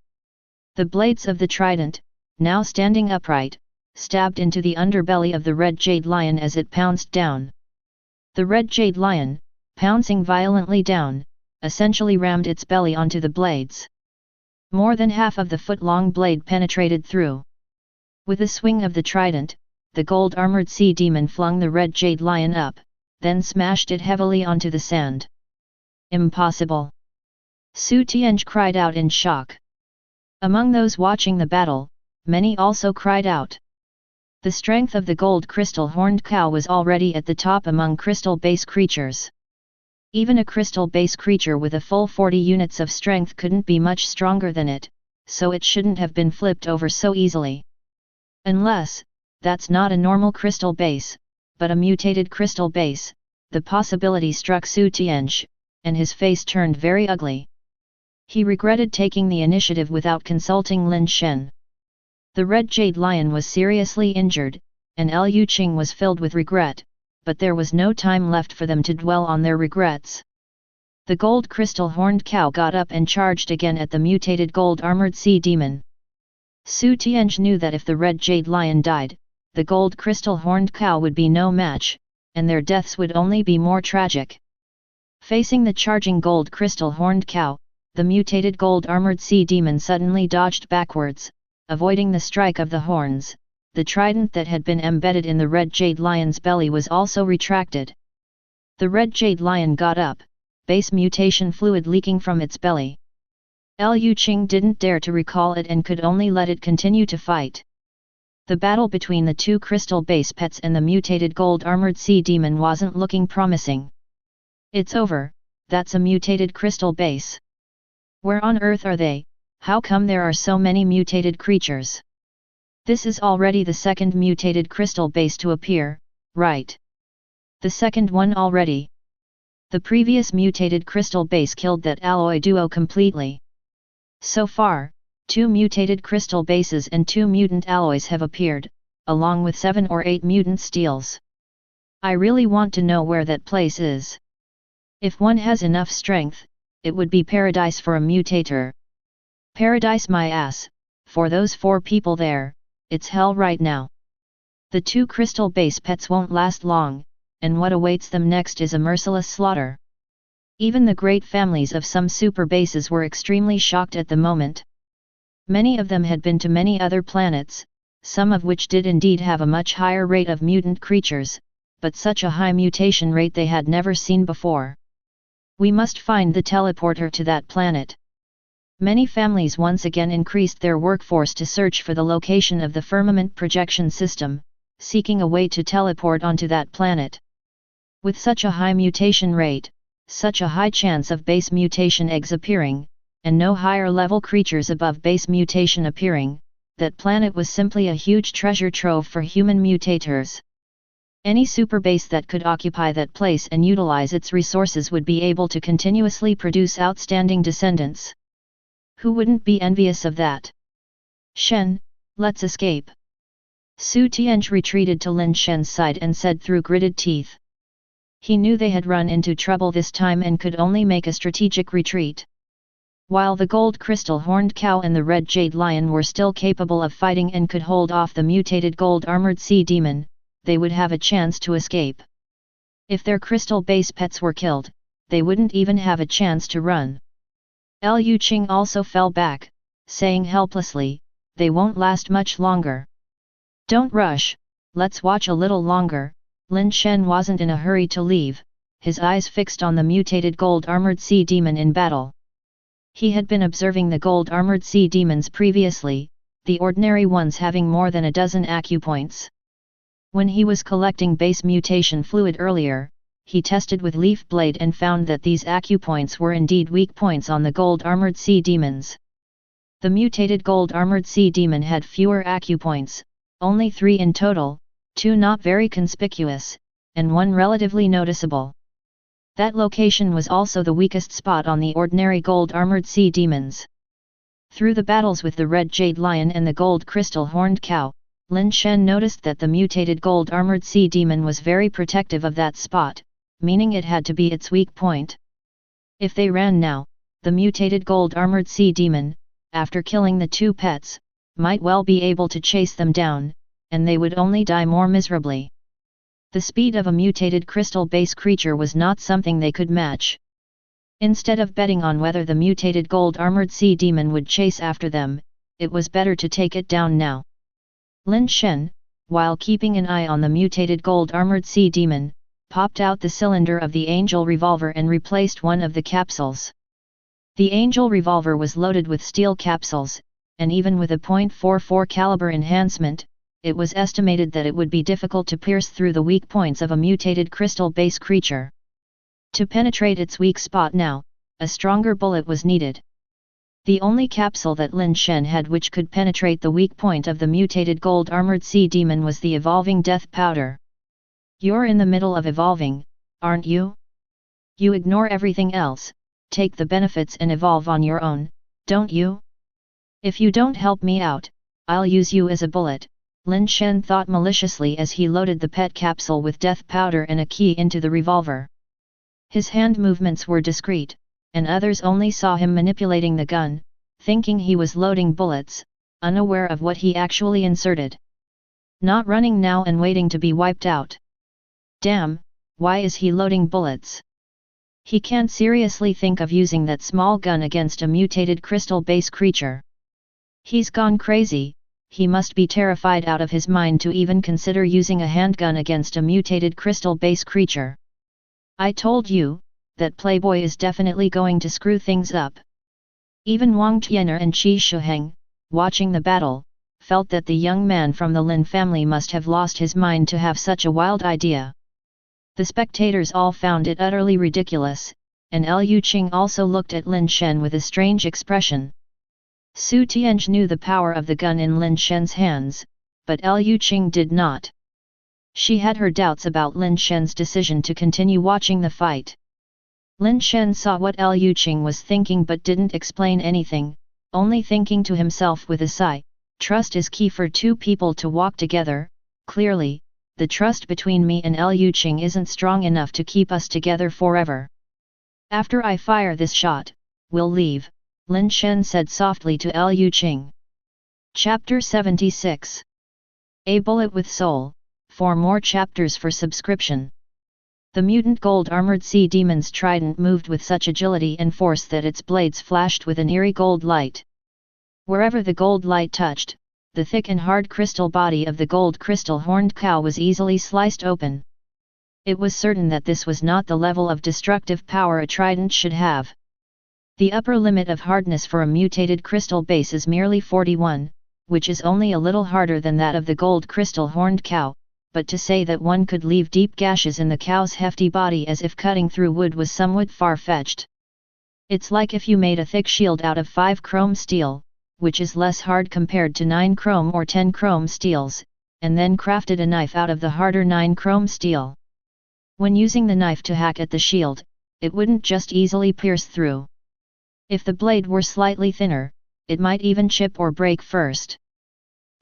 The blades of the trident, now standing upright, stabbed into the underbelly of the red jade lion as it pounced down. The red jade lion, pouncing violently down, essentially rammed its belly onto the blades. More than half of the foot-long blade penetrated through. With a swing of the trident, the gold-armored sea demon flung the red jade lion up, then smashed it heavily onto the sand. Impossible! Su Tianj cried out in shock. Among those watching the battle, many also cried out. The strength of the gold crystal horned cow was already at the top among crystal base creatures. Even a crystal base creature with a full 40 units of strength couldn't be much stronger than it, so it shouldn't have been flipped over so easily. Unless, that's not a normal crystal base, but a mutated crystal base, the possibility struck Su Tianj, and his face turned very ugly. He regretted taking the initiative without consulting Lin Shen. The red jade lion was seriously injured, and Liu Qing was filled with regret, but there was no time left for them to dwell on their regrets. The gold crystal horned cow got up and charged again at the mutated gold-armored sea demon. Su Tianj knew that if the red jade lion died, the gold crystal horned cow would be no match, and their deaths would only be more tragic. Facing the charging gold crystal horned cow, the mutated gold-armored sea demon suddenly dodged backwards, avoiding the strike of the horns. The trident that had been embedded in the red jade lion's belly was also retracted. The red jade lion got up, base mutation fluid leaking from its belly. Liu Qing didn't dare to recall it and could only let it continue to fight. The battle between the two crystal base pets and the mutated gold-armored sea demon wasn't looking promising. It's over, that's a mutated crystal base. Where on earth are they? How come there are so many mutated creatures? This is already the second mutated crystal base to appear, right? The second one already. The previous mutated crystal base killed that alloy duo completely. So far, 2 mutated crystal bases and 2 mutant alloys have appeared, along with 7 or 8 mutant steels. I really want to know where that place is. If one has enough strength, it would be paradise for a mutator. Paradise my ass, for those 4 people there, it's hell right now. The 2 crystal base pets won't last long, and what awaits them next is a merciless slaughter. Even the great families of some super bases were extremely shocked at the moment. Many of them had been to many other planets, some of which did indeed have a much higher rate of mutant creatures, but such a high mutation rate they had never seen before. We must find the teleporter to that planet. Many families once again increased their workforce to search for the location of the firmament projection system, seeking a way to teleport onto that planet. With such a high mutation rate, such a high chance of base mutation eggs appearing, and no higher level creatures above base mutation appearing, that planet was simply a huge treasure trove for human mutators. Any superbase that could occupy that place and utilize its resources would be able to continuously produce outstanding descendants. Who wouldn't be envious of that? Shen, let's escape. Su Tianj retreated to Lin Shen's side and said through gritted teeth. He knew they had run into trouble this time and could only make a strategic retreat. While the gold crystal horned cow and the red jade lion were still capable of fighting and could hold off the mutated gold armored sea demon, they would have a chance to escape. If their crystal base pets were killed, they wouldn't even have a chance to run. Liu Qing also fell back, saying helplessly, they won't last much longer. Don't rush, let's watch a little longer. Lin Shen wasn't in a hurry to leave, his eyes fixed on the mutated gold armored sea demon in battle. He had been observing the gold armored sea demons previously, the ordinary ones having more than a dozen acupoints. When he was collecting base mutation fluid earlier, he tested with leaf blade and found that these acupoints were indeed weak points on the gold armored sea demons. The mutated gold armored sea demon had fewer acupoints, only 3 in total, 2 not very conspicuous, and 1 relatively noticeable. That location was also the weakest spot on the ordinary gold armored sea demons. Through the battles with the red jade lion and the gold crystal horned cow, Lin Shen noticed that the mutated gold armored sea demon was very protective of that spot, meaning it had to be its weak point. If they ran now, the mutated gold armored sea demon, after killing the 2 pets, might well be able to chase them down, and they would only die more miserably. The speed of a mutated crystal base creature was not something they could match. Instead of betting on whether the mutated gold armored sea demon would chase after them, it was better to take it down now. Lin Shen, while keeping an eye on the mutated gold armored sea demon, popped out the cylinder of the angel revolver and replaced one of the capsules. The angel revolver was loaded with steel capsules, and even with a .44 caliber enhancement, it was estimated that it would be difficult to pierce through the weak points of a mutated crystal base creature. To penetrate its weak spot now, a stronger bullet was needed. The only capsule that Lin Shen had which could penetrate the weak point of the mutated gold armored sea demon was the evolving death powder. You're in the middle of evolving, aren't you? You ignore everything else, take the benefits and evolve on your own, don't you? If you don't help me out, I'll use you as a bullet, Lin Shen thought maliciously as he loaded the pet capsule with death powder and a key into the revolver. His hand movements were discreet, and others only saw him manipulating the gun, thinking he was loading bullets, unaware of what he actually inserted. Not running now and waiting to be wiped out. Damn, why is he loading bullets? He can't seriously think of using that small gun against a mutated crystal base creature. He's gone crazy, he must be terrified out of his mind to even consider using a handgun against a mutated crystal base creature. I told you, that playboy is definitely going to screw things up. Even Wang Tianer and Qi Shuheng, watching the battle, felt that the young man from the Lin family must have lost his mind to have such a wild idea. The spectators all found it utterly ridiculous, and Liu Qing also looked at Lin Shen with a strange expression. Su Tianj knew the power of the gun in Lin Shen's hands, but Liu Qing did not. She had her doubts about Lin Shen's decision to continue watching the fight. Lin Shen saw what Liu Qing was thinking but didn't explain anything, only thinking to himself with a sigh, trust is key for 2 people to walk together. Clearly, the trust between me and Liu Qing isn't strong enough to keep us together forever. After I fire this shot, we'll leave, Lin Shen said softly to Liu Qing. Chapter 76. A Bullet with Soul. 4 more chapters for subscription. The mutant gold armored sea demon's trident moved with such agility and force that its blades flashed with an eerie gold light. Wherever the gold light touched, the thick and hard crystal body of the gold crystal horned cow was easily sliced open. It was certain that this was not the level of destructive power a trident should have. The upper limit of hardness for a mutated crystal base is merely 41, which is only a little harder than that of the gold crystal horned cow, but to say that one could leave deep gashes in the cow's hefty body as if cutting through wood was somewhat far-fetched. It's like if you made a thick shield out of 5 chrome steel, which is less hard compared to 9 chrome or 10 chrome steels, and then crafted a knife out of the harder 9 chrome steel. When using the knife to hack at the shield, it wouldn't just easily pierce through. If the blade were slightly thinner, it might even chip or break first.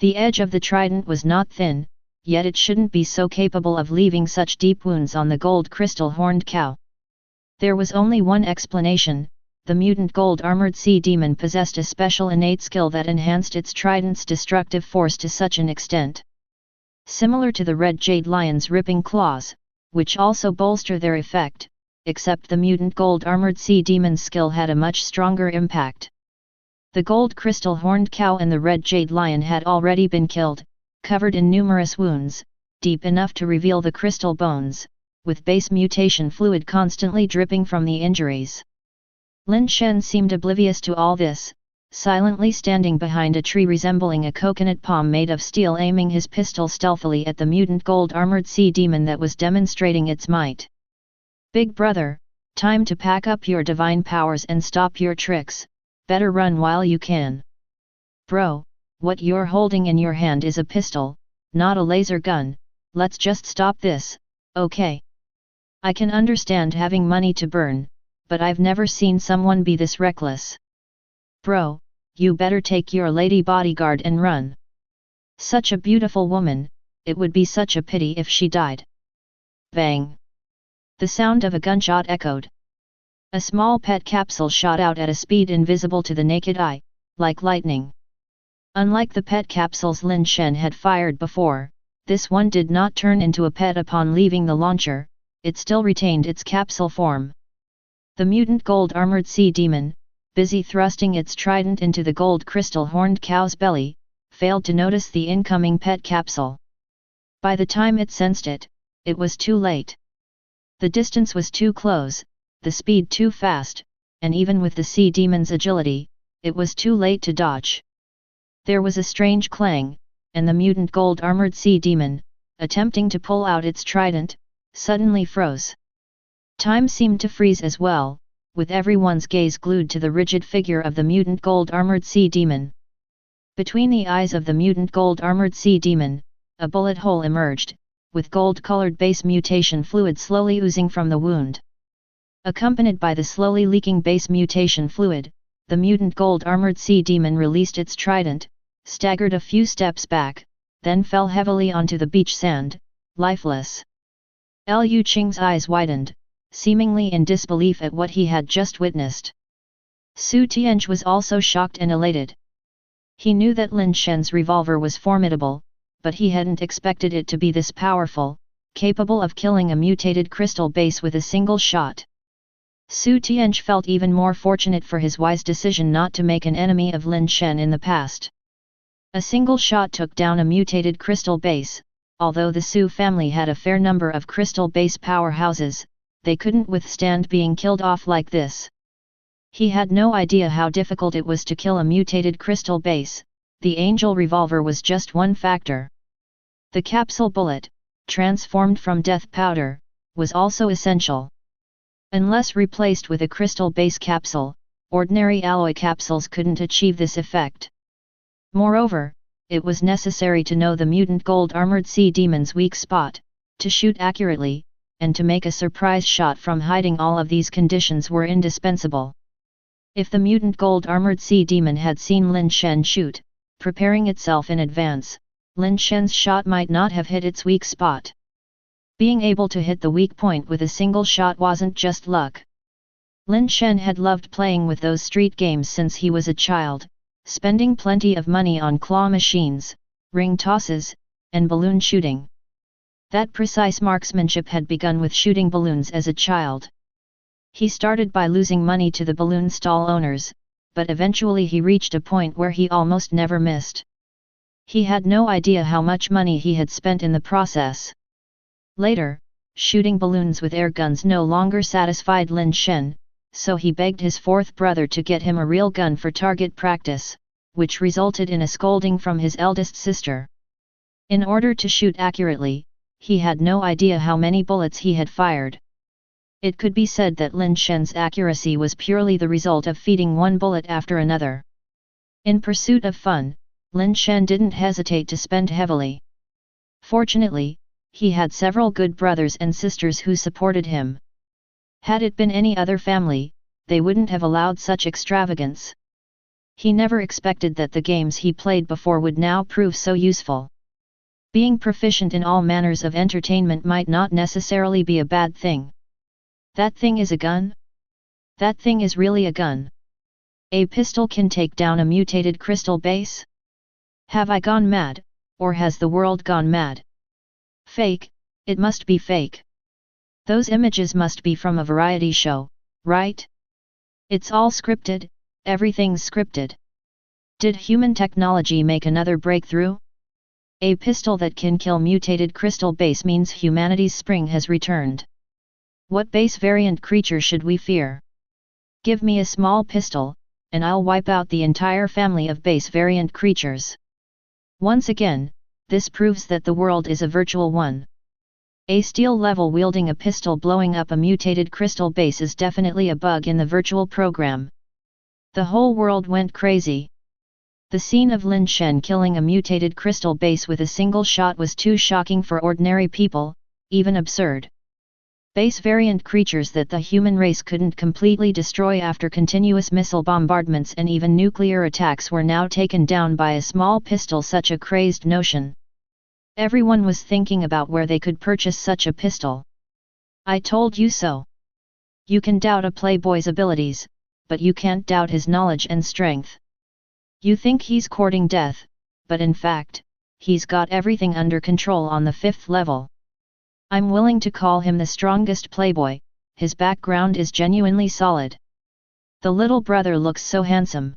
The edge of the trident was not thin, yet it shouldn't be so capable of leaving such deep wounds on the gold crystal horned cow. There was only one explanation: the mutant gold armored sea demon possessed a special innate skill that enhanced its trident's destructive force to such an extent. Similar to the red jade lion's ripping claws, which also bolster their effect, except the mutant gold armored sea demon's skill had a much stronger impact. The gold crystal horned cow and the red jade lion had already been killed, covered in numerous wounds, deep enough to reveal the crystal bones, with base mutation fluid constantly dripping from the injuries. Lin Shen seemed oblivious to all this, silently standing behind a tree resembling a coconut palm made of steel, aiming his pistol stealthily at the mutant gold armored sea demon that was demonstrating its might. "Big brother, time to pack up your divine powers and stop your tricks, better run while you can." "Bro, what you're holding in your hand is a pistol, not a laser gun, let's just stop this, okay? I can understand having money to burn, but I've never seen someone be this reckless. Bro, you better take your lady bodyguard and run. Such a beautiful woman, it would be such a pity if she died." Bang! The sound of a gunshot echoed. A small pet capsule shot out at a speed invisible to the naked eye, like lightning. Unlike the pet capsules Lin Shen had fired before, this one did not turn into a pet upon leaving the launcher, it still retained its capsule form. The mutant gold armored sea demon, busy thrusting its trident into the gold crystal horned cow's belly, failed to notice the incoming pet capsule. By the time it sensed it, it was too late. The distance was too close, the speed too fast, and even with the sea demon's agility, it was too late to dodge. There was a strange clang, and the mutant gold armored sea demon, attempting to pull out its trident, suddenly froze. Time seemed to freeze as well, with everyone's gaze glued to the rigid figure of the mutant gold armored sea demon. Between the eyes of the mutant gold armored sea demon, a bullet hole emerged, with gold-colored base mutation fluid slowly oozing from the wound. Accompanied by the slowly leaking base mutation fluid, the mutant gold armored sea demon released its trident, staggered a few steps back, then fell heavily onto the beach sand, lifeless. Liu Qing's eyes widened, seemingly in disbelief at what he had just witnessed. Su Tianj was also shocked and elated. He knew that Lin Shen's revolver was formidable, but he hadn't expected it to be this powerful, capable of killing a mutated crystal base with a single shot. Su Tianj felt even more fortunate for his wise decision not to make an enemy of Lin Shen in the past. A single shot took down a mutated crystal base. Although the Su family had a fair number of crystal base powerhouses, they couldn't withstand being killed off like this. He had no idea how difficult it was to kill a mutated crystal base. The Angel revolver was just one factor. The capsule bullet, transformed from death powder, was also essential. Unless replaced with a crystal base capsule, ordinary alloy capsules couldn't achieve this effect. Moreover, it was necessary to know the mutant gold armored sea demon's weak spot, to shoot accurately, and to make a surprise shot from hiding. All of these conditions were indispensable. If the mutant gold armored sea demon had seen Lin Shen shoot, preparing itself in advance, Lin Shen's shot might not have hit its weak spot. Being able to hit the weak point with a single shot wasn't just luck. Lin Shen had loved playing with those street games since he was a child, spending plenty of money on claw machines, ring tosses, and balloon shooting. That precise marksmanship had begun with shooting balloons as a child. He started by losing money to the balloon stall owners, but eventually he reached a point where he almost never missed. He had no idea how much money he had spent in the process. Later, shooting balloons with air guns no longer satisfied Lin Shen, so he begged his fourth brother to get him a real gun for target practice, which resulted in a scolding from his eldest sister. In order to shoot accurately, he had no idea how many bullets he had fired. It could be said that Lin Shen's accuracy was purely the result of feeding one bullet after another. In pursuit of fun, Lin Shen didn't hesitate to spend heavily. Fortunately, he had several good brothers and sisters who supported him. Had it been any other family, they wouldn't have allowed such extravagance. He never expected that the games he played before would now prove so useful. Being proficient in all manners of entertainment might not necessarily be a bad thing. That thing is a gun? That thing is really a gun. A pistol can take down a mutated crystal base? Have I gone mad, or has the world gone mad? Fake, it must be fake. Those images must be from a variety show, right? It's all scripted, everything's scripted. Did human technology make another breakthrough? A pistol that can kill mutated crystal base means humanity's spring has returned. What base variant creature should we fear? Give me a small pistol, and I'll wipe out the entire family of base variant creatures. Once again, this proves that the world is a virtual one. A steel level wielding a pistol blowing up a mutated crystal base is definitely a bug in the virtual program. The whole world went crazy. The scene of Lin Shen killing a mutated crystal base with a single shot was too shocking for ordinary people, even absurd. Base variant creatures that the human race couldn't completely destroy after continuous missile bombardments and even nuclear attacks were now taken down by a small pistol. Such a crazed notion. Everyone was thinking about where they could purchase such a pistol. I told you so. You can doubt a playboy's abilities, but you can't doubt his knowledge and strength. You think he's courting death, but in fact, he's got everything under control on the 5th level. I'm willing to call him the strongest playboy, his background is genuinely solid. The little brother looks so handsome.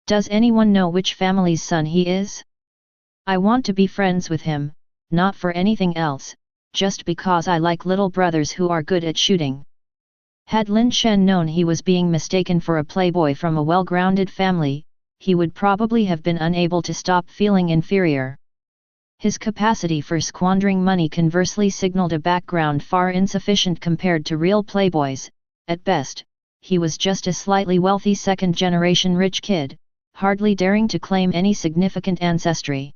Does anyone know which family's son he is? I want to be friends with him, not for anything else, just because I like little brothers who are good at shooting. Had Lin Shen known he was being mistaken for a playboy from a well-grounded family, he would probably have been unable to stop feeling inferior. His capacity for squandering money conversely signaled a background far insufficient compared to real playboys. At best, he was just a slightly wealthy second-generation rich kid, hardly daring to claim any significant ancestry.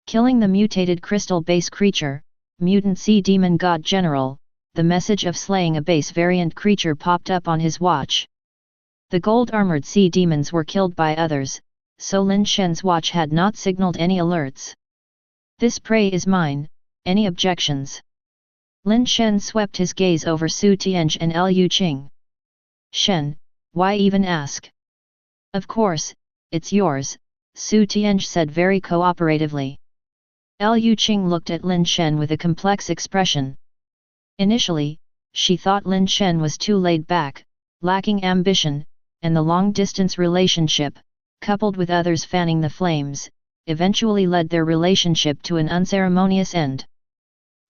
Killing the mutated crystal base creature, mutant sea demon god general, the message of slaying a base variant creature popped up on his watch. The gold-armored sea demons were killed by others, so Lin Shen's watch had not signaled any alerts. This prey is mine, any objections? Lin Shen swept his gaze over Su Tianj and Liu Qing. Shen, why even ask? Of course, it's yours, Su Tianj said very cooperatively. Liu Qing looked at Lin Shen with a complex expression. Initially, she thought Lin Shen was too laid back, lacking ambition, and the long-distance relationship, coupled with others fanning the flames, eventually led their relationship to an unceremonious end.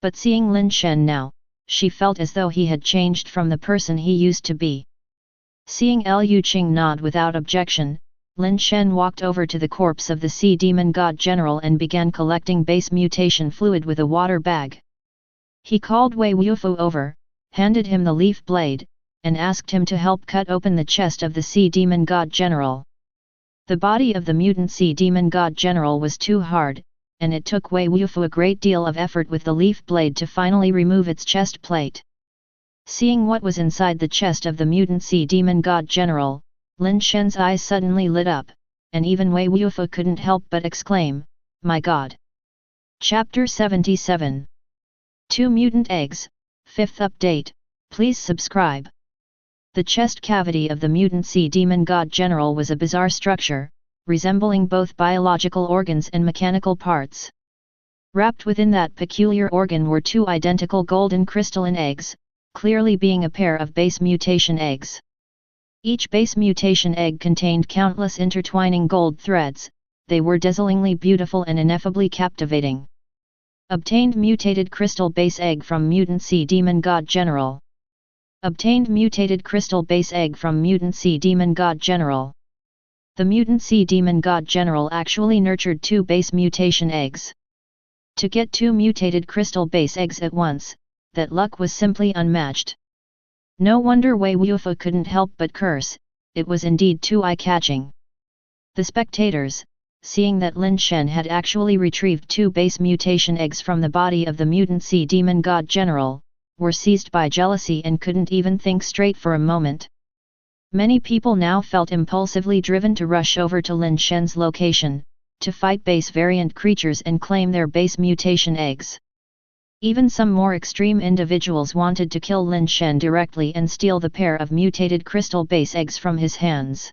But seeing Lin Shen now, she felt as though he had changed from the person he used to be. Seeing Liu Qing nod without objection, Lin Shen walked over to the corpse of the sea demon god general and began collecting base mutation fluid with a water bag. He called Wei Wufu over, handed him the leaf blade, and asked him to help cut open the chest of the sea demon god general. The body of the mutant sea demon god general was too hard, and it took Wei Wufu a great deal of effort with the leaf blade to finally remove its chest plate. Seeing what was inside the chest of the mutant sea demon god general, Lin Shen's eyes suddenly lit up, and even Wei Wufu couldn't help but exclaim, "My God!" Chapter 77. 2 Mutant Eggs, 5th update, please subscribe. The chest cavity of the mutant sea demon god general was a bizarre structure, resembling both biological organs and mechanical parts. Wrapped within that peculiar organ were 2 identical golden crystalline eggs, clearly being a pair of base mutation eggs. Each base mutation egg contained countless intertwining gold threads. They were dazzlingly beautiful and ineffably captivating. Obtained mutated crystal base egg from mutant sea demon god general. Obtained mutated crystal base egg from mutant sea demon god general. The mutant sea demon god general actually nurtured 2 base mutation eggs. To get 2 mutated crystal base eggs at once, that luck was simply unmatched. No wonder Wei Wufa couldn't help but curse, it was indeed too eye-catching. The spectators, seeing that Lin Shen had actually retrieved 2 base mutation eggs from the body of the mutant sea demon god general, were seized by jealousy and couldn't even think straight for a moment. Many people now felt impulsively driven to rush over to Lin Shen's location, to fight base variant creatures and claim their base mutation eggs. Even some more extreme individuals wanted to kill Lin Shen directly and steal the pair of mutated crystal base eggs from his hands.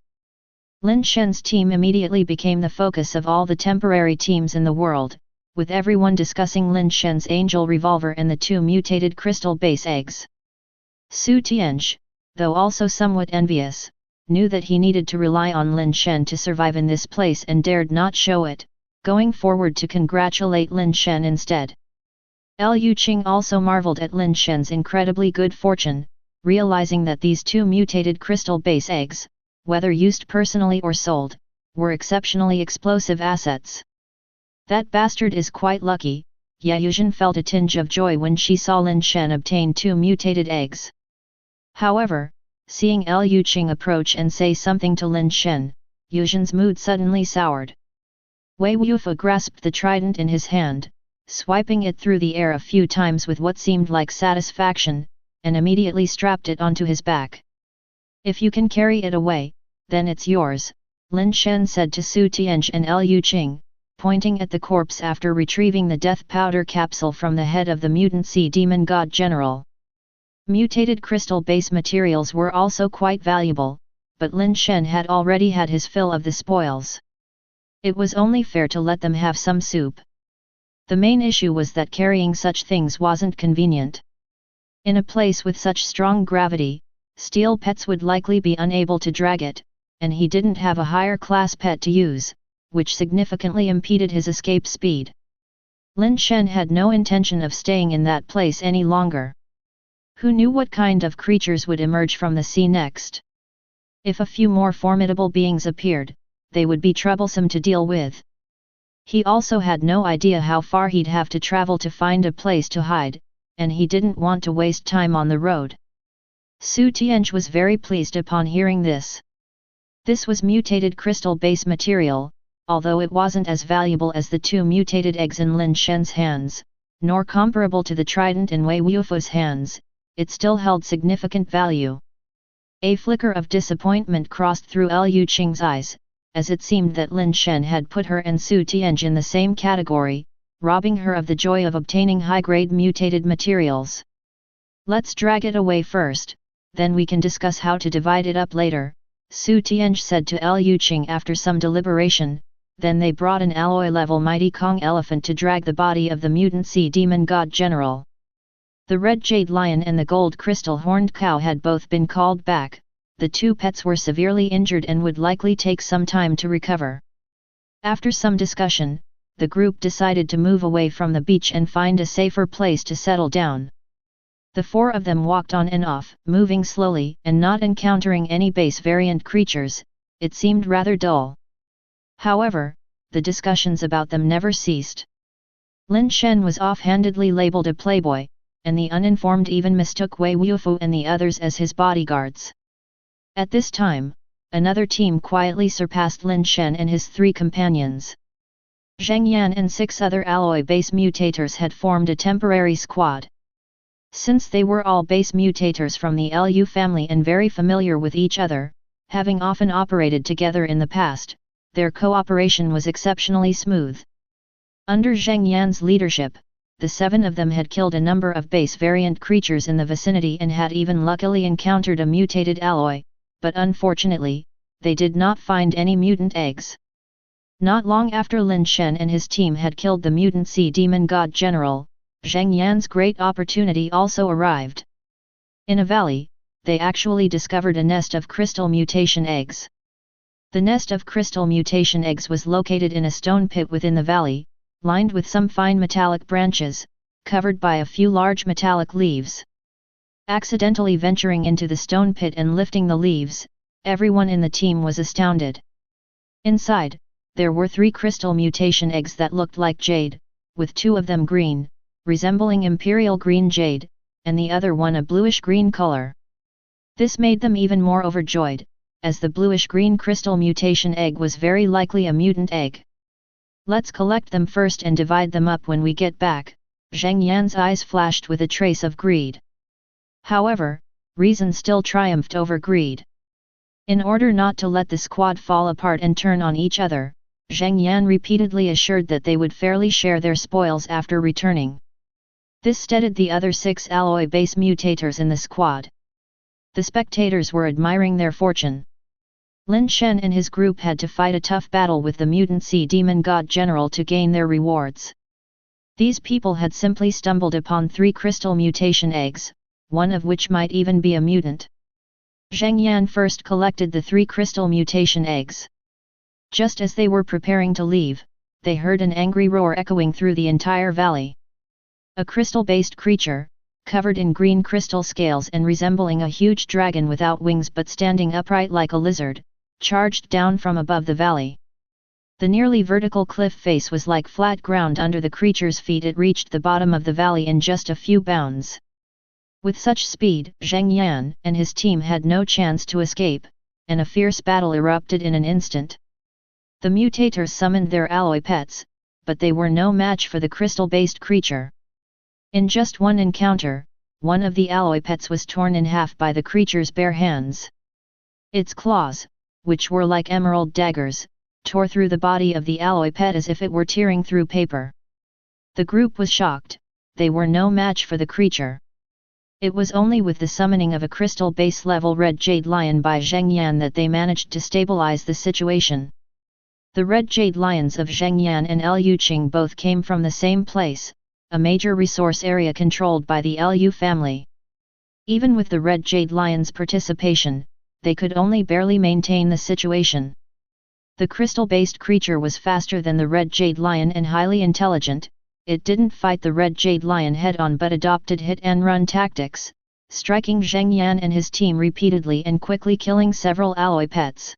Lin Shen's team immediately became the focus of all the temporary teams in the world, with everyone discussing Lin Shen's angel revolver and the 2 mutated crystal base eggs. Su Tianzhi, though also somewhat envious, knew that he needed to rely on Lin Shen to survive in this place and dared not show it, going forward to congratulate Lin Shen instead. Liu Qing also marveled at Lin Shen's incredibly good fortune, realizing that these 2 mutated crystal base eggs, whether used personally or sold, were exceptionally explosive assets. That bastard is quite lucky. Ye Yuzhen felt a tinge of joy when she saw Lin Shen obtain 2 mutated eggs. However, seeing Liu Qing approach and say something to Lin Shen, Yuzhen's mood suddenly soured. Wei Wufa grasped the trident in his hand, swiping it through the air a few times with what seemed like satisfaction, and immediately strapped it onto his back. If you can carry it away, then it's yours, Lin Shen said to Su Tianzhi and Liu Qing, pointing at the corpse after retrieving the death powder capsule from the head of the mutant sea demon god general. Mutated crystal base materials were also quite valuable, but Lin Shen had already had his fill of the spoils. It was only fair to let them have some soup. The main issue was that carrying such things wasn't convenient. In a place with such strong gravity, steel pets would likely be unable to drag it, and he didn't have a higher class pet to use, which significantly impeded his escape speed. Lin Shen had no intention of staying in that place any longer. Who knew what kind of creatures would emerge from the sea next? If a few more formidable beings appeared, they would be troublesome to deal with. He also had no idea how far he'd have to travel to find a place to hide, and he didn't want to waste time on the road. Su Tianzhi was very pleased upon hearing this. This was mutated crystal base material, although it wasn't as valuable as the 2 mutated eggs in Lin Shen's hands, nor comparable to the trident in Wei Wufa's hands, it still held significant value. A flicker of disappointment crossed through Liu Qing's eyes, as it seemed that Lin Shen had put her and Su Tianzhi in the same category, robbing her of the joy of obtaining high-grade mutated materials. Let's drag it away first, then we can discuss how to divide it up later, Su Tianzhi said to Liu Qing after some deliberation. Then they brought an alloy-level mighty Kong elephant to drag the body of the mutant sea demon god general. The red jade lion and the gold crystal horned cow had both been called back. The 2 pets were severely injured and would likely take some time to recover. After some discussion, the group decided to move away from the beach and find a safer place to settle down. The 4 of them walked on and off, moving slowly and not encountering any base variant creatures. It seemed rather dull. However, the discussions about them never ceased. Lin Shen was offhandedly labeled a playboy, and the uninformed even mistook Wei Wufu and the others as his bodyguards. At this time, another team quietly surpassed Lin Shen and his 3 companions. Zheng Yan and 6 other alloy base mutators had formed a temporary squad. Since they were all base mutators from the Lu family and very familiar with each other, having often operated together in the past, their cooperation was exceptionally smooth. Under Zheng Yan's leadership, the 7 of them had killed a number of base variant creatures in the vicinity and had even luckily encountered a mutated alloy, but unfortunately, they did not find any mutant eggs. Not long after Lin Shen and his team had killed the mutant sea demon god general, Zheng Yan's great opportunity also arrived. In a valley, they actually discovered a nest of crystal mutation eggs. The nest of crystal mutation eggs was located in a stone pit within the valley, lined with some fine metallic branches, covered by a few large metallic leaves. Accidentally venturing into the stone pit and lifting the leaves, everyone in the team was astounded. Inside, there were 3 crystal mutation eggs that looked like jade, with 2 of them green, resembling imperial green jade, and the other one a bluish-green color. This made them even more overjoyed, as the bluish-green crystal mutation egg was very likely a mutant egg. "Let's collect them first and divide them up when we get back," Zheng Yan's eyes flashed with a trace of greed. However, reason still triumphed over greed. In order not to let the squad fall apart and turn on each other, Zheng Yan repeatedly assured that they would fairly share their spoils after returning. This steadied the other 6 alloy base mutators in the squad. The spectators were admiring their fortune. Lin Shen and his group had to fight a tough battle with the mutant sea demon god general to gain their rewards. These people had simply stumbled upon 3 crystal mutation eggs, one of which might even be a mutant. Zheng Yan first collected the 3 crystal mutation eggs. Just as they were preparing to leave, they heard an angry roar echoing through the entire valley. A crystal-based creature, covered in green crystal scales and resembling a huge dragon without wings but standing upright like a lizard, charged down from above the valley. The nearly vertical cliff face was like flat ground under the creature's feet. It reached the bottom of the valley in just a few bounds. With such speed, Zheng Yan and his team had no chance to escape, and a fierce battle erupted in an instant. The mutators summoned their alloy pets, but they were no match for the crystal-based creature. In just one encounter, one of the alloy pets was torn in half by the creature's bare hands. Its claws, which were like emerald daggers, tore through the body of the alloy pet as if it were tearing through paper. The group was shocked, they were no match for the creature. It was only with the summoning of a crystal base level red jade lion by Zheng Yan that they managed to stabilize the situation. The red jade lions of Zheng Yan and Lu Qing both came from the same place, a major resource area controlled by the Lu family. Even with the red jade lions' participation, they could only barely maintain the situation. The crystal-based creature was faster than the red jade lion and highly intelligent. It didn't fight the red jade lion head-on but adopted hit-and-run tactics, striking Zheng Yan and his team repeatedly and quickly killing several alloy pets.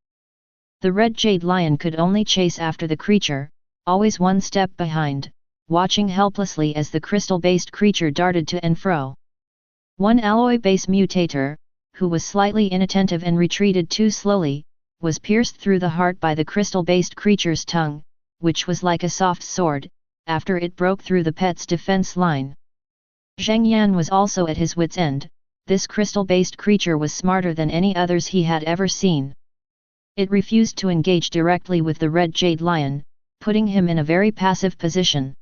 The red jade lion could only chase after the creature, always one step behind, watching helplessly as the crystal-based creature darted to and fro. One alloy base mutator, who was slightly inattentive and retreated too slowly, was pierced through the heart by the crystal-based creature's tongue, which was like a soft sword, after it broke through the pet's defense line. Zheng Yan was also at his wit's end. This crystal-based creature was smarter than any others he had ever seen. It refused to engage directly with the red jade lion, putting him in a very passive position.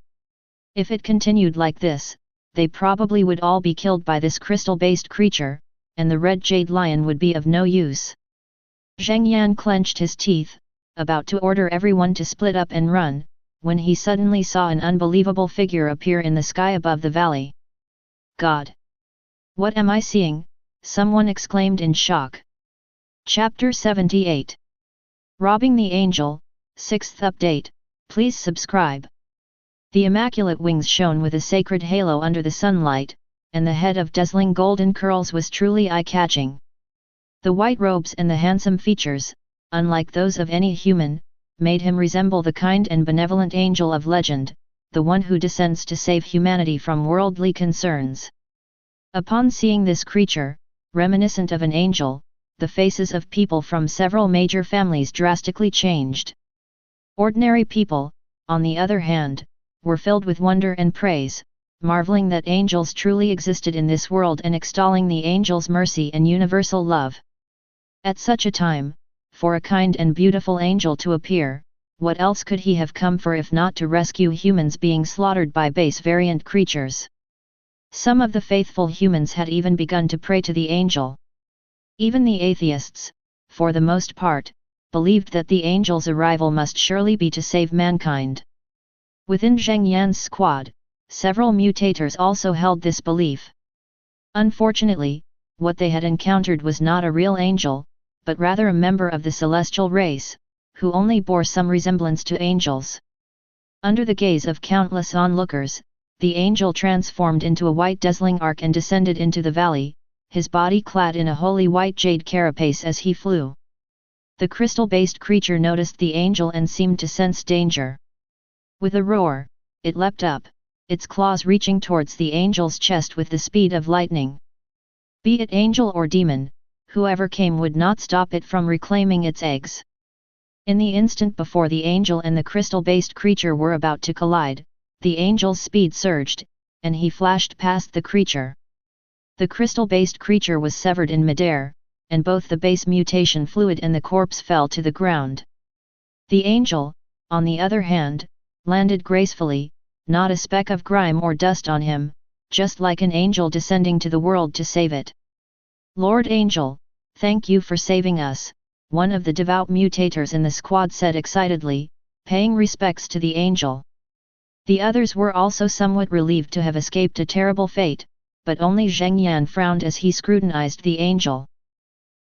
If it continued like this, they probably would all be killed by this crystal-based creature, and the red jade lion would be of no use. Zheng Yan clenched his teeth, about to order everyone to split up and run, when he suddenly saw an unbelievable figure appear in the sky above the valley. "God! What am I seeing?" someone exclaimed in shock. Chapter 78. Robbing the Angel, 6th update. Please subscribe. The immaculate wings shone with a sacred halo under the sunlight, and the head of dazzling golden curls was truly eye-catching. The white robes and the handsome features, unlike those of any human, made him resemble the kind and benevolent angel of legend, the one who descends to save humanity from worldly concerns. Upon seeing this creature, reminiscent of an angel, the faces of people from several major families drastically changed. Ordinary people, on the other hand, were filled with wonder and praise, marveling that angels truly existed in this world and extolling the angel's mercy and universal love. At such a time, for a kind and beautiful angel to appear, what else could he have come for if not to rescue humans being slaughtered by base variant creatures? Some of the faithful humans had even begun to pray to the angel. Even the atheists, for the most part, believed that the angel's arrival must surely be to save mankind. Within Zheng Yan's squad, several mutators also held this belief. Unfortunately, what they had encountered was not a real angel, but rather a member of the celestial race, who only bore some resemblance to angels. Under the gaze of countless onlookers, the angel transformed into a white dazzling arc and descended into the valley, his body clad in a holy white jade carapace as he flew. The crystal-based creature noticed the angel and seemed to sense danger. With a roar, it leapt up, its claws reaching towards the angel's chest with the speed of lightning. Be it angel or demon, whoever came would not stop it from reclaiming its eggs. In the instant before the angel and the crystal-based creature were about to collide, the angel's speed surged, and he flashed past the creature. The crystal-based creature was severed in midair, and both the base mutation fluid and the corpse fell to the ground. The angel, on the other hand, landed gracefully, not a speck of grime or dust on him, just like an angel descending to the world to save it. "Lord Angel, thank you for saving us," one of the devout mutators in the squad said excitedly, paying respects to the angel. The others were also somewhat relieved to have escaped a terrible fate, but only Zheng Yan frowned as he scrutinized the angel.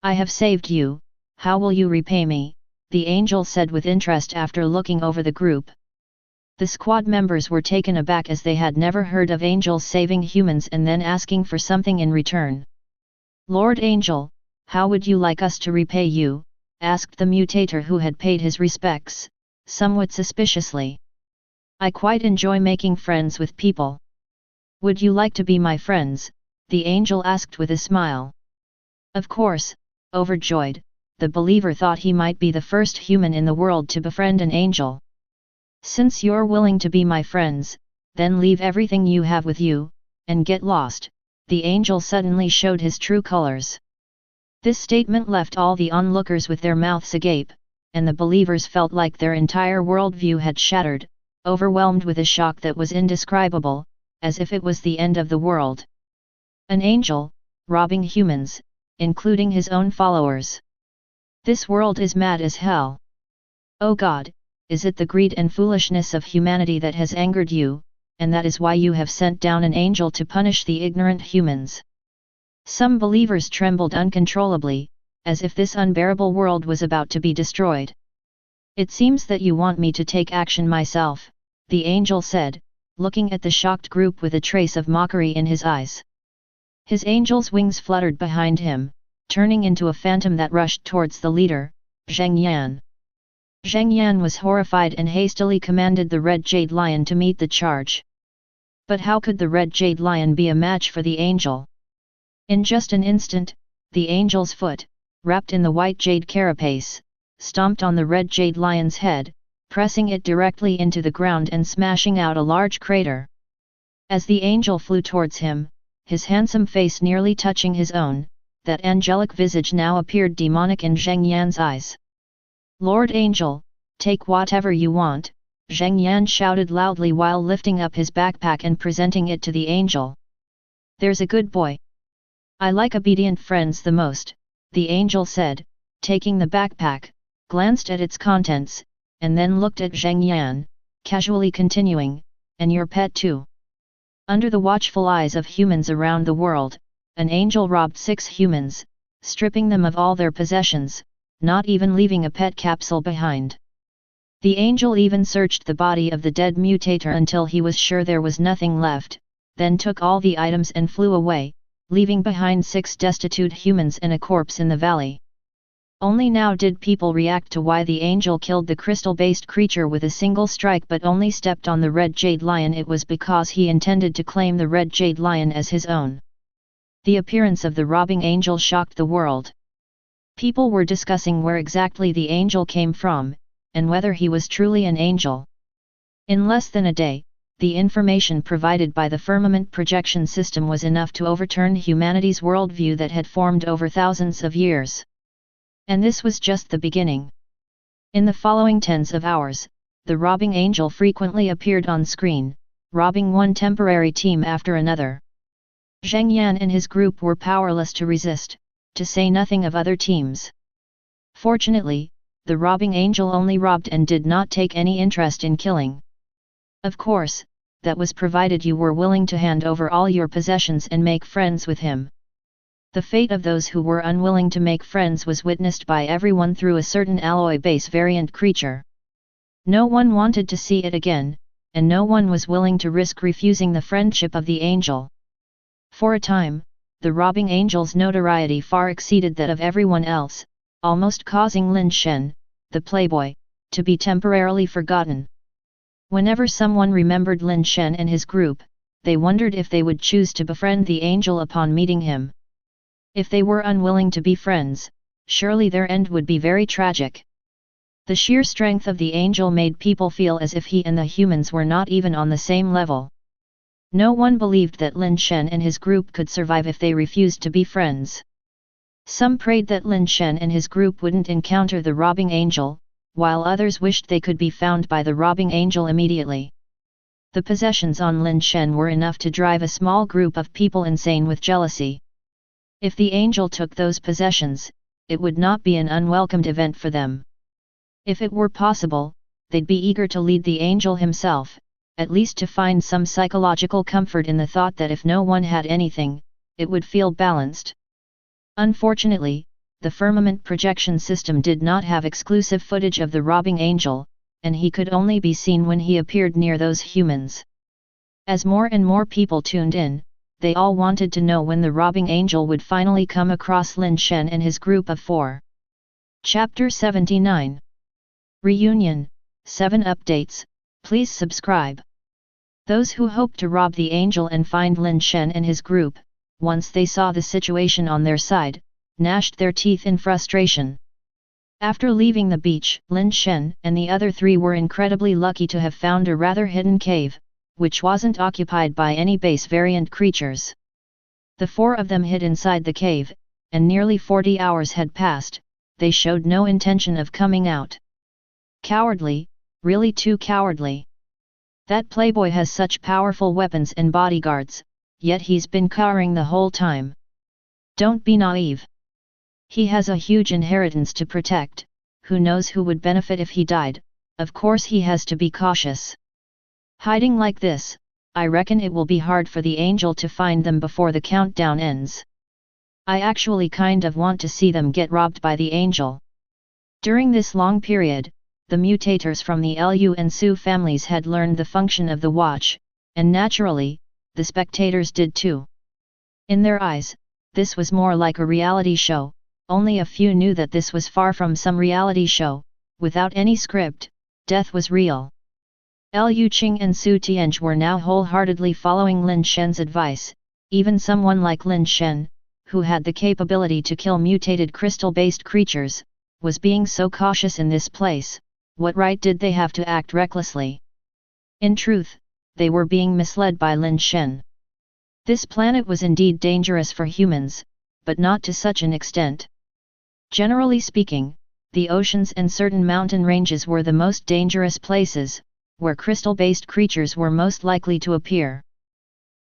"I have saved you, how will you repay me?" the angel said with interest after looking over the group. The squad members were taken aback as they had never heard of angels saving humans and then asking for something in return. "Lord Angel, how would you like us to repay you?" asked the mutator who had paid his respects, somewhat suspiciously. "I quite enjoy making friends with people. Would you like to be my friends?" the angel asked with a smile. Of course, overjoyed, the believer thought he might be the first human in the world to befriend an angel. "Since you're willing to be my friends, then leave everything you have with you, and get lost," the angel suddenly showed his true colors. This statement left all the onlookers with their mouths agape, and the believers felt like their entire worldview had shattered, overwhelmed with a shock that was indescribable, as if it was the end of the world. An angel, robbing humans, including his own followers. This world is mad as hell. Oh God, is it the greed and foolishness of humanity that has angered you, and that is why you have sent down an angel to punish the ignorant humans? Some believers trembled uncontrollably, as if this unbearable world was about to be destroyed. "It seems that you want me to take action myself," the angel said, looking at the shocked group with a trace of mockery in his eyes. His angel's wings fluttered behind him, turning into a phantom that rushed towards the leader, Zheng Yan. Zheng Yan was horrified and hastily commanded the Red Jade Lion to meet the charge. But how could the Red Jade Lion be a match for the angel? In just an instant, the angel's foot, wrapped in the white jade carapace, stomped on the Red Jade Lion's head, pressing it directly into the ground and smashing out a large crater. As the angel flew towards him, his handsome face nearly touching his own, that angelic visage now appeared demonic in Zheng Yan's eyes. "Lord Angel, take whatever you want," Zheng Yan shouted loudly while lifting up his backpack and presenting it to the angel. "There's a good boy. I like obedient friends the most," the angel said, taking the backpack, glanced at its contents, and then looked at Zheng Yan, casually continuing, "And your pet too." Under the watchful eyes of humans around the world, an angel robbed 6 humans, stripping them of all their possessions, not even leaving a pet capsule behind. The angel even searched the body of the dead mutator until he was sure there was nothing left, then took all the items and flew away, leaving behind 6 destitute humans and a corpse in the valley. Only now did people react to why the angel killed the crystal-based creature with a single strike but only stepped on the Red Jade Lion. It was because he intended to claim the Red Jade Lion as his own. The appearance of the robbing angel shocked the world. People were discussing where exactly the angel came from, and whether he was truly an angel. In less than a day, the information provided by the firmament projection system was enough to overturn humanity's worldview that had formed over thousands of years. And this was just the beginning. In the following tens of hours, the robbing angel frequently appeared on screen, robbing one temporary team after another. Zheng Yan and his group were powerless to resist, to say nothing of other teams. Fortunately, the robbing angel only robbed and did not take any interest in killing. Of course, that was provided you were willing to hand over all your possessions and make friends with him. The fate of those who were unwilling to make friends was witnessed by everyone through a certain alloy base variant creature. No one wanted to see it again, and no one was willing to risk refusing the friendship of the angel. For a time, the robbing angel's notoriety far exceeded that of everyone else, almost causing Lin Shen, the playboy, to be temporarily forgotten. Whenever someone remembered Lin Shen and his group, they wondered if they would choose to befriend the angel upon meeting him. If they were unwilling to be friends, surely their end would be very tragic. The sheer strength of the angel made people feel as if he and the humans were not even on the same level. No one believed that Lin Shen and his group could survive if they refused to be friends. Some prayed that Lin Shen and his group wouldn't encounter the robbing angel, while others wished they could be found by the robbing angel immediately. The possessions on Lin Shen were enough to drive a small group of people insane with jealousy. If the angel took those possessions, it would not be an unwelcomed event for them. If it were possible, they'd be eager to lead the angel himself, at least to find some psychological comfort in the thought that if no one had anything, it would feel balanced. Unfortunately, the firmament projection system did not have exclusive footage of the robbing angel, and he could only be seen when he appeared near those humans. As more and more people tuned in, they all wanted to know when the robbing angel would finally come across Lin Shen and his group of 4. Chapter 79. Reunion, 7 updates, please subscribe. Those who hoped to rob the angel and find Lin Shen and his group, once they saw the situation on their side, gnashed their teeth in frustration. After leaving the beach, Lin Shen and the other 3 were incredibly lucky to have found a rather hidden cave, which wasn't occupied by any base variant creatures. The 4 of them hid inside the cave, and nearly 40 hours had passed, they showed no intention of coming out. Cowardly, really too cowardly. That playboy has such powerful weapons and bodyguards, yet he's been cowering the whole time. Don't be naive. He has a huge inheritance to protect, who knows who would benefit if he died, of course he has to be cautious. Hiding like this, I reckon it will be hard for the angel to find them before the countdown ends. I actually kind of want to see them get robbed by the angel. During this long period, the mutators from the Lu and Su families had learned the function of the watch, and naturally, the spectators did too. In their eyes, this was more like a reality show, only a few knew that this was far from some reality show, without any script, death was real. Liu Qing and Su Tianj were now wholeheartedly following Lin Shen's advice, even someone like Lin Shen, who had the capability to kill mutated crystal-based creatures, was being so cautious in this place. What right did they have to act recklessly? In truth, they were being misled by Lin Shen. This planet was indeed dangerous for humans, but not to such an extent. Generally speaking, the oceans and certain mountain ranges were the most dangerous places, where crystal-based creatures were most likely to appear.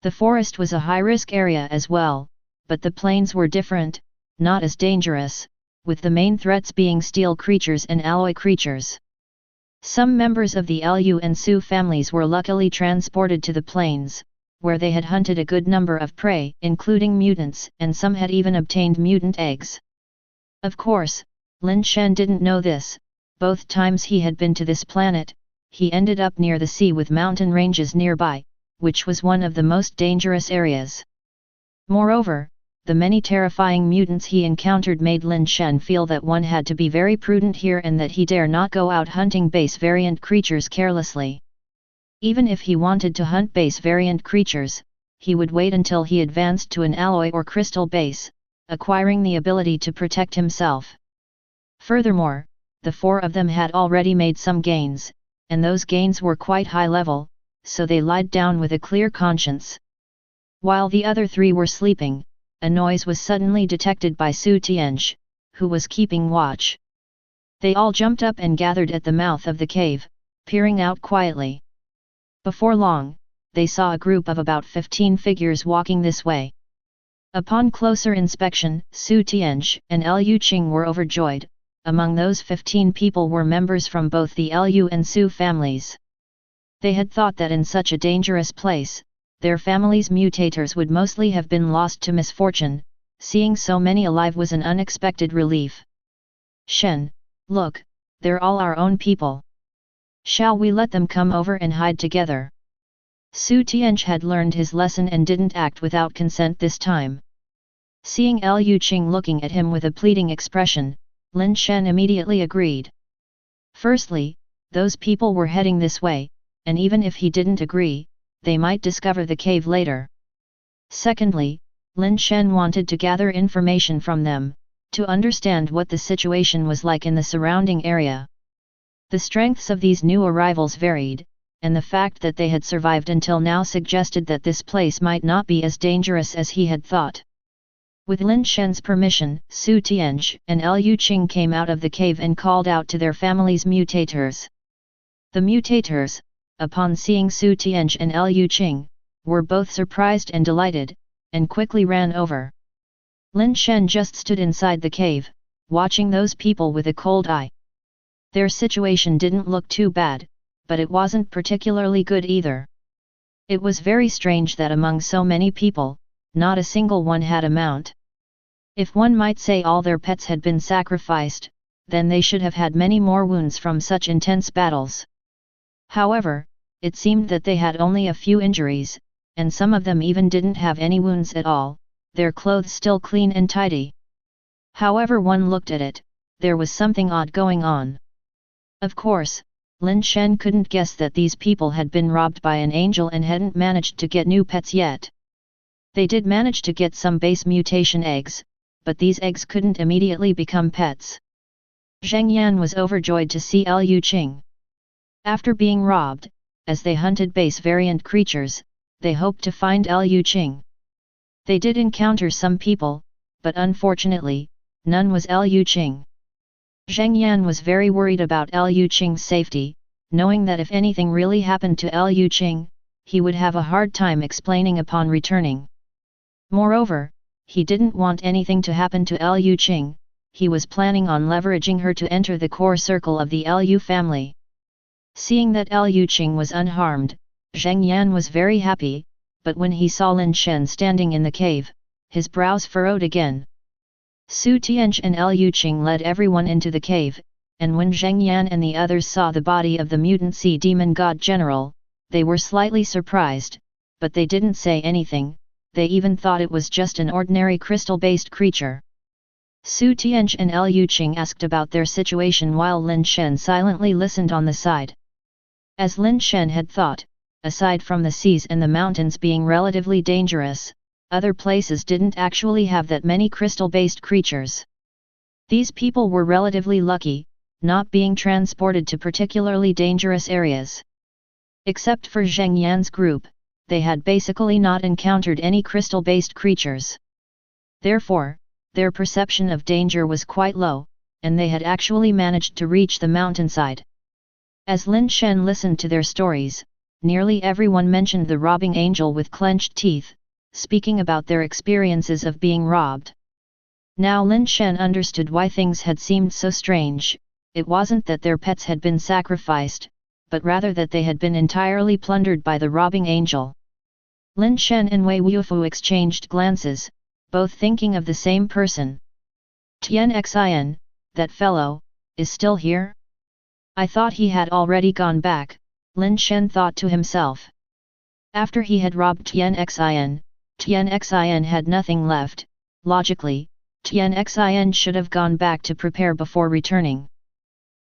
The forest was a high-risk area as well, but the plains were different, not as dangerous, with the main threats being steel creatures and alloy creatures. Some members of the Lu and Su families were luckily transported to the plains, where they had hunted a good number of prey, including mutants, and some had even obtained mutant eggs. Of course, Lin Shen didn't know this. Both times he had been to this planet, he ended up near the sea with mountain ranges nearby, which was one of the most dangerous areas. Moreover, the many terrifying mutants he encountered made Lin Shen feel that one had to be very prudent here and that he dare not go out hunting base variant creatures carelessly. Even if he wanted to hunt base variant creatures, he would wait until he advanced to an alloy or crystal base, acquiring the ability to protect himself. Furthermore, the 4 of them had already made some gains, and those gains were quite high level, so they lied down with a clear conscience. While the other 3 were sleeping, a noise was suddenly detected by Su Tianj, who was keeping watch. They all jumped up and gathered at the mouth of the cave, peering out quietly. Before long, they saw a group of about 15 figures walking this way. Upon closer inspection, Su Tianj and Liu Qing were overjoyed. Among those 15 people were members from both the Lu and Su families. They had thought that in such a dangerous place, their families' mutators would mostly have been lost to misfortune, seeing so many alive was an unexpected relief. Shen, look, they're all our own people. Shall we let them come over and hide together? Su Tianj had learned his lesson and didn't act without consent this time. Seeing Liu Qing looking at him with a pleading expression, Lin Shen immediately agreed. Firstly, those people were heading this way, and even if he didn't agree, they might discover the cave later. Secondly, Lin Shen wanted to gather information from them, to understand what the situation was like in the surrounding area. The strengths of these new arrivals varied, and the fact that they had survived until now suggested that this place might not be as dangerous as he had thought. With Lin Shen's permission, Su Tianj and Liu Qing came out of the cave and called out to their family's mutators. The mutators, upon seeing Su Tianj and Liu Qing, were both surprised and delighted, and quickly ran over. Lin Shen just stood inside the cave, watching those people with a cold eye. Their situation didn't look too bad, but it wasn't particularly good either. It was very strange that among so many people, not a single one had a mount. If one might say all their pets had been sacrificed, then they should have had many more wounds from such intense battles. However, it seemed that they had only a few injuries, and some of them even didn't have any wounds at all, their clothes still clean and tidy. However one looked at it, there was something odd going on. Of course, Lin Shen couldn't guess that these people had been robbed by an angel and hadn't managed to get new pets yet. They did manage to get some base mutation eggs, but these eggs couldn't immediately become pets. Zheng Yan was overjoyed to see Liu Qing. After being robbed, as they hunted base variant creatures, they hoped to find Liu Qing. They did encounter some people, but unfortunately, none was Liu Qing. Zheng Yan was very worried about Liu Qing's safety, knowing that if anything really happened to Liu Qing, he would have a hard time explaining upon returning. Moreover, he didn't want anything to happen to Liu Qing, he was planning on leveraging her to enter the core circle of the Liu family. Seeing that Liu Qing was unharmed, Zheng Yan was very happy, but when he saw Lin Shen standing in the cave, his brows furrowed again. Su Tianj and Liu Qing led everyone into the cave, and when Zheng Yan and the others saw the body of the mutant sea demon god general, they were slightly surprised, but they didn't say anything, they even thought it was just an ordinary crystal-based creature. Su Tianj and Liu Qing asked about their situation while Lin Shen silently listened on the side. As Lin Shen had thought, aside from the seas and the mountains being relatively dangerous, other places didn't actually have that many crystal-based creatures. These people were relatively lucky, not being transported to particularly dangerous areas. Except for Zheng Yan's group, they had basically not encountered any crystal-based creatures. Therefore, their perception of danger was quite low, and they had actually managed to reach the mountainside. As Lin Shen listened to their stories, nearly everyone mentioned the robbing angel with clenched teeth, speaking about their experiences of being robbed. Now Lin Shen understood why things had seemed so strange. It wasn't that their pets had been sacrificed, but rather that they had been entirely plundered by the robbing angel. Lin Shen and Wei Wufu exchanged glances, both thinking of the same person. Tian Xin, that fellow, is still here? I thought he had already gone back, Lin Shen thought to himself. After he had robbed Tian Xin had nothing left. Logically, Tian Xin should have gone back to prepare before returning.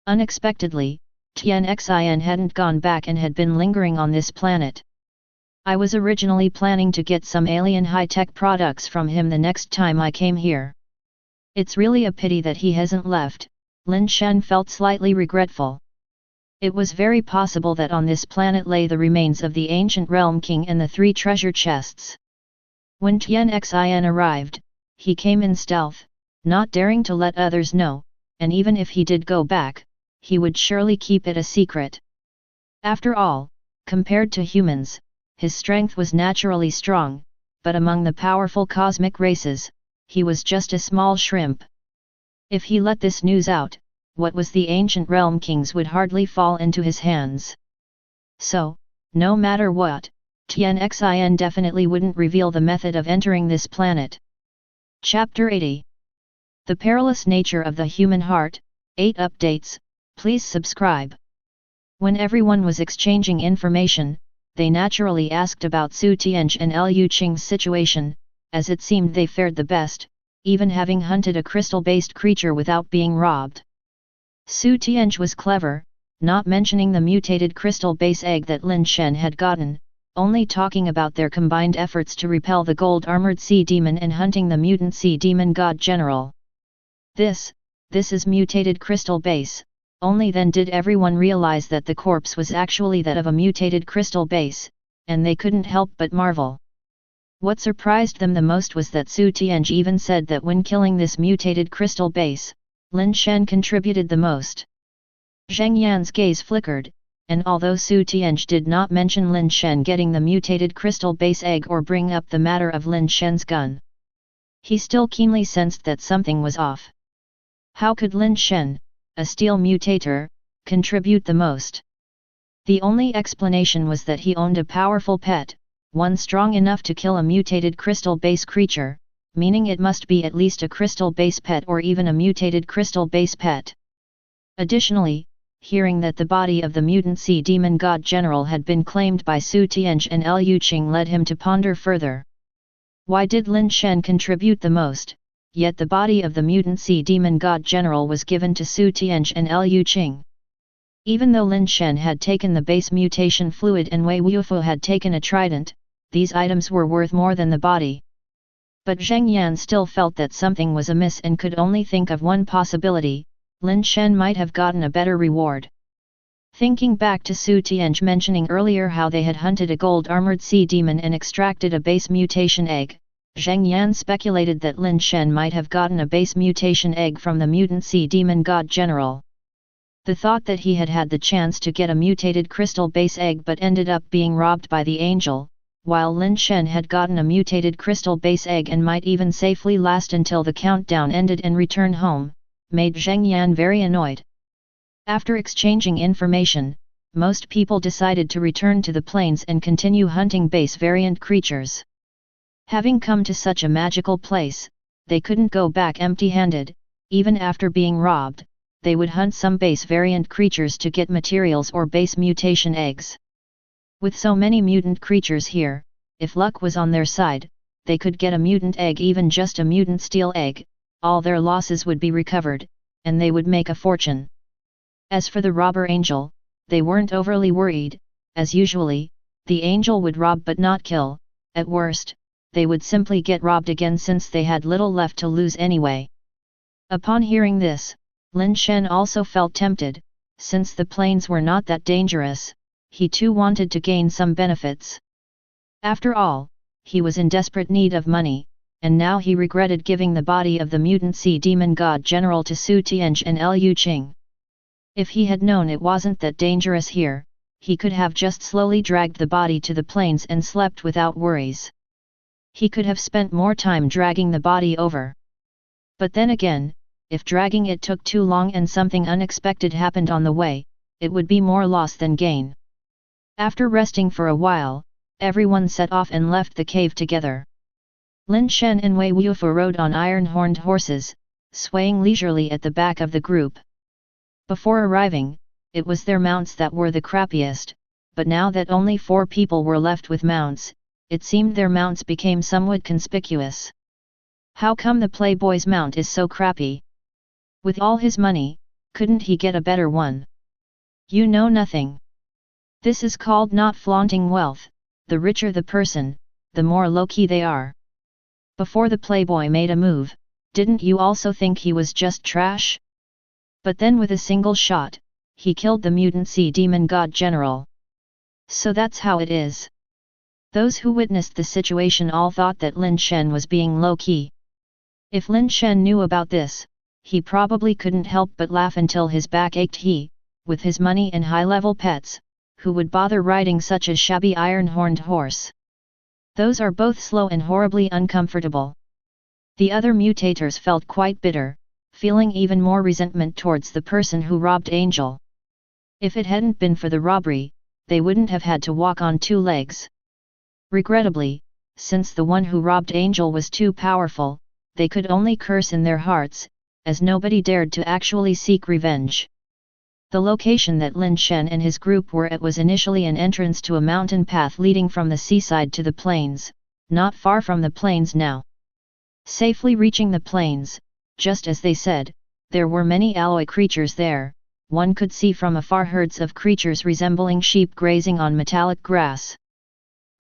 Unexpectedly, Tian Xin hadn't gone back and had been lingering on this planet. I was originally planning to get some alien high-tech products from him the next time I came here. It's really a pity that he hasn't left, Lin Shen felt slightly regretful. It was very possible that on this planet lay the remains of the ancient realm king and the 3 treasure chests. When Tian Xin arrived, he came in stealth, not daring to let others know, and even if he did go back, he would surely keep it a secret. After all, compared to humans, his strength was naturally strong, but among the powerful cosmic races, he was just a small shrimp. If he let this news out, what was the ancient realm kings would hardly fall into his hands. So, no matter what, Tian Xin definitely wouldn't reveal the method of entering this planet. Chapter 80. The Perilous Nature of the Human Heart, 8 updates, please subscribe. When everyone was exchanging information, they naturally asked about Su Tianj and Liu Qing's situation, as it seemed they fared the best, even having hunted a crystal-based creature without being robbed. Su Tianj was clever, not mentioning the mutated crystal base egg that Lin Shen had gotten, only talking about their combined efforts to repel the gold-armored sea demon and hunting the mutant sea demon god general. This is mutated crystal base. Only then did everyone realize that the corpse was actually that of a mutated crystal base, and they couldn't help but marvel. What surprised them the most was that Su Tianj even said that when killing this mutated crystal base, Lin Shen contributed the most. Zheng Yan's gaze flickered, and although Su Tianj did not mention Lin Shen getting the mutated crystal base egg or bring up the matter of Lin Shen's gun, he still keenly sensed that something was off. How could Lin Shen, a steel mutator, contribute the most? The only explanation was that he owned a powerful pet, one strong enough to kill a mutated crystal base creature, meaning it must be at least a crystal base pet or even a mutated crystal base pet. Additionally, hearing that the body of the mutant sea demon god general had been claimed by Su Tianj and Liu Qing led him to ponder further. Why did Lin Shen contribute the most, yet the body of the mutant sea demon god general was given to Su Tianj and Liu Qing? Even though Lin Shen had taken the base mutation fluid and Wei Wufu had taken a trident, these items were worth more than the body. But Zheng Yan still felt that something was amiss and could only think of one possibility: Lin Shen might have gotten a better reward. Thinking back to Su Tianj mentioning earlier how they had hunted a gold-armored sea demon and extracted a base mutation egg, Zheng Yan speculated that Lin Shen might have gotten a base mutation egg from the mutant sea demon god general. The thought that he had had the chance to get a mutated crystal base egg but ended up being robbed by the angel, while Lin Shen had gotten a mutated crystal base egg and might even safely last until the countdown ended and return home, made Zheng Yan very annoyed. After exchanging information, most people decided to return to the plains and continue hunting base variant creatures. Having come to such a magical place, they couldn't go back empty-handed. Even after being robbed, they would hunt some base variant creatures to get materials or base mutation eggs. With so many mutant creatures here, if luck was on their side, they could get a mutant egg, even just a mutant steel egg. All their losses would be recovered, and they would make a fortune. As for the robber angel, they weren't overly worried, as usually, the angel would rob but not kill. At worst, they would simply get robbed again since they had little left to lose anyway. Upon hearing this, Lin Shen also felt tempted. Since the plains were not that dangerous, he too wanted to gain some benefits. After all, he was in desperate need of money, and now he regretted giving the body of the mutant sea demon god general to Su Tianj and Liu Qing. If he had known it wasn't that dangerous here, he could have just slowly dragged the body to the plains and slept without worries. He could have spent more time dragging the body over. But then again, if dragging it took too long and something unexpected happened on the way, it would be more loss than gain. After resting for a while, everyone set off and left the cave together. Lin Shen and Wei Wufu rode on iron-horned horses, swaying leisurely at the back of the group. Before arriving, it was their mounts that were the crappiest, but now that only 4 people were left with mounts, it seemed their mounts became somewhat conspicuous. How come the playboy's mount is so crappy? With all his money, couldn't he get a better one? You know nothing. This is called not flaunting wealth. The richer the person, the more low-key they are. Before the playboy made a move, didn't you also think he was just trash? But then with a single shot, he killed the mutant sea demon god general. So that's how it is. Those who witnessed the situation all thought that Lin Shen was being low-key. If Lin Shen knew about this, he probably couldn't help but laugh until his back ached. He, with his money and high-level pets, who would bother riding such a shabby iron-horned horse? Those are both slow and horribly uncomfortable. The other mutators felt quite bitter, feeling even more resentment towards the person who robbed Angel. If it hadn't been for the robbery, they wouldn't have had to walk on 2 legs. Regrettably, since the one who robbed Angel was too powerful, they could only curse in their hearts, as nobody dared to actually seek revenge. The location that Lin Shen and his group were at was initially an entrance to a mountain path leading from the seaside to the plains, not far from the plains now. Safely reaching the plains, just as they said, there were many alloy creatures there. One could see from afar herds of creatures resembling sheep grazing on metallic grass.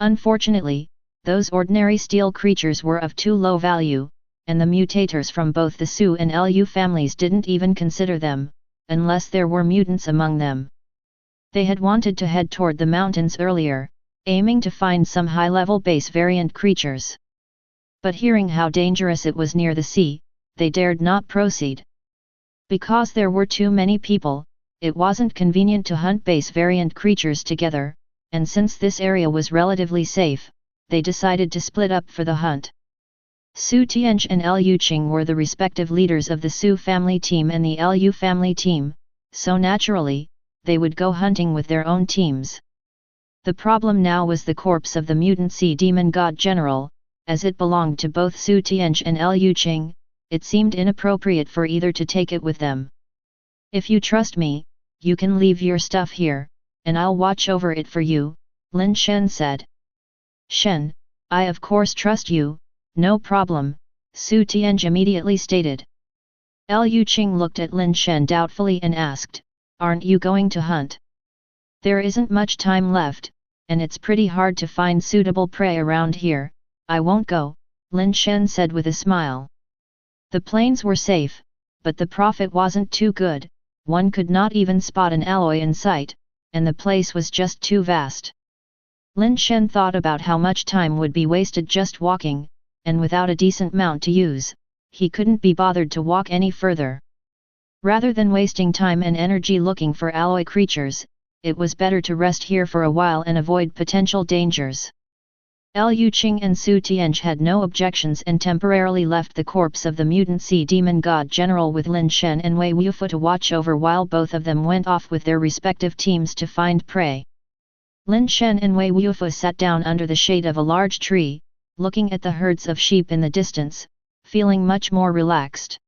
Unfortunately, those ordinary steel creatures were of too low value, and the mutators from both the Su and Lu families didn't even consider them, unless there were mutants among them. They had wanted to head toward the mountains earlier, aiming to find some high-level base variant creatures. But hearing how dangerous it was near the sea, they dared not proceed. Because there were too many people, it wasn't convenient to hunt base variant creatures together, and since this area was relatively safe, they decided to split up for the hunt. Su Tianj and Lu Qing were the respective leaders of the Su family team and the Lu family team, so naturally, they would go hunting with their own teams. The problem now was the corpse of the mutant sea demon god general. As it belonged to both Su Tianj and Lu Qing, it seemed inappropriate for either to take it with them. If you trust me, you can leave your stuff here, and I'll watch over it for you, Lin Shen said. Shen, I of course trust you, no problem, Su Tianj immediately stated. Lu Qing looked at Lin Shen doubtfully and asked, aren't you going to hunt? There isn't much time left, and it's pretty hard to find suitable prey around here. I won't go, Lin Shen said with a smile. The plains were safe, but the profit wasn't too good. One could not even spot an alloy in sight, and the place was just too vast. Lin Shen thought about how much time would be wasted just walking, and without a decent mount to use, he couldn't be bothered to walk any further. Rather than wasting time and energy looking for alloy creatures, it was better to rest here for a while and avoid potential dangers. Lu Qing and Su Tianj had no objections and temporarily left the corpse of the mutant sea demon god general with Lin Shen and Wei Wufu to watch over while both of them went off with their respective teams to find prey. Lin Shen and Wei Wufu sat down under the shade of a large tree, looking at the herds of sheep in the distance, feeling much more relaxed.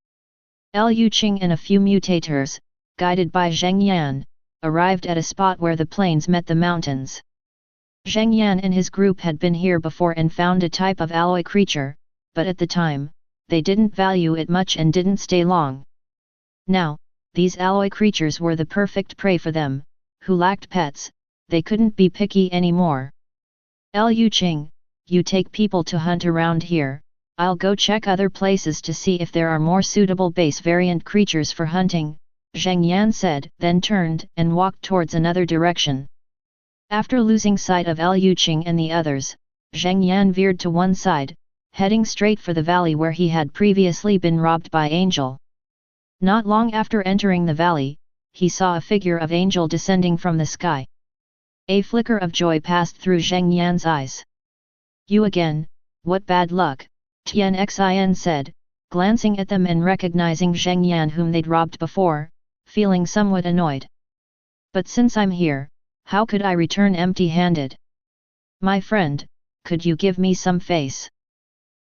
Lu Qing and a few mutators, guided by Zheng Yan, arrived at a spot where the plains met the mountains. Zheng Yan and his group had been here before and found a type of alloy creature, but at the time, they didn't value it much and didn't stay long. Now, these alloy creatures were the perfect prey for them, who lacked pets. They couldn't be picky anymore. Lu Qing, you take people to hunt around here, I'll go check other places to see if there are more suitable base variant creatures for hunting, Zheng Yan said, then turned and walked towards another direction. After losing sight of Lu Qing and the others, Zheng Yan veered to one side, heading straight for the valley where he had previously been robbed by Angel. Not long after entering the valley, he saw a figure of Angel descending from the sky. A flicker of joy passed through Zheng Yan's eyes. You again, what bad luck, Tian Xin said, glancing at them and recognizing Zheng Yan whom they'd robbed before, feeling somewhat annoyed. But since I'm here, how could I return empty-handed? My friend, could you give me some face?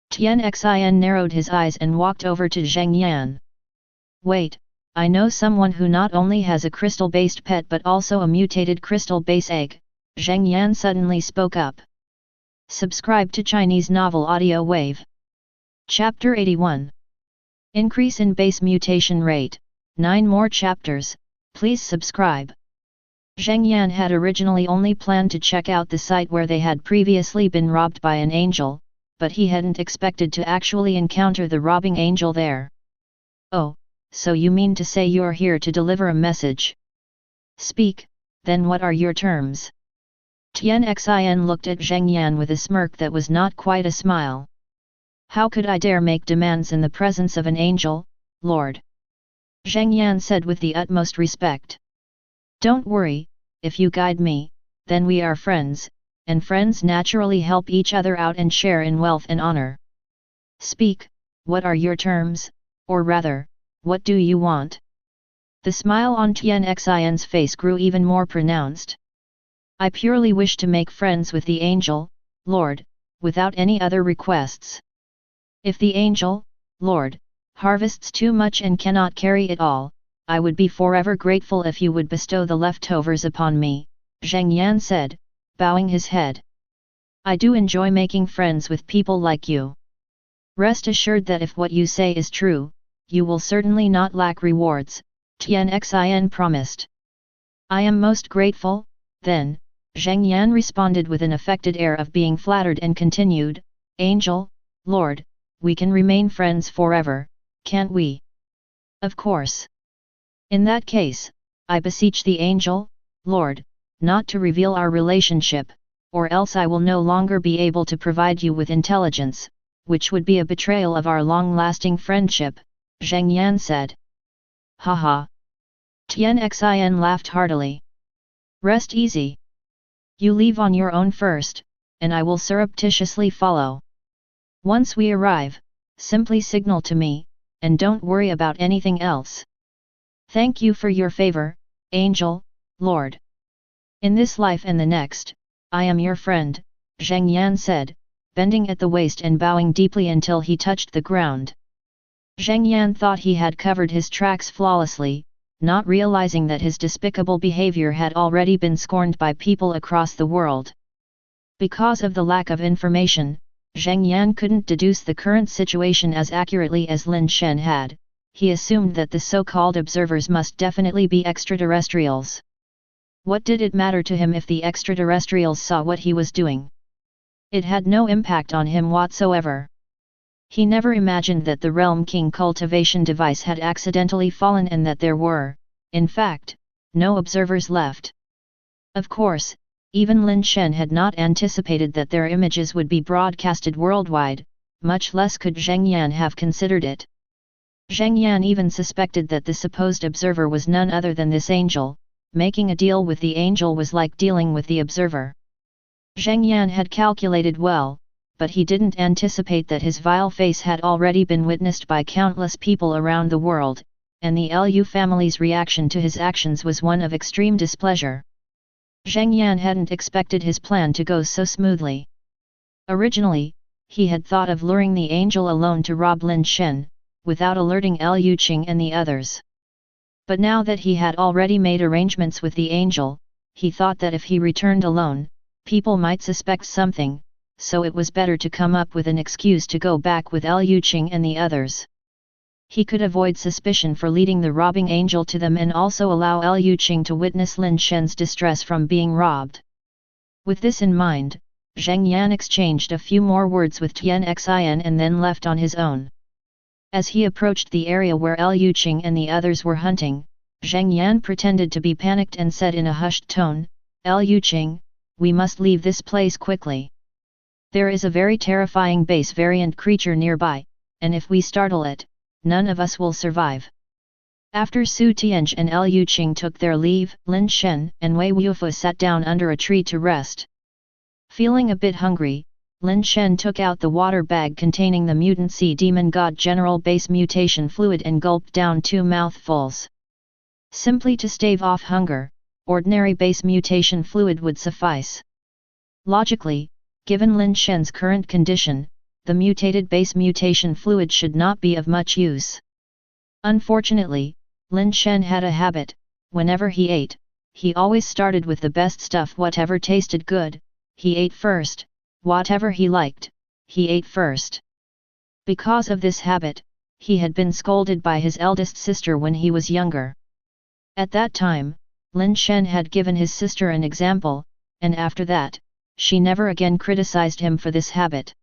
Tian Xin narrowed his eyes and walked over to Zheng Yan. Wait, I know someone who not only has a crystal-based pet but also a mutated crystal base egg, Zheng Yan suddenly spoke up. Subscribe to Chinese Novel Audiowave. Chapter 81. Increase in base mutation rate, 9 more chapters, please subscribe. Zheng Yan had originally only planned to check out the site where they had previously been robbed by an angel, but he hadn't expected to actually encounter the robbing angel there. Oh, so you mean to say you're here to deliver a message? Speak, then what are your terms? Tian Xin looked at Zheng Yan with a smirk that was not quite a smile. How could I dare make demands in the presence of an angel, Lord? Zheng Yan said with the utmost respect. Don't worry, if you guide me, then we are friends, and friends naturally help each other out and share in wealth and honor. Speak, what are your terms, or rather, what do you want? The smile on Tian Xin's face grew even more pronounced. I purely wish to make friends with the angel, Lord, without any other requests. If the angel, Lord, harvests too much and cannot carry it all. I would be forever grateful if you would bestow the leftovers upon me, Zheng Yan said, bowing his head. I do enjoy making friends with people like you. Rest assured that if what you say is true, you will certainly not lack rewards, Tian Xin promised. I am most grateful, then, Zheng Yan responded with an affected air of being flattered and continued, Angel, Lord, we can remain friends forever, can't we? Of course. In that case, I beseech the Angel, Lord, not to reveal our relationship, or else I will no longer be able to provide you with intelligence, which would be a betrayal of our long-lasting friendship, Zheng Yan said. Haha. Tian Xin laughed heartily. Rest easy. You leave on your own first, and I will surreptitiously follow. Once we arrive, simply signal to me, and don't worry about anything else. Thank you for your favor, Angel, Lord. In this life and the next, I am your friend, Zheng Yan said, bending at the waist and bowing deeply until he touched the ground. Zheng Yan thought he had covered his tracks flawlessly, not realizing that his despicable behavior had already been scorned by people across the world. Because of the lack of information, Zheng Yan couldn't deduce the current situation as accurately as Lin Shen had. He assumed that the so-called observers must definitely be extraterrestrials. What did it matter to him if the extraterrestrials saw what he was doing? It had no impact on him whatsoever. He never imagined that the Realm King cultivation device had accidentally fallen and that there were, in fact, no observers left. Of course, even Lin Shen had not anticipated that their images would be broadcasted worldwide, much less could Zheng Yan have considered it. Zheng Yan even suspected that the supposed observer was none other than this angel. Making a deal with the angel was like dealing with the observer. Zheng Yan had calculated well, but he didn't anticipate that his vile face had already been witnessed by countless people around the world, and the Lu family's reaction to his actions was one of extreme displeasure. Zheng Yan hadn't expected his plan to go so smoothly. Originally, he had thought of luring the angel alone to rob Lin Shen, without alerting Liu Qing and the others. But now that he had already made arrangements with the angel, he thought that if he returned alone, people might suspect something, so it was better to come up with an excuse to go back with Liu Qing and the others. He could avoid suspicion for leading the robbing angel to them and also allow Liu Qing to witness Lin Shen's distress from being robbed. With this in mind, Zheng Yan exchanged a few more words with Tian Xin and then left on his own. As he approached the area where Liu Qing and the others were hunting, Zheng Yan pretended to be panicked and said in a hushed tone, Liu Qing, we must leave this place quickly. There is a very terrifying base variant creature nearby, and if we startle it, none of us will survive. After Su Tianj and Liu Qing took their leave, Lin Shen and Wei Wufu sat down under a tree to rest. Feeling a bit hungry, Lin Shen took out the water bag containing the mutant sea demon god general base mutation fluid and gulped down 2 mouthfuls. Simply to stave off hunger, ordinary base mutation fluid would suffice. Logically, given Lin Shen's current condition, the mutated base mutation fluid should not be of much use. Unfortunately, Lin Shen had a habit: whenever he ate, he always started with the best stuff. Whatever tasted good, he ate first. Whatever he liked, he ate first. Because of this habit, he had been scolded by his eldest sister when he was younger. At that time, Lin Shen had given his sister an example, and after that, she never again criticized him for this habit.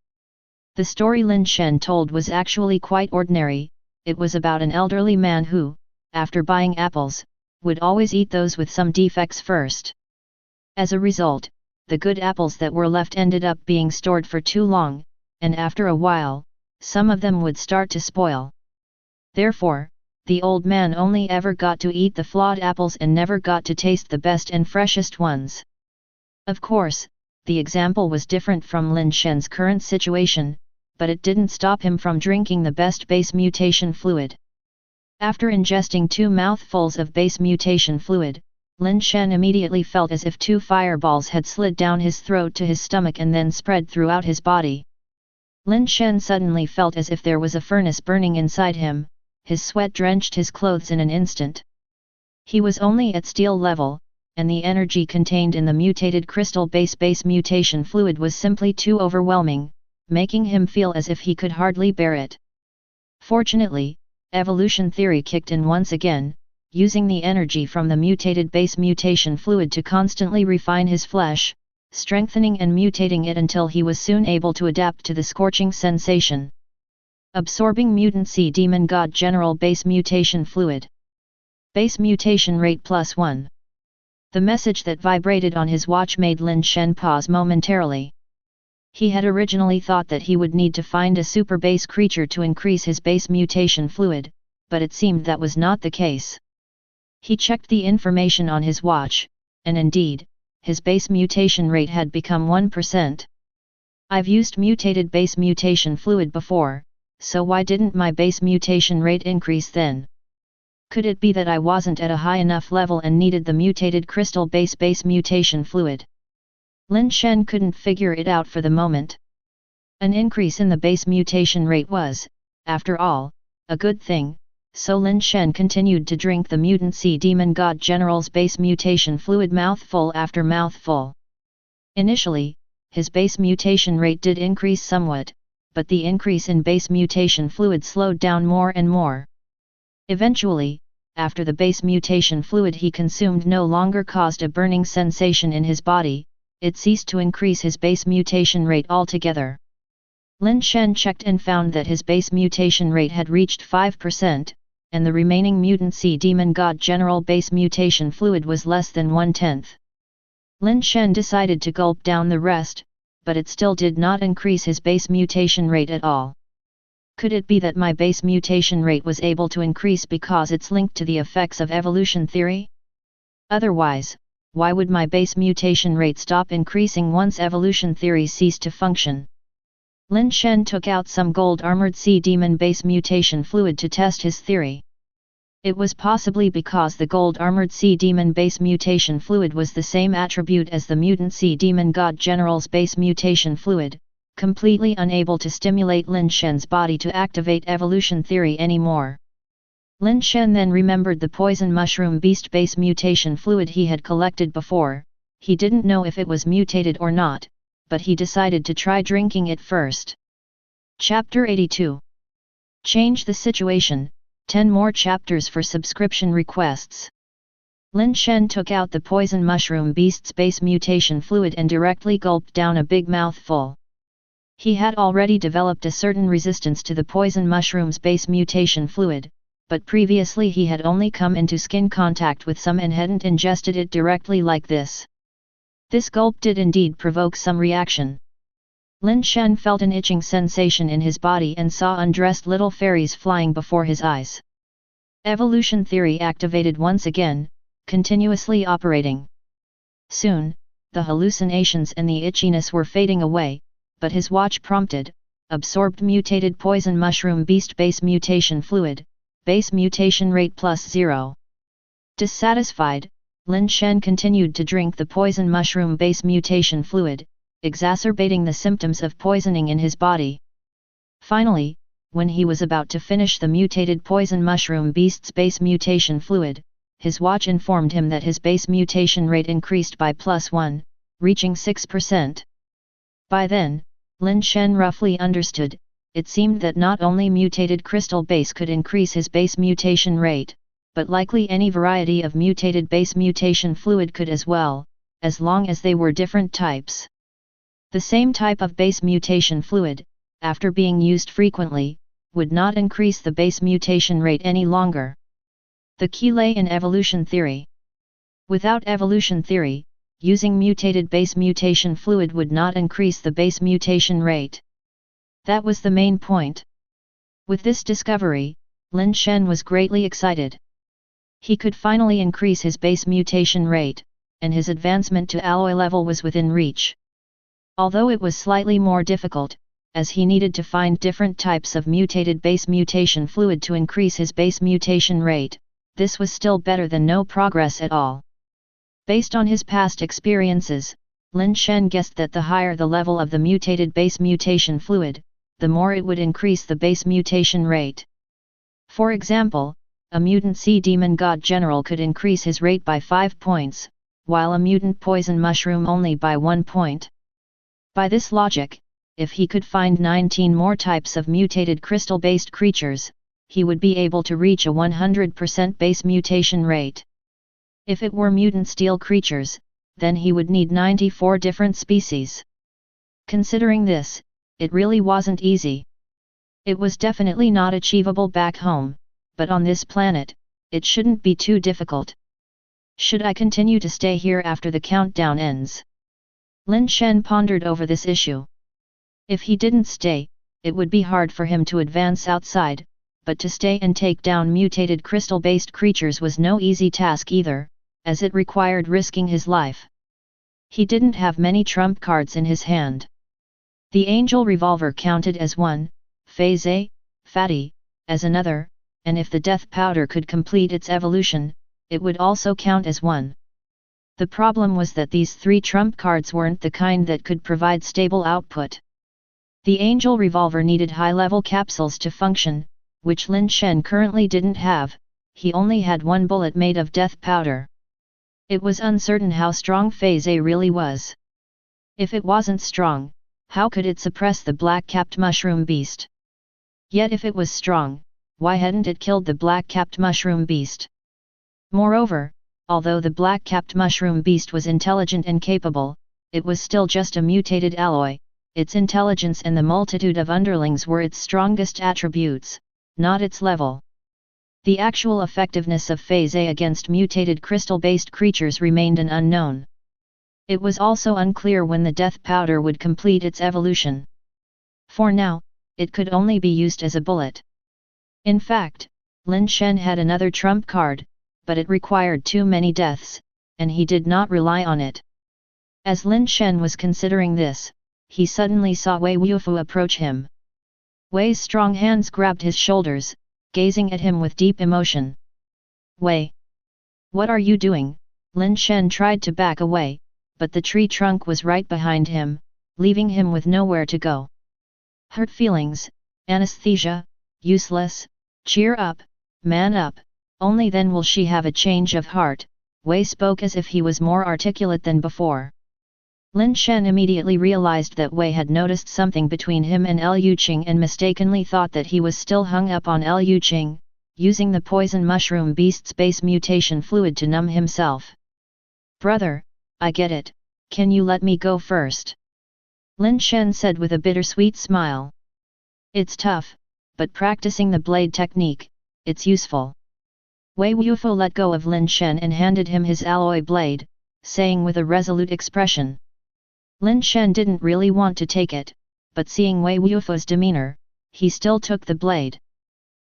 The story Lin Shen told was actually quite ordinary. It was about an elderly man who, after buying apples, would always eat those with some defects first. As a result, the good apples that were left ended up being stored for too long, and after a while, some of them would start to spoil. Therefore, the old man only ever got to eat the flawed apples and never got to taste the best and freshest ones. Of course, the example was different from Lin Shen's current situation, but it didn't stop him from drinking the best base mutation fluid. After ingesting 2 mouthfuls of base mutation fluid, Lin Shen immediately felt as if 2 fireballs had slid down his throat to his stomach and then spread throughout his body. Lin Shen suddenly felt as if there was a furnace burning inside him, his sweat drenched his clothes in an instant. He was only at steel level, and the energy contained in the mutated crystal base mutation fluid was simply too overwhelming, making him feel as if he could hardly bear it. Fortunately, evolution theory kicked in once again, using the energy from the mutated base mutation fluid to constantly refine his flesh, strengthening and mutating it until he was soon able to adapt to the scorching sensation. Absorbing mutant sea demon god general base mutation fluid. Base mutation rate +1. The message that vibrated on his watch made Lin Shen pause momentarily. He had originally thought that he would need to find a super base creature to increase his base mutation fluid, but it seemed that was not the case. He checked the information on his watch, and indeed, his base mutation rate had become 1%. I've used mutated base mutation fluid before, so why didn't my base mutation rate increase then? Could it be that I wasn't at a high enough level and needed the mutated crystal base mutation fluid? Lin Shen couldn't figure it out for the moment. An increase in the base mutation rate was, after all, a good thing, so Lin Shen continued to drink the mutant sea demon god general's base mutation fluid mouthful after mouthful. Initially, his base mutation rate did increase somewhat, but the increase in base mutation fluid slowed down more and more. Eventually, after the base mutation fluid he consumed no longer caused a burning sensation in his body, it ceased to increase his base mutation rate altogether. Lin Shen checked and found that his base mutation rate had reached 5%, and the remaining mutant sea demon god general base mutation fluid was less than 1/10. Lin Shen decided to gulp down the rest, but it still did not increase his base mutation rate at all. Could it be that my base mutation rate was able to increase because it's linked to the effects of evolution theory? Otherwise, why would my base mutation rate stop increasing once evolution theory ceased to function? Lin Shen took out some gold-armored sea demon base mutation fluid to test his theory. It was possibly because the gold-armored sea demon base mutation fluid was the same attribute as the mutant sea demon god general's base mutation fluid, completely unable to stimulate Lin Shen's body to activate evolution theory anymore. Lin Shen then remembered the poison mushroom beast base mutation fluid he had collected before. He didn't know if it was mutated or not, but he decided to try drinking it first. Chapter 82. Change the situation, 10 more chapters for subscription requests. Lin Shen took out the poison mushroom beast's base mutation fluid and directly gulped down a big mouthful. He had already developed a certain resistance to the poison mushroom's base mutation fluid, but previously he had only come into skin contact with some and hadn't ingested it directly like this. This gulp did indeed provoke some reaction. Lin Shen felt an itching sensation in his body and saw undressed little fairies flying before his eyes. Evolution theory activated once again, continuously operating. Soon, the hallucinations and the itchiness were fading away, but his watch prompted, absorbed mutated poison mushroom beast base mutation fluid, base mutation rate +0. Dissatisfied, Lin Shen continued to drink the poison mushroom base mutation fluid, exacerbating the symptoms of poisoning in his body. Finally, when he was about to finish the mutated poison mushroom beast's base mutation fluid, his watch informed him that his base mutation rate increased by +1, reaching 6%. By then, Lin Shen roughly understood, it seemed that not only mutated crystal base could increase his base mutation rate, but likely any variety of mutated base mutation fluid could as well, as long as they were different types. The same type of base mutation fluid, after being used frequently, would not increase the base mutation rate any longer. The key lay in evolution theory. Without evolution theory, using mutated base mutation fluid would not increase the base mutation rate. That was the main point. With this discovery, Lin Shen was greatly excited. He could finally increase his base mutation rate, and his advancement to alloy level was within reach. Although it was slightly more difficult, as he needed to find different types of mutated base mutation fluid to increase his base mutation rate, this was still better than no progress at all. Based on his past experiences, Lin Shen guessed that the higher the level of the mutated base mutation fluid, the more it would increase the base mutation rate. For example, a mutant sea demon god general could increase his rate by 5 points, while a mutant poison mushroom only by 1 point. By this logic, if he could find 19 more types of mutated crystal-based creatures, he would be able to reach a 100% base mutation rate. If it were mutant steel creatures, then he would need 94 different species. Considering this, it really wasn't easy. It was definitely not achievable back home, but on this planet, it shouldn't be too difficult. Should I continue to stay here after the countdown ends? Lin Shen pondered over this issue. If he didn't stay, it would be hard for him to advance outside, but to stay and take down mutated crystal-based creatures was no easy task either, as it required risking his life. He didn't have many trump cards in his hand. The angel revolver counted as one, phase A, fatty, as another, and if the death powder could complete its evolution, it would also count as one. The problem was that these 3 trump cards weren't the kind that could provide stable output. The angel revolver needed high-level capsules to function, which Lin Shen currently didn't have. He only had 1 bullet made of death powder. It was uncertain how strong phase A really was. If it wasn't strong, how could it suppress the black-capped mushroom beast? Yet if it was strong, why hadn't it killed the black-capped mushroom beast? Moreover, although the black-capped mushroom beast was intelligent and capable, it was still just a mutated alloy. Its intelligence and the multitude of underlings were its strongest attributes, not its level. The actual effectiveness of phase A against mutated crystal-based creatures remained an unknown. It was also unclear when the death powder would complete its evolution. For now, it could only be used as a bullet. In fact, Lin Shen had another trump card, but it required too many deaths, and he did not rely on it. As Lin Shen was considering this, he suddenly saw Wei Wufu approach him. Wei's strong hands grabbed his shoulders, gazing at him with deep emotion. Wei! What are you doing? Lin Shen tried to back away, but the tree trunk was right behind him, leaving him with nowhere to go. Hurt feelings, anesthesia, useless, cheer up, man up, only then will she have a change of heart. Wei spoke as if he was more articulate than before. Lin Shen immediately realized that Wei had noticed something between him and Liu Qing and mistakenly thought that he was still hung up on Liu Qing, using the poison mushroom beast's base mutation fluid to numb himself. Brother, I get it, can you let me go first? Lin Shen said with a bittersweet smile. It's tough, but practicing the blade technique, it's useful. Wei Wufu let go of Lin Shen and handed him his alloy blade, saying with a resolute expression. Lin Shen didn't really want to take it, but seeing Wei Wufu's demeanor, he still took the blade.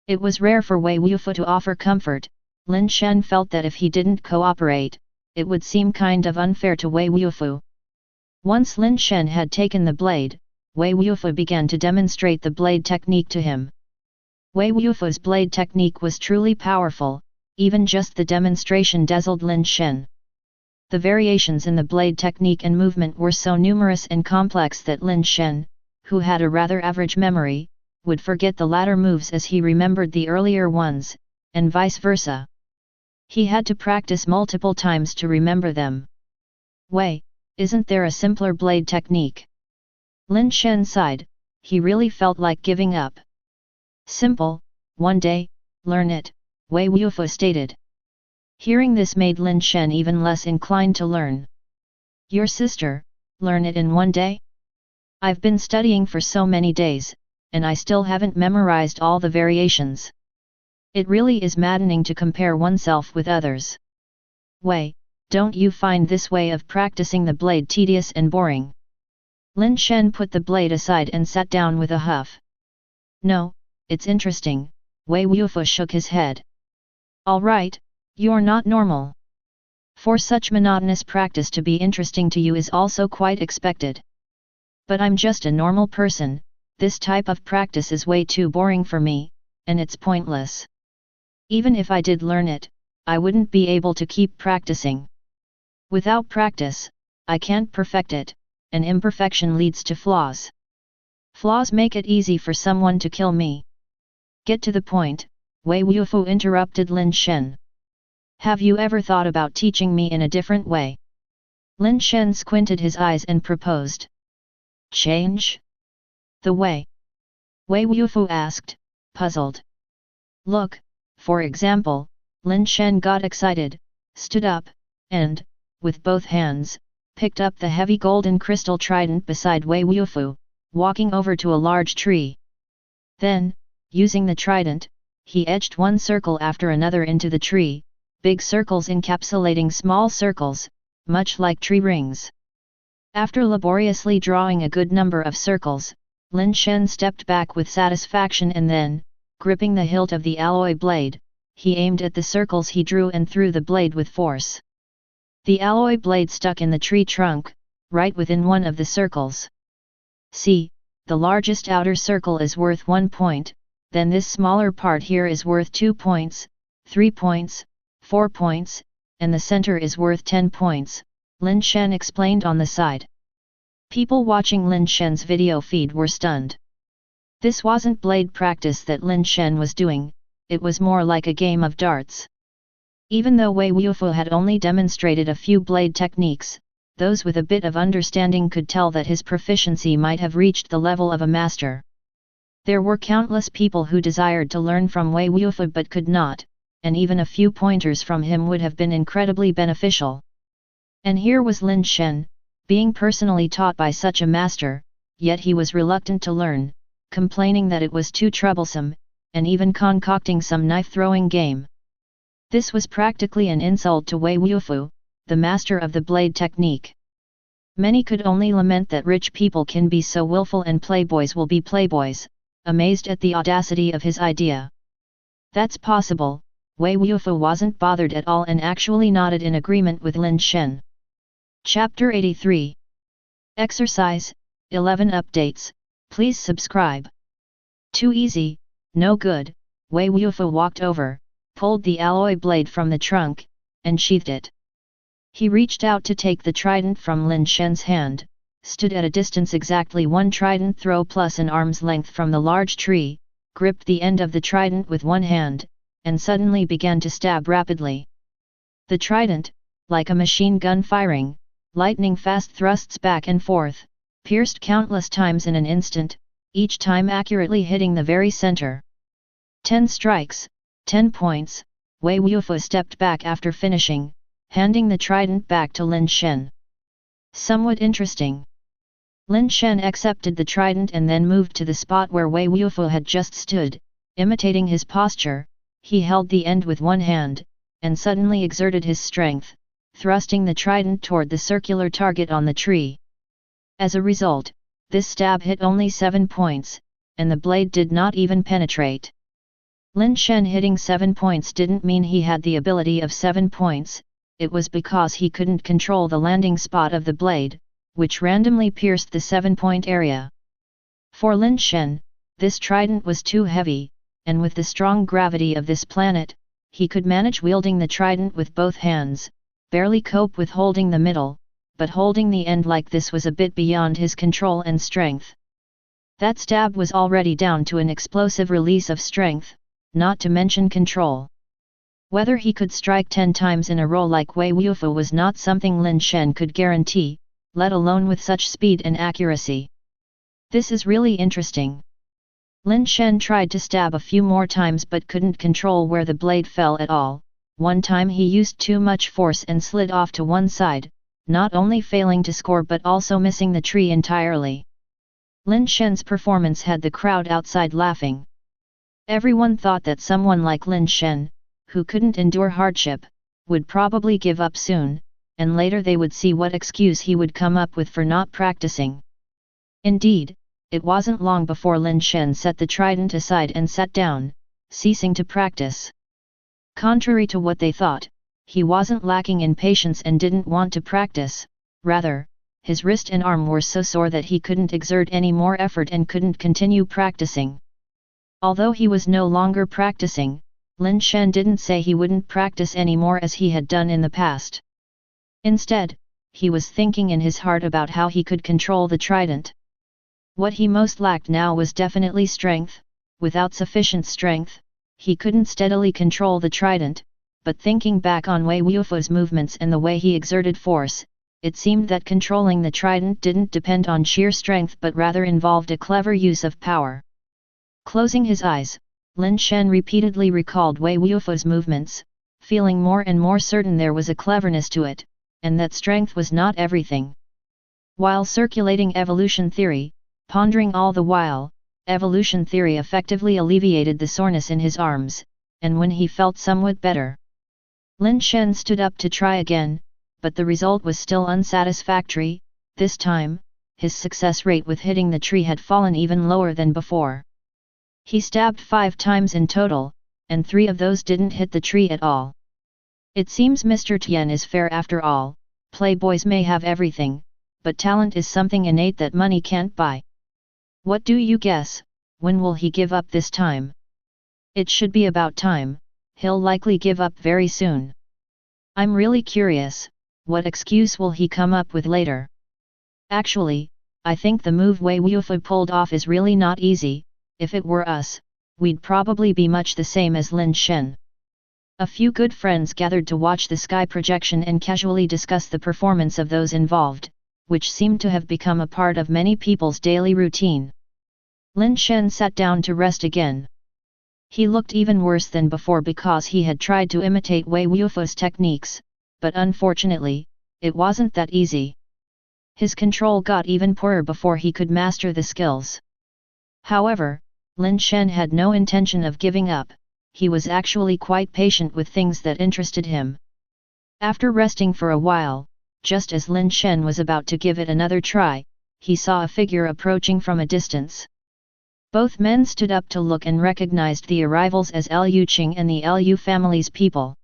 It was rare for Wei Wufu to offer comfort. Lin Shen felt that if he didn't cooperate, it would seem kind of unfair to Wei Wufu. Once Lin Shen had taken the blade, Wei Wufu began to demonstrate the blade technique to him. Wei Wufu's blade technique was truly powerful, even just the demonstration dazzled Lin Shen. The variations in the blade technique and movement were so numerous and complex that Lin Shen, who had a rather average memory, would forget the latter moves as he remembered the earlier ones, and vice versa. He had to practice multiple times to remember them. Wei, isn't there a simpler blade technique? Lin Shen sighed, he really felt like giving up. Simple, one day, learn it, Wei Wufu stated. Hearing this made Lin Shen even less inclined to learn. Your sister, learn it in one day? I've been studying for so many days, and I still haven't memorized all the variations. It really is maddening to compare oneself with others. Wei, don't you find this way of practicing the blade tedious and boring? Lin Shen put the blade aside and sat down with a huff. No, it's interesting, Wei Wufu shook his head. All right, you're not normal. For such monotonous practice to be interesting to you is also quite expected. But I'm just a normal person, this type of practice is way too boring for me, and it's pointless. Even if I did learn it, I wouldn't be able to keep practicing. Without practice, I can't perfect it, and imperfection leads to flaws. Flaws make it easy for someone to kill me. Get to the point, Wei Wufu interrupted Lin Shen. Have you ever thought about teaching me in a different way? Lin Shen squinted his eyes and proposed. Change? The way? Wei Wufu asked, puzzled. Look, for example, Lin Shen got excited, stood up, and, with both hands, picked up the heavy golden crystal trident beside Wei Wufu, walking over to a large tree. Then, using the trident, he etched one circle after another into the tree, big circles encapsulating small circles, much like tree rings. After laboriously drawing a good number of circles, Lin Shen stepped back with satisfaction and then, gripping the hilt of the alloy blade, he aimed at the circles he drew and threw the blade with force. The alloy blade stuck in the tree trunk, right within one of the circles. See, the largest outer circle is worth 1 point, then this smaller part here is worth 2 points, 3 points, 4 points, and the center is worth 10 points, Lin Shen explained on the side. People watching Lin Shen's video feed were stunned. This wasn't blade practice that Lin Shen was doing, it was more like a game of darts. Even though Wei Wufu had only demonstrated a few blade techniques, those with a bit of understanding could tell that his proficiency might have reached the level of a master. There were countless people who desired to learn from Wei Wufu but could not, and even a few pointers from him would have been incredibly beneficial. And here was Lin Shen, being personally taught by such a master, yet he was reluctant to learn, complaining that it was too troublesome, and even concocting some knife-throwing game. This was practically an insult to Wei Wufu, the master of the blade technique. Many could only lament that rich people can be so willful and playboys will be playboys, amazed at the audacity of his idea. That's possible, Wei Wufu wasn't bothered at all and actually nodded in agreement with Lin Shen. Chapter 83. Exercise, 11 updates, please subscribe. Too easy, no good, Wei Wufu walked over, pulled the alloy blade from the trunk, and sheathed it. He reached out to take the trident from Lin Shen's hand, stood at a distance exactly 1 trident throw plus an arm's length from the large tree, gripped the end of the trident with one hand, and suddenly began to stab rapidly. The trident, like a machine gun firing, lightning-fast thrusts back and forth, pierced countless times in an instant, each time accurately hitting the very center. 10 strikes, 10 points, Wei Wufu stepped back after finishing, handing the trident back to Lin Shen. Somewhat interesting. Lin Shen accepted the trident and then moved to the spot where Wei Wufu had just stood, imitating his posture, he held the end with one hand, and suddenly exerted his strength, thrusting the trident toward the circular target on the tree. As a result, this stab hit only 7 points, and the blade did not even penetrate. Lin Shen hitting 7 points didn't mean he had the ability of 7 points, it was because he couldn't control the landing spot of the blade, which randomly pierced the 7-point area. For Lin Shen, this trident was too heavy, and with the strong gravity of this planet, he could manage wielding the trident with both hands, barely cope with holding the middle, but holding the end like this was a bit beyond his control and strength. That stab was already down to an explosive release of strength, not to mention control. Whether he could strike 10 times in a row like Wei Wufu was not something Lin Shen could guarantee, let alone with such speed and accuracy. This is really interesting. Lin Shen tried to stab a few more times but couldn't control where the blade fell at all. One time he used too much force and slid off to one side, not only failing to score but also missing the tree entirely. Lin Shen's performance had the crowd outside laughing. Everyone thought that someone like Lin Shen, who couldn't endure hardship, would probably give up soon, and later they would see what excuse he would come up with for not practicing. Indeed, it wasn't long before Lin Shen set the trident aside and sat down, ceasing to practice. Contrary to what they thought, he wasn't lacking in patience and didn't want to practice, rather, his wrist and arm were so sore that he couldn't exert any more effort and couldn't continue practicing. Although he was no longer practicing, Lin Shen didn't say he wouldn't practice anymore as he had done in the past. Instead, he was thinking in his heart about how he could control the trident. What he most lacked now was definitely strength. Without sufficient strength, he couldn't steadily control the trident, but thinking back on Wei Wufu's movements and the way he exerted force, it seemed that controlling the trident didn't depend on sheer strength but rather involved a clever use of power. Closing his eyes, Lin Shen repeatedly recalled Wei Wufu's movements, feeling more and more certain there was a cleverness to it, and that strength was not everything. While circulating evolution theory, pondering all the while, evolution theory effectively alleviated the soreness in his arms, and when he felt somewhat better, Lin Shen stood up to try again, but the result was still unsatisfactory. This time, his success rate with hitting the tree had fallen even lower than before. He stabbed 5 times in total, and 3 of those didn't hit the tree at all. It seems Mr. Tian is fair after all. Playboys may have everything, but talent is something innate that money can't buy. What do you guess, when will he give up this time? It should be about time, he'll likely give up very soon. I'm really curious, what excuse will he come up with later? Actually, I think the move Wei Wufu pulled off is really not easy. If it were us, we'd probably be much the same as Lin Shen. A few good friends gathered to watch the sky projection and casually discuss the performance of those involved, which seemed to have become a part of many people's daily routine. Lin Shen sat down to rest again. He looked even worse than before because he had tried to imitate Wei Wufu's techniques, but unfortunately, it wasn't that easy. His control got even poorer before he could master the skills. However, Lin Shen had no intention of giving up. He was actually quite patient with things that interested him. After resting for a while, just as Lin Shen was about to give it another try, he saw a figure approaching from a distance. Both men stood up to look and recognized the arrivals as Liu Qing and the Liu family's people.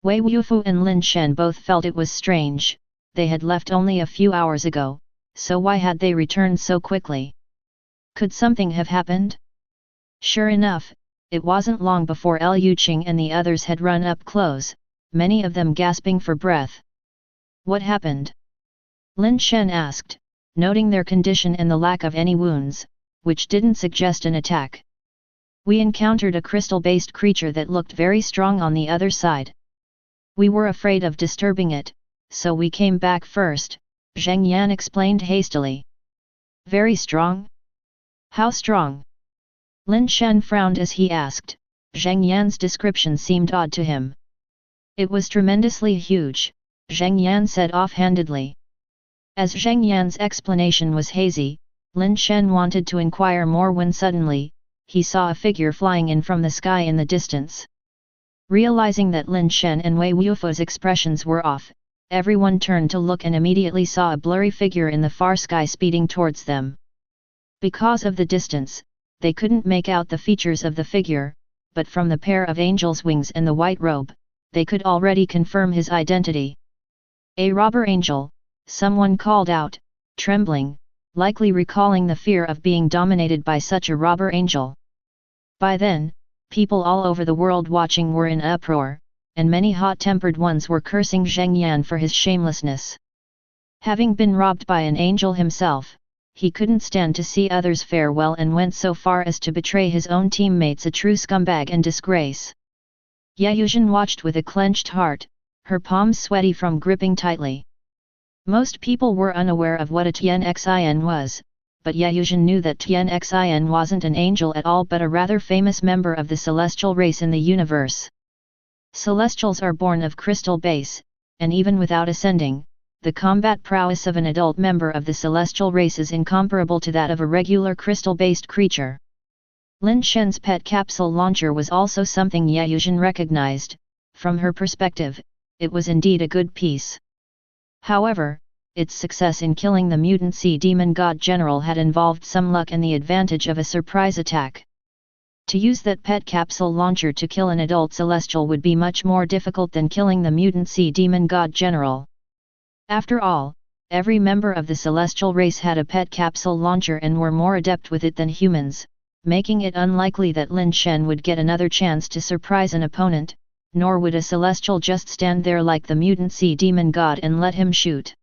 Wei Wufu and Lin Shen both felt it was strange. They had left only a few hours ago, so why had they returned so quickly? Could something have happened? Sure enough, it wasn't long before Liu Qing and the others had run up close, many of them gasping for breath. What happened? Lin Shen asked, noting their condition and the lack of any wounds, which didn't suggest an attack. We encountered a crystal-based creature that looked very strong on the other side. We were afraid of disturbing it, so we came back first, Zheng Yan explained hastily. Very strong? How strong? Lin Shen frowned as he asked. Zheng Yan's description seemed odd to him. It was tremendously huge, Zheng Yan said offhandedly. As Zheng Yan's explanation was hazy, Lin Shen wanted to inquire more when suddenly, he saw a figure flying in from the sky in the distance. Realizing that Lin Shen and Wei Wufu's expressions were off, everyone turned to look and immediately saw a blurry figure in the far sky speeding towards them. Because of the distance, they couldn't make out the features of the figure, but from the pair of angel's wings and the white robe, they could already confirm his identity. A robber angel, someone called out, trembling, likely recalling the fear of being dominated by such a robber angel. By then, people all over the world watching were in uproar, and many hot-tempered ones were cursing Zheng Yan for his shamelessness. Having been robbed by an angel himself, he couldn't stand to see others fare well and went so far as to betray his own teammates, a true scumbag and disgrace. Yayuzhen watched with a clenched heart, her palms sweaty from gripping tightly. Most people were unaware of what a Tian Xin was, but Yayuzhen knew that Tian Xin wasn't an angel at all but a rather famous member of the celestial race in the universe. Celestials are born of crystal base, and even without ascending, the combat prowess of an adult member of the celestial race is incomparable to that of a regular crystal-based creature. Lin Shen's pet capsule launcher was also something Yayuzhen recognized. From her perspective, it was indeed a good piece. However, its success in killing the mutant sea demon god general had involved some luck and the advantage of a surprise attack. To use that pet capsule launcher to kill an adult celestial would be much more difficult than killing the mutant sea demon god general. After all, every member of the celestial race had a pet capsule launcher and were more adept with it than humans, making it unlikely that Lin Shen would get another chance to surprise an opponent, nor would a celestial just stand there like the mutant sea demon god and let him shoot.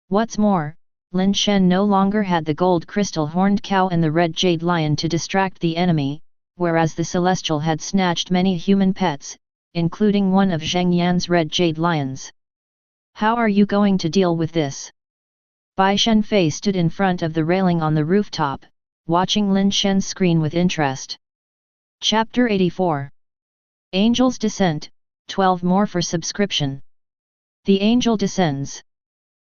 What's more, Lin Shen no longer had the gold crystal horned cow and the red jade lion to distract the enemy, whereas the celestial had snatched many human pets, including one of Zheng Yan's red jade lions. How are you going to deal with this? Bai Shenfei stood in front of the railing on the rooftop, watching Lin Shen's screen with interest. Chapter 84. Angel's Descent, 12 more for subscription. The angel descends.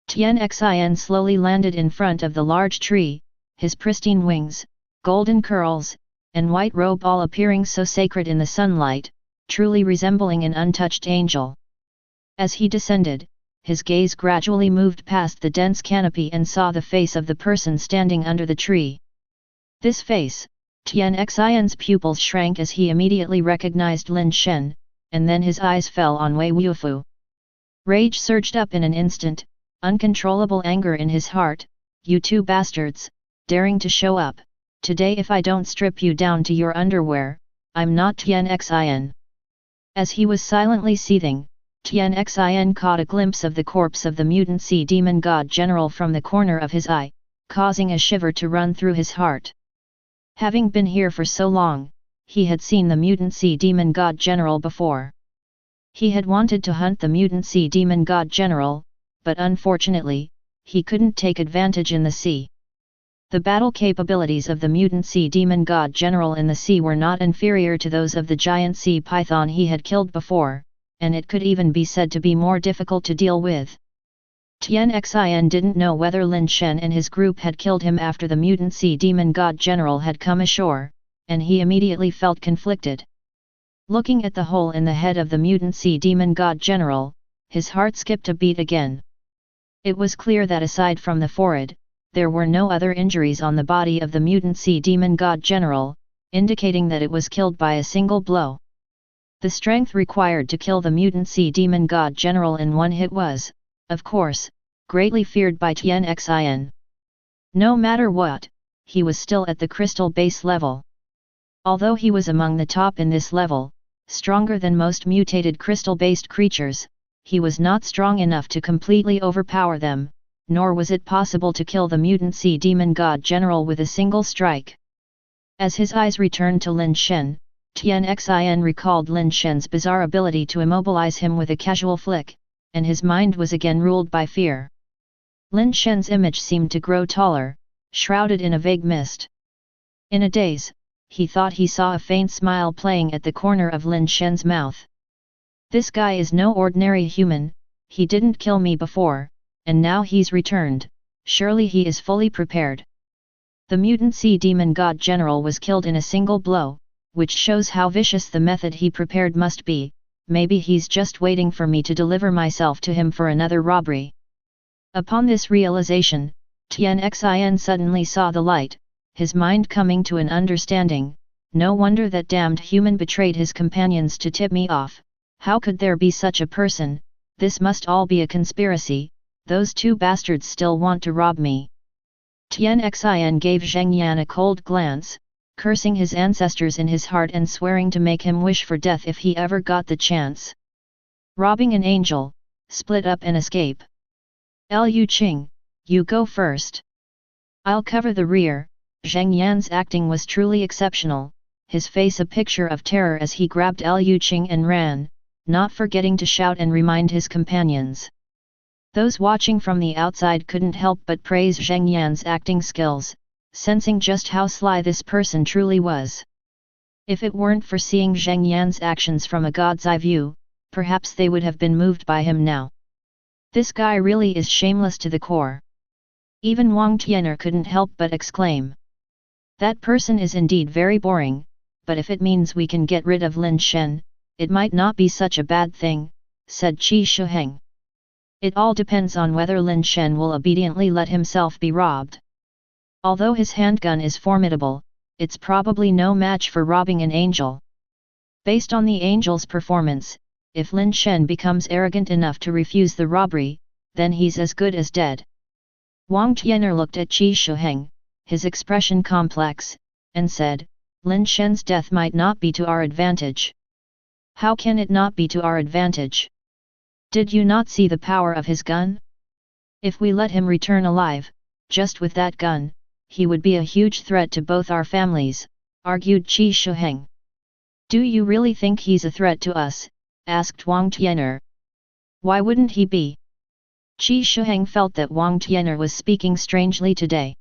Tian Xin slowly landed in front of the large tree, his pristine wings, golden curls, and white robe all appearing so sacred in the sunlight, truly resembling an untouched angel. As he descended, his gaze gradually moved past the dense canopy and saw the face of the person standing under the tree. This face, Tian Xin's pupils shrank as he immediately recognized Lin Shen, and then his eyes fell on Wei Wufu. Rage surged up in an instant, uncontrollable anger in his heart. You two bastards, daring to show up, today if I don't strip you down to your underwear, I'm not Tian Xin. As he was silently seething, Tian Xin caught a glimpse of the corpse of the mutant sea demon god general from the corner of his eye, causing a shiver to run through his heart. Having been here for so long, he had seen the mutant sea demon god general before. He had wanted to hunt the mutant sea demon god general, but unfortunately, he couldn't take advantage in the sea. The battle capabilities of the mutant sea demon god general in the sea were not inferior to those of the giant sea python he had killed before, and it could even be said to be more difficult to deal with. Tian Xin didn't know whether Lin Shen and his group had killed him after the mutant sea demon god general had come ashore, and he immediately felt conflicted. Looking at the hole in the head of the mutant sea demon god general, his heart skipped a beat again. It was clear that aside from the forehead, there were no other injuries on the body of the mutant sea demon god general, indicating that it was killed by a single blow. The strength required to kill the mutant sea demon god general in one hit was, of course, greatly feared by Tian Xin. No matter what, he was still at the crystal base level. Although he was among the top in this level, stronger than most mutated crystal-based creatures, he was not strong enough to completely overpower them, nor was it possible to kill the mutant sea demon god general with a single strike. As his eyes returned to Lin Shen, Tian Xin recalled Lin Shen's bizarre ability to immobilize him with a casual flick, and his mind was again ruled by fear. Lin Shen's image seemed to grow taller, shrouded in a vague mist. In a daze, he thought he saw a faint smile playing at the corner of Lin Shen's mouth. This guy is no ordinary human, he didn't kill me before, and now he's returned, surely he is fully prepared. The mutant sea demon god general was killed in a single blow, which shows how vicious the method he prepared must be. Maybe he's just waiting for me to deliver myself to him for another robbery. Upon this realization, Tian Xin suddenly saw the light, his mind coming to an understanding. No wonder that damned human betrayed his companions to tip me off. How could there be such a person? This must all be a conspiracy. Those two bastards still want to rob me. Tian Xin gave Zheng Yan a cold glance, cursing his ancestors in his heart and swearing to make him wish for death if he ever got the chance. Robbing an angel, split up and escape. Liu Qing, you go first. I'll cover the rear. Zheng Yan's acting was truly exceptional, his face a picture of terror as he grabbed Liu Qing and ran, not forgetting to shout and remind his companions. Those watching from the outside couldn't help but praise Zheng Yan's acting skills, sensing just how sly this person truly was. If it weren't for seeing Zheng Yan's actions from a god's eye view, perhaps they would have been moved by him now. This guy really is shameless to the core. Even Wang Tian'er couldn't help but exclaim. That person is indeed very boring, but if it means we can get rid of Lin Shen, it might not be such a bad thing, said Qi Shuheng. It all depends on whether Lin Shen will obediently let himself be robbed. Although his handgun is formidable, it's probably no match for robbing an angel. Based on the angel's performance, if Lin Shen becomes arrogant enough to refuse the robbery, then he's as good as dead. Wang Tian'er looked at Qi Shuheng, his expression complex, and said, Lin Shen's death might not be to our advantage. How can it not be to our advantage? Did you not see the power of his gun? If we let him return alive, just with that gun, he would be a huge threat to both our families, argued Qi Shuheng. Do you really think he's a threat to us? Asked Wang Tian'er. Why wouldn't he be? Qi Shuheng felt that Wang Tian'er was speaking strangely today.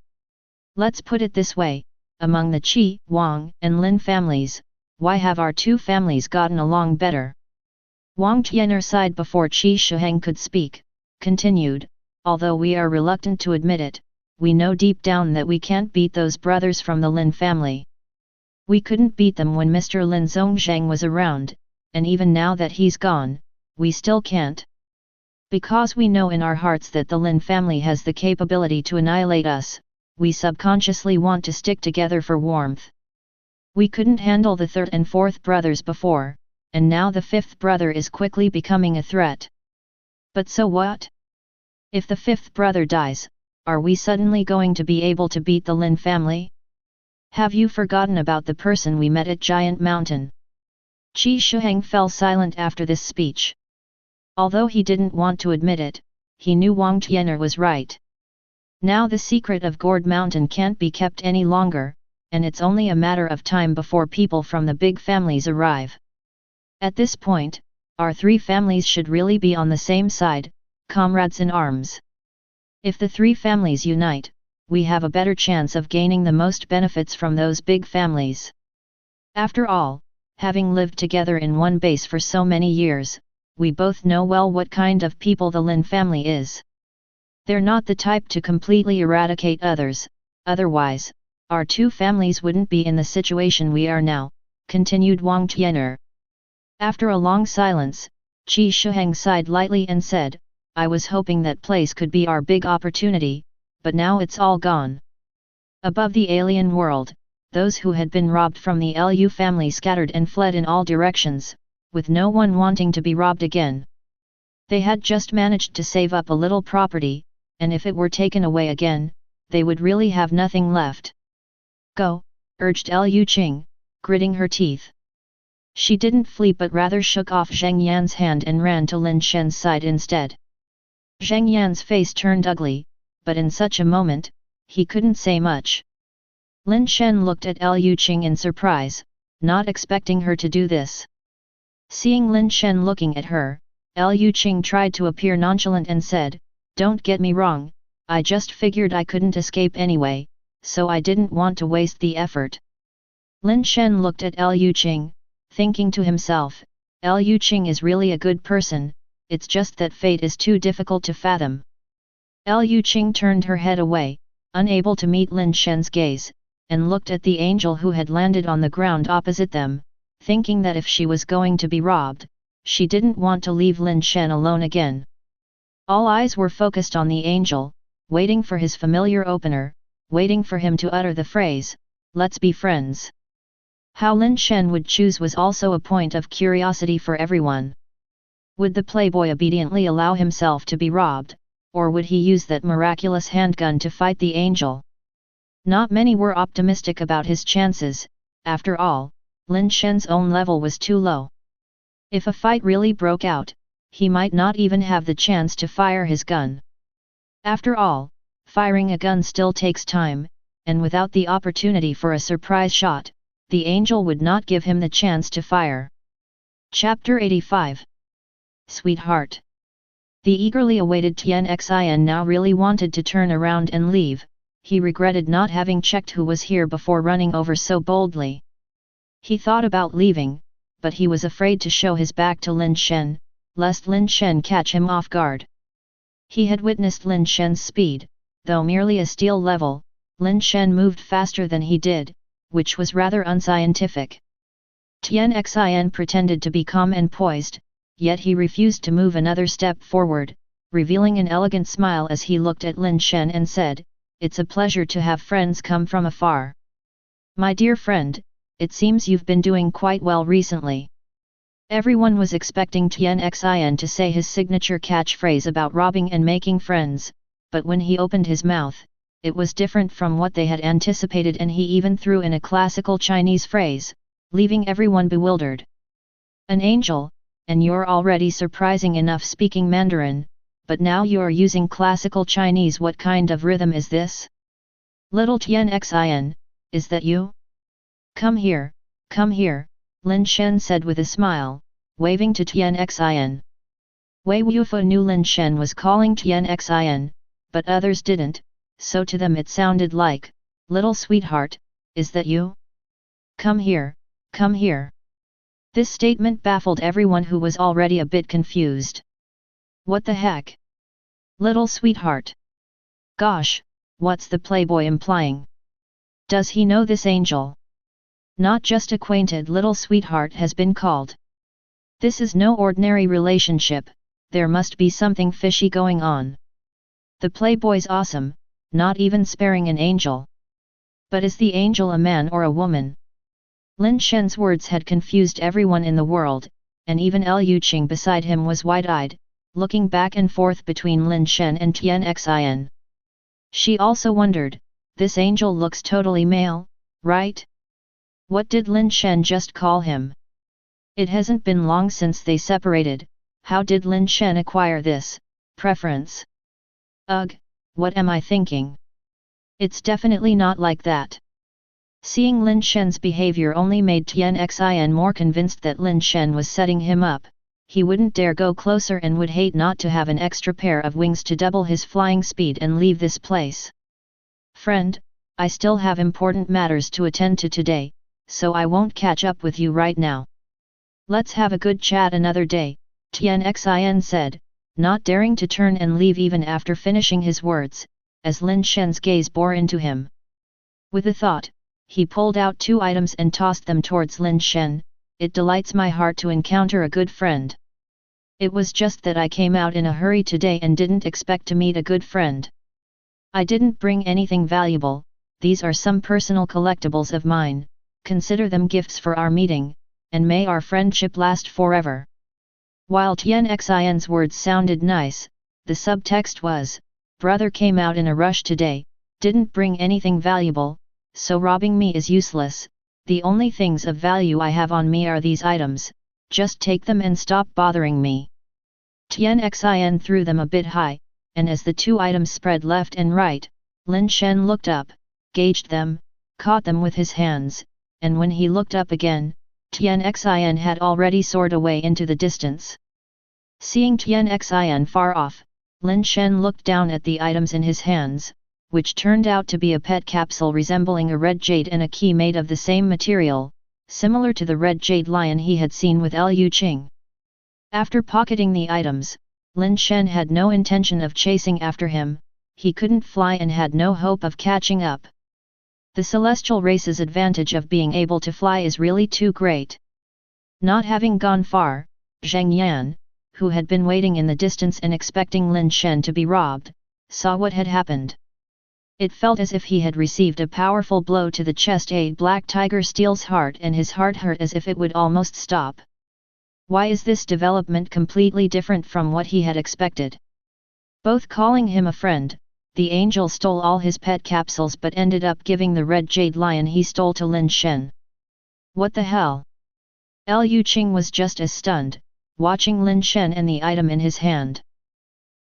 Let's put it this way, among the Qi, Wang, and Lin families, why have our two families gotten along better? Wang Tian'er sighed before Qi Shuheng could speak, continued, although we are reluctant to admit it, we know deep down that we can't beat those brothers from the Lin family. We couldn't beat them when Mr. Lin Zhongzhang was around, and even now that he's gone, we still can't. Because we know in our hearts that the Lin family has the capability to annihilate us, we subconsciously want to stick together for warmth. We couldn't handle the third and fourth brothers before, and now the fifth brother is quickly becoming a threat. But so what? If the fifth brother dies, are we suddenly going to be able to beat the Lin family? Have you forgotten about the person we met at Giant Mountain? Qi Shuheng fell silent after this speech. Although he didn't want to admit it, he knew Wang Tian'er was right. Now the secret of Gourd Mountain can't be kept any longer, and it's only a matter of time before people from the big families arrive. At this point, our three families should really be on the same side, comrades in arms. If the three families unite, we have a better chance of gaining the most benefits from those big families. After all, having lived together in one base for so many years, we both know well what kind of people the Lin family is. They're not the type to completely eradicate others, otherwise, our two families wouldn't be in the situation we are now, continued Wang Tian'er. After a long silence, Qi Shuheng sighed lightly and said, I was hoping that place could be our big opportunity, but now it's all gone. Above the alien world, those who had been robbed from the Lu family scattered and fled in all directions, with no one wanting to be robbed again. They had just managed to save up a little property, and if it were taken away again, they would really have nothing left. Go, urged Lu Qing, gritting her teeth. She didn't flee but rather shook off Zheng Yan's hand and ran to Lin Shen's side instead. Zheng Yan's face turned ugly, but in such a moment, he couldn't say much. Lin Shen looked at Lu Qing in surprise, not expecting her to do this. Seeing Lin Shen looking at her, Lu Qing tried to appear nonchalant and said, Don't get me wrong, I just figured I couldn't escape anyway, so I didn't want to waste the effort. Lin Shen looked at Lu Qing, thinking to himself, Lu Qing is really a good person, it's just that fate is too difficult to fathom. Lu Qing turned her head away, unable to meet Lin Shen's gaze, and looked at the angel who had landed on the ground opposite them, thinking that if she was going to be robbed, she didn't want to leave Lin Shen alone again. All eyes were focused on the angel, waiting for his familiar opener, waiting for him to utter the phrase, let's be friends. How Lin Shen would choose was also a point of curiosity for everyone. Would the playboy obediently allow himself to be robbed, or would he use that miraculous handgun to fight the angel? Not many were optimistic about his chances, after all, Lin Shen's own level was too low. If a fight really broke out, he might not even have the chance to fire his gun. After all, firing a gun still takes time, and without the opportunity for a surprise shot, the angel would not give him the chance to fire. Chapter 85. Sweetheart. The eagerly awaited Tian Xin now really wanted to turn around and leave. He regretted not having checked who was here before running over so boldly. He thought about leaving, but he was afraid to show his back to Lin Shen, lest Lin Shen catch him off guard. He had witnessed Lin Shen's speed, though merely a steel level, Lin Shen moved faster than he did, which was rather unscientific. Tian Xin pretended to be calm and poised, yet he refused to move another step forward, revealing an elegant smile as he looked at Lin Shen and said, It's a pleasure to have friends come from afar. My dear friend, it seems you've been doing quite well recently. Everyone was expecting Tian Xin to say his signature catchphrase about robbing and making friends, but when he opened his mouth, it was different from what they had anticipated, and he even threw in a classical Chinese phrase, leaving everyone bewildered. An angel, and you're already surprising enough speaking Mandarin, but now you are using classical Chinese. What kind of rhythm is this? Little Tian Xin, is that you? Come here, Lin Shen said with a smile, waving to Tian Xin. Wei Wufu knew Lin Shen was calling Tian Xin, but others didn't, so to them it sounded like, little sweetheart, is that you? Come here, come here. This statement baffled everyone who was already a bit confused. What the heck? Little sweetheart. Gosh, what's the playboy implying? Does he know this angel? Not just acquainted little sweetheart has been called. This is no ordinary relationship, there must be something fishy going on. The playboy's awesome, not even sparing an angel. But is the angel a man or a woman? Lin Shen's words had confused everyone in the world, and even Liu Qing beside him was wide-eyed, looking back and forth between Lin Shen and Tian Xin. She also wondered, this angel looks totally male, right? What did Lin Shen just call him? It hasn't been long since they separated, how did Lin Shen acquire this preference? Ugh, what am I thinking? It's definitely not like that. Seeing Lin Shen's behavior only made Tian Xin more convinced that Lin Shen was setting him up. He wouldn't dare go closer and would hate not to have an extra pair of wings to double his flying speed and leave this place. Friend, I still have important matters to attend to today, so I won't catch up with you right now. Let's have a good chat another day, Tian Xin said, not daring to turn and leave even after finishing his words, as Lin Shen's gaze bore into him. With a thought, he pulled out 2 items and tossed them towards Lin Shen. It delights my heart to encounter a good friend. It was just that I came out in a hurry today and didn't expect to meet a good friend. I didn't bring anything valuable, these are some personal collectibles of mine, consider them gifts for our meeting, and may our friendship last forever. While Tian Xin's words sounded nice, the subtext was, brother came out in a rush today, didn't bring anything valuable, so robbing me is useless, the only things of value I have on me are these items, just take them and stop bothering me. Tian Xin threw them a bit high, and as the 2 items spread left and right, Lin Shen looked up, gauged them, caught them with his hands, and when he looked up again, Tian Xin had already soared away into the distance. Seeing Tian Xin far off, Lin Shen looked down at the items in his hands, which turned out to be a pet capsule resembling a red jade and a key made of the same material, similar to the red jade lion he had seen with Liu Qing. After pocketing the items, Lin Shen had no intention of chasing after him, he couldn't fly and had no hope of catching up. The celestial race's advantage of being able to fly is really too great. Not having gone far, Zheng Yan, who had been waiting in the distance and expecting Lin Shen to be robbed, saw what had happened. It felt as if he had received a powerful blow to the chest. A black tiger steals heart and his heart hurt as if it would almost stop. Why is this development completely different from what he had expected? Both calling him a friend, the angel stole all his pet capsules but ended up giving the red jade lion he stole to Lin Shen. What the hell? Liu Qing was just as stunned, watching Lin Shen and the item in his hand.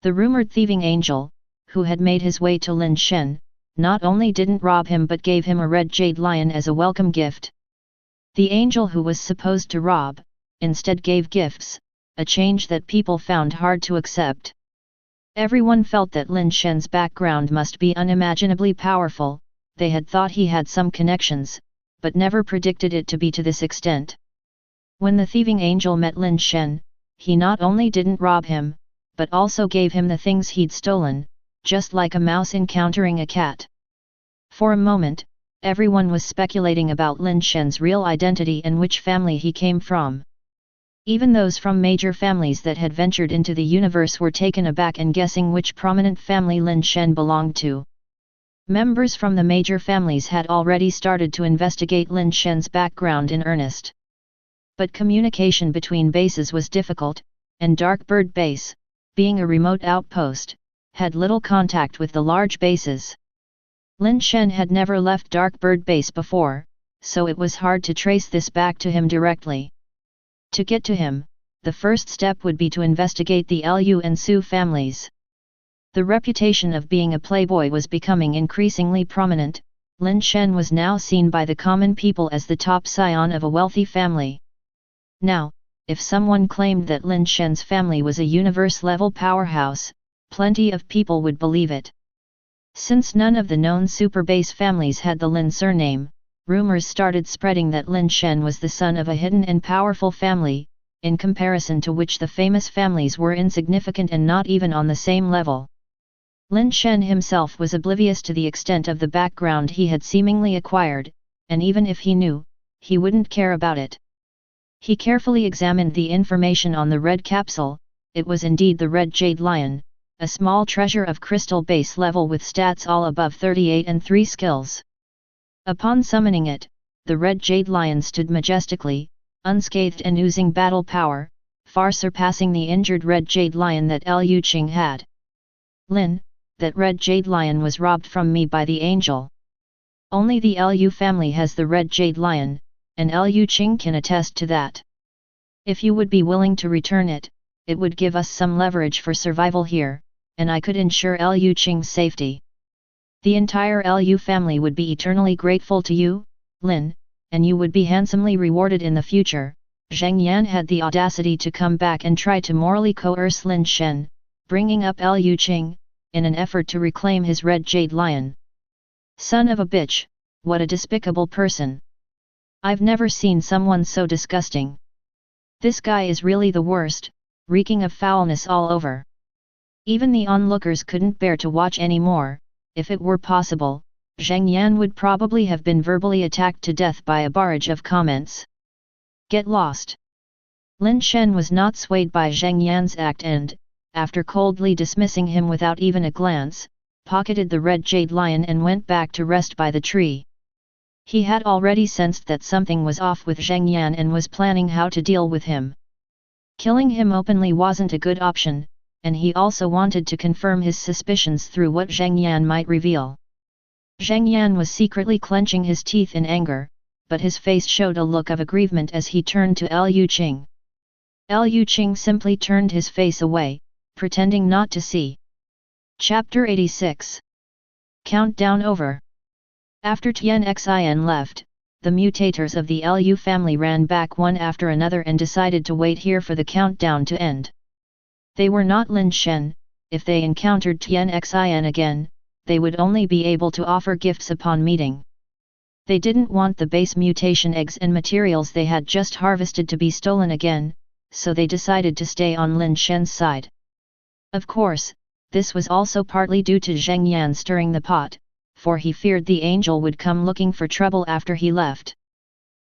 The rumored thieving angel, who had made his way to Lin Shen, not only didn't rob him but gave him a red jade lion as a welcome gift. The angel who was supposed to rob, instead gave gifts, a change that people found hard to accept. Everyone felt that Lin Shen's background must be unimaginably powerful, they had thought he had some connections, but never predicted it to be to this extent. When the thieving angel met Lin Shen, he not only didn't rob him, but also gave him the things he'd stolen, just like a mouse encountering a cat. For a moment, everyone was speculating about Lin Shen's real identity and which family he came from. Even those from major families that had ventured into the universe were taken aback and guessing which prominent family Lin Shen belonged to. Members from the major families had already started to investigate Lin Shen's background in earnest. But communication between bases was difficult, and Darkbird Base, being a remote outpost, had little contact with the large bases. Lin Shen had never left Darkbird Base before, so it was hard to trace this back to him directly. To get to him, the first step would be to investigate the Liu and Su families. The reputation of being a playboy was becoming increasingly prominent. Lin Shen was now seen by the common people as the top scion of a wealthy family. Now, if someone claimed that Lin Shen's family was a universe-level powerhouse, plenty of people would believe it. Since none of the known super-base families had the Lin surname, rumors started spreading that Lin Shen was the son of a hidden and powerful family, in comparison to which the famous families were insignificant and not even on the same level. Lin Shen himself was oblivious to the extent of the background he had seemingly acquired, and even if he knew, he wouldn't care about it. He carefully examined the information on the red capsule. It was indeed the Red Jade Lion, a small treasure of crystal base level with stats all above 38 and 3 skills. Upon summoning it, the Red Jade Lion stood majestically, unscathed and oozing battle power, far surpassing the injured Red Jade Lion that Liu Qing had. Lin, that Red Jade Lion was robbed from me by the angel. Only the Liu family has the Red Jade Lion, and Liu Qing can attest to that. If you would be willing to return it, it would give us some leverage for survival here, and I could ensure Liu Qing's safety. The entire Liu family would be eternally grateful to you, Lin, and you would be handsomely rewarded in the future. Zheng Yan had the audacity to come back and try to morally coerce Lin Shen, bringing up Liu Qing, in an effort to reclaim his Red Jade Lion. Son of a bitch, what a despicable person. I've never seen someone so disgusting. This guy is really the worst, reeking of foulness all over. Even the onlookers couldn't bear to watch anymore. If it were possible, Zheng Yan would probably have been verbally attacked to death by a barrage of comments. Get lost. Lin Shen was not swayed by Zheng Yan's act and, after coldly dismissing him without even a glance, pocketed the Red Jade Lion and went back to rest by the tree. He had already sensed that something was off with Zheng Yan and was planning how to deal with him. Killing him openly wasn't a good option, and he also wanted to confirm his suspicions through what Zheng Yan might reveal. Zheng Yan was secretly clenching his teeth in anger, but his face showed a look of aggrievement as he turned to Liu Qing. Liu Qing simply turned his face away, pretending not to see. Chapter 86. Countdown over. After Tian Xin left, the mutators of the Liu family ran back one after another and decided to wait here for the countdown to end. They were not Lin Shen. If they encountered Tian Xin again, they would only be able to offer gifts upon meeting. They didn't want the base mutation eggs and materials they had just harvested to be stolen again, so they decided to stay on Lin Shen's side. Of course, this was also partly due to Zheng Yan stirring the pot, for he feared the angel would come looking for trouble after he left.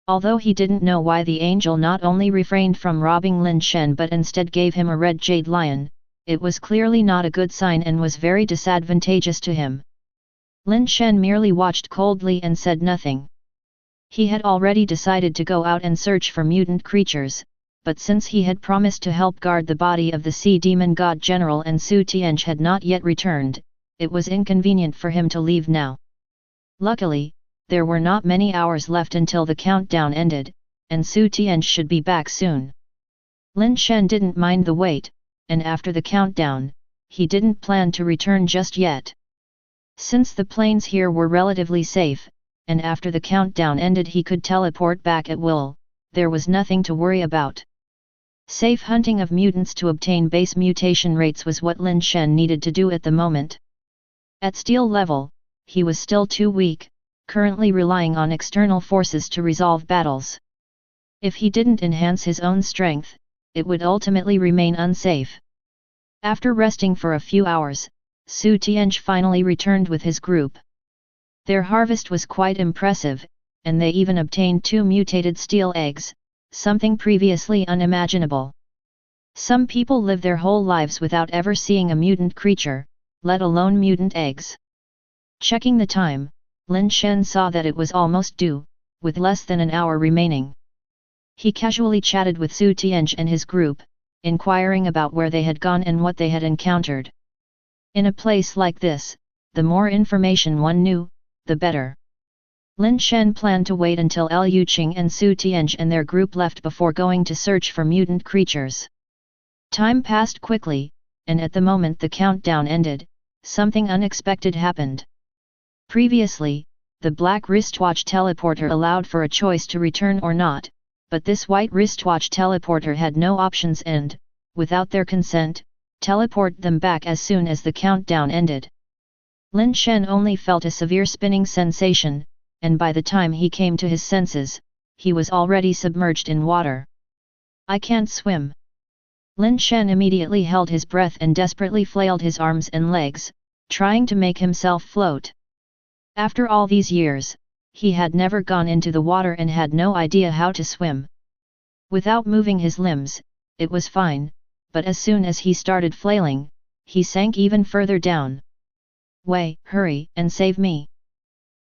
Although he didn't know why the angel not only refrained from robbing Lin Shen but instead gave him a Red Jade Lion, it was clearly not a good sign and was very disadvantageous to him. Lin Shen merely watched coldly and said nothing. He had already decided to go out and search for mutant creatures, but since he had promised to help guard the body of the Sea Demon God General and Su Tianj had not yet returned, it was inconvenient for him to leave now. Luckily, there were not many hours left until the countdown ended, and Su Tianj should be back soon. Lin Shen didn't mind the wait, and after the countdown, he didn't plan to return just yet. Since the planes here were relatively safe, and after the countdown ended he could teleport back at will, there was nothing to worry about. Safe hunting of mutants to obtain base mutation rates was what Lin Shen needed to do at the moment. At steel level, he was still too weak, currently relying on external forces to resolve battles. If he didn't enhance his own strength, it would ultimately remain unsafe. After resting for a few hours, Su Tianj finally returned with his group. Their harvest was quite impressive, and they even obtained 2 mutated steel eggs, something previously unimaginable. Some people live their whole lives without ever seeing a mutant creature, let alone mutant eggs. Checking the time, Lin Shen saw that it was almost due, with less than an hour remaining. He casually chatted with Su Tianj and his group, inquiring about where they had gone and what they had encountered. In a place like this, the more information one knew, the better. Lin Shen planned to wait until Liu Qing and Su Tianj and their group left before going to search for mutant creatures. Time passed quickly, and at the moment the countdown ended, something unexpected happened. Previously, the black wristwatch teleporter allowed for a choice to return or not, but this white wristwatch teleporter had no options and, without their consent, teleport them back as soon as the countdown ended. Lin Shen only felt a severe spinning sensation, and by the time he came to his senses, he was already submerged in water. I can't swim. Lin Shen immediately held his breath and desperately flailed his arms and legs, trying to make himself float. After all these years, he had never gone into the water and had no idea how to swim. Without moving his limbs, it was fine, but as soon as he started flailing, he sank even further down. Wei, hurry and save me.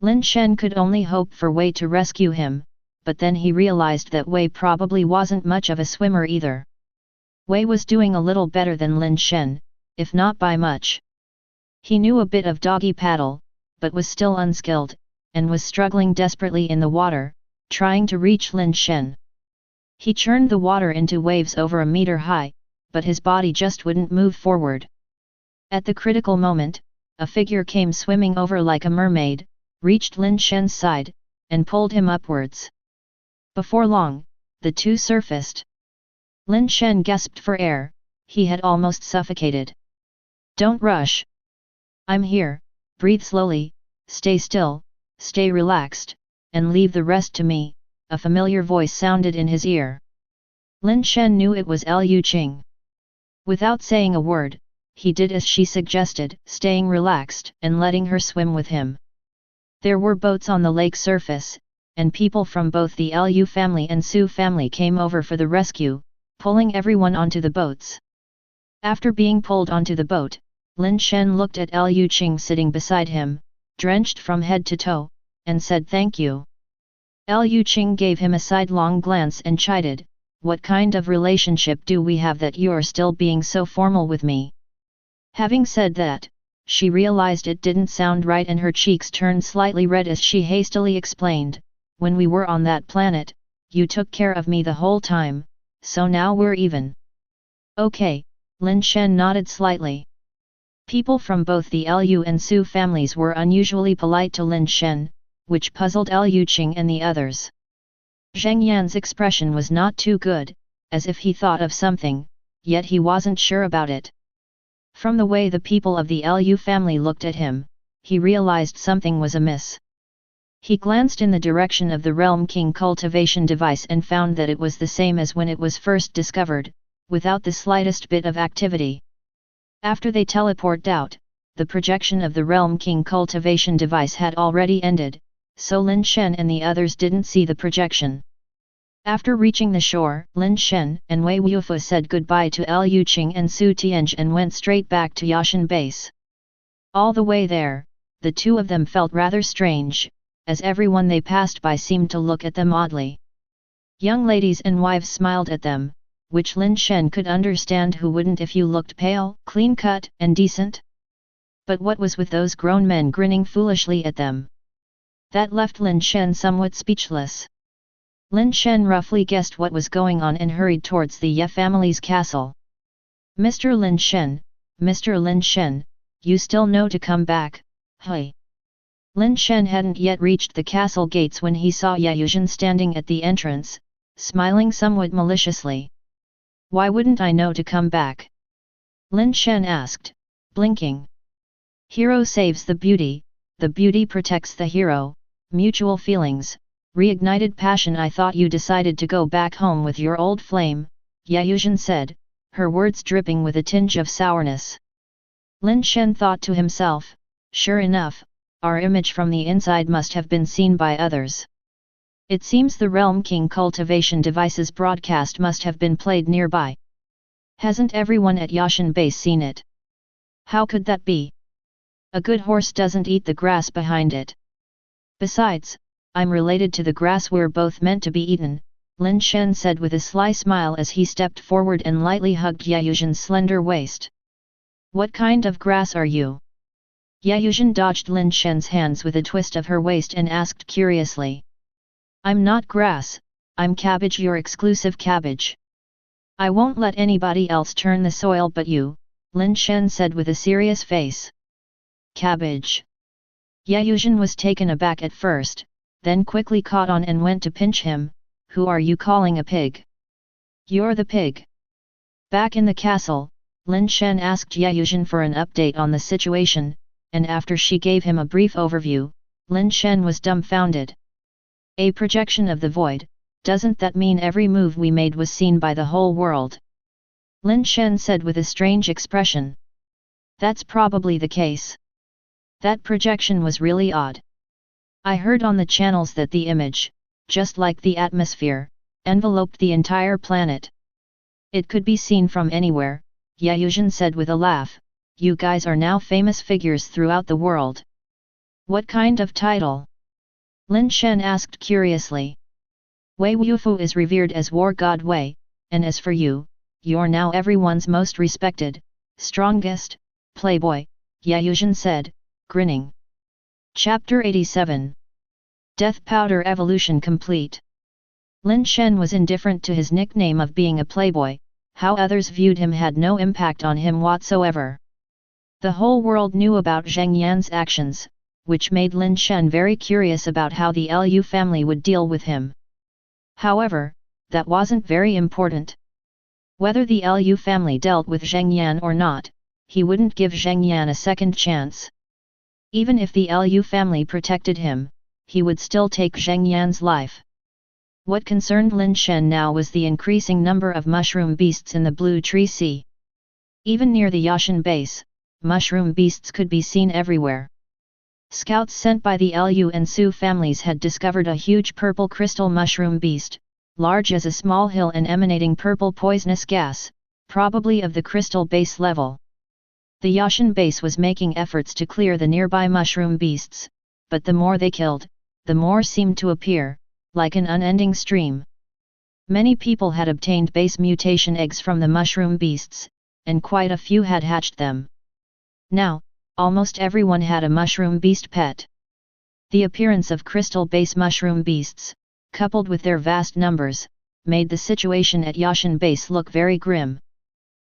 Lin Shen could only hope for Wei to rescue him, but then he realized that Wei probably wasn't much of a swimmer either. Wei was doing a little better than Lin Shen, if not by much. He knew a bit of doggy paddle, but was still unskilled, and was struggling desperately in the water, trying to reach Lin Shen. He churned the water into waves over a meter high, but his body just wouldn't move forward. At the critical moment, a figure came swimming over like a mermaid, reached Lin Shen's side, and pulled him upwards. Before long, the two surfaced. Lin Shen gasped for air, he had almost suffocated. Don't rush. I'm here, breathe slowly, stay still, stay relaxed, and leave the rest to me, a familiar voice sounded in his ear. Lin Shen knew it was Liu Qing. Without saying a word, he did as she suggested, staying relaxed and letting her swim with him. There were boats on the lake surface, and people from both the Liu family and Su family came over for the rescue, pulling everyone onto the boats. After being pulled onto the boat, Lin Shen looked at Liu Qing sitting beside him, drenched from head to toe, and said thank you. Liu Qing gave him a sidelong glance and chided, what kind of relationship do we have that you're still being so formal with me? Having said that, she realized it didn't sound right and her cheeks turned slightly red as she hastily explained, when we were on that planet, you took care of me the whole time, so now we're even. Okay, Lin Shen nodded slightly. People from both the Liu and Su families were unusually polite to Lin Shen, which puzzled Liu Qing and the others. Zheng Yan's expression was not too good, as if he thought of something, yet he wasn't sure about it. From the way the people of the Liu family looked at him, he realized something was amiss. He glanced in the direction of the Realm King cultivation device and found that it was the same as when it was first discovered, without the slightest bit of activity. After they teleported out, the projection of the Realm King cultivation device had already ended, so Lin Shen and the others didn't see the projection. After reaching the shore, Lin Shen and Wei Wufu said goodbye to Liu Qing and Su Tianj and went straight back to Yashan base. All the way there, the two of them felt rather strange, as everyone they passed by seemed to look at them oddly. Young ladies and wives smiled at them, which Lin Shen could understand, who wouldn't if you looked pale, clean-cut, and decent? But what was with those grown men grinning foolishly at them? That left Lin Shen somewhat speechless. Lin Shen roughly guessed what was going on and hurried towards the Ye family's castle. Mr. Lin Shen, Mr. Lin Shen, you still know to come back, hey. Lin Shen hadn't yet reached the castle gates when he saw Ye Yuzhen standing at the entrance, smiling somewhat maliciously. Why wouldn't I know to come back? Lin Shen asked, blinking. Hero saves the beauty protects the hero, mutual feelings, reignited passion. I thought you decided to go back home with your old flame, Ye Yuzhen said, her words dripping with a tinge of sourness. Lin Shen thought to himself, sure enough, our image from the inside must have been seen by others. It seems the Realm King cultivation device's broadcast must have been played nearby. Hasn't everyone at Yashan base seen it? How could that be? A good horse doesn't eat the grass behind it. Besides, I'm related to the grass we're both meant to be eaten, Lin Shen said with a sly smile as he stepped forward and lightly hugged Ye Yuzhen's slender waist. What kind of grass are you? Ye Yuzhen dodged Lin Shen's hands with a twist of her waist and asked curiously. I'm not grass, I'm cabbage, your exclusive cabbage. I won't let anybody else turn the soil but you, Lin Shen said with a serious face. cabbage. Ye Yuzhen was taken aback at first, then quickly caught on and went to pinch him. Who are you calling a pig? You're the pig. Back in the castle, Lin Shen asked Ye Yuzhen for an update on the situation, and after she gave him a brief overview, Lin Shen was dumbfounded. A projection of the void, doesn't that mean every move we made was seen by the whole world? Lin Shen said with a strange expression. That's probably the case. That projection was really odd. I heard on the channels that the image, just like the atmosphere, enveloped the entire planet. It could be seen from anywhere, Ye Yuzhen said with a laugh. You guys are now famous figures throughout the world. What kind of title? Lin Shen asked curiously. Wei Wufu is revered as war god Wei, and as for you, you're now everyone's most respected, strongest, playboy, Ye Yuzhen said, grinning. Chapter 87. Death Powder Evolution Complete. Lin Shen was indifferent to his nickname of being a playboy. How others viewed him had no impact on him whatsoever. The whole world knew about Zheng Yan's actions, which made Lin Shen very curious about how the Liu family would deal with him. However, that wasn't very important. Whether the Liu family dealt with Zheng Yan or not, he wouldn't give Zheng Yan a second chance. Even if the Liu family protected him, he would still take Zheng Yan's life. What concerned Lin Shen now was the increasing number of mushroom beasts in the Blue Tree Sea. Even near the Yashan base, mushroom beasts could be seen everywhere. Scouts sent by the Liu and Su families had discovered a huge purple crystal mushroom beast, large as a small hill and emanating purple poisonous gas, probably of the crystal base level. The Yashan base was making efforts to clear the nearby mushroom beasts, but the more they killed, the more seemed to appear, like an unending stream. Many people had obtained base mutation eggs from the mushroom beasts, and quite a few had hatched them. Now, almost everyone had a mushroom beast pet. The appearance of crystal base mushroom beasts, coupled with their vast numbers, made the situation at Yashan base look very grim.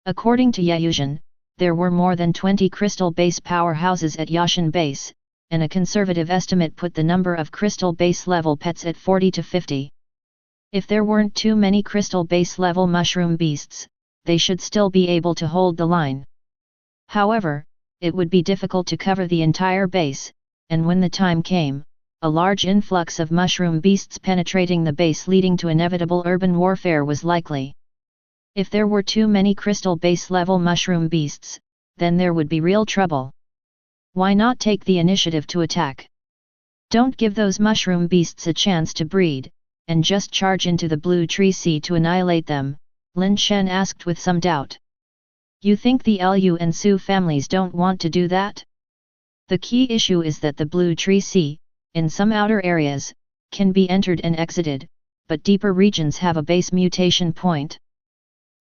According to Ye Yuzhen, there were more than 20 crystal base powerhouses at Yashan base, and a conservative estimate put the number of crystal base level pets at 40 to 50. If there weren't too many crystal base level mushroom beasts, they should still be able to hold the line. However, it would be difficult to cover the entire base, and when the time came, a large influx of mushroom beasts penetrating the base leading to inevitable urban warfare was likely. If there were too many crystal base level mushroom beasts, then there would be real trouble. Why not take the initiative to attack? Don't give those mushroom beasts a chance to breed, and just charge into the Blue Tree Sea to annihilate them, Lin Shen asked with some doubt. You think the Liu and Su families don't want to do that? The key issue is that the Blue Tree Sea, in some outer areas, can be entered and exited, but deeper regions have a base mutation point.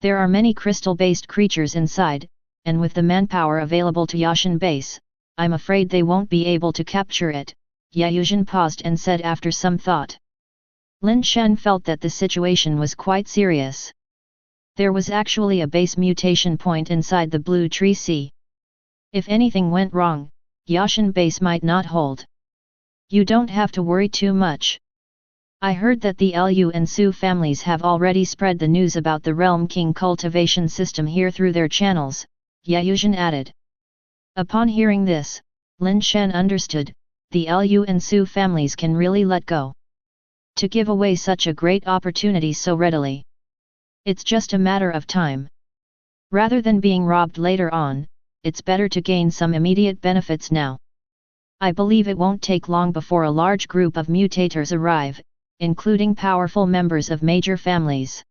There are many crystal-based creatures inside, and with the manpower available to Yashan base, I'm afraid they won't be able to capture it, Ye Yuzhen paused and said after some thought. Lin Shen felt that the situation was quite serious. There was actually a base mutation point inside the Blue Tree Sea. If anything went wrong, Yashan base might not hold. You don't have to worry too much. I heard that the Liu and Su families have already spread the news about the Realm King cultivation system here through their channels, Ye Yuzhen added. Upon hearing this, Lin Shen understood, the Liu and Su families can really let go. To give away such a great opportunity so readily. It's just a matter of time. Rather than being robbed later on, it's better to gain some immediate benefits now. I believe it won't take long before a large group of mutators arrive, including powerful members of major families.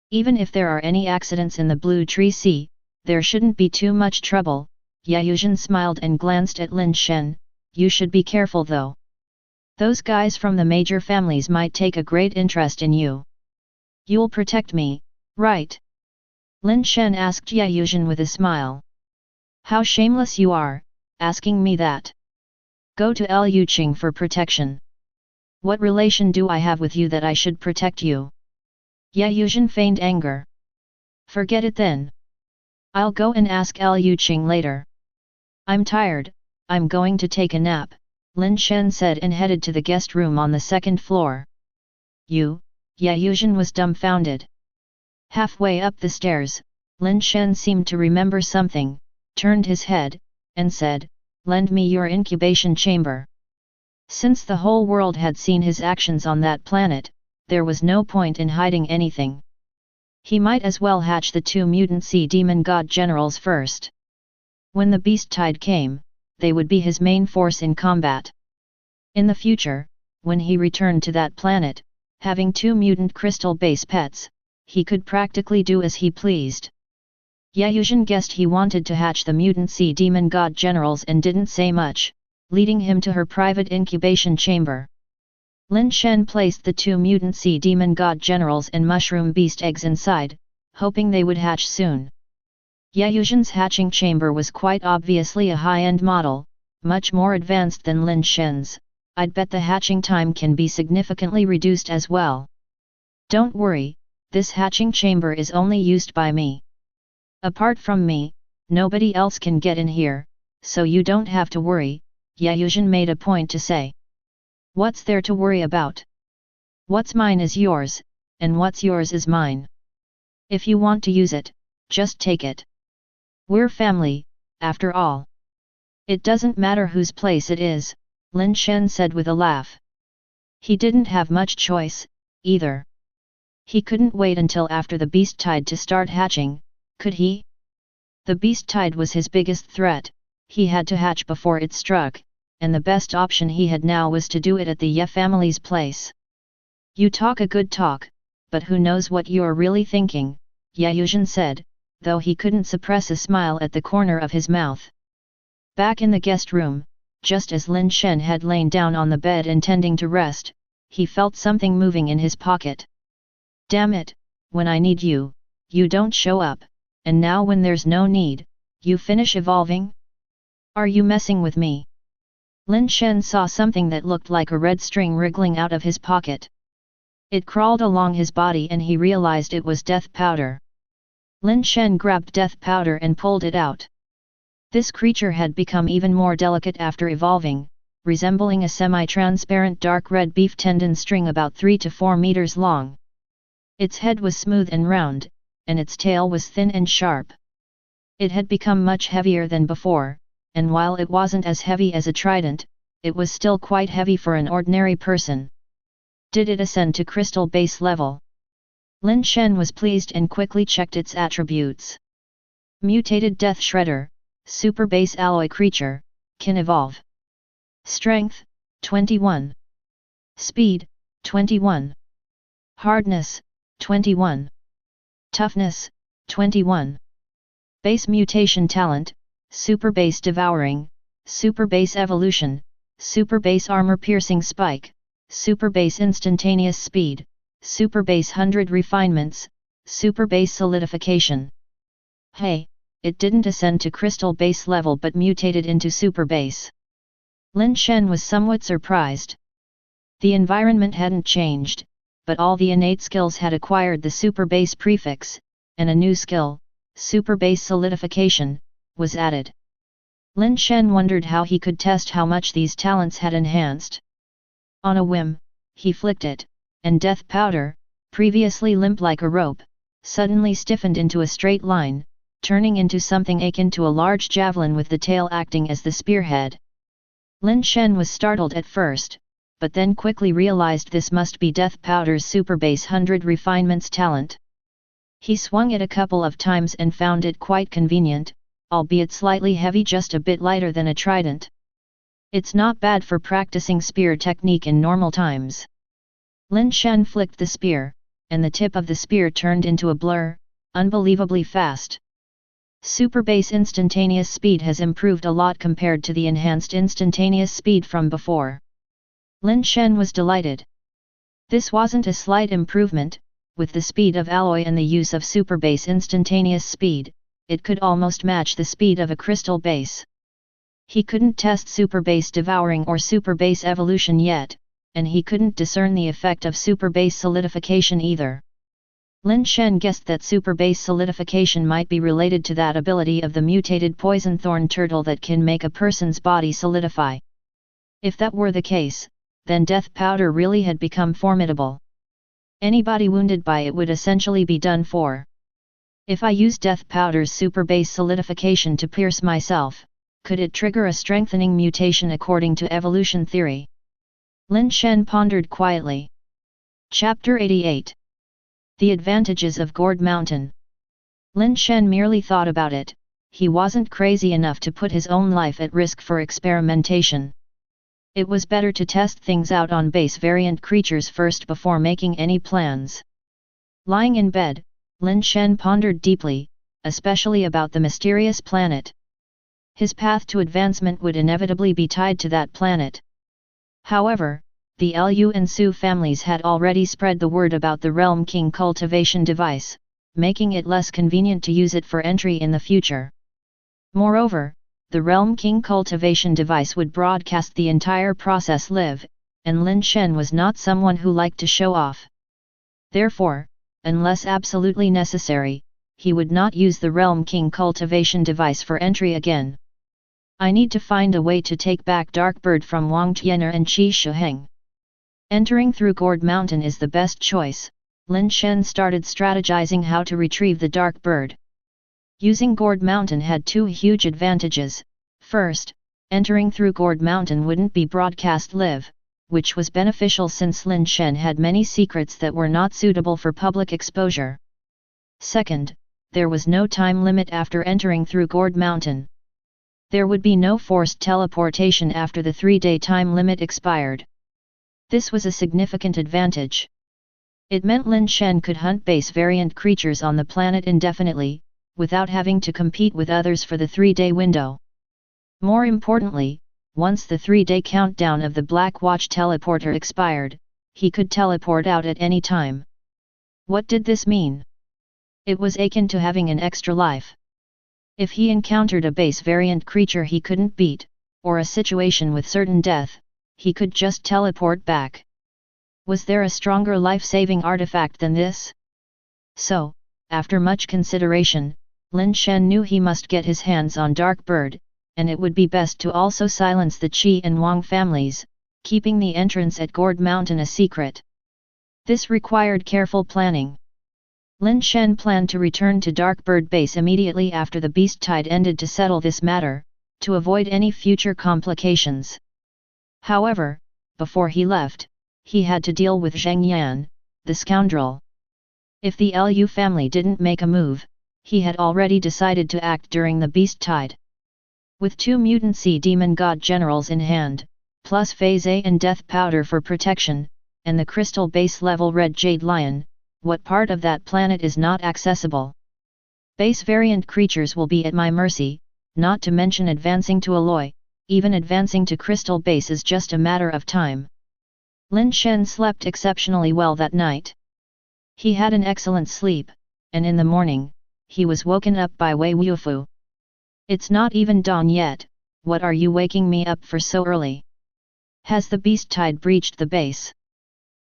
Even if there are any accidents in the Blue Tree Sea, there shouldn't be too much trouble. Ye Yuzhen smiled and glanced at Lin Shen. You should be careful though. Those guys from the major families might take a great interest in you. You'll protect me, right? Lin Shen asked Ye Yuzhen with a smile. How shameless you are, asking me that. Go to Liu Qing for protection. What relation do I have with you that I should protect you? Ye Yuzhen feigned anger. Forget it then. I'll go and ask Liu Qing later. I'm tired, I'm going to take a nap, Lin Shen said and headed to the guest room on the second floor. You? Yuzhen was dumbfounded. Halfway up the stairs, Lin Shen seemed to remember something, turned his head, and said, "Lend me your incubation chamber." Since the whole world had seen his actions on that planet, there was no point in hiding anything. He might as well hatch the 2 mutant sea demon god generals first. When the beast tide came, they would be his main force in combat. In the future, when he returned to that planet, having 2 mutant crystal base pets, he could practically do as he pleased. Yuzhen guessed he wanted to hatch the mutant sea demon god generals and didn't say much, leading him to her private incubation chamber. Lin Shen placed the 2 mutant sea demon god generals and mushroom beast eggs inside, hoping they would hatch soon. Yuzhen's hatching chamber was quite obviously a high-end model, much more advanced than Lin Shen's. I'd bet the hatching time can be significantly reduced as well. Don't worry, this hatching chamber is only used by me. Apart from me, nobody else can get in here, so you don't have to worry, Yuzhen made a point to say. What's there to worry about? What's mine is yours, and what's yours is mine. If you want to use it, just take it. We're family, after all. It doesn't matter whose place it is, Lin Shen said with a laugh. He didn't have much choice, either. He couldn't wait until after the beast tide to start hatching, could he? The beast tide was his biggest threat, he had to hatch before it struck, and the best option he had now was to do it at the Ye family's place. You talk a good talk, but who knows what you're really thinking, Yuzhen said, though he couldn't suppress a smile at the corner of his mouth. Back in the guest room, just as Lin Shen had lain down on the bed intending to rest, he felt something moving in his pocket. Damn it, when I need you, you don't show up, and now when there's no need, you finish evolving? Are you messing with me? Lin Shen saw something that looked like a red string wriggling out of his pocket. It crawled along his body and he realized it was death powder. Lin Shen grabbed death powder and pulled it out. This creature had become even more delicate after evolving, resembling a semi-transparent dark red beef tendon string about 3 to 4 meters long. Its head was smooth and round, and its tail was thin and sharp. It had become much heavier than before, and while it wasn't as heavy as a trident, it was still quite heavy for an ordinary person. Did it ascend to crystal base level? Lin Shen was pleased and quickly checked its attributes. Mutated Death Shredder, Super Base Alloy Creature, can evolve. Strength, 21. Speed, 21. Hardness, 21. Toughness, 21. Base Mutation Talent, Super Base Devouring, Super Base Evolution, Super Base Armor Piercing Spike, Super Base Instantaneous Speed, Super Base 100 Refinements, Super Base Solidification. Hey, it didn't ascend to crystal base level but mutated into super base. Lin Shen was somewhat surprised. The environment hadn't changed, but all the innate skills had acquired the super base prefix, and a new skill, Super Base Solidification, was added. Lin Shen wondered how he could test how much these talents had enhanced. On a whim, he flicked it, and death powder, previously limp like a rope, suddenly stiffened into a straight line, turning into something akin to a large javelin with the tail acting as the spearhead. Lin Shen was startled at first, but then quickly realized this must be Death Powder's Super Base 100 Refinements talent. He swung it a couple of times and found it quite convenient, albeit slightly heavy, just a bit lighter than a trident. It's not bad for practicing spear technique in normal times. Lin Shen flicked the spear, and the tip of the spear turned into a blur, unbelievably fast. Super Base Instantaneous Speed has improved a lot compared to the enhanced instantaneous speed from before. Lin Shen was delighted. This wasn't a slight improvement, with the speed of alloy and the use of Super Base Instantaneous Speed, it could almost match the speed of a crystal base. He couldn't test Super Base Devouring or Super Base Evolution yet, and he couldn't discern the effect of Super Base Solidification either. Lin Shen guessed that super base solidification might be related to that ability of the mutated poison thorn turtle that can make a person's body solidify. If that were the case, then death powder really had become formidable. Anybody wounded by it would essentially be done for. If I use death powder's super base solidification to pierce myself, could it trigger a strengthening mutation according to evolution theory? Lin Shen pondered quietly. Chapter 88. The advantages of Gourd Mountain. Lin Shen merely thought about it. He wasn't crazy enough to put his own life at risk for experimentation. It was better to test things out on base variant creatures first before making any plans. Lying in bed, Lin Shen pondered deeply, especially about the mysterious planet. His path to advancement would inevitably be tied to that planet. However, the Lu and Su families had already spread the word about the Realm King cultivation device, making it less convenient to use it for entry in the future. Moreover, the Realm King cultivation device would broadcast the entire process live, and Lin Shen was not someone who liked to show off. Therefore, unless absolutely necessary, he would not use the Realm King cultivation device for entry again. I need to find a way to take back Dark Bird from Wang Tianer and Qi Shuheng. Entering through Gourd Mountain is the best choice. Lin Shen started strategizing how to retrieve the Dark Bird. Using Gourd Mountain had two huge advantages. First, entering through Gourd Mountain wouldn't be broadcast live, which was beneficial since Lin Shen had many secrets that were not suitable for public exposure. Second, there was no time limit after entering through Gourd Mountain. There would be no forced teleportation after the 3-day time limit expired. This was a significant advantage. It meant Lin Shen could hunt base variant creatures on the planet indefinitely, without having to compete with others for the 3-day window. More importantly, once the 3-day countdown of the Black Watch teleporter expired, he could teleport out at any time. What did this mean? It was akin to having an extra life. If he encountered a base variant creature he couldn't beat, or a situation with certain death, he could just teleport back. Was there a stronger life-saving artifact than this? So, after much consideration, Lin Shen knew he must get his hands on Dark Bird, and it would be best to also silence the Qi and Wang families, keeping the entrance at Gourd Mountain a secret. This required careful planning. Lin Shen planned to return to Dark Bird base immediately after the beast tide ended to settle this matter, to avoid any future complications. However, before he left, he had to deal with Zheng Yan, the scoundrel. If the Lu family didn't make a move, he had already decided to act during the beast tide. With 2 mutant sea demon god generals in hand, plus Phase A and Death Powder for protection, and the crystal base level Red Jade Lion, what part of that planet is not accessible? Base variant creatures will be at my mercy, not to mention advancing to alloy. Even advancing to crystal base is just a matter of time. Lin Shen slept exceptionally well that night. He had an excellent sleep, and in the morning, he was woken up by Wei Wufu. It's not even dawn yet, what are you waking me up for so early? Has the beast tide breached the base?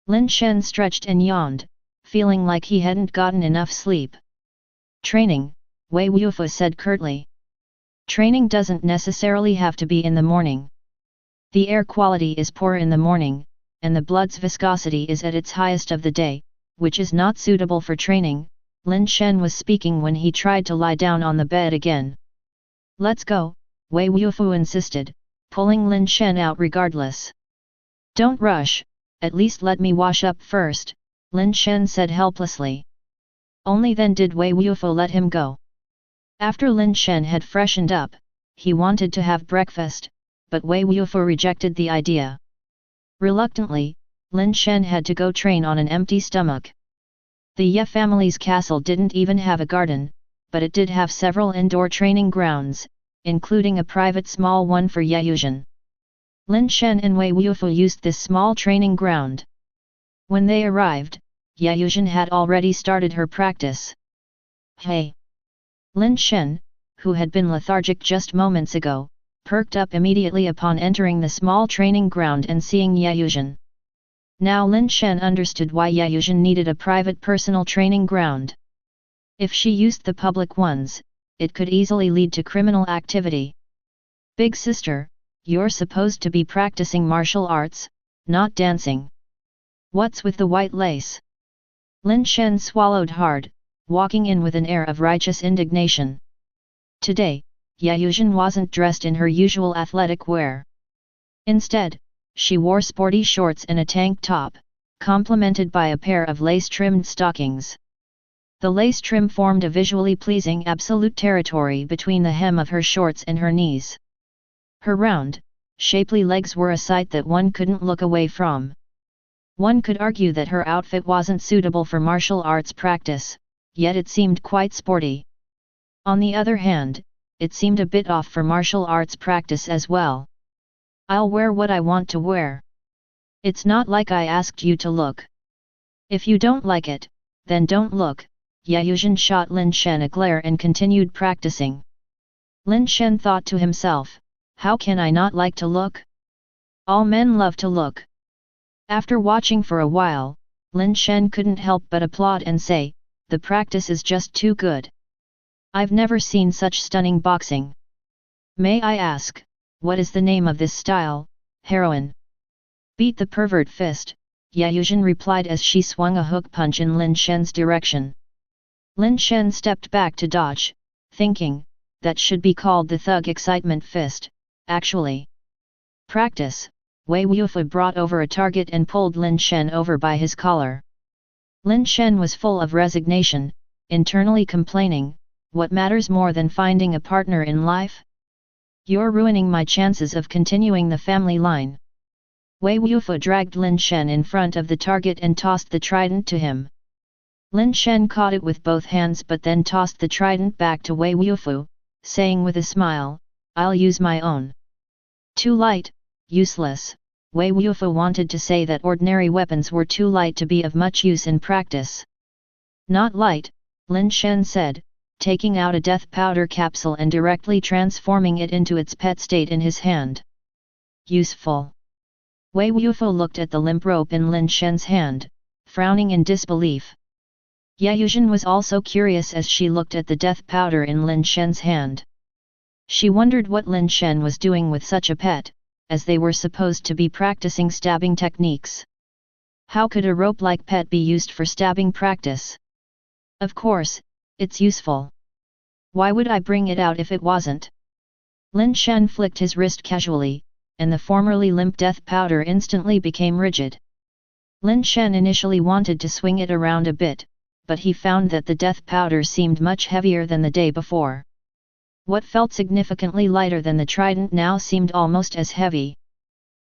Lin Shen stretched and yawned, feeling like he hadn't gotten enough sleep. Training, Wei Wufu said curtly. Training doesn't necessarily have to be in the morning. The air quality is poor in the morning, and the blood's viscosity is at its highest of the day, which is not suitable for training. Lin Shen was speaking when he tried to lie down on the bed again. Let's go, Wei Wufu insisted, pulling Lin Shen out regardless. Don't rush, at least let me wash up first, Lin Shen said helplessly. Only then did Wei Wufu let him go. After Lin Shen had freshened up, he wanted to have breakfast, but Wei Wufu rejected the idea. Reluctantly, Lin Shen had to go train on an empty stomach. The Ye family's castle didn't even have a garden, but it did have several indoor training grounds, including a private small one for Ye Yuzhen. Lin Shen and Wei Wufu used this small training ground. When they arrived, Ye Yuzhen had already started her practice. Hey! Lin Shen, who had been lethargic just moments ago, perked up immediately upon entering the small training ground and seeing Ye Yuzhen. Now Lin Shen understood why Yayuzhen needed a private personal training ground. If she used the public ones, it could easily lead to criminal activity. Big sister, you're supposed to be practicing martial arts, not dancing. What's with the white lace? Lin Shen swallowed hard, walking in with an air of righteous indignation. Today, Yayuzhen wasn't dressed in her usual athletic wear. Instead, she wore sporty shorts and a tank top, complemented by a pair of lace-trimmed stockings. The lace trim formed a visually pleasing absolute territory between the hem of her shorts and her knees. Her round, shapely legs were a sight that one couldn't look away from. One could argue that her outfit wasn't suitable for martial arts practice, yet it seemed quite sporty. On the other hand, it seemed a bit off for martial arts practice as well. I'll wear what I want to wear. It's not like I asked you to look. If you don't like it, then don't look. Yayuzhen shot Lin Shen a glare and continued practicing. Lin Shen thought to himself, how can I not like to look? All men love to look. After watching for a while, Lin Shen couldn't help but applaud and say, the practice is just too good. I've never seen such stunning boxing. May I ask, what is the name of this style, heroine? Beat the pervert fist, Yayuzhen replied as she swung a hook punch in Lin Shen's direction. Lin Shen stepped back to dodge, thinking, that should be called the thug excitement fist, actually. Practice, Wei Wufu brought over a target and pulled Lin Shen over by his collar. Lin Shen was full of resignation, internally complaining, what matters more than finding a partner in life? You're ruining my chances of continuing the family line. Wei Wufu dragged Lin Shen in front of the target and tossed the trident to him. Lin Shen caught it with both hands but then tossed the trident back to Wei Wufu, saying with a smile, I'll use my own. Too light, useless. Wei Wufu wanted to say that ordinary weapons were too light to be of much use in practice. Not light, Lin Shen said, taking out a death powder capsule and directly transforming it into its pet state in his hand. Useful. Wei Wufu looked at the limp rope in Lin Shen's hand, frowning in disbelief. Yayuzhen was also curious as she looked at the death powder in Lin Shen's hand. She wondered what Lin Shen was doing with such a pet, as they were supposed to be practicing stabbing techniques. How could a rope-like pet be used for stabbing practice? Of course, it's useful. Why would I bring it out if it wasn't? Lin Shen flicked his wrist casually, and the formerly limp death powder instantly became rigid. Lin Shen initially wanted to swing it around a bit, but he found that the death powder seemed much heavier than the day before. What felt significantly lighter than the trident now seemed almost as heavy.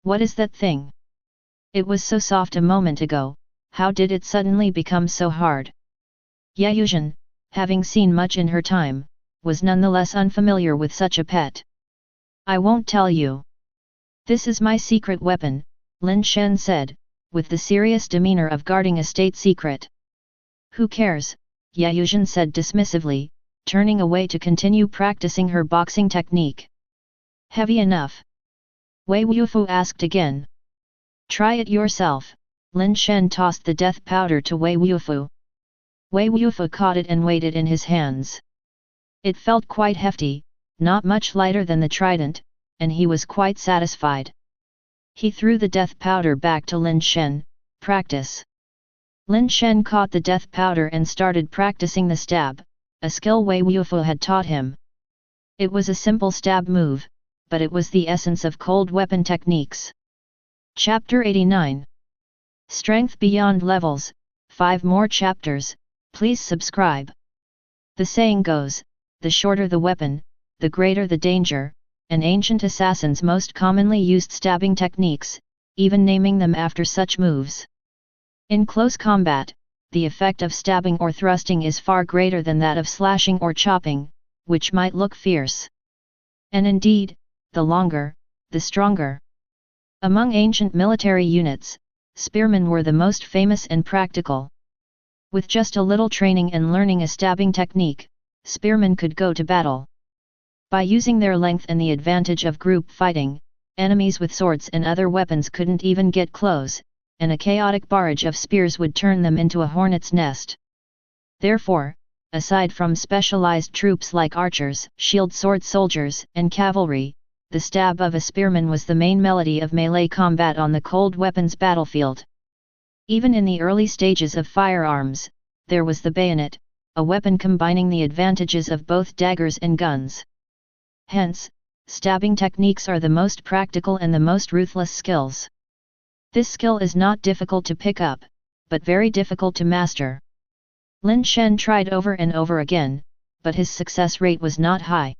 What is that thing? It was so soft a moment ago, how did it suddenly become so hard? Yayuzhen, having seen much in her time, was nonetheless unfamiliar with such a pet. I won't tell you. This is my secret weapon, Lin Shen said, with the serious demeanor of guarding a state secret. Who cares? Yayuzhen said dismissively, turning away to continue practicing her boxing technique. Heavy enough? Wei Wufu asked again. Try it yourself, Lin Shen tossed the death powder to Wei Wufu. Wei Wufu caught it and weighed it in his hands. It felt quite hefty, not much lighter than the trident, and he was quite satisfied. He threw the death powder back to Lin Shen, practice. Lin Shen caught the death powder and started practicing the stab, a skill Wei Wufu had taught him. It was a simple stab move, but it was the essence of cold weapon techniques. Chapter 89. Strength Beyond Levels, 5 more chapters, please subscribe. The saying goes, the shorter the weapon, the greater the danger, and ancient assassins most commonly used stabbing techniques, even naming them after such moves. In close combat, the effect of stabbing or thrusting is far greater than that of slashing or chopping, which might look fierce. And indeed, the longer, the stronger. Among ancient military units, spearmen were the most famous and practical. With just a little training and learning a stabbing technique, spearmen could go to battle. By using their length and the advantage of group fighting, enemies with swords and other weapons couldn't even get close, and a chaotic barrage of spears would turn them into a hornet's nest. Therefore, aside from specialized troops like archers, shield sword soldiers, and cavalry, the stab of a spearman was the main melody of melee combat on the cold weapons battlefield. Even in the early stages of firearms, there was the bayonet, a weapon combining the advantages of both daggers and guns. Hence, stabbing techniques are the most practical and the most ruthless skills. This skill is not difficult to pick up, but very difficult to master. Lin Shen tried over and over again, but his success rate was not high.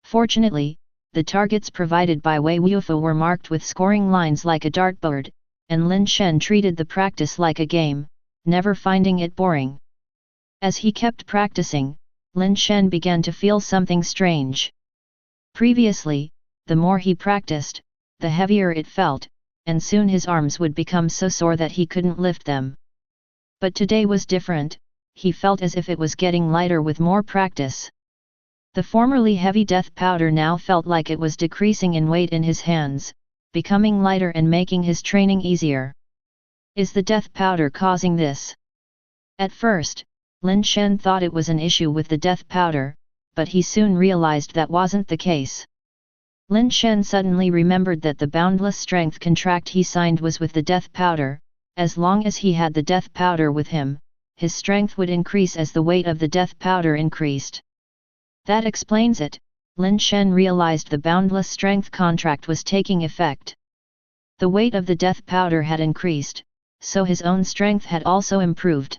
Fortunately, the targets provided by Wei Wufu were marked with scoring lines like a dartboard, and Lin Shen treated the practice like a game, never finding it boring. As he kept practicing, Lin Shen began to feel something strange. Previously, the more he practiced, the heavier it felt, and soon his arms would become so sore that he couldn't lift them. But today was different, he felt as if it was getting lighter with more practice. The formerly heavy death powder now felt like it was decreasing in weight in his hands, becoming lighter and making his training easier. Is the death powder causing this? At first, Lin Shen thought it was an issue with the death powder, but he soon realized that wasn't the case. Lin Shen suddenly remembered that the boundless strength contract he signed was with the death powder. As long as he had the death powder with him, his strength would increase as the weight of the death powder increased. That explains it, Lin Shen realized the boundless strength contract was taking effect. The weight of the death powder had increased, so his own strength had also improved.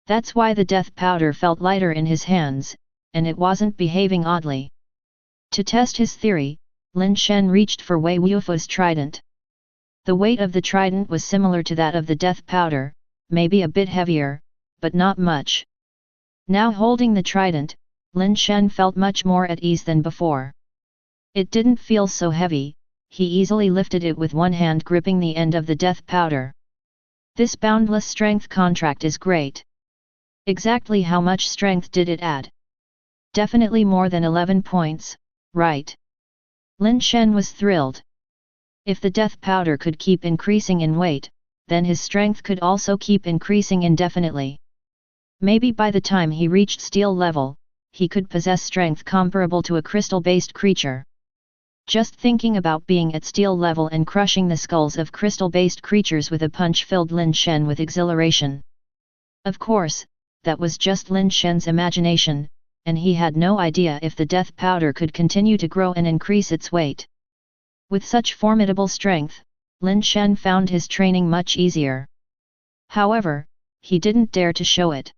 That's why the death powder felt lighter in his hands, and it wasn't behaving oddly. To test his theory, Lin Shen reached for Wei Wufu's trident. The weight of the trident was similar to that of the death powder, maybe a bit heavier, but not much. Now holding the trident, Lin Shen felt much more at ease than before. It didn't feel so heavy, he easily lifted it with one hand gripping the end of the death powder. This boundless strength contract is great. Exactly how much strength did it add? Definitely more than 11 points, right? Lin Shen was thrilled. If the death powder could keep increasing in weight, then his strength could also keep increasing indefinitely. Maybe by the time he reached steel level, he could possess strength comparable to a crystal-based creature. Just thinking about being at steel level and crushing the skulls of crystal-based creatures with a punch filled Lin Shen with exhilaration. Of course, that was just Lin Shen's imagination, and he had no idea if the death powder could continue to grow and increase its weight. With such formidable strength, Lin Shen found his training much easier. However, he didn't dare to show it.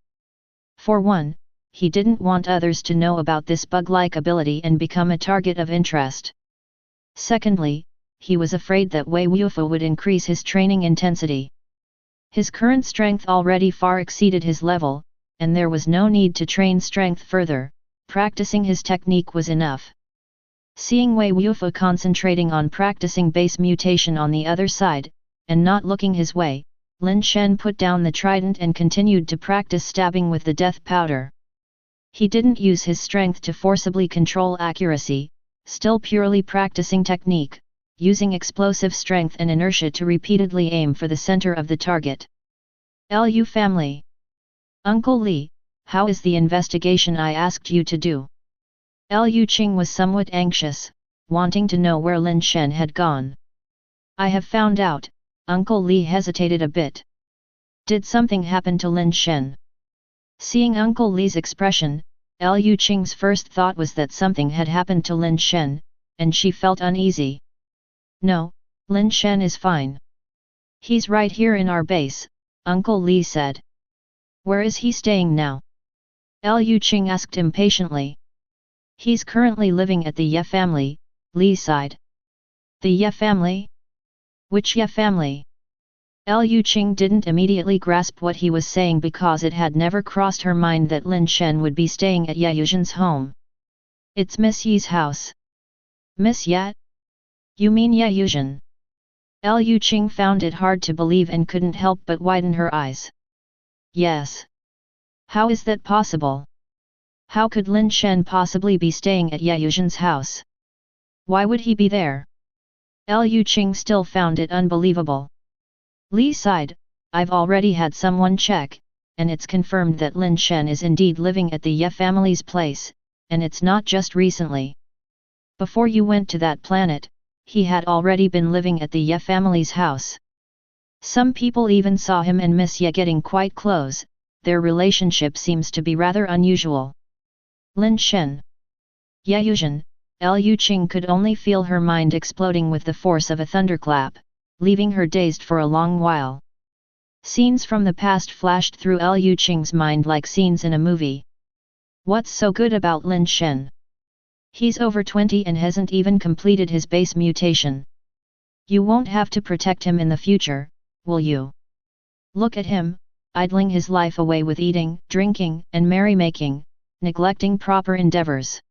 For one, he didn't want others to know about this bug-like ability and become a target of interest. Secondly, he was afraid that Wei Wufu would increase his training intensity. His current strength already far exceeded his level, and there was no need to train strength further, practicing his technique was enough. Seeing Wei Wufu concentrating on practicing base mutation on the other side, and not looking his way, Lin Shen put down the trident and continued to practice stabbing with the death powder. He didn't use his strength to forcibly control accuracy, still purely practicing technique, using explosive strength and inertia to repeatedly aim for the center of the target. Lu family. Uncle Li, how is the investigation I asked you to do? Lu Qing was somewhat anxious, wanting to know where Lin Shen had gone. I have found out, Uncle Li hesitated a bit. Did something happen to Lin Shen? Seeing Uncle Li's expression, Lu Qing's first thought was that something had happened to Lin Shen, and she felt uneasy. No, Lin Shen is fine. He's right here in our base, Uncle Li said. Where is he staying now? Lu Qing asked impatiently. He's currently living at the Ye family, Li sighed. The Ye family? Which Ye family? Lu Qing didn't immediately grasp what he was saying because it had never crossed her mind that Lin Shen would be staying at Ye Yuzhen's home. It's Miss Yi's house. Miss Ye? You mean Ye Yuzhen? Lu Qing found it hard to believe and couldn't help but widen her eyes. Yes. How is that possible? How could Lin Shen possibly be staying at Ye Yuzhen's house? Why would he be there? Lu Qing still found it unbelievable. Li sighed, I've already had someone check, and it's confirmed that Lin Shen is indeed living at the Ye family's place, and it's not just recently. Before you went to that planet, he had already been living at the Ye family's house. Some people even saw him and Miss Ye getting quite close. Their relationship seems to be rather unusual. Lin Shen. Ye Yuzhen, Lu Qing could only feel her mind exploding with the force of a thunderclap, leaving her dazed for a long while. Scenes from the past flashed through Lu Qing's mind like scenes in a movie. What's so good about Lin Shen? He's over 20 and hasn't even completed his base mutation. You won't have to protect him in the future, will you? Look at him, idling his life away with eating, drinking, and merrymaking, neglecting proper endeavors.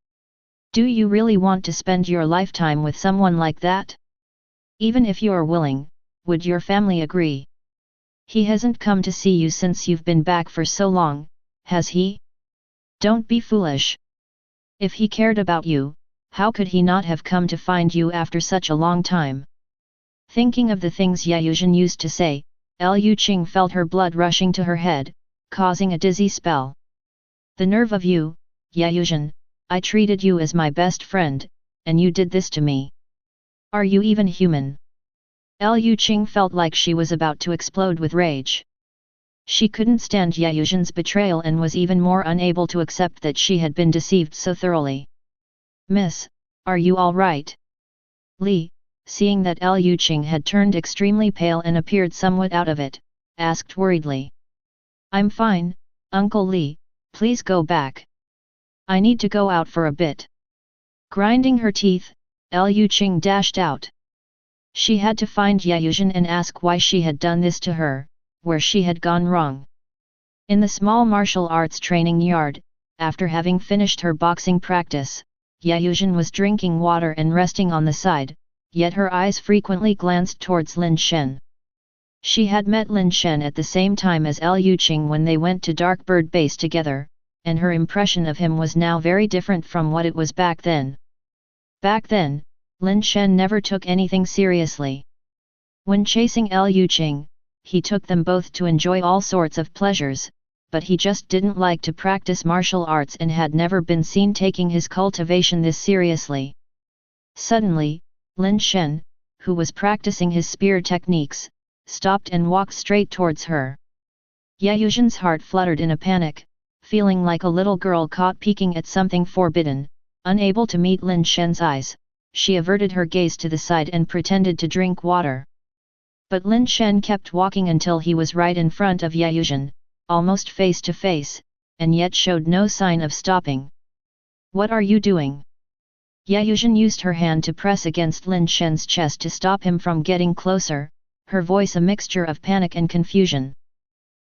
Do you really want to spend your lifetime with someone like that? Even if you're willing, would your family agree? He hasn't come to see you since you've been back for so long, has he? Don't be foolish. If he cared about you, how could he not have come to find you after such a long time? Thinking of the things Ye Yuzhen used to say, Lu Qing felt her blood rushing to her head, causing a dizzy spell. The nerve of you, Ye Yuzhen, I treated you as my best friend, and you did this to me. Are you even human? Lu Qing felt like she was about to explode with rage. She couldn't stand Ye Yuzhen's betrayal and was even more unable to accept that she had been deceived so thoroughly. Miss, are you all right? Li, seeing that Lu Qing had turned extremely pale and appeared somewhat out of it, asked worriedly. I'm fine, Uncle Li, please go back. I need to go out for a bit. Grinding her teeth, Lu Qing dashed out. She had to find Ye Yuzhen and ask why she had done this to her, where she had gone wrong. In the small martial arts training yard, after having finished her boxing practice, Ye Yuzhen was drinking water and resting on the side, yet her eyes frequently glanced towards Lin Shen. She had met Lin Shen at the same time as Lu Qing when they went to Darkbird Base together, and her impression of him was now very different from what it was back then. Back then, Lin Shen never took anything seriously. When chasing Lu Qing, he took them both to enjoy all sorts of pleasures, but he just didn't like to practice martial arts and had never been seen taking his cultivation this seriously. Suddenly, Lin Shen, who was practicing his spear techniques, stopped and walked straight towards her. Ye Yuzhen's heart fluttered in a panic, feeling like a little girl caught peeking at something forbidden. Unable to meet Lin Shen's eyes, she averted her gaze to the side and pretended to drink water. But Lin Shen kept walking until he was right in front of Ye Yuzhen, almost face to face, and yet showed no sign of stopping. What are you doing? Ye Yuzhen used her hand to press against Lin Shen's chest to stop him from getting closer, her voice a mixture of panic and confusion.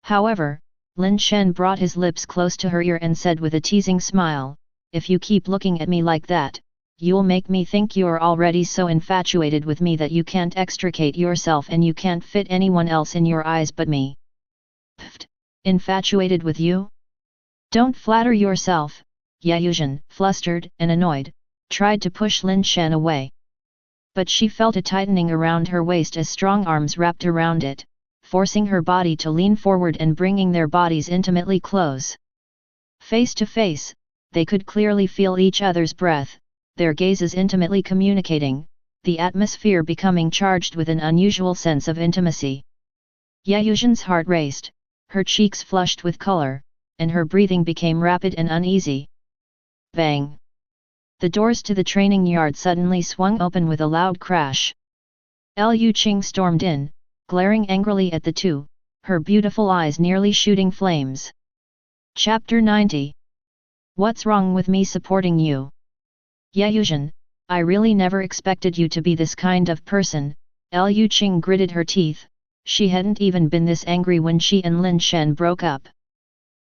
However, Lin Shen brought his lips close to her ear and said with a teasing smile, if you keep looking at me like that, you'll make me think you're already so infatuated with me that you can't extricate yourself and you can't fit anyone else in your eyes but me. Pfft, infatuated with you? Don't flatter yourself, Ye Yuzhen, flustered and annoyed, tried to push Lin Shen away. But she felt a tightening around her waist as strong arms wrapped around it, forcing her body to lean forward and bringing their bodies intimately close. Face to face, they could clearly feel each other's breath, their gazes intimately communicating, the atmosphere becoming charged with an unusual sense of intimacy. Ye Yuzhen's heart raced, her cheeks flushed with color, and her breathing became rapid and uneasy. Bang! The doors to the training yard suddenly swung open with a loud crash. Lu Qing stormed in, glaring angrily at the two, her beautiful eyes nearly shooting flames. Chapter 90. What's wrong with me supporting you? Ye Yuzhen, I really never expected you to be this kind of person. Lu Qing gritted her teeth, she hadn't even been this angry when she and Lin Shen broke up.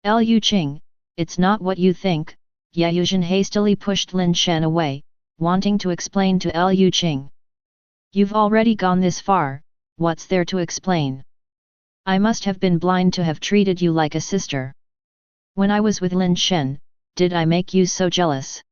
Lu Qing, it's not what you think. Ye Yuzhen hastily pushed Lin Shen away, wanting to explain to Lu Qing. You've already gone this far, what's there to explain? I must have been blind to have treated you like a sister. When I was with Lin Shen, did I make you so jealous?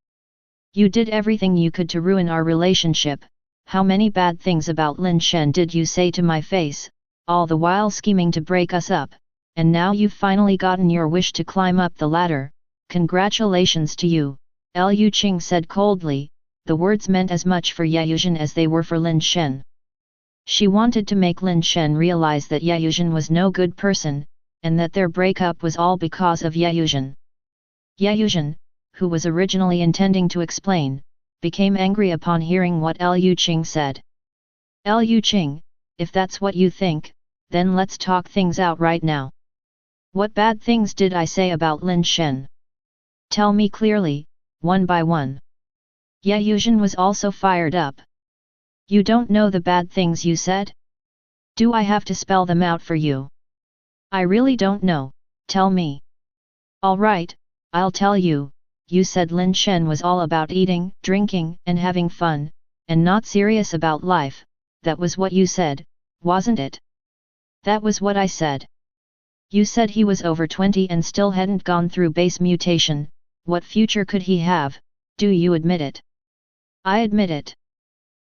You did everything you could to ruin our relationship. How many bad things about Lin Shen did you say to my face? all the while scheming to break us up, and now you've finally gotten your wish to climb up the ladder. Congratulations to you, Liu Qing said coldly. The words meant as much for Yuzhen as they were for Lin Shen. She wanted to make Lin Shen realize that Yuzhen was no good person, and that their breakup was all because of Yuzhen. Yuzhen, who was originally intending to explain, became angry upon hearing what Liu Qing said. Liu Qing, if that's what you think, then let's talk things out right now. What bad things did I say about Lin Shen? Tell me clearly, one by one. Yuzhen was also fired up. You don't know the bad things you said? Do I have to spell them out for you? I really don't know, tell me. Alright, I'll tell you. You said Lin Shen was all about eating, drinking, and having fun, and not serious about life. That was what you said, wasn't it? That was what I said. You said he was over 20 and still hadn't gone through base mutation. What future could he have? Do you admit it? I admit it.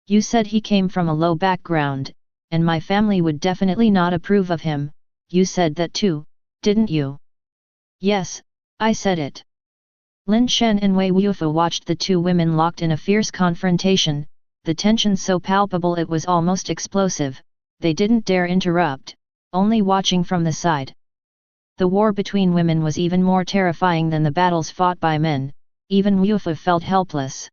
You said he came from a low background, and my family would definitely not approve of him. You said that too, didn't you? Yes, I said it. Lin Shen and Wei Wufu watched the two women locked in a fierce confrontation, the tension so palpable it was almost explosive. They didn't dare interrupt, only watching from the side. The war between women was even more terrifying than the battles fought by men. Even Wufu felt helpless.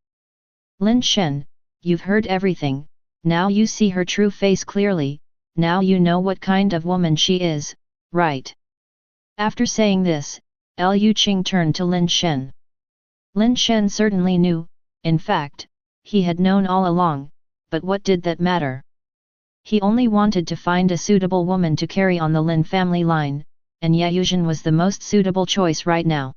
Lin Shen, you've heard everything, now you see her true face clearly, now you know what kind of woman she is, right? After saying this, Liu Qing turned to Lin Shen. Lin Shen certainly knew, in fact, he had known all along, but what did that matter? He only wanted to find a suitable woman to carry on the Lin family line, and Yuzhen was the most suitable choice right now.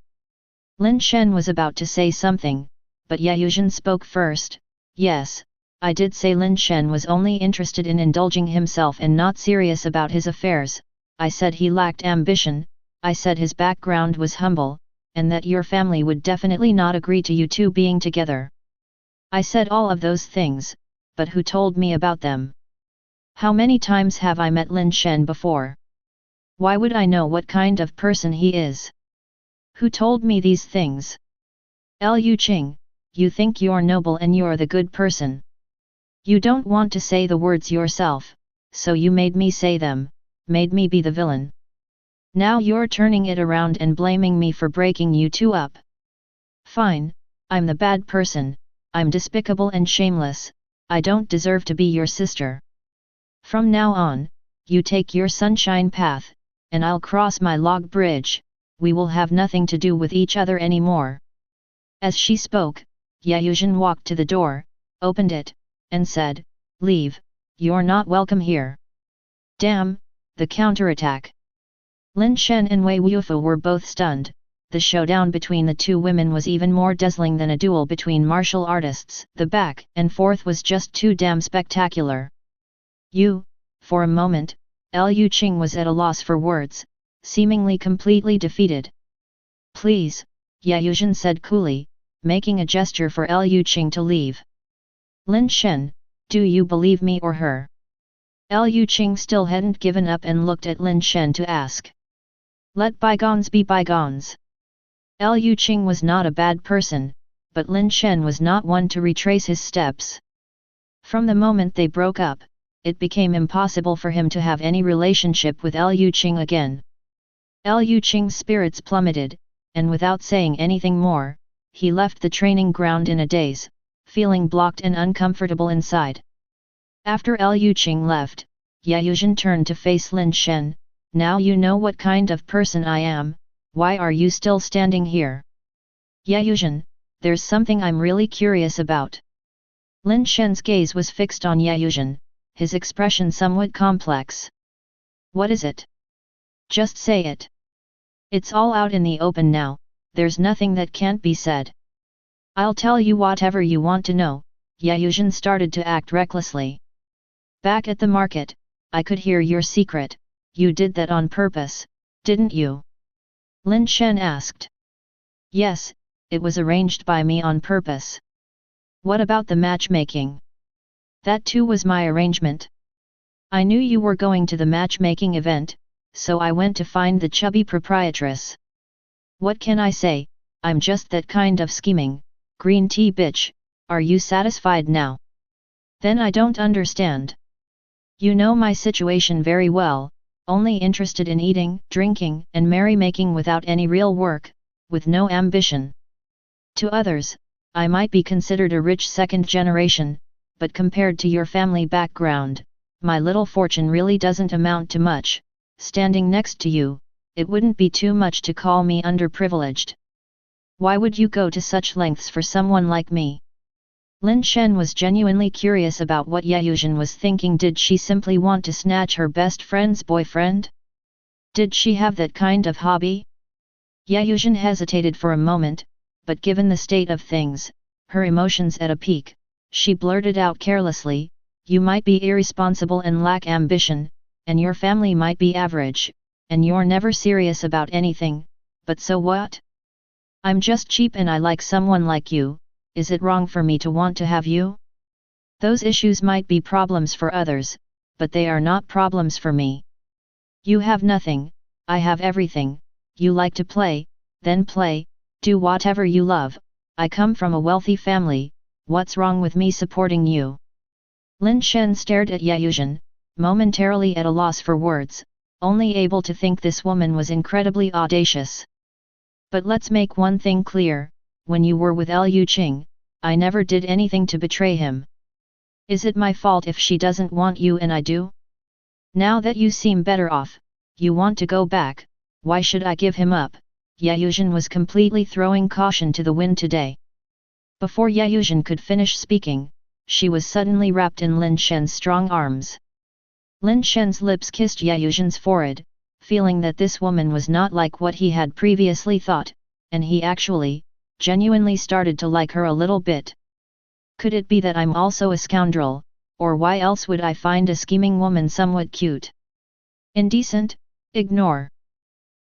Lin Shen was about to say something, but Yuzhen spoke first. Yes, I did say Lin Shen was only interested in indulging himself and not serious about his affairs. I said he lacked ambition, I said his background was humble, and that your family would definitely not agree to you two being together. I said all of those things, but who told me about them? How many times have I met Lin Shen before? Why would I know what kind of person he is? Who told me these things? Liu Qing, you think you're noble and you're the good person. You don't want to say the words yourself, so you made me say them, made me be the villain. Now you're turning it around and blaming me for breaking you two up. Fine, I'm the bad person, I'm despicable and shameless, I don't deserve to be your sister. From now on, you take your sunshine path, and I'll cross my log bridge, we will have nothing to do with each other anymore. As she spoke, Yuzhen walked to the door, opened it, and said, Leave, you're not welcome here. Damn, the counterattack. Lin Shen and Wei Wufu were both stunned. The showdown between the two women was even more dazzling than a duel between martial artists. The back and forth was just too damn spectacular. For a moment, Liu Qing was at a loss for words, seemingly completely defeated. Please, Yuzhen said coolly, making a gesture for Liu Qing to leave. Lin Shen, do you believe me or her? Liu Qing still hadn't given up and looked at Lin Shen to ask. Let bygones be bygones. Liu Qing was not a bad person, but Lin Shen was not one to retrace his steps. From the moment they broke up, it became impossible for him to have any relationship with Liu Qing again. Liu Qing's spirits plummeted, and without saying anything more, he left the training ground in a daze, feeling blocked and uncomfortable inside. After Liu Qing left, Yuzhen turned to face Lin Shen. Now you know what kind of person I am, why are you still standing here? Yuzhen, there's something I'm really curious about. Lin Shen's gaze was fixed on Yuzhen, his expression somewhat complex. What is it? Just say it. It's all out in the open now, there's nothing that can't be said. I'll tell you whatever you want to know. Yuzhen started to act recklessly. Back at the market, I could hear your secret. You did that on purpose, didn't you? Lin Shen asked. Yes, it was arranged by me on purpose. What about the matchmaking? That too was my arrangement. I knew you were going to the matchmaking event, so I went to find the chubby proprietress. What can I say, I'm just that kind of scheming, green tea bitch. Are you satisfied now? Then I don't understand. You know my situation very well, only interested in eating, drinking, and merrymaking without any real work, with no ambition. To others, I might be considered a rich second generation, but compared to your family background, my little fortune really doesn't amount to much. Standing next to you, it wouldn't be too much to call me underprivileged. Why would you go to such lengths for someone like me? Lin Shen was genuinely curious about what Yuzhen was thinking. Did she simply want to snatch her best friend's boyfriend? Did she have that kind of hobby? Yuzhen hesitated for a moment, but given the state of things, her emotions at a peak, she blurted out carelessly, "You might be irresponsible and lack ambition, and your family might be average, and you're never serious about anything, but so what? I'm just cheap and I like someone like you. Is it wrong for me to want to have you? Those issues might be problems for others, but they are not problems for me. You have nothing, I have everything. You like to play, then play, do whatever you love. I come from a wealthy family, what's wrong with me supporting you?" Lin Shen stared at Yuzhen, momentarily at a loss for words, only able to think this woman was incredibly audacious. "But let's make one thing clear, when you were with Liu Qing, I never did anything to betray him. Is it my fault if she doesn't want you and I do? Now that you seem better off, you want to go back, why should I give him up?" Yuzhen was completely throwing caution to the wind today. Before Yuzhen could finish speaking, she was suddenly wrapped in Lin Shen's strong arms. Lin Shen's lips kissed Yuzhen's forehead, feeling that this woman was not like what he had previously thought, and he actually, genuinely started to like her a little bit. Could it be that I'm also a scoundrel, or why else would I find a scheming woman somewhat cute? Indecent? Ignore.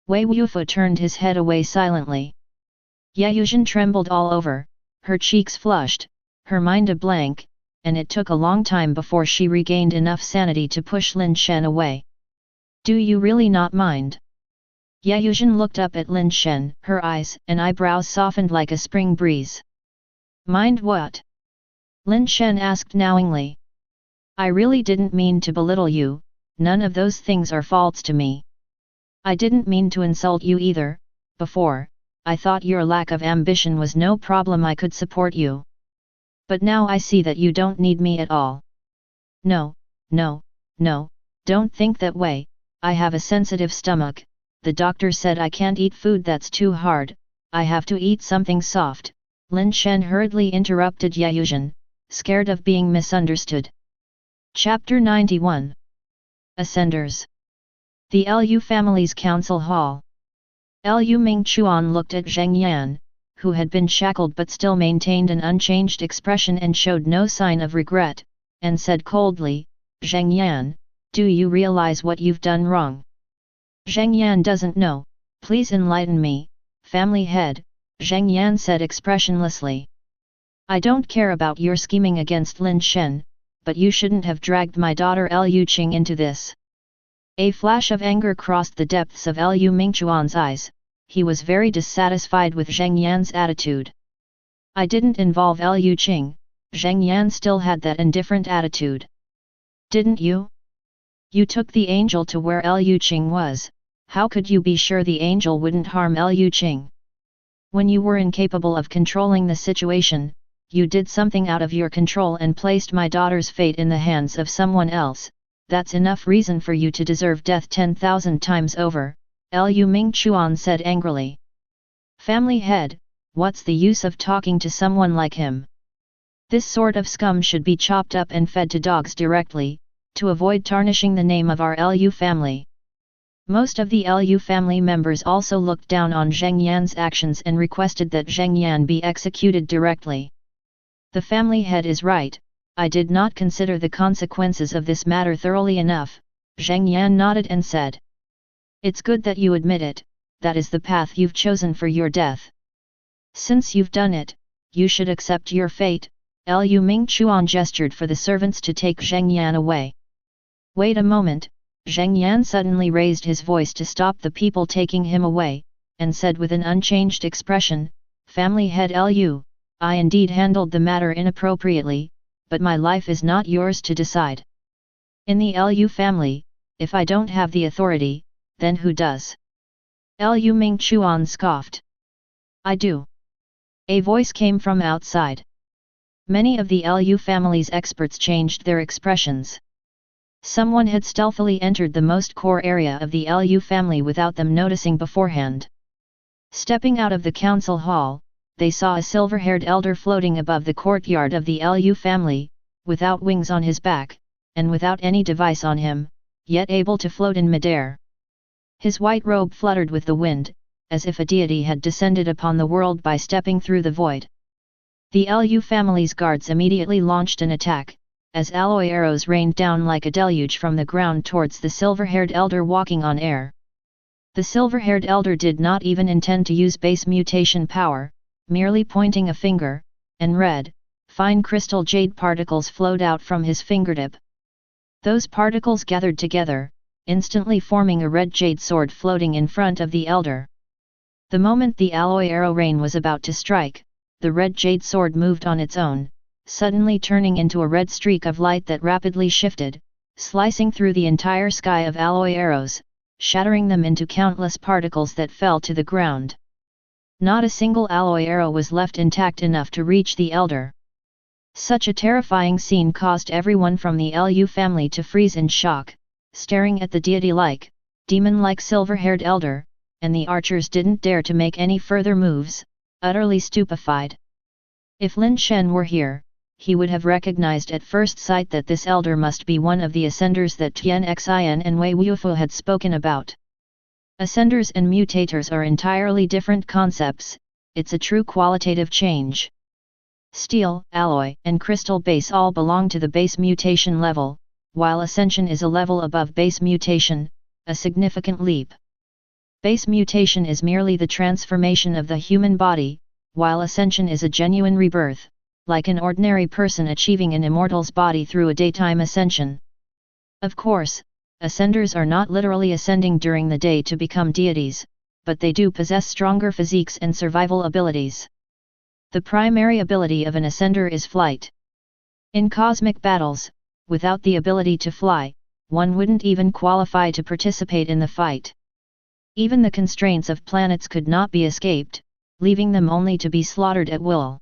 Wei Wufu turned his head away silently. Yuzhen trembled all over, her cheeks flushed, her mind a blank, and it took a long time before she regained enough sanity to push Lin Shen away. "Do you really not mind?" Yuzhen looked up at Lin Shen, her eyes and eyebrows softened like a spring breeze. "Mind what?" Lin Shen asked knowingly. "I really didn't mean to belittle you, none of those things are faults to me. I didn't mean to insult you either. Before, I thought your lack of ambition was no problem, I could support you. But now I see that you don't need me at all. No, no, no, don't think that way. I have a sensitive stomach. The doctor said I can't eat food that's too hard, I have to eat something soft." Lin Shen hurriedly interrupted Yuzhen, scared of being misunderstood. Chapter 91. Ascenders. The Liu family's council hall. Liu Mingchuan looked at Zheng Yan, who had been shackled but still maintained an unchanged expression and showed no sign of regret, and said coldly, "Zheng Yan, do you realize what you've done wrong?" "Zheng Yan doesn't know, please enlighten me, family head," Zheng Yan said expressionlessly. "I don't care about your scheming against Lin Shen, but you shouldn't have dragged my daughter Liu Qing into this." A flash of anger crossed the depths of Liu Mingchuan's eyes. He was very dissatisfied with Zheng Yan's attitude. "I didn't involve Liu Qing," Zheng Yan still had that indifferent attitude. "Didn't you? You took the angel to where Liu Qing was, how could you be sure the angel wouldn't harm Liu Qing? When you were incapable of controlling the situation, you did something out of your control and placed my daughter's fate in the hands of someone else. That's enough reason for you to deserve death 10,000 times over," Liu Mingchuan said angrily. "Family head, what's the use of talking to someone like him? This sort of scum should be chopped up and fed to dogs directly, to avoid tarnishing the name of our Liu family." Most of the Liu family members also looked down on Zheng Yan's actions and requested that Zheng Yan be executed directly. "The family head is right. I did not consider the consequences of this matter thoroughly enough," Zheng Yan nodded and said. "It's good that you admit it, that is the path you've chosen for your death. Since you've done it, you should accept your fate." Liu Mingchuan gestured for the servants to take Zheng Yan away. Wait a moment, Zheng Yan suddenly raised his voice to stop the people taking him away, and said with an unchanged expression, "Family head Lu, I indeed handled the matter inappropriately, but my life is not yours to decide. In the Lu family, if I don't have the authority, then who does?" Lu Mingchuan scoffed. "I do." A voice came from outside. Many of the Lu family's experts changed their expressions. Someone had stealthily entered the most core area of the Lu family without them noticing beforehand. Stepping out of the council hall, they saw a silver-haired elder floating above the courtyard of the Lu family, without wings on his back, and without any device on him, yet able to float in midair. His white robe fluttered with the wind, as if a deity had descended upon the world by stepping through the void. The Lu family's guards immediately launched an attack, as alloy arrows rained down like a deluge from the ground towards the silver-haired elder walking on air. The silver-haired elder did not even intend to use base mutation power, merely pointing a finger, and red, fine crystal jade particles flowed out from his fingertip. Those particles gathered together, instantly forming a red jade sword floating in front of the elder. The moment the alloy arrow rain was about to strike, the red jade sword moved on its own, suddenly turning into a red streak of light that rapidly shifted, slicing through the entire sky of alloy arrows, shattering them into countless particles that fell to the ground. Not a single alloy arrow was left intact enough to reach the elder. Such a terrifying scene caused everyone from the Lu family to freeze in shock, staring at the deity-like, demon-like silver-haired elder, and the archers didn't dare to make any further moves, utterly stupefied. If Lin Shen were here, he would have recognized at first sight that this elder must be one of the ascenders that Tian Xin and Wei Wufu had spoken about. Ascenders and mutators are entirely different concepts, it's a true qualitative change. Steel, alloy, and crystal base all belong to the base mutation level, while ascension is a level above base mutation, a significant leap. Base mutation is merely the transformation of the human body, while ascension is a genuine rebirth, like an ordinary person achieving an immortal's body through a daytime ascension. Of course, ascenders are not literally ascending during the day to become deities, but they do possess stronger physiques and survival abilities. The primary ability of an ascender is flight. In cosmic battles, without the ability to fly, one wouldn't even qualify to participate in the fight. Even the constraints of planets could not be escaped, leaving them only to be slaughtered at will.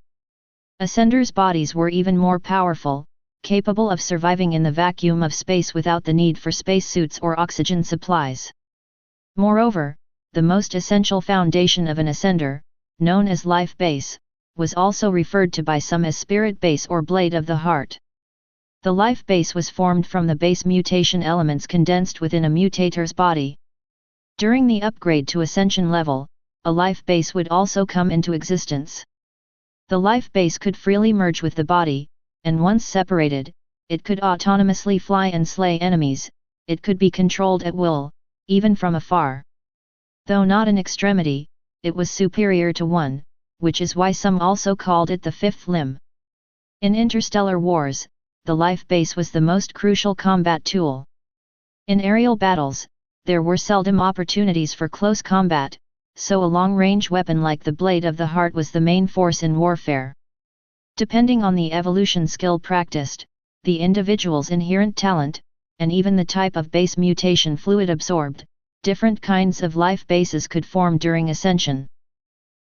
Ascenders' bodies were even more powerful, capable of surviving in the vacuum of space without the need for spacesuits or oxygen supplies. Moreover, the most essential foundation of an ascender, known as life base, was also referred to by some as spirit base or blade of the heart. The life base was formed from the base mutation elements condensed within a mutator's body. During the upgrade to ascension level, a life base would also come into existence. The life base could freely merge with the body, and once separated, it could autonomously fly and slay enemies, it could be controlled at will, even from afar. Though not an extremity, it was superior to one, which is why some also called it the fifth limb. In interstellar wars, the life base was the most crucial combat tool. In aerial battles, there were seldom opportunities for close combat, so a long-range weapon like the blade of the heart was the main force in warfare. Depending on the evolution skill practiced, the individual's inherent talent, and even the type of base mutation fluid absorbed, different kinds of life bases could form during ascension.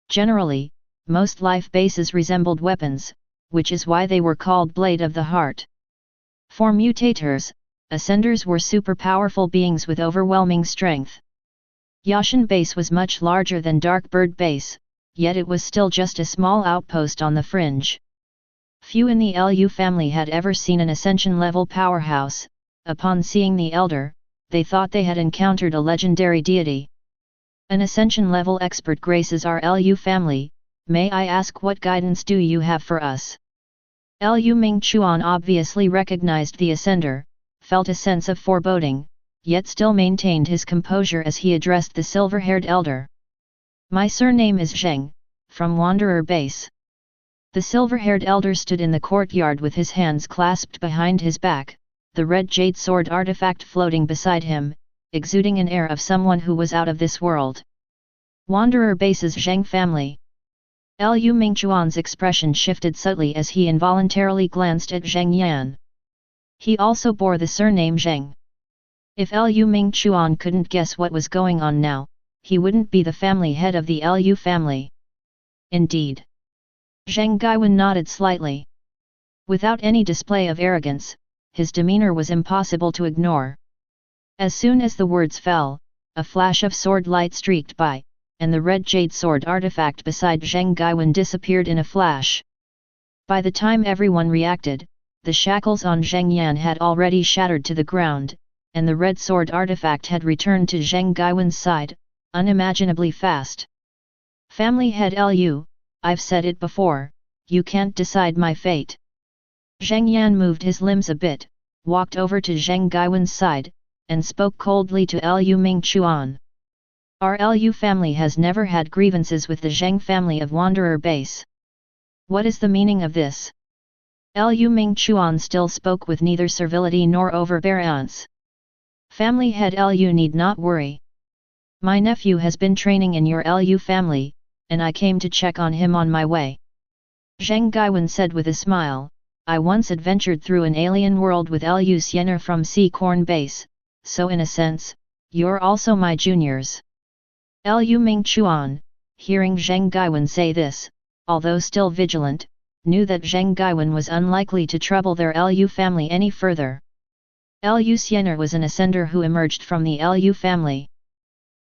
Generally, most life bases resembled weapons, which is why they were called blade of the heart. For mutators, ascenders were super powerful beings with overwhelming strength. Yashin base was much larger than Dark Bird base, yet it was still just a small outpost on the fringe. Few in the Lu family had ever seen an ascension-level powerhouse. Upon seeing the elder, they thought they had encountered a legendary deity. An ascension-level expert graces our Lu family. May I ask what guidance do you have for us? Lu Mingchuan obviously recognized the ascender, felt a sense of foreboding, yet still maintained his composure as he addressed the silver-haired elder. My surname is Zheng, from Wanderer Base. The silver-haired elder stood in the courtyard with his hands clasped behind his back, the red jade sword artifact floating beside him, exuding an air of someone who was out of this world. Wanderer Base's Zheng family. Lu Mingchuan's expression shifted subtly as he involuntarily glanced at Zheng Yan. He also bore the surname Zheng. If Lu Mingchuan couldn't guess what was going on now, he wouldn't be the family head of the Lu family. Indeed. Zheng Gaiwen nodded slightly. Without any display of arrogance, his demeanor was impossible to ignore. As soon as the words fell, a flash of sword light streaked by, and the red jade sword artifact beside Zheng Gaiwen disappeared in a flash. By the time everyone reacted, the shackles on Zheng Yan had already shattered to the ground, and the red sword artifact had returned to Zheng Gaiwen's side, unimaginably fast. Family head Lu, I've said it before, you can't decide my fate. Zheng Yan moved his limbs a bit, walked over to Zheng Gaiwen's side, and spoke coldly to Lu Mingchuan. Our Lu family has never had grievances with the Zheng family of Wanderer Base. What is the meaning of this? Lu Mingchuan still spoke with neither servility nor overbearance. Family head Lu need not worry. My nephew has been training in your Lu family, and I came to check on him on my way. Zheng Gaiwen said with a smile, I once adventured through an alien world with Lu Siener from Seacorn Base, so in a sense, you're also my juniors. Lu Mingchuan, hearing Zheng Gaiwen say this, although still vigilant, knew that Zheng Gaiwen was unlikely to trouble their Lu family any further. Lu Siener was an ascender who emerged from the Lu family.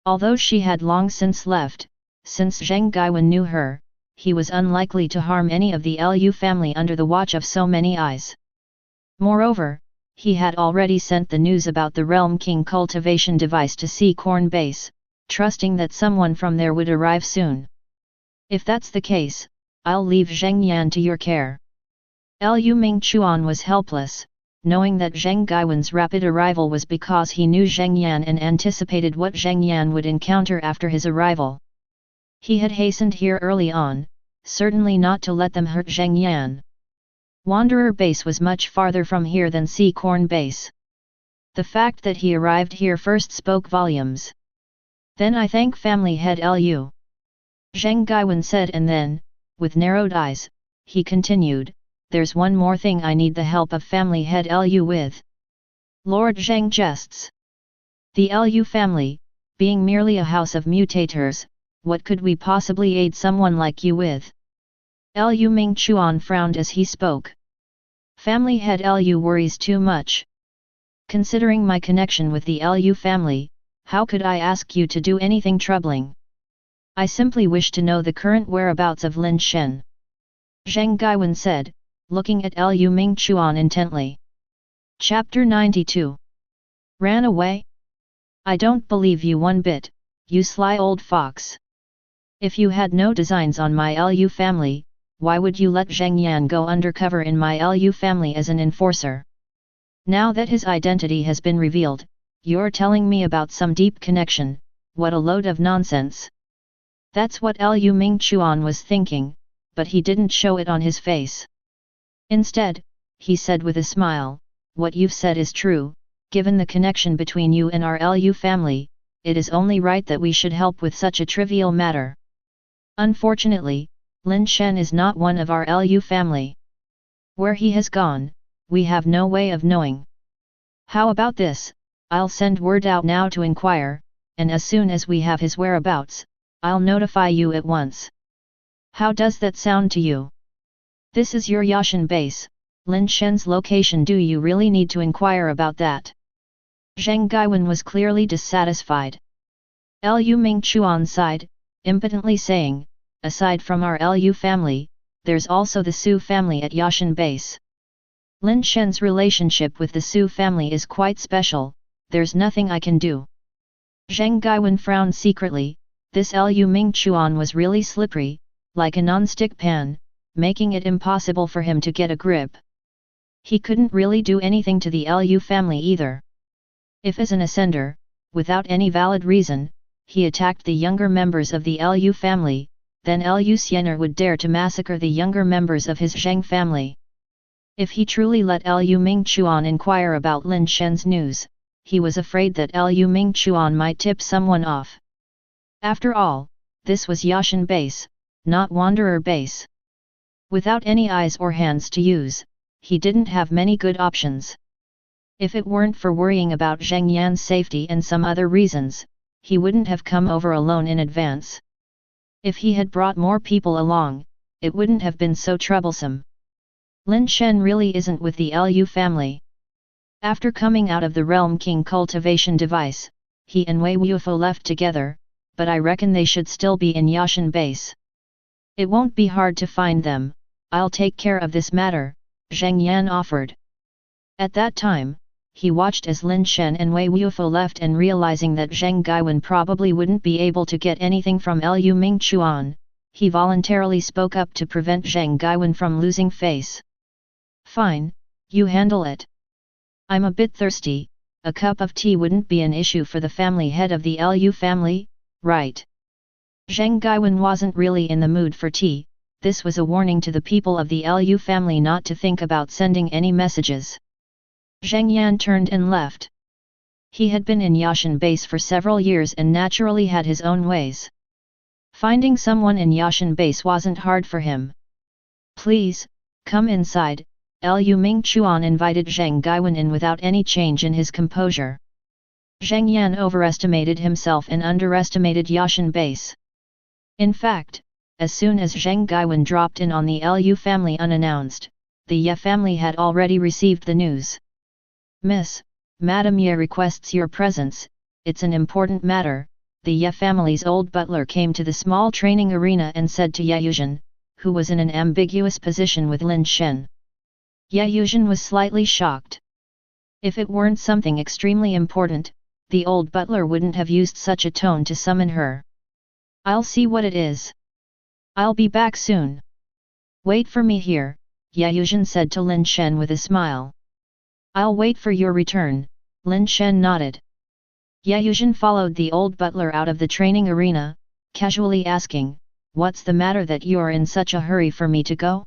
Although she had long since left, since Zheng Gaiwen knew her, he was unlikely to harm any of the Lu family under the watch of so many eyes. Moreover, he had already sent the news about the Realm King cultivation device to Seacorn Base, trusting that someone from there would arrive soon. If that's the case, I'll leave Zheng Yan to your care. Lu Mingchuan was helpless, knowing that Zheng Gaiwen's rapid arrival was because he knew Zheng Yan and anticipated what Zheng Yan would encounter after his arrival. He had hastened here early on, certainly not to let them hurt Zheng Yan. Wanderer Base was much farther from here than Seacorn Base. The fact that he arrived here first spoke volumes. Then I thank family head Lu. Zheng Gaiwen said, and then, with narrowed eyes, he continued, there's one more thing I need the help of family head Lu with. Lord Zheng jests. The Lu family, being merely a house of mutators, what could we possibly aid someone like you with? Lu Mingchuan frowned as he spoke. Family head Lu worries too much. Considering my connection with the Lu family, how could I ask you to do anything troubling? I simply wish to know the current whereabouts of Lin Shen. Zheng Gaiwen said, looking at Lu Mingchuan intently. Chapter 92. Ran away? I don't believe you one bit, you sly old fox. If you had no designs on my Lu family, why would you let Zheng Yan go undercover in my Lu family as an enforcer? Now that his identity has been revealed, you're telling me about some deep connection, what a load of nonsense. That's what Lu Mingchuan was thinking, but he didn't show it on his face. Instead, he said with a smile, what you've said is true, given the connection between you and our Lu family, it is only right that we should help with such a trivial matter. Unfortunately, Lin Shen is not one of our Lu family. Where he has gone, we have no way of knowing. How about this, I'll send word out now to inquire, and as soon as we have his whereabouts, I'll notify you at once. How does that sound to you? This is your Yashan base, Lin Shen's location. Do you really need to inquire about that? Zheng Gaiwen was clearly dissatisfied. Lu Mingchuan sighed, impotently saying, aside from our Lu family, there's also the Su family at Yashan base. Lin Shen's relationship with the Su family is quite special, there's nothing I can do. Zheng Gaiwen frowned secretly, this Lu Mingchuan was really slippery, like a non-stick pan, making it impossible for him to get a grip. He couldn't really do anything to the Lu family either. If as an ascender, without any valid reason, he attacked the younger members of the Lu family, then Lu Siener would dare to massacre the younger members of his Zheng family. If he truly let Liu Mingchuan inquire about Lin Shen's news, he was afraid that Liu Mingchuan might tip someone off. After all, this was Yashan base, not Wanderer base. Without any eyes or hands to use, he didn't have many good options. If it weren't for worrying about Zheng Yan's safety and some other reasons, he wouldn't have come over alone in advance. If he had brought more people along, it wouldn't have been so troublesome. Lin Shen really isn't with the Liu family. After coming out of the Realm King cultivation device, he and Wei Wufu left together, but I reckon they should still be in Yashan base. It won't be hard to find them, I'll take care of this matter, Zheng Yan offered. At that time, he watched as Lin Shen and Wei Wufu left, and realizing that Zheng Gaiwen probably wouldn't be able to get anything from Liu Mingchuan, he voluntarily spoke up to prevent Zheng Gaiwen from losing face. Fine, you handle it. I'm a bit thirsty, a cup of tea wouldn't be an issue for the family head of the Liu family, right? Zheng Gaiwen wasn't really in the mood for tea. This was a warning to the people of the Liu family not to think about sending any messages. Zheng Yan turned and left. He had been in Yashan base for several years and naturally had his own ways. Finding someone in Yashan base wasn't hard for him. Please, come inside, Liu Mingchuan invited Zheng Gaiwen in without any change in his composure. Zheng Yan overestimated himself and underestimated Yashan base. In fact, as soon as Zheng Gaiwen dropped in on the Liu family unannounced, the Ye family had already received the news. Miss, Madam Ye requests your presence, it's an important matter. The Ye family's old butler came to the small training arena and said to Ye Yuzhen, who was in an ambiguous position with Lin Shen. Ye Yuzhen was slightly shocked. If it weren't something extremely important, the old butler wouldn't have used such a tone to summon her. I'll see what it is. I'll be back soon. Wait for me here, Ye Yuzhen said to Lin Shen with a smile. I'll wait for your return, Lin Shen nodded. Ye Yuzhen followed the old butler out of the training arena, casually asking, what's the matter that you're in such a hurry for me to go?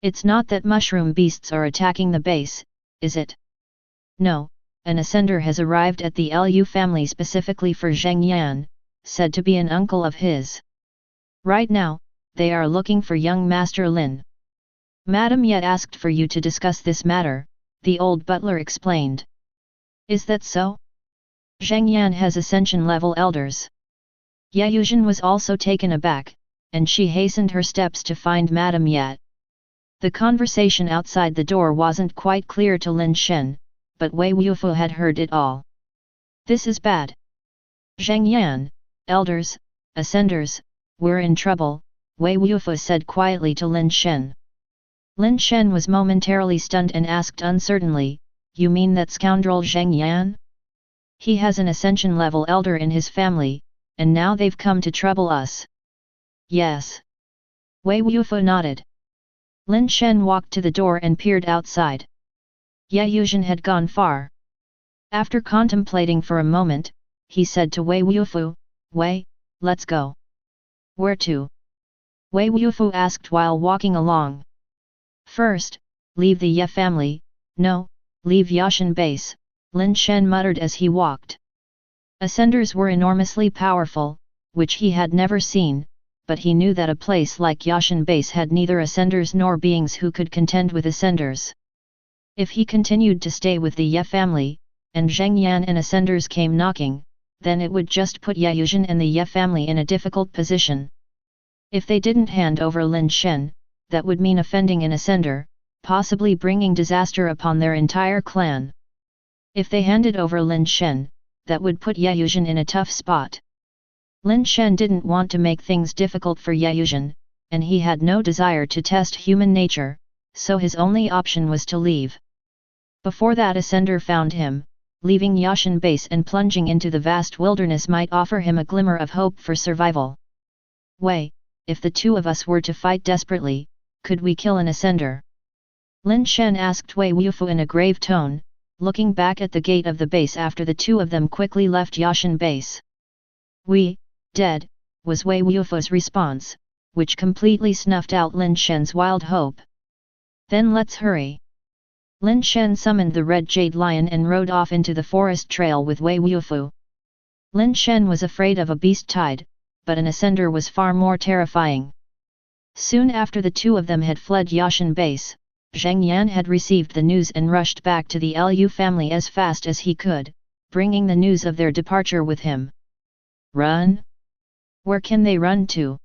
It's not that mushroom beasts are attacking the base, is it? No, an ascender has arrived at the Liu family specifically for Zheng Yan, said to be an uncle of his. Right now, they are looking for young Master Lin. Madam Ye asked for you to discuss this matter, the old butler explained. Is that so? Zheng Yan has ascension-level elders. Ye Yuzhen was also taken aback, and she hastened her steps to find Madam Ye. The conversation outside the door wasn't quite clear to Lin Shen, but Wei Wufu had heard it all. This is bad. Zheng Yan, elders, ascenders, we're in trouble, Wei Wufu said quietly to Lin Shen. Lin Shen was momentarily stunned and asked uncertainly, you mean that scoundrel Zheng Yan? He has an ascension-level elder in his family, and now they've come to trouble us. Yes. Wei Wufu nodded. Lin Shen walked to the door and peered outside. Ye Yuzhen had gone far. After contemplating for a moment, he said to Wei Wufu, Wei, let's go. Where to? Wei Wufu asked while walking along. First, leave the Ye family, no, leave Yashan base, Lin Shen muttered as he walked. Ascenders were enormously powerful, which he had never seen, but he knew that a place like Yashan base had neither ascenders nor beings who could contend with ascenders. If he continued to stay with the Ye family, and Zheng Yan and ascenders came knocking, then it would just put Ye Yuzhen and the Ye family in a difficult position. If they didn't hand over Lin Shen, that would mean offending an ascender, possibly bringing disaster upon their entire clan. If they handed over Lin Shen, that would put Ye Yuzhen in a tough spot. Lin Shen didn't want to make things difficult for Ye Yuzhen, and he had no desire to test human nature, so his only option was to leave. Before that ascender found him, leaving Yashan base and plunging into the vast wilderness might offer him a glimmer of hope for survival. Wei, if the two of us were to fight desperately, could we kill an ascender? Lin Shen asked Wei Wufu in a grave tone, looking back at the gate of the base after the two of them quickly left Yashan base. We, dead, was Wei Wufu's response, which completely snuffed out Lin Shen's wild hope. Then let's hurry. Lin Shen summoned the red jade lion and rode off into the forest trail with Wei Wufu. Lin Shen was afraid of a beast tide, but an ascender was far more terrifying. Soon after the two of them had fled Yashan base, Zheng Yan had received the news and rushed back to the Lu family as fast as he could, bringing the news of their departure with him. Run? Where can they run to?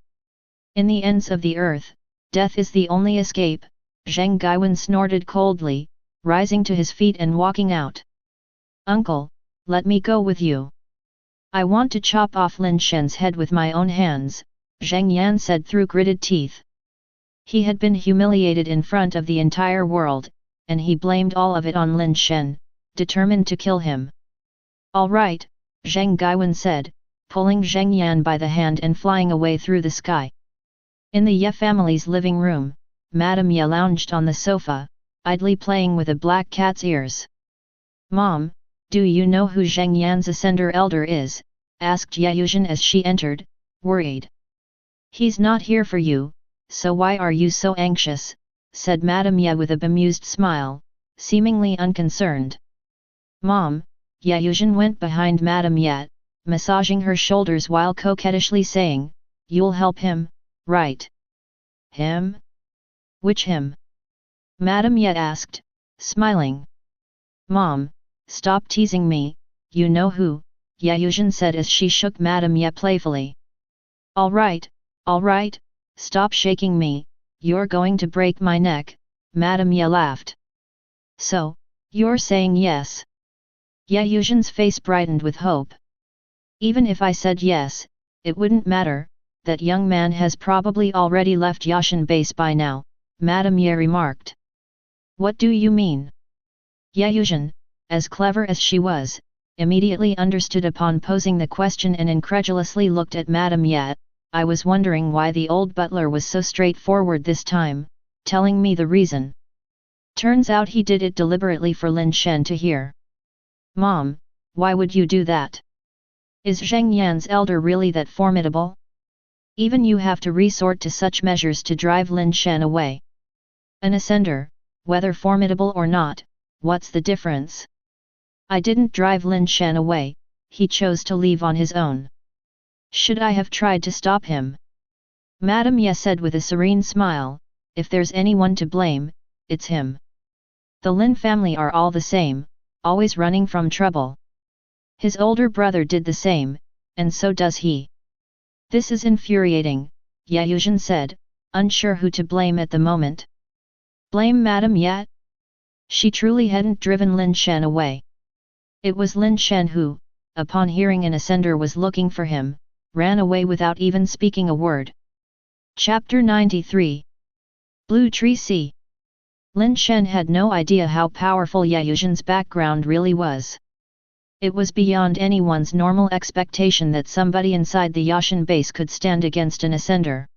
In the ends of the earth, death is the only escape, Zheng Gaiwen snorted coldly, rising to his feet and walking out. Uncle, let me go with you. I want to chop off Lin Shen's head with my own hands, Zheng Yan said through gritted teeth. He had been humiliated in front of the entire world, and he blamed all of it on Lin Shen, determined to kill him. All right, Zheng Gaiwen said, pulling Zheng Yan by the hand and flying away through the sky. In the Ye family's living room, Madame Ye lounged on the sofa, idly playing with a black cat's ears. Mom, do you know who Zheng Yan's ascender elder is? Asked Ye Yuzhen as she entered, worried. He's not here for you, so why are you so anxious? Said Madame Ye with a bemused smile, seemingly unconcerned. Mom, Ye Yuzhen went behind Madame Ye, massaging her shoulders while coquettishly saying, you'll help him, right? Him? Which him? Madame Ye asked, smiling. Mom, stop teasing me, you know who, Ye Yuzhen said as she shook Madame Ye playfully. All right, stop shaking me, you're going to break my neck, Madame Ye laughed. So, you're saying yes? Ye Yuzhen's face brightened with hope. Even if I said yes, it wouldn't matter, that young man has probably already left Yashan base by now, Madame Ye remarked. What do you mean? Ye Yuzhen, as clever as she was, immediately understood upon posing the question and incredulously looked at Madame Ye. I was wondering why the old butler was so straightforward this time, telling me the reason. Turns out he did it deliberately for Lin Shen to hear. Mom, why would you do that? Is Zheng Yan's elder really that formidable? Even you have to resort to such measures to drive Lin Shen away. An ascender, whether formidable or not, what's the difference? I didn't drive Lin Shen away, he chose to leave on his own. Should I have tried to stop him? Madame Ye said with a serene smile, if there's anyone to blame, it's him. The Lin family are all the same, always running from trouble. His older brother did the same, and so does he. This is infuriating, Ye Yuzhen said, unsure who to blame at the moment. Blame Madame Ye? She truly hadn't driven Lin Shen away. It was Lin Shen who, upon hearing an ascender was looking for him, ran away without even speaking a word. Chapter 93 Blue Tree Sea. Lin Shen had no idea how powerful Ye Yuzhen's background really was. It was beyond anyone's normal expectation that somebody inside the Yashan base could stand against an ascender.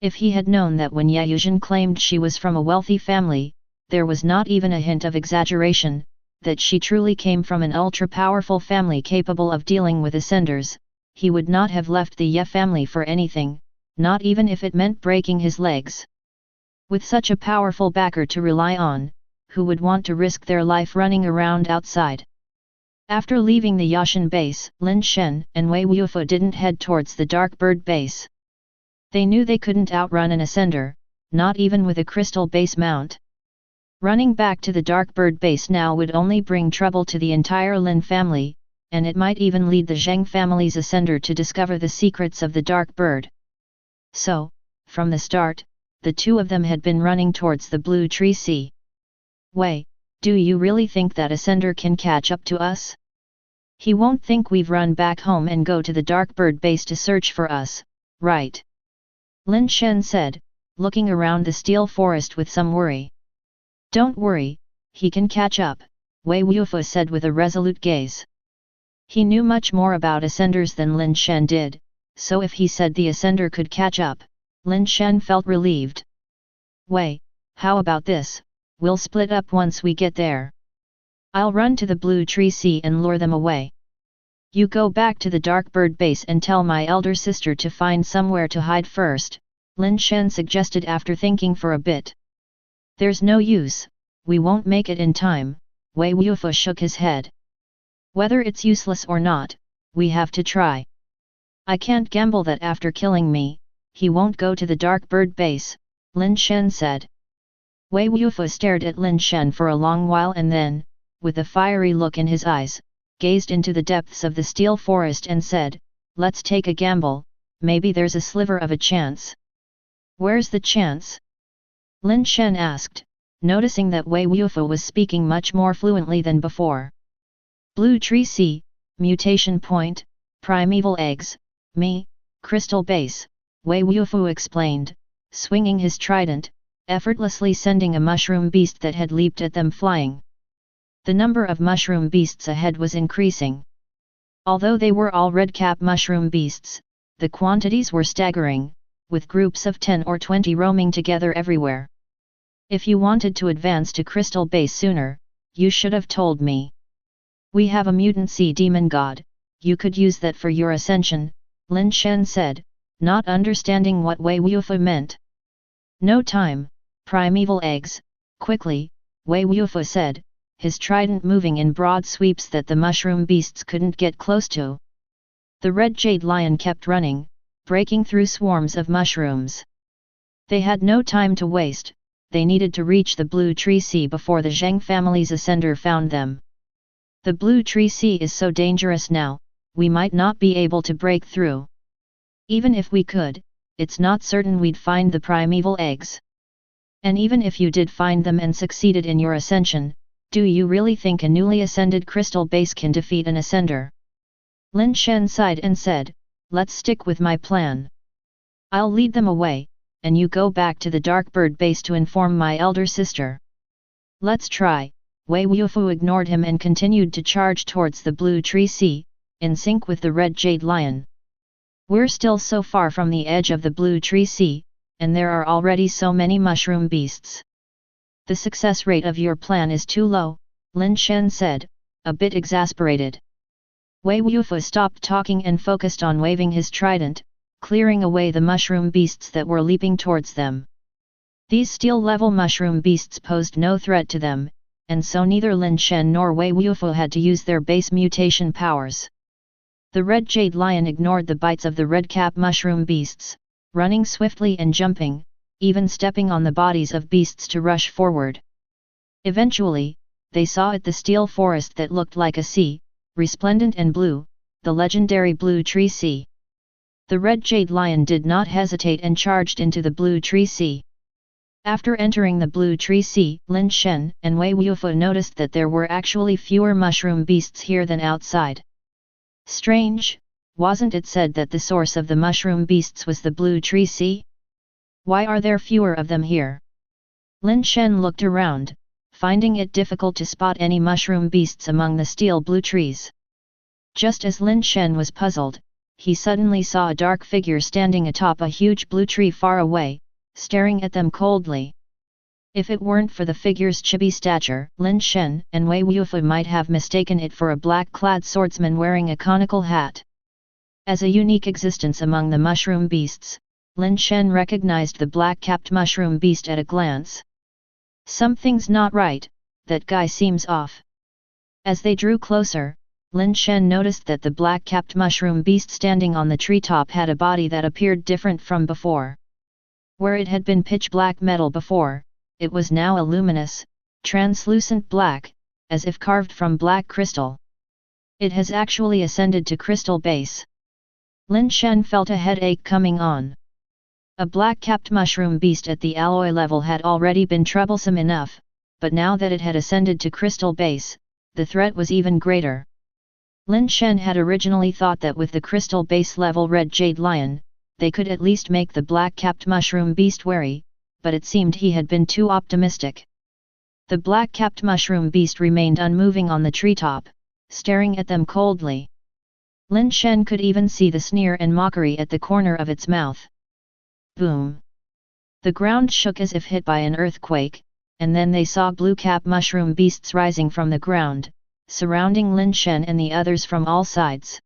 If he had known that when Ye Yuzhen claimed she was from a wealthy family, there was not even a hint of exaggeration, that she truly came from an ultra-powerful family capable of dealing with ascenders, he would not have left the Ye family for anything, not even if it meant breaking his legs. With such a powerful backer to rely on, who would want to risk their life running around outside? After leaving the Yashan base, Lin Shen and Wei Wufu didn't head towards the Dark Bird base. They knew they couldn't outrun an ascender, not even with a crystal base mount. Running back to the Dark Bird base now would only bring trouble to the entire Lin family, and it might even lead the Zheng family's ascender to discover the secrets of the Dark Bird. So, from the start, the two of them had been running towards the Blue Tree Sea. Wei, do you really think that ascender can catch up to us? He won't think we've run back home and go to the Dark Bird base to search for us, right? Lin Shen said, looking around the steel forest with some worry. Don't worry, he can catch up, Wei Wufu said with a resolute gaze. He knew much more about ascenders than Lin Shen did, so if he said the ascender could catch up, Lin Shen felt relieved. Wei, how about this, we'll split up once we get there. I'll run to the Blue Tree Sea and lure them away. You go back to the Dark Bird base and tell my elder sister to find somewhere to hide first, Lin Shen suggested after thinking for a bit. There's no use, we won't make it in time, Wei Wufu shook his head. Whether it's useless or not, we have to try. I can't gamble that after killing me, he won't go to the Dark Bird base, Lin Shen said. Wei Wufu stared at Lin Shen for a long while and then, with a fiery look in his eyes, gazed into the depths of the steel forest and said, let's take a gamble, maybe there's a sliver of a chance. Where's the chance? Lin Shen asked, noticing that Wei Wufu was speaking much more fluently than before. Blue Tree Sea, Mutation Point, Primeval Eggs, Me, Crystal Base, Wei Wufu explained, swinging his trident, effortlessly sending a mushroom beast that had leaped at them flying. The number of mushroom beasts ahead was increasing. Although they were all red-cap mushroom beasts, the quantities were staggering, with groups of 10 or 20 roaming together everywhere. If you wanted to advance to Crystal Base sooner, you should have told me. We have a mutant sea demon god, you could use that for your ascension, Lin Shen said, not understanding what Wei Wufu meant. No time, primeval eggs, quickly, Wei Wufu said, his trident moving in broad sweeps that the mushroom beasts couldn't get close to. The red jade lion kept running, breaking through swarms of mushrooms. They had no time to waste, they needed to reach the Blue Tree Sea before the Zheng family's ascender found them. The Blue Tree Sea is so dangerous now, we might not be able to break through. Even if we could, it's not certain we'd find the primeval eggs. And even if you did find them and succeeded in your ascension, do you really think a newly ascended crystal base can defeat an ascender? Lin Shen sighed and said, let's stick with my plan. I'll lead them away, and you go back to the Dark Bird base to inform my elder sister. Let's try. Wei Wufu ignored him and continued to charge towards the Blue Tree Sea, in sync with the red jade lion. We're still so far from the edge of the Blue Tree Sea, and there are already so many mushroom beasts. The success rate of your plan is too low, Lin Shen said, a bit exasperated. Wei Wufu stopped talking and focused on waving his trident, clearing away the mushroom beasts that were leaping towards them. These steel-level mushroom beasts posed no threat to them, and so neither Lin Shen nor Wei Wufu had to use their base mutation powers. The red jade lion ignored the bites of the red-cap mushroom beasts, running swiftly and jumping, even stepping on the bodies of beasts to rush forward. Eventually, they saw at the steel forest that looked like a sea, resplendent and blue, the legendary Blue Tree Sea. The red jade lion did not hesitate and charged into the Blue Tree Sea. After entering the Blue Tree Sea, Lin Shen and Wei Wufu noticed that there were actually fewer mushroom beasts here than outside. Strange, wasn't it said that the source of the mushroom beasts was the Blue Tree Sea? Why are there fewer of them here? Lin Shen looked around, finding it difficult to spot any mushroom beasts among the steel blue trees. Just as Lin Shen was puzzled, he suddenly saw a dark figure standing atop a huge blue tree far away, staring at them coldly. If it weren't for the figure's chibi stature, Lin Shen and Wei Wufu might have mistaken it for a black-clad swordsman wearing a conical hat. As a unique existence among the mushroom beasts, Lin Shen recognized the black-capped mushroom beast at a glance. Something's not right, that guy seems off. As they drew closer, Lin Shen noticed that the black-capped mushroom beast standing on the treetop had a body that appeared different from before. Where it had been pitch-black metal before, it was now a luminous, translucent black, as if carved from black crystal. It has actually ascended to Crystal Base. Lin Shen felt a headache coming on. A black-capped mushroom beast at the alloy level had already been troublesome enough, but now that it had ascended to Crystal Base, the threat was even greater. Lin Shen had originally thought that with the Crystal Base level red jade lion, they could at least make the black-capped mushroom beast wary, but it seemed he had been too optimistic. The black-capped mushroom beast remained unmoving on the treetop, staring at them coldly. Lin Shen could even see the sneer and mockery at the corner of its mouth. Boom! The ground shook as if hit by an earthquake, and then they saw blue-cap mushroom beasts rising from the ground, surrounding Lin Shen and the others from all sides.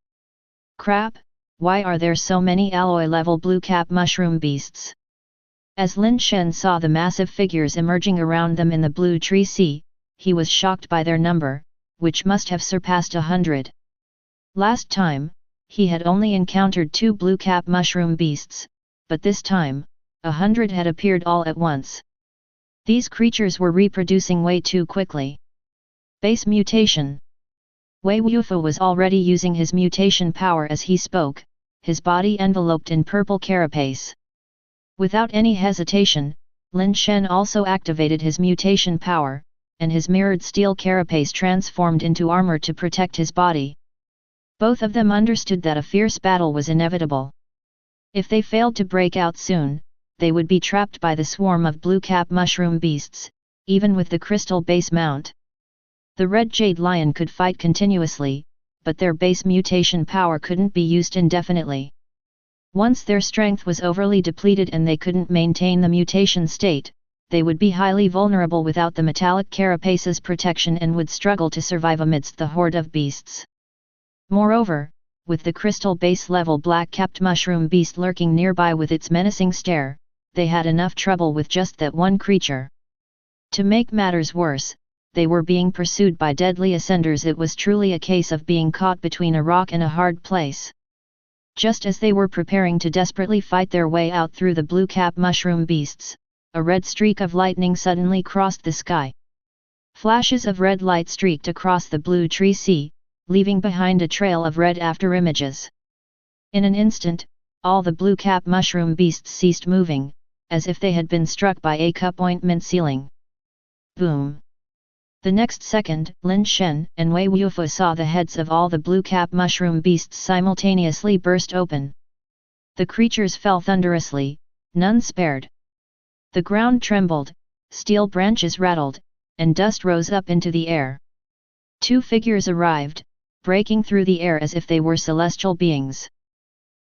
Crap, why are there so many alloy-level blue-cap mushroom beasts? As Lin Shen saw the massive figures emerging around them in the blue tree sea, he was shocked by their number, which must have surpassed 100. Last time, he had only encountered 2 blue-cap mushroom beasts, but this time, 100 had appeared all at once. These creatures were reproducing way too quickly. Base mutation. Wei Wufu was already using his mutation power as he spoke, his body enveloped in purple carapace. Without any hesitation, Lin Shen also activated his mutation power, and his mirrored steel carapace transformed into armor to protect his body. Both of them understood that a fierce battle was inevitable. If they failed to break out soon, they would be trapped by the swarm of blue-cap mushroom beasts, even with the crystal base mount. The red jade lion could fight continuously, but their base mutation power couldn't be used indefinitely. Once their strength was overly depleted and they couldn't maintain the mutation state, they would be highly vulnerable without the metallic carapace's protection and would struggle to survive amidst the horde of beasts. Moreover, with the crystal base level black-capped mushroom beast lurking nearby with its menacing stare, they had enough trouble with just that one creature. To make matters worse, they were being pursued by deadly ascenders. It was truly a case of being caught between a rock and a hard place. Just as they were preparing to desperately fight their way out through the blue-cap mushroom beasts, a red streak of lightning suddenly crossed the sky. Flashes of red light streaked across the blue tree sea, leaving behind a trail of red afterimages. In an instant, all the blue-cap mushroom beasts ceased moving, as if they had been struck by a cup ointment ceiling. Boom! The next second, Lin Shen and Wei Wufu saw the heads of all the blue-cap mushroom beasts simultaneously burst open. The creatures fell thunderously, none spared. The ground trembled, steel branches rattled, and dust rose up into the air. 2 figures arrived, breaking through the air as if they were celestial beings.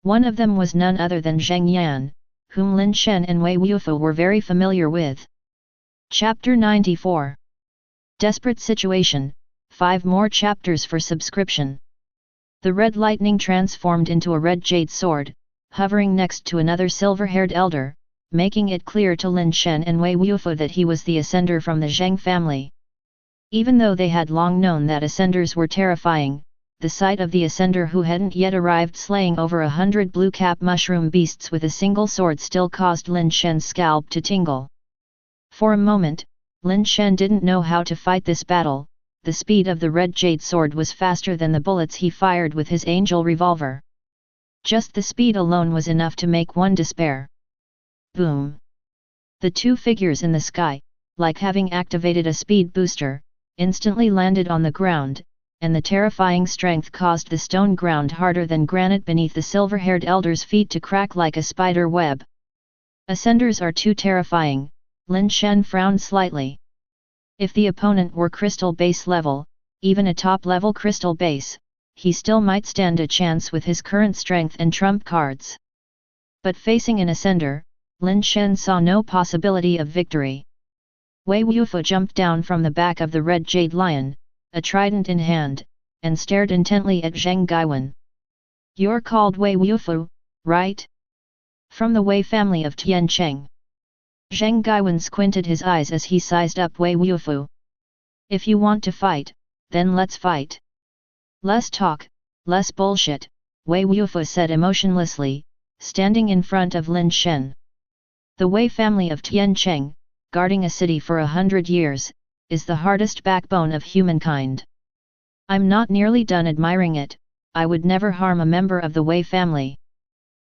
One of them was none other than Zheng Yan, whom Lin Shen and Wei Wufu were very familiar with. Chapter 94. Desperate Situation, 5 more chapters for subscription. The red lightning transformed into a red jade sword, hovering next to another silver-haired elder, making it clear to Lin Shen and Wei Wufu that he was the ascender from the Zheng family. Even though they had long known that ascenders were terrifying, the sight of the ascender who hadn't yet arrived slaying over 100 blue-cap mushroom beasts with a single sword still caused Lin Shen's scalp to tingle. For a moment, Lin Shen didn't know how to fight this battle. The speed of the red jade sword was faster than the bullets he fired with his angel revolver. Just the speed alone was enough to make one despair. Boom! The 2 figures in the sky, like having activated a speed booster, instantly landed on the ground, and the terrifying strength caused the stone ground harder than granite beneath the silver-haired elder's feet to crack like a spider web. Ascenders are too terrifying, Lin Shen frowned slightly. If the opponent were crystal base level, even a top-level crystal base, he still might stand a chance with his current strength and trump cards. But facing an ascender, Lin Shen saw no possibility of victory. Wei Wufu jumped down from the back of the red jade lion, a trident in hand, and stared intently at Zheng Gaiwen. "You're called Wei Wufu, right? From the Wei family of Tiancheng." Zheng Gaiwen squinted his eyes as he sized up Wei Wufu. "If you want to fight, then let's fight. Less talk, less bullshit," Wei Wufu said emotionlessly, standing in front of Lin Shen. The Wei family of Tiancheng, guarding a city for 100 years, is the hardest backbone of humankind. I'm not nearly done admiring it. I would never harm a member of the Wei family."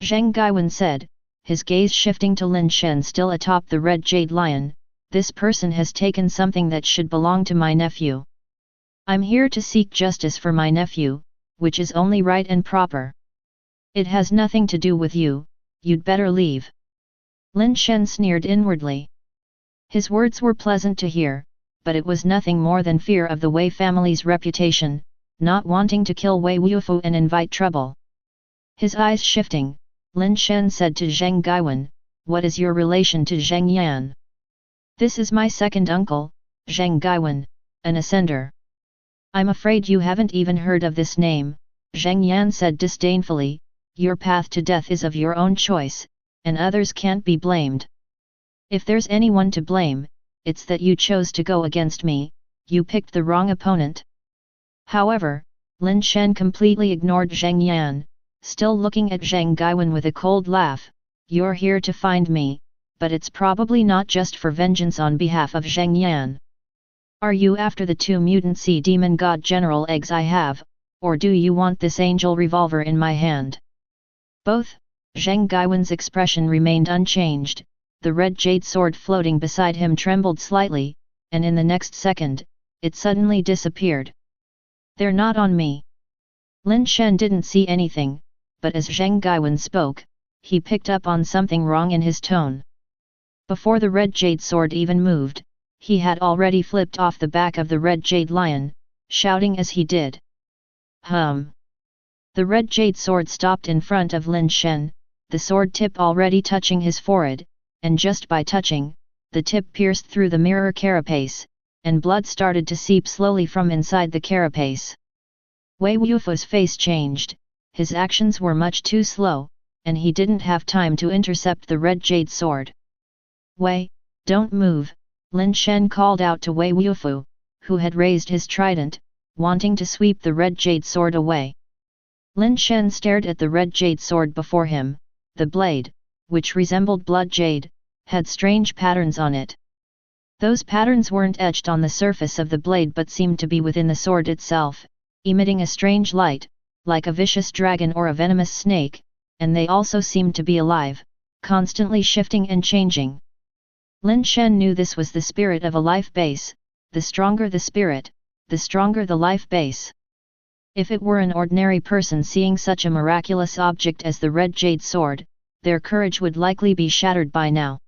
Zheng Gaiwen said, his gaze shifting to Lin Shen still atop the red jade lion. "This person has taken something that should belong to my nephew. I'm here to seek justice for my nephew, which is only right and proper. It has nothing to do with you, you'd better leave." Lin Shen sneered inwardly. His words were pleasant to hear, but it was nothing more than fear of the Wei family's reputation, not wanting to kill Wei Wufu and invite trouble. His eyes shifting, Lin Shen said to Zheng Gaiwen, "What is your relation to Zheng Yan?" "This is my second uncle, Zheng Gaiwen, an ascender." "I'm afraid you haven't even heard of this name," Zheng Yan said disdainfully. "Your path to death is of your own choice, and others can't be blamed." If there's anyone to blame, it's that you chose to go against me, you picked the wrong opponent. However, Lin Shen completely ignored Zheng Yan, still looking at Zheng Gaiwen with a cold laugh. You're here to find me, but it's probably not just for vengeance on behalf of Zheng Yan. Are you after the 2 mutant sea demon god general eggs I have, or do you want this angel revolver in my hand? Both. Zheng Gaiwen's expression remained unchanged, the red jade sword floating beside him trembled slightly, and in the next second, it suddenly disappeared. They're not on me. Lin Shen didn't see anything, but as Zheng Gaiwen spoke, he picked up on something wrong in his tone. Before the red jade sword even moved, he had already flipped off the back of the red jade lion, shouting as he did. The red jade sword stopped in front of Lin Shen, the sword tip already touching his forehead, and just by touching, the tip pierced through the mirror carapace, and blood started to seep slowly from inside the carapace. Wei Wufu's face changed, his actions were much too slow, and he didn't have time to intercept the red jade sword. Wei, don't move, Lin Shen called out to Wei Wufu, who had raised his trident, wanting to sweep the red jade sword away. Lin Shen stared at the red jade sword before him. The blade, which resembled blood jade, had strange patterns on it. Those patterns weren't etched on the surface of the blade but seemed to be within the sword itself, emitting a strange light, like a vicious dragon or a venomous snake, and they also seemed to be alive, constantly shifting and changing. Lin Shen knew this was the spirit of a life base. The stronger the spirit, the stronger the life base. If it were an ordinary person seeing such a miraculous object as the red jade sword, their courage would likely be shattered by now.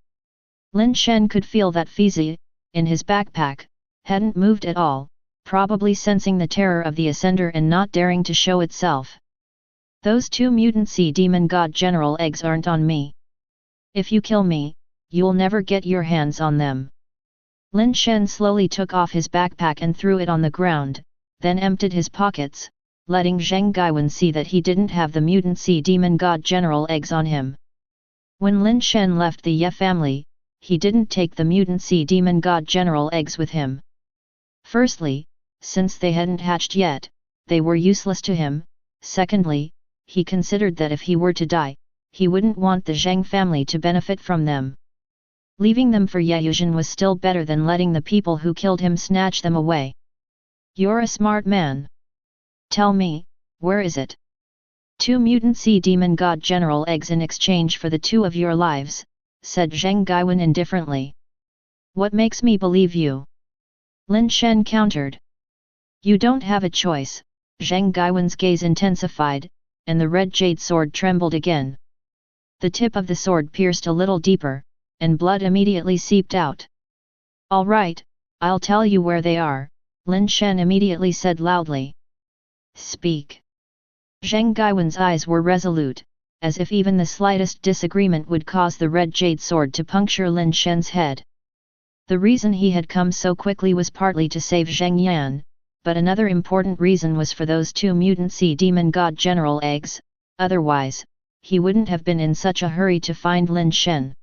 Lin Shen could feel that Fizi, in his backpack, hadn't moved at all, probably sensing the terror of the Ascender and not daring to show itself. Those 2 mutant sea demon god general eggs aren't on me. If you kill me, you'll never get your hands on them. Lin Shen slowly took off his backpack and threw it on the ground, then emptied his pockets, letting Zheng Gaiwen see that he didn't have the mutant sea demon god general eggs on him. When Lin Shen left the Ye family, he didn't take the mutant sea demon god general eggs with him. Firstly, since they hadn't hatched yet, they were useless to him. Secondly, he considered that if he were to die, he wouldn't want the Zheng family to benefit from them. Leaving them for Ye Yuzhen was still better than letting the people who killed him snatch them away. You're a smart man. Tell me, where is it? 2 mutant sea demon god general eggs in exchange for the 2 of your lives, said Zheng Gaiwen indifferently. What makes me believe you? Lin Shen countered. You don't have a choice. Zheng Gaiwen's gaze intensified, and the red jade sword trembled again. The tip of the sword pierced a little deeper, and blood immediately seeped out. All right, I'll tell you where they are, Lin Shen immediately said loudly. Speak. Zheng Gaiwen's eyes were resolute, as if even the slightest disagreement would cause the red jade sword to puncture Lin Shen's head. The reason he had come so quickly was partly to save Zheng Yan, but another important reason was for those 2 mutant sea demon god general eggs, otherwise, he wouldn't have been in such a hurry to find Lin Shen.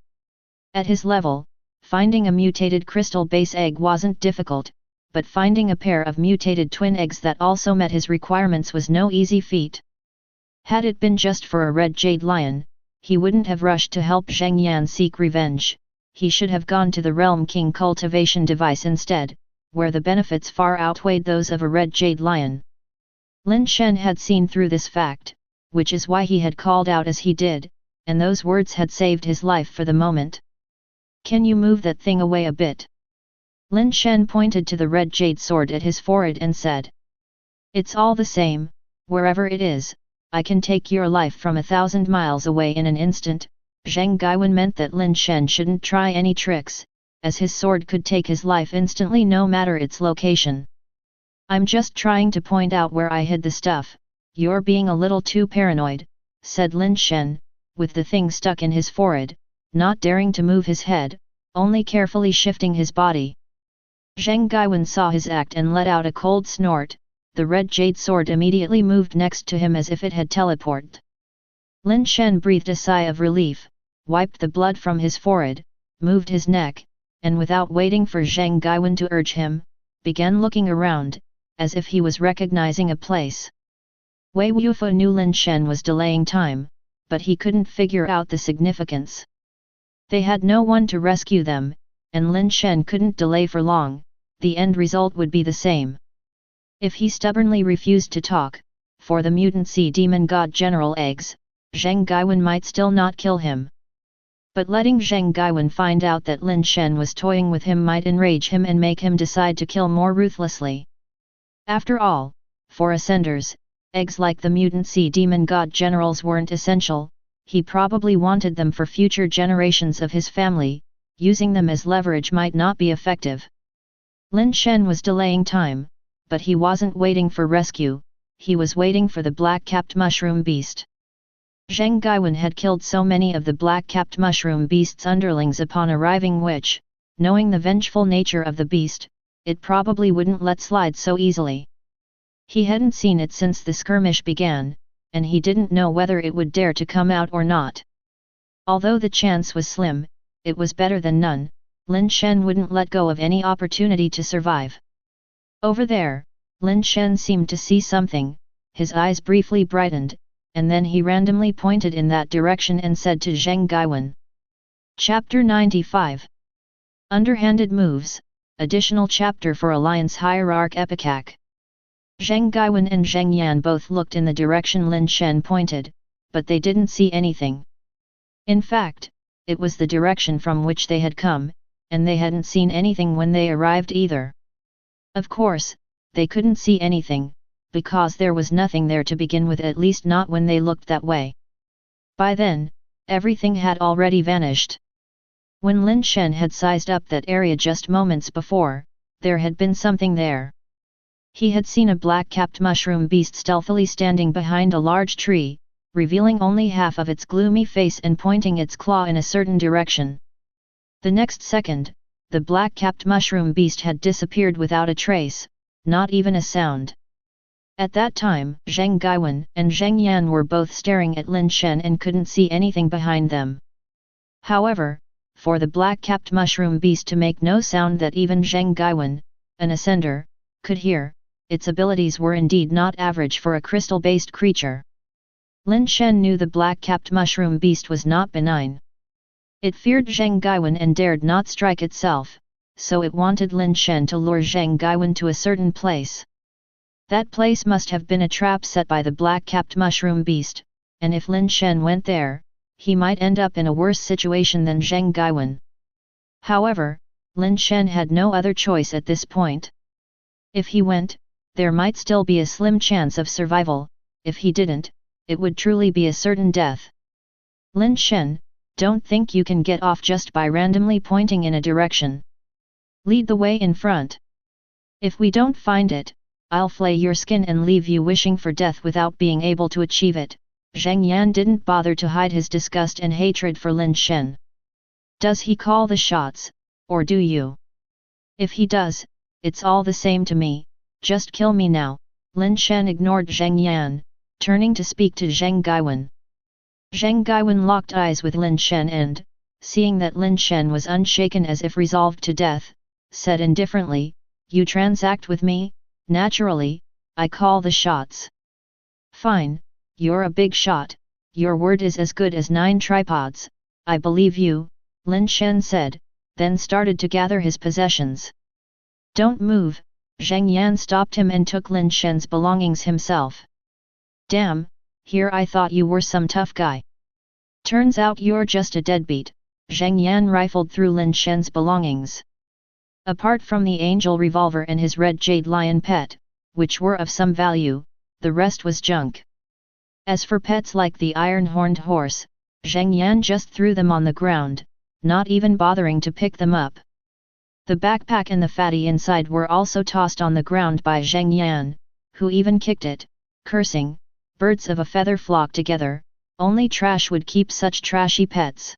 At his level, finding a mutated crystal base egg wasn't difficult, but finding a pair of mutated twin eggs that also met his requirements was no easy feat. Had it been just for a red jade lion, he wouldn't have rushed to help Zheng Yan seek revenge. He should have gone to the Realm King cultivation device instead, where the benefits far outweighed those of a red jade lion. Lin Shen had seen through this fact, which is why he had called out as he did, and those words had saved his life for the moment. Can you move that thing away a bit? Lin Shen pointed to the red jade sword at his forehead and said. It's all the same, wherever it is, I can take your life from 1,000 miles away in an instant. Zheng Gaiwen meant that Lin Shen shouldn't try any tricks, as his sword could take his life instantly no matter its location. I'm just trying to point out where I hid the stuff. You're being a little too paranoid, said Lin Shen, with the thing stuck in his forehead, not daring to move his head, only carefully shifting his body. Zheng Gaiwen saw his act and let out a cold snort. The red jade sword immediately moved next to him as if it had teleported. Lin Shen breathed a sigh of relief, wiped the blood from his forehead, moved his neck, and without waiting for Zheng Gaiwen to urge him, began looking around, as if he was recognizing a place. Wei Wufu knew Lin Shen was delaying time, but he couldn't figure out the significance. They had no one to rescue them, and Lin Shen couldn't delay for long. The end result would be the same. If he stubbornly refused to talk, for the mutant sea demon god general eggs, Zheng Gaiwen might still not kill him. But letting Zheng Gaiwen find out that Lin Shen was toying with him might enrage him and make him decide to kill more ruthlessly. After all, for Ascenders, eggs like the mutant sea demon god generals weren't essential. He probably wanted them for future generations of his family. Using them as leverage might not be effective. Lin Shen was delaying time, but he wasn't waiting for rescue, he was waiting for the black-capped mushroom beast. Zheng Gaiwen had killed so many of the black-capped mushroom beast's underlings upon arriving which, knowing the vengeful nature of the beast, it probably wouldn't let slide so easily. He hadn't seen it since the skirmish began, and he didn't know whether it would dare to come out or not. Although the chance was slim, it was better than none. Lin Shen wouldn't let go of any opportunity to survive. Over there, Lin Shen seemed to see something, his eyes briefly brightened, and then he randomly pointed in that direction and said to Zheng Gaiwen. Chapter 95. Underhanded Moves, Additional Chapter for Alliance Hierarch Epicac. Zheng Gaiwen and Zheng Yan both looked in the direction Lin Shen pointed, but they didn't see anything. In fact, it was the direction from which they had come, and they hadn't seen anything when they arrived either. Of course, they couldn't see anything, because there was nothing there to begin with, at least not when they looked that way. By then, everything had already vanished. When Lin Shen had sized up that area just moments before, there had been something there. He had seen a black-capped mushroom beast stealthily standing behind a large tree, revealing only half of its gloomy face and pointing its claw in a certain direction. The next second, the black-capped mushroom beast had disappeared without a trace, not even a sound. At that time, Zheng Gaiwen and Zheng Yan were both staring at Lin Shen and couldn't see anything behind them. However, for the black-capped mushroom beast to make no sound that even Zheng Gaiwen, an Ascender, could hear, its abilities were indeed not average for a crystal-based creature. Lin Shen knew the black-capped mushroom beast was not benign. It feared Zheng Gaiwen and dared not strike itself, so it wanted Lin Shen to lure Zheng Gaiwen to a certain place. That place must have been a trap set by the black-capped mushroom beast, and if Lin Shen went there, he might end up in a worse situation than Zheng Gaiwen. However, Lin Shen had no other choice at this point. If he went, there might still be a slim chance of survival. If he didn't, it would truly be a certain death. Lin Shen, don't think you can get off just by randomly pointing in a direction. Lead the way in front. If we don't find it, I'll flay your skin and leave you wishing for death without being able to achieve it. Zheng Yan didn't bother to hide his disgust and hatred for Lin Shen. Does he call the shots, or do you? If he does, it's all the same to me, just kill me now. Lin Shen ignored Zheng Yan, turning to speak to Zheng Gaiwen. Zheng Gaiwen locked eyes with Lin Shen and, seeing that Lin Shen was unshaken as if resolved to death, said indifferently, "You transact with me? Naturally, I call the shots." "Fine, you're a big shot, your word is as good as 9 tripods, I believe you," Lin Shen said, then started to gather his possessions. "Don't move," Zheng Yan stopped him and took Lin Shen's belongings himself. "Damn, here I thought you were some tough guy. Turns out you're just a deadbeat." Zheng Yan rifled through Lin Shen's belongings. Apart from the angel revolver and his red jade lion pet, which were of some value, the rest was junk. As for pets like the iron-horned horse, Zheng Yan just threw them on the ground, not even bothering to pick them up. The backpack and the fatty inside were also tossed on the ground by Zheng Yan, who even kicked it, cursing, "Birds of a feather flock together, only trash would keep such trashy pets."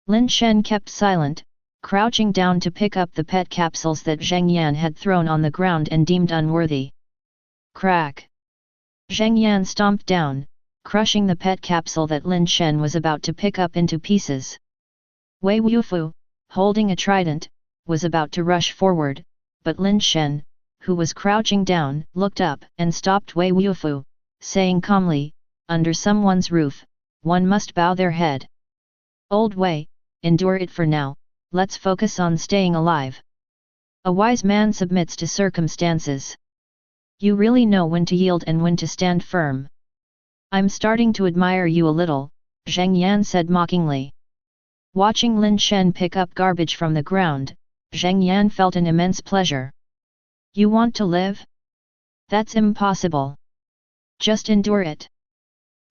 Lin Shen kept silent, crouching down to pick up the pet capsules that Zheng Yan had thrown on the ground and deemed unworthy. Crack! Zheng Yan stomped down, crushing the pet capsule that Lin Shen was about to pick up into pieces. "Wei Wufu, holding a trident, was about to rush forward, but Lin Shen, who was crouching down, looked up and stopped Wei Wufu, saying calmly, "Under someone's roof, one must bow their head. Old Wei, endure it for now, let's focus on staying alive. A wise man submits to circumstances. You really know when to yield and when to stand firm." "I'm starting to admire you a little," Zheng Yan said mockingly. Watching Lin Shen pick up garbage from the ground, Zheng Yan felt an immense pleasure. "You want to live? That's impossible. Just endure it.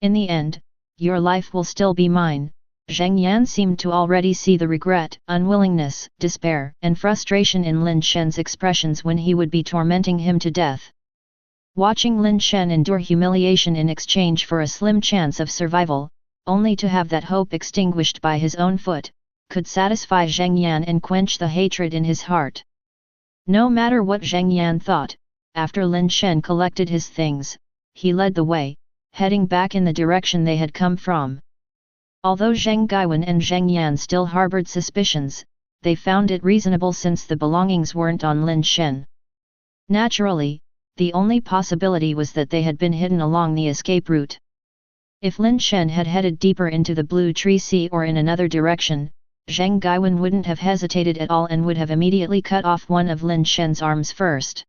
In the end, your life will still be mine." Zheng Yan seemed to already see the regret, unwillingness, despair, and frustration in Lin Shen's expressions when he would be tormenting him to death. Watching Lin Shen endure humiliation in exchange for a slim chance of survival, only to have that hope extinguished by his own foot, could satisfy Zheng Yan and quench the hatred in his heart. No matter what Zheng Yan thought, after Lin Shen collected his things, he led the way, heading back in the direction they had come from. Although Zheng Gaiwen and Zheng Yan still harbored suspicions, they found it reasonable since the belongings weren't on Lin Shen. Naturally, the only possibility was that they had been hidden along the escape route. If Lin Shen had headed deeper into the Blue Tree Sea or in another direction, Zheng Gaiwen wouldn't have hesitated at all and would have immediately cut off one of Lin Shen's arms first.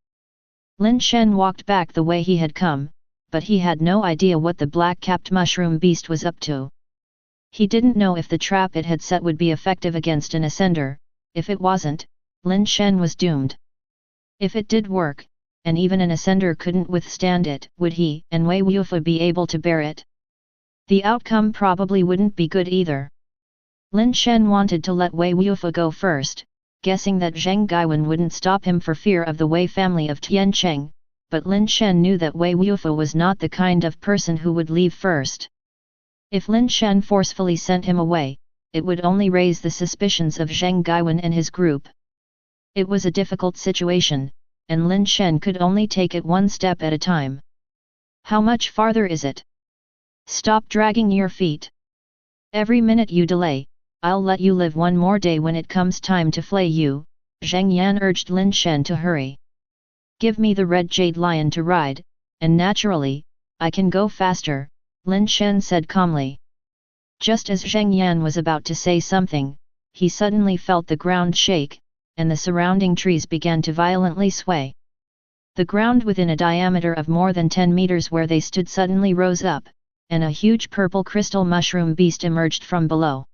Lin Shen walked back the way he had come, but he had no idea what the black-capped mushroom beast was up to. He didn't know if the trap it had set would be effective against an ascender. If it wasn't, Lin Shen was doomed. If it did work, and even an ascender couldn't withstand it, would he and Wei Wufu be able to bear it? The outcome probably wouldn't be good either. Lin Shen wanted to let Wei Wufu go first, guessing that Zheng Gaiwen wouldn't stop him for fear of the Wei family of Tiancheng, but Lin Shen knew that Wei Wufu was not the kind of person who would leave first. If Lin Shen forcefully sent him away, it would only raise the suspicions of Zheng Gaiwen and his group. It was a difficult situation, and Lin Shen could only take it one step at a time. "How much farther is it? Stop dragging your feet. Every minute you delay, I'll let you live one more day when it comes time to flay you," Zheng Yan urged Lin Shen to hurry. "Give me the red jade lion to ride, and naturally, I can go faster," Lin Shen said calmly. Just as Zheng Yan was about to say something, he suddenly felt the ground shake, and the surrounding trees began to violently sway. The ground within a diameter of more than 10 meters where they stood suddenly rose up, and a huge purple crystal mushroom beast emerged from below.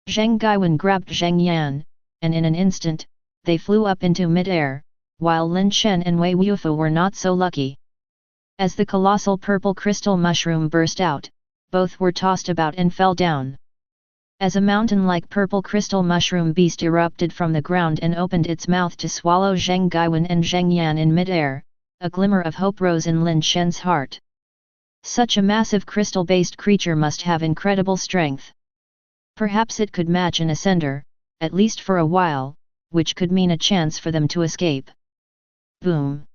Zheng Gaiwen grabbed Zheng Yan, and in an instant, they flew up into mid-air, while Lin Shen and Wei Wufu were not so lucky. As the colossal purple crystal mushroom burst out, both were tossed about and fell down. As a mountain-like purple crystal mushroom beast erupted from the ground and opened its mouth to swallow Zheng Gaiwen and Zheng Yan in mid-air, a glimmer of hope rose in Lin Shen's heart. Such a massive crystal-based creature must have incredible strength. Perhaps it could match an ascender, at least for a while, which could mean a chance for them to escape. Boom!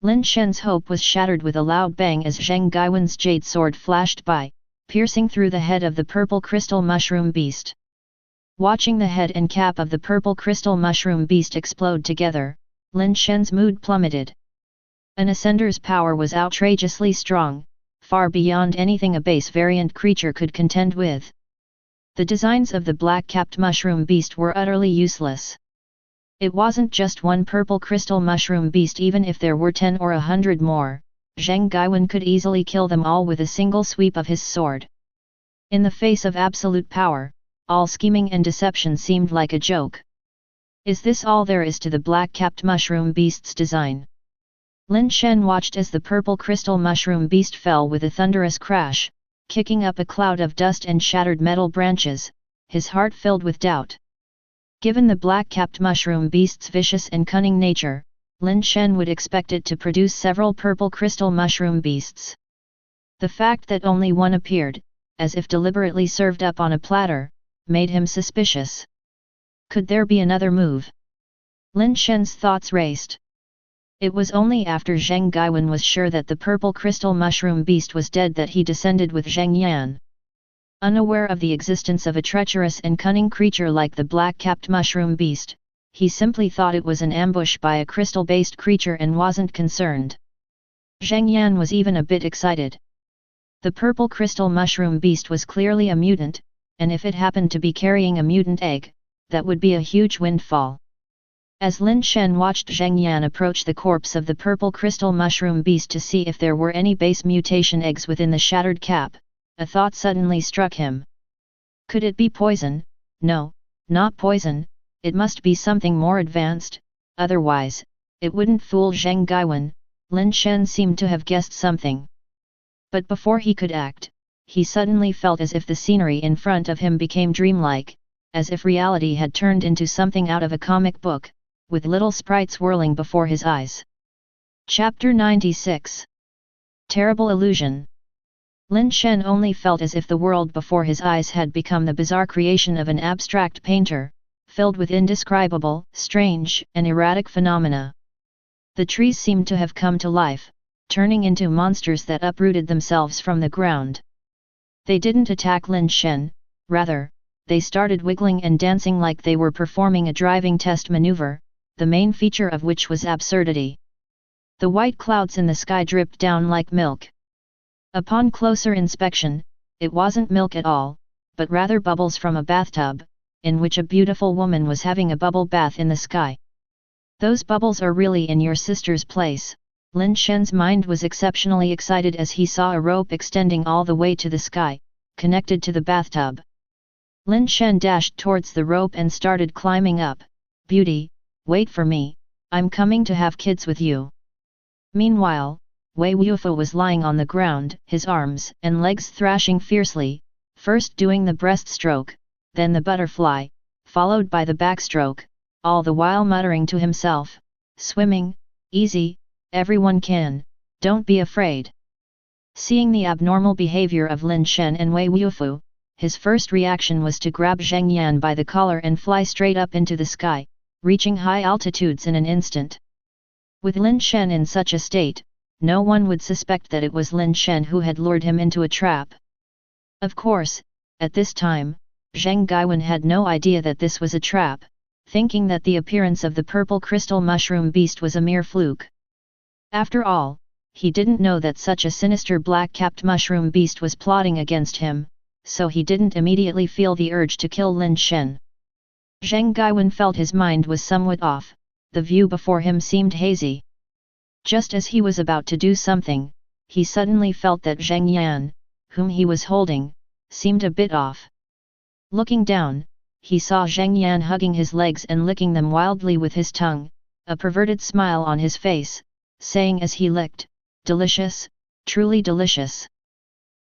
Lin Shen's hope was shattered with a loud bang as Zheng Gaiwen's jade sword flashed by, piercing through the head of the purple crystal mushroom beast. Watching the head and cap of the purple crystal mushroom beast explode together, Lin Shen's mood plummeted. An ascender's power was outrageously strong, far beyond anything a base variant creature could contend with. The designs of the black-capped mushroom beast were utterly useless. It wasn't just one purple crystal mushroom beast. Even if there were 10 or 100 more, Zheng Gaiwen could easily kill them all with a single sweep of his sword. In the face of absolute power, all scheming and deception seemed like a joke. Is this all there is to the black-capped mushroom beast's design? Lin Shen watched as the purple crystal mushroom beast fell with a thunderous crash, kicking up a cloud of dust and shattered metal branches, his heart filled with doubt. Given the black-capped mushroom beast's vicious and cunning nature, Lin Shen would expect it to produce several purple crystal mushroom beasts. The fact that only one appeared, as if deliberately served up on a platter, made him suspicious. Could there be another move? Lin Shen's thoughts raced. It was only after Zheng Gaiwen was sure that the purple crystal mushroom beast was dead that he descended with Zheng Yan. Unaware of the existence of a treacherous and cunning creature like the black-capped mushroom beast, he simply thought it was an ambush by a crystal-based creature and wasn't concerned. Zheng Yan was even a bit excited. The purple crystal mushroom beast was clearly a mutant, and if it happened to be carrying a mutant egg, that would be a huge windfall. As Lin Shen watched Zheng Yan approach the corpse of the purple crystal mushroom beast to see if there were any base mutation eggs within the shattered cap, a thought suddenly struck him. Could it be poison? No, not poison, it must be something more advanced, otherwise, it wouldn't fool Zheng Gaiwen. Lin Shen seemed to have guessed something. But before he could act, he suddenly felt as if the scenery in front of him became dreamlike, as if reality had turned into something out of a comic book, with little sprites whirling before his eyes. Chapter 96. Terrible Illusion. Lin Shen only felt as if the world before his eyes had become the bizarre creation of an abstract painter, filled with indescribable, strange, and erratic phenomena. The trees seemed to have come to life, turning into monsters that uprooted themselves from the ground. They didn't attack Lin Shen, rather, they started wiggling and dancing like they were performing a driving test maneuver, the main feature of which was absurdity. The white clouds in the sky dripped down like milk. Upon closer inspection, it wasn't milk at all, but rather bubbles from a bathtub, in which a beautiful woman was having a bubble bath in the sky. Those bubbles are really in your sister's place. Lin Shen's mind was exceptionally excited as he saw a rope extending all the way to the sky, connected to the bathtub. Lin Shen dashed towards the rope and started climbing up. "Beauty, wait for me, I'm coming to have kids with you." Meanwhile, Wei Wufu was lying on the ground, his arms and legs thrashing fiercely, first doing the breaststroke, then the butterfly, followed by the backstroke, all the while muttering to himself, "Swimming, easy, everyone can, don't be afraid." Seeing the abnormal behavior of Lin Shen and Wei Wufu, his first reaction was to grab Zheng Yan by the collar and fly straight up into the sky, reaching high altitudes in an instant. With Lin Shen in such a state, no one would suspect that it was Lin Shen who had lured him into a trap. Of course, at this time, Zheng Gaiwen had no idea that this was a trap, thinking that the appearance of the purple crystal mushroom beast was a mere fluke. After all, he didn't know that such a sinister black-capped mushroom beast was plotting against him, so he didn't immediately feel the urge to kill Lin Shen. Zheng Gaiwen felt his mind was somewhat off, the view before him seemed hazy. Just as he was about to do something, he suddenly felt that Zheng Yan, whom he was holding, seemed a bit off. Looking down, he saw Zheng Yan hugging his legs and licking them wildly with his tongue, a perverted smile on his face, saying as he licked, "Delicious, truly delicious."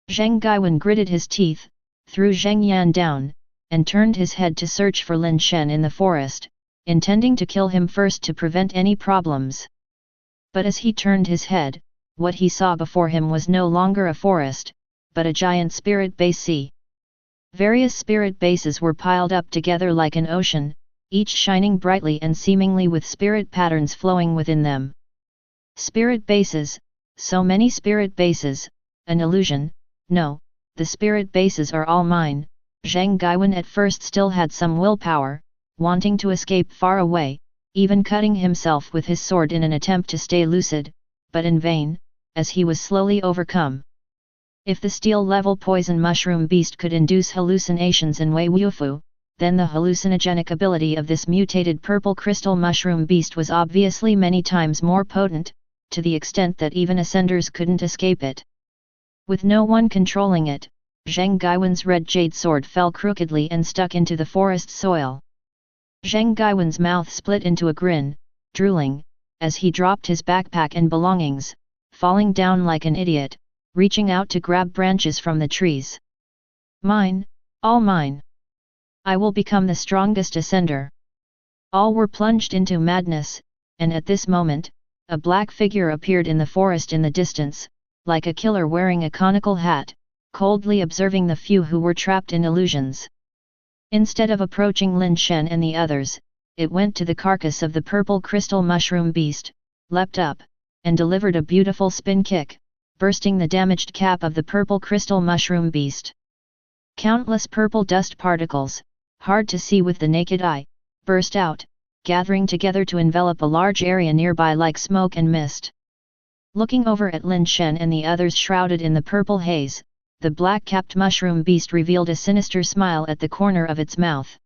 Zheng Gaiwen gritted his teeth, threw Zheng Yan down, and turned his head to search for Lin Shen in the forest, intending to kill him first to prevent any problems. But as he turned his head, what he saw before him was no longer a forest, but a giant spirit base sea. Various spirit bases were piled up together like an ocean, each shining brightly and seemingly with spirit patterns flowing within them. Spirit bases, so many spirit bases, an illusion? No, the spirit bases are all mine. Zheng Gaiwen at first still had some willpower, wanting to escape far away, even cutting himself with his sword in an attempt to stay lucid, but in vain, as he was slowly overcome. If the steel-level poison mushroom beast could induce hallucinations in Wei Wufu, then the hallucinogenic ability of this mutated purple crystal mushroom beast was obviously many times more potent, to the extent that even ascenders couldn't escape it. With no one controlling it, Zheng Gaiwen's red jade sword fell crookedly and stuck into the forest soil. Zheng Gaiwen's mouth split into a grin, drooling, as he dropped his backpack and belongings, falling down like an idiot, reaching out to grab branches from the trees. "Mine, all mine. I will become the strongest ascender." All were plunged into madness, and at this moment, a black figure appeared in the forest in the distance, like a killer wearing a conical hat, coldly observing the few who were trapped in illusions. Instead of approaching Lin Shen and the others, it went to the carcass of the purple crystal mushroom beast, leapt up, and delivered a beautiful spin kick, bursting the damaged cap of the purple crystal mushroom beast. Countless purple dust particles, hard to see with the naked eye, burst out, gathering together to envelop a large area nearby like smoke and mist. Looking over at Lin Shen and the others shrouded in the purple haze, the black-capped mushroom beast revealed a sinister smile at the corner of its mouth.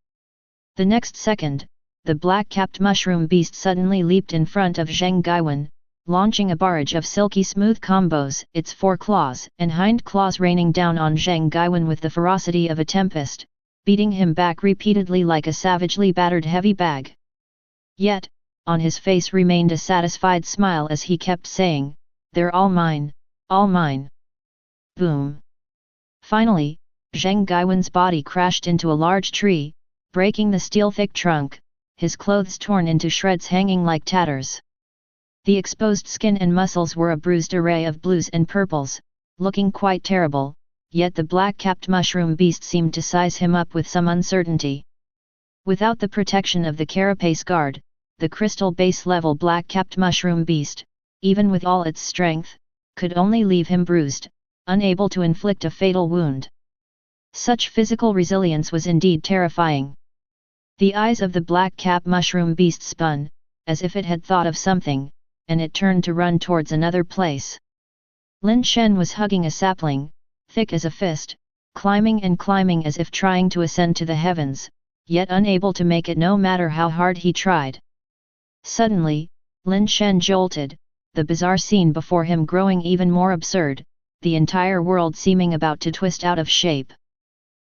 The next second, the black-capped mushroom beast suddenly leaped in front of Zheng Gaiwen, launching a barrage of silky smooth combos, its foreclaws and hind claws raining down on Zheng Gaiwen with the ferocity of a tempest, beating him back repeatedly like a savagely battered heavy bag. Yet, on his face remained a satisfied smile as he kept saying, "They're all mine, all mine." Boom! Finally, Zheng Gaiwen's body crashed into a large tree, breaking the steel-thick trunk, his clothes torn into shreds hanging like tatters. The exposed skin and muscles were a bruised array of blues and purples, looking quite terrible, yet the black-capped mushroom beast seemed to size him up with some uncertainty. Without the protection of the carapace guard, the crystal base-level black-capped mushroom beast, even with all its strength, could only leave him bruised, unable to inflict a fatal wound. Such physical resilience was indeed terrifying. The eyes of the black-capped mushroom beast spun, as if it had thought of something, and it turned to run towards another place. Lin Shen was hugging a sapling, thick as a fist, climbing and climbing as if trying to ascend to the heavens, yet unable to make it no matter how hard he tried. Suddenly, Lin Shen jolted, the bizarre scene before him growing even more absurd, the entire world seeming about to twist out of shape.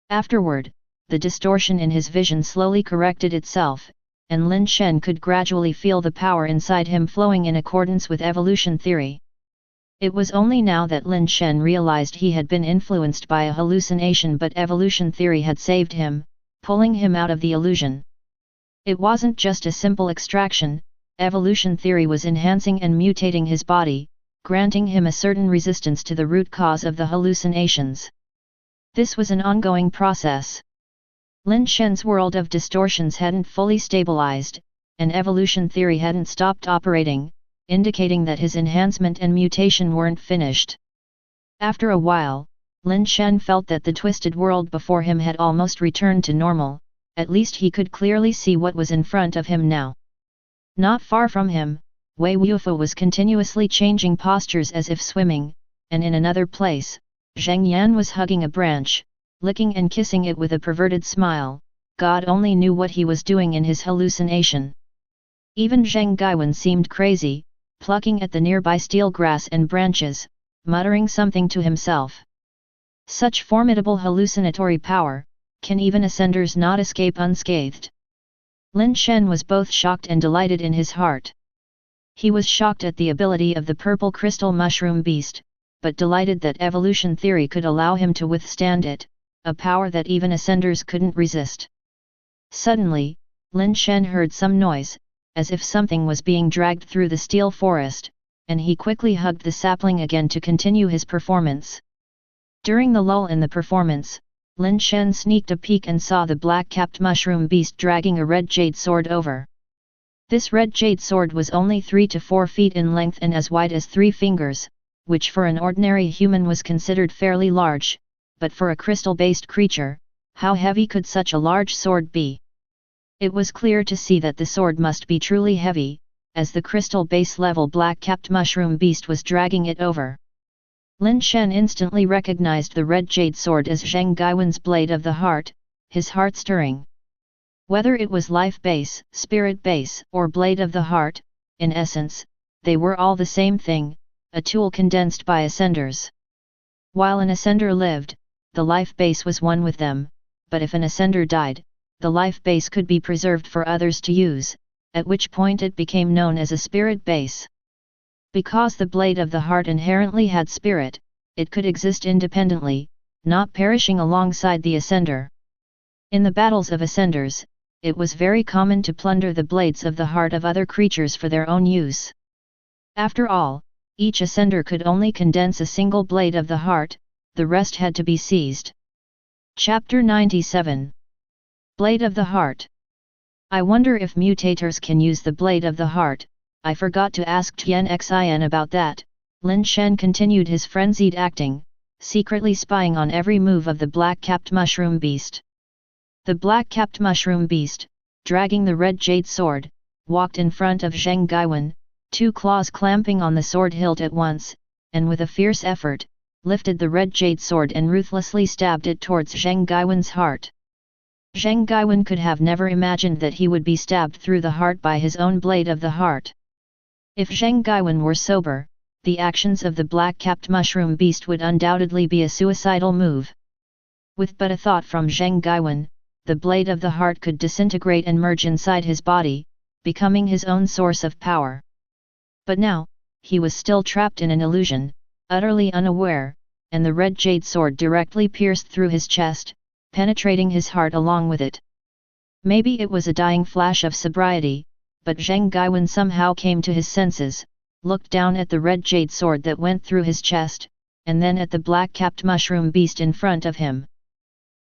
Afterward, the distortion in his vision slowly corrected itself, and Lin Shen could gradually feel the power inside him flowing in accordance with evolution theory. It was only now that Lin Shen realized he had been influenced by a hallucination, but evolution theory had saved him, pulling him out of the illusion. It wasn't just a simple extraction, evolution theory was enhancing and mutating his body, granting him a certain resistance to the root cause of the hallucinations. This was an ongoing process. Lin Shen's world of distortions hadn't fully stabilized, and evolution theory hadn't stopped operating, indicating that his enhancement and mutation weren't finished. After a while, Lin Shen felt that the twisted world before him had almost returned to normal, at least he could clearly see what was in front of him now. Not far from him, Wei Wufu was continuously changing postures as if swimming, and in another place, Zheng Yan was hugging a branch, licking and kissing it with a perverted smile. God only knew what he was doing in his hallucination. Even Zheng Gaiwen seemed crazy, plucking at the nearby steel grass and branches, muttering something to himself. Such formidable hallucinatory power, can even ascenders not escape unscathed? Lin Shen was both shocked and delighted in his heart. He was shocked at the ability of the purple crystal mushroom beast, but delighted that evolution theory could allow him to withstand it, a power that even ascenders couldn't resist. Suddenly, Lin Shen heard some noise, as if something was being dragged through the steel forest, and he quickly hugged the sapling again to continue his performance. During the lull in the performance, Lin Shen sneaked a peek and saw the black-capped mushroom beast dragging a red jade sword over. This red jade sword was only 3 to 4 feet in length and as wide as 3 fingers, which for an ordinary human was considered fairly large, but for a crystal-based creature, how heavy could such a large sword be? It was clear to see that the sword must be truly heavy, as the crystal base-level black-capped mushroom beast was dragging it over. Lin Shen instantly recognized the red jade sword as Zheng Gaiwen's blade of the heart, his heart stirring. Whether it was life base, spirit base, or blade of the heart, in essence, they were all the same thing, a tool condensed by ascenders. While an ascender lived, the life base was one with them, but if an ascender died, the life base could be preserved for others to use, at which point it became known as a spirit base. Because the blade of the heart inherently had spirit, it could exist independently, not perishing alongside the ascender. In the battles of ascenders, it was very common to plunder the blades of the heart of other creatures for their own use. After all, each ascender could only condense a single blade of the heart, the rest had to be seized. Chapter 97. Blade of the Heart. I wonder if mutators can use the blade of the heart. I forgot to ask Tian Xin about that. Lin Shen continued his frenzied acting, secretly spying on every move of the black-capped mushroom beast. The black-capped mushroom beast, dragging the red jade sword, walked in front of Zheng Gaiwen, two claws clamping on the sword hilt at once, and with a fierce effort, lifted the red jade sword and ruthlessly stabbed it towards Zheng Gaiwen's heart. Zheng Gaiwen could have never imagined that he would be stabbed through the heart by his own blade of the heart. If Zheng Gaiwen were sober, the actions of the black-capped mushroom beast would undoubtedly be a suicidal move. With but a thought from Zheng Gaiwen, the blade of the heart could disintegrate and merge inside his body, becoming his own source of power. But now, he was still trapped in an illusion, utterly unaware, and the red jade sword directly pierced through his chest, penetrating his heart along with it. Maybe it was a dying flash of sobriety, but Zheng Gaiwen somehow came to his senses, looked down at the red jade sword that went through his chest, and then at the black-capped mushroom beast in front of him.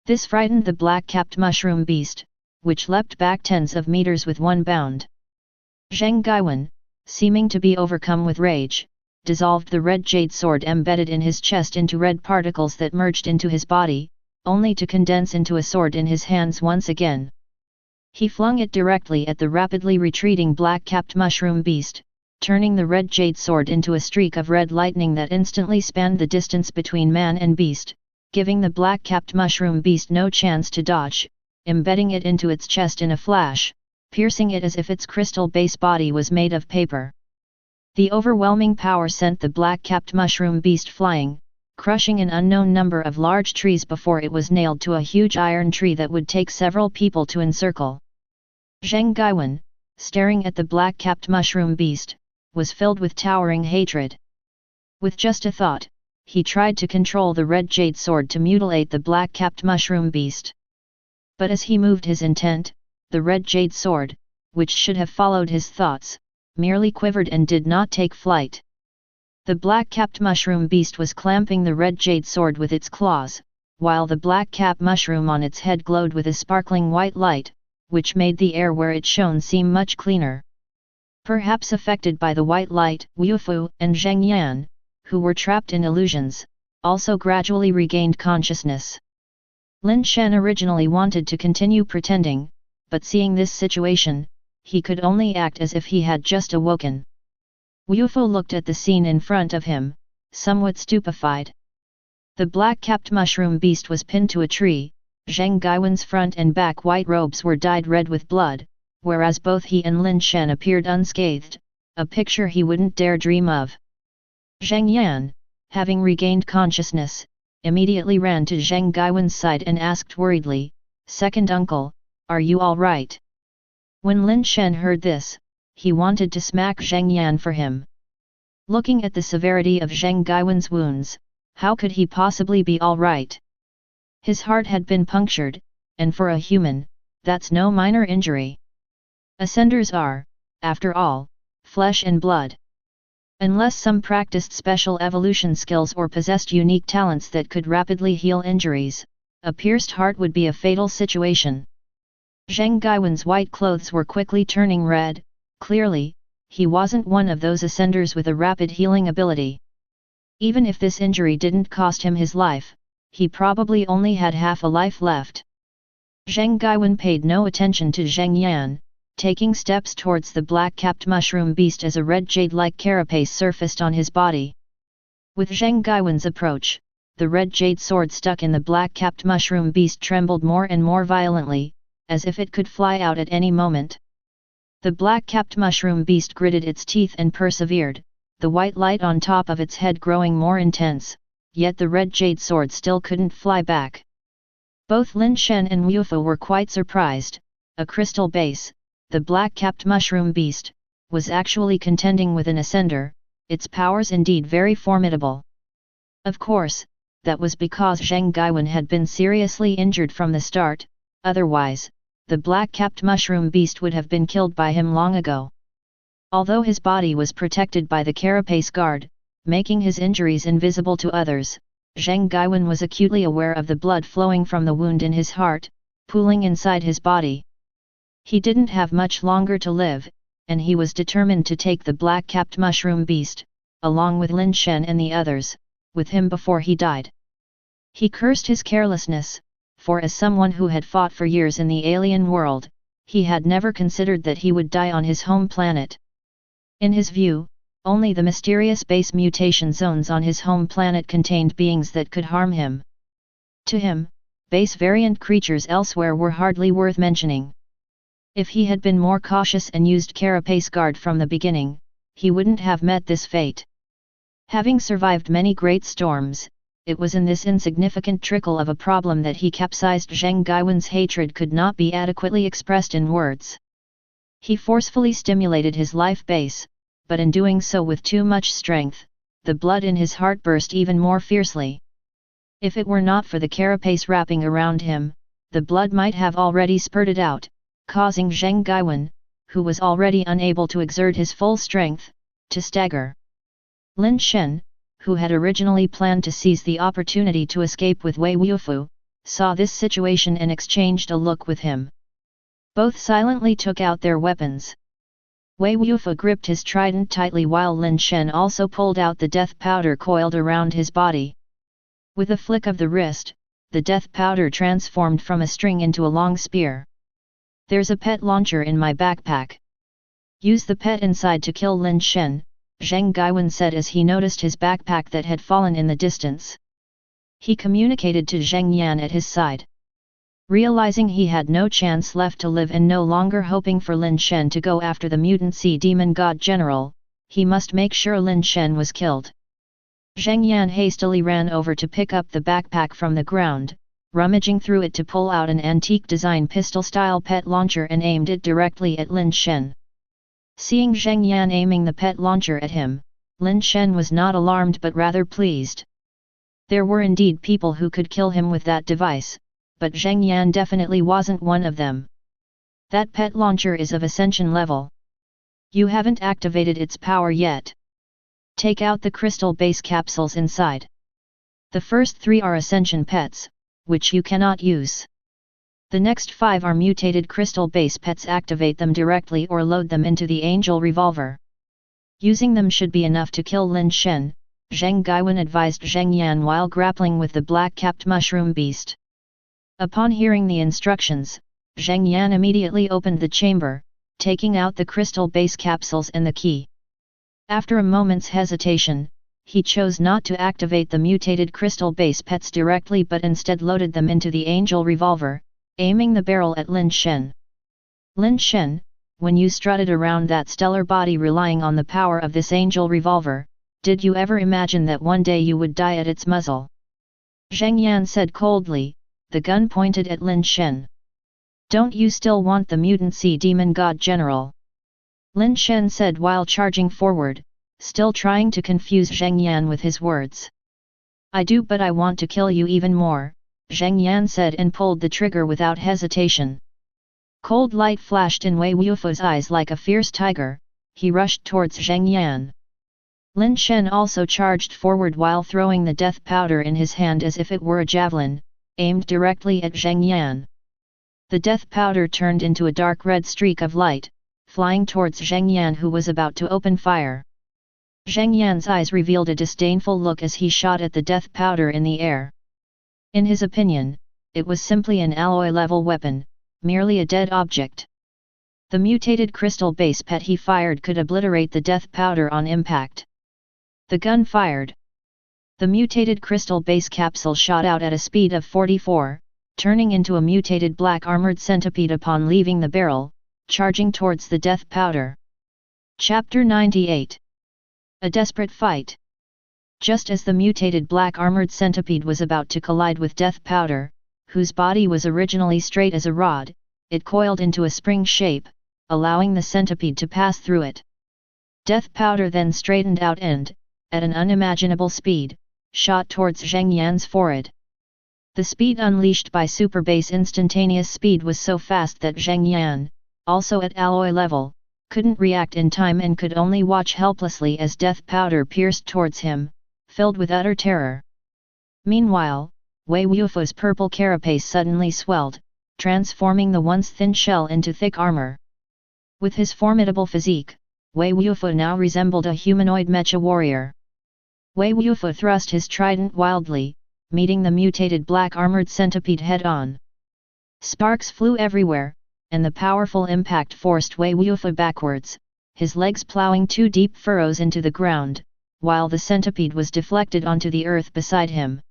This frightened the black-capped mushroom beast, which leapt back tens of meters with one bound. Zheng Gaiwen, seeming to be overcome with rage, dissolved the red jade sword embedded in his chest into red particles that merged into his body, only to condense into a sword in his hands once again. He flung it directly at the rapidly retreating black-capped mushroom beast, turning the red jade sword into a streak of red lightning that instantly spanned the distance between man and beast, giving the black-capped mushroom beast no chance to dodge, embedding it into its chest in a flash, piercing it as if its crystal base body was made of paper. The overwhelming power sent the black-capped mushroom beast flying, crushing an unknown number of large trees before it was nailed to a huge iron tree that would take several people to encircle. Zheng Gaiwen, staring at the black-capped mushroom beast, was filled with towering hatred. With just a thought, he tried to control the red jade sword to mutilate the black-capped mushroom beast. But as he moved his intent, the red jade sword, which should have followed his thoughts, merely quivered and did not take flight. The black-capped mushroom beast was clamping the red jade sword with its claws, while the black-cap mushroom on its head glowed with a sparkling white light, which made the air where it shone seem much cleaner. Perhaps affected by the white light, Wu Fu and Zheng Yan, who were trapped in illusions, also gradually regained consciousness. Lin Shen originally wanted to continue pretending, but seeing this situation, he could only act as if he had just awoken. Wu Fu looked at the scene in front of him, somewhat stupefied. The black-capped mushroom beast was pinned to a tree, Zheng Gaiwen's front and back white robes were dyed red with blood, whereas both he and Lin Shen appeared unscathed, a picture he wouldn't dare dream of. Zheng Yan, having regained consciousness, immediately ran to Zheng Gaiwen's side and asked worriedly, "Second uncle, are you all right?" When Lin Shen heard this, he wanted to smack Zheng Yan for him. Looking at the severity of Zheng Gaiwen's wounds, how could he possibly be all right? His heart had been punctured, and for a human, that's no minor injury. Ascenders are, after all, flesh and blood. Unless some practiced special evolution skills or possessed unique talents that could rapidly heal injuries, a pierced heart would be a fatal situation. Zheng Gaiwen's white clothes were quickly turning red. Clearly, he wasn't one of those ascenders with a rapid healing ability. Even if this injury didn't cost him his life, he probably only had half a life left. Zheng Gaiwen paid no attention to Zheng Yan, taking steps towards the black-capped mushroom beast as a red jade-like carapace surfaced on his body. With Zheng Gaiwen's approach, the red jade sword stuck in the black-capped mushroom beast trembled more and more violently, as if it could fly out at any moment. The black-capped mushroom beast gritted its teeth and persevered, the white light on top of its head growing more intense, yet the red jade sword still couldn't fly back. Both Lin Shen and Wu Fu were quite surprised. A crystal base, the black-capped mushroom beast, was actually contending with an ascender, its powers indeed very formidable. Of course, that was because Zheng Gaiwen had been seriously injured from the start, otherwise, the black-capped mushroom beast would have been killed by him long ago. Although his body was protected by the carapace guard, making his injuries invisible to others, Zheng Gaiwen was acutely aware of the blood flowing from the wound in his heart, pooling inside his body. He didn't have much longer to live, and he was determined to take the black-capped mushroom beast, along with Lin Shen and the others, with him before he died. He cursed his carelessness, for as someone who had fought for years in the alien world, he had never considered that he would die on his home planet. In his view, only the mysterious base mutation zones on his home planet contained beings that could harm him. To him, base variant creatures elsewhere were hardly worth mentioning. If he had been more cautious and used carapace guard from the beginning, he wouldn't have met this fate. Having survived many great storms, it was in this insignificant trickle of a problem that he capsized. Zheng Gaiwen's hatred could not be adequately expressed in words. He forcefully stimulated his life base, but in doing so with too much strength, the blood in his heart burst even more fiercely. If it were not for the carapace wrapping around him, the blood might have already spurted out, causing Zheng Gaiwen, who was already unable to exert his full strength, to stagger. Lin Shen, who had originally planned to seize the opportunity to escape with Wei Wufu, saw this situation and exchanged a look with him. Both silently took out their weapons. Wei Wufu gripped his trident tightly while Lin Shen also pulled out the death powder coiled around his body. With a flick of the wrist, the death powder transformed from a string into a long spear. "There's a pet launcher in my backpack. Use the pet inside to kill Lin Shen," Zheng Gaiwen said as he noticed his backpack that had fallen in the distance. He communicated to Zheng Yan at his side. Realizing he had no chance left to live and no longer hoping for Lin Shen to go after the mutant sea demon god general, he must make sure Lin Shen was killed. Zheng Yan hastily ran over to pick up the backpack from the ground, rummaging through it to pull out an antique design pistol-style pet launcher and aimed it directly at Lin Shen. Seeing Zheng Yan aiming the pet launcher at him, Lin Shen was not alarmed but rather pleased. There were indeed people who could kill him with that device, but Zheng Yan definitely wasn't one of them. "That pet launcher is of ascension level. You haven't activated its power yet. Take out the crystal base capsules inside. The first 3 are ascension pets, which you cannot use. The next 5 are mutated crystal base pets. Activate them directly or load them into the angel revolver. Using them should be enough to kill Lin Shen," Zheng Gaiwen advised Zheng Yan while grappling with the black-capped mushroom beast. Upon hearing the instructions, Zheng Yan immediately opened the chamber, taking out the crystal base capsules and the key. After a moment's hesitation, he chose not to activate the mutated crystal base pets directly but instead loaded them into the angel revolver, aiming the barrel at Lin Shen. "Lin Shen, when you strutted around that stellar body relying on the power of this angel revolver, did you ever imagine that one day you would die at its muzzle?" Zheng Yan said coldly, the gun pointed at Lin Shen. "Don't you still want the mutant sea demon god general?" Lin Shen said while charging forward, still trying to confuse Zheng Yan with his words. "I do, but I want to kill you even more," Zheng Yan said and pulled the trigger without hesitation. Cold light flashed in Wei Wufu's eyes like a fierce tiger. He rushed towards Zheng Yan. Lin Shen also charged forward while throwing the death powder in his hand as if it were a javelin, aimed directly at Zheng Yan. The death powder turned into a dark red streak of light, flying towards Zheng Yan who was about to open fire. Zheng Yan's eyes revealed a disdainful look as he shot at the death powder in the air. In his opinion, it was simply an alloy-level weapon, merely a dead object. The mutated crystal base pet he fired could obliterate the death powder on impact. The gun fired. The mutated crystal base capsule shot out at a speed of 44, turning into a mutated black armored centipede upon leaving the barrel, charging towards the death powder. Chapter 98. A desperate fight. Just as the mutated black armored centipede was about to collide with death powder, whose body was originally straight as a rod, it coiled into a spring shape, allowing the centipede to pass through it. Death powder then straightened out and, at an unimaginable speed, shot towards Zheng Yan's forehead. The speed unleashed by super base instantaneous speed was so fast that Zheng Yan, also at alloy level, couldn't react in time and could only watch helplessly as death powder pierced towards him, filled with utter terror. Meanwhile, Wei Wufu's purple carapace suddenly swelled, transforming the once thin shell into thick armor. With his formidable physique, Wei Wufu now resembled a humanoid mecha warrior. Wei Wufu thrust his trident wildly, meeting the mutated black armored centipede head-on. Sparks flew everywhere, and the powerful impact forced Wei Wufa backwards, his legs plowing 2 deep furrows into the ground, while the centipede was deflected onto the earth beside him.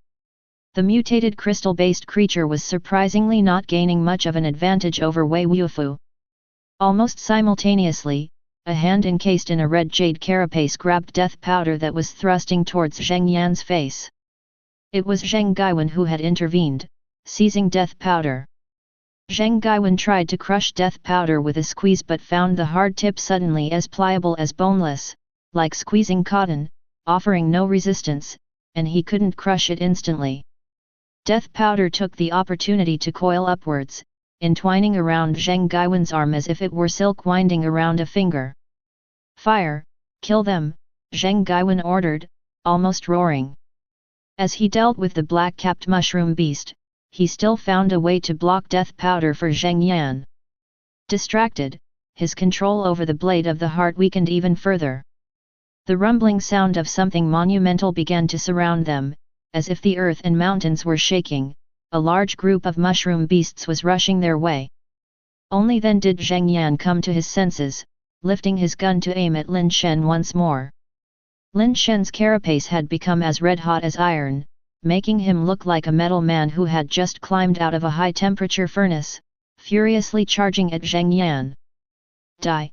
The mutated crystal-based creature was surprisingly not gaining much of an advantage over Wei Wufu. Almost simultaneously, a hand encased in a red jade carapace grabbed death powder that was thrusting towards Zheng Yan's face. It was Zheng Gaiwen who had intervened, seizing death powder. Zheng Gaiwen tried to crush death powder with a squeeze but found the hard tip suddenly as pliable as boneless, like squeezing cotton, offering no resistance, and he couldn't crush it instantly. Death powder took the opportunity to coil upwards, entwining around Zheng Gaiwen's arm as if it were silk winding around a finger. "Fire, kill them," Zheng Gaiwen ordered, almost roaring. As he dealt with the black-capped mushroom beast, he still found a way to block death powder for Zheng Yan. Distracted, his control over the blade of the heart weakened even further. The rumbling sound of something monumental began to surround them, as if the earth and mountains were shaking. A large group of mushroom beasts was rushing their way. Only then did Zheng Yan come to his senses, lifting his gun to aim at Lin Shen once more. Lin Shen's carapace had become as red-hot as iron, making him look like a metal man who had just climbed out of a high-temperature furnace, furiously charging at Zheng Yan. "Die!"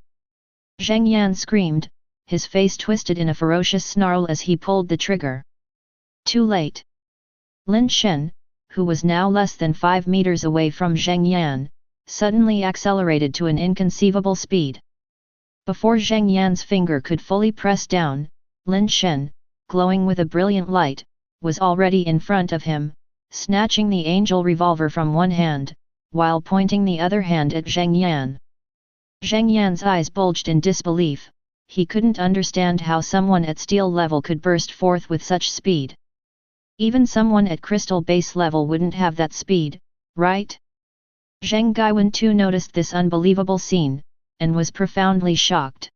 Zheng Yan screamed, his face twisted in a ferocious snarl as he pulled the trigger. Too late. Lin Shen, who was now less than 5 meters away from Zheng Yan, suddenly accelerated to an inconceivable speed. Before Zheng Yan's finger could fully press down, Lin Shen, glowing with a brilliant light, was already in front of him, snatching the angel revolver from one hand, while pointing the other hand at Zheng Yan. Zheng Yan's eyes bulged in disbelief. He couldn't understand how someone at steel level could burst forth with such speed. Even someone at crystal base level wouldn't have that speed, right? Zheng Gaiwen too noticed this unbelievable scene, and was profoundly shocked.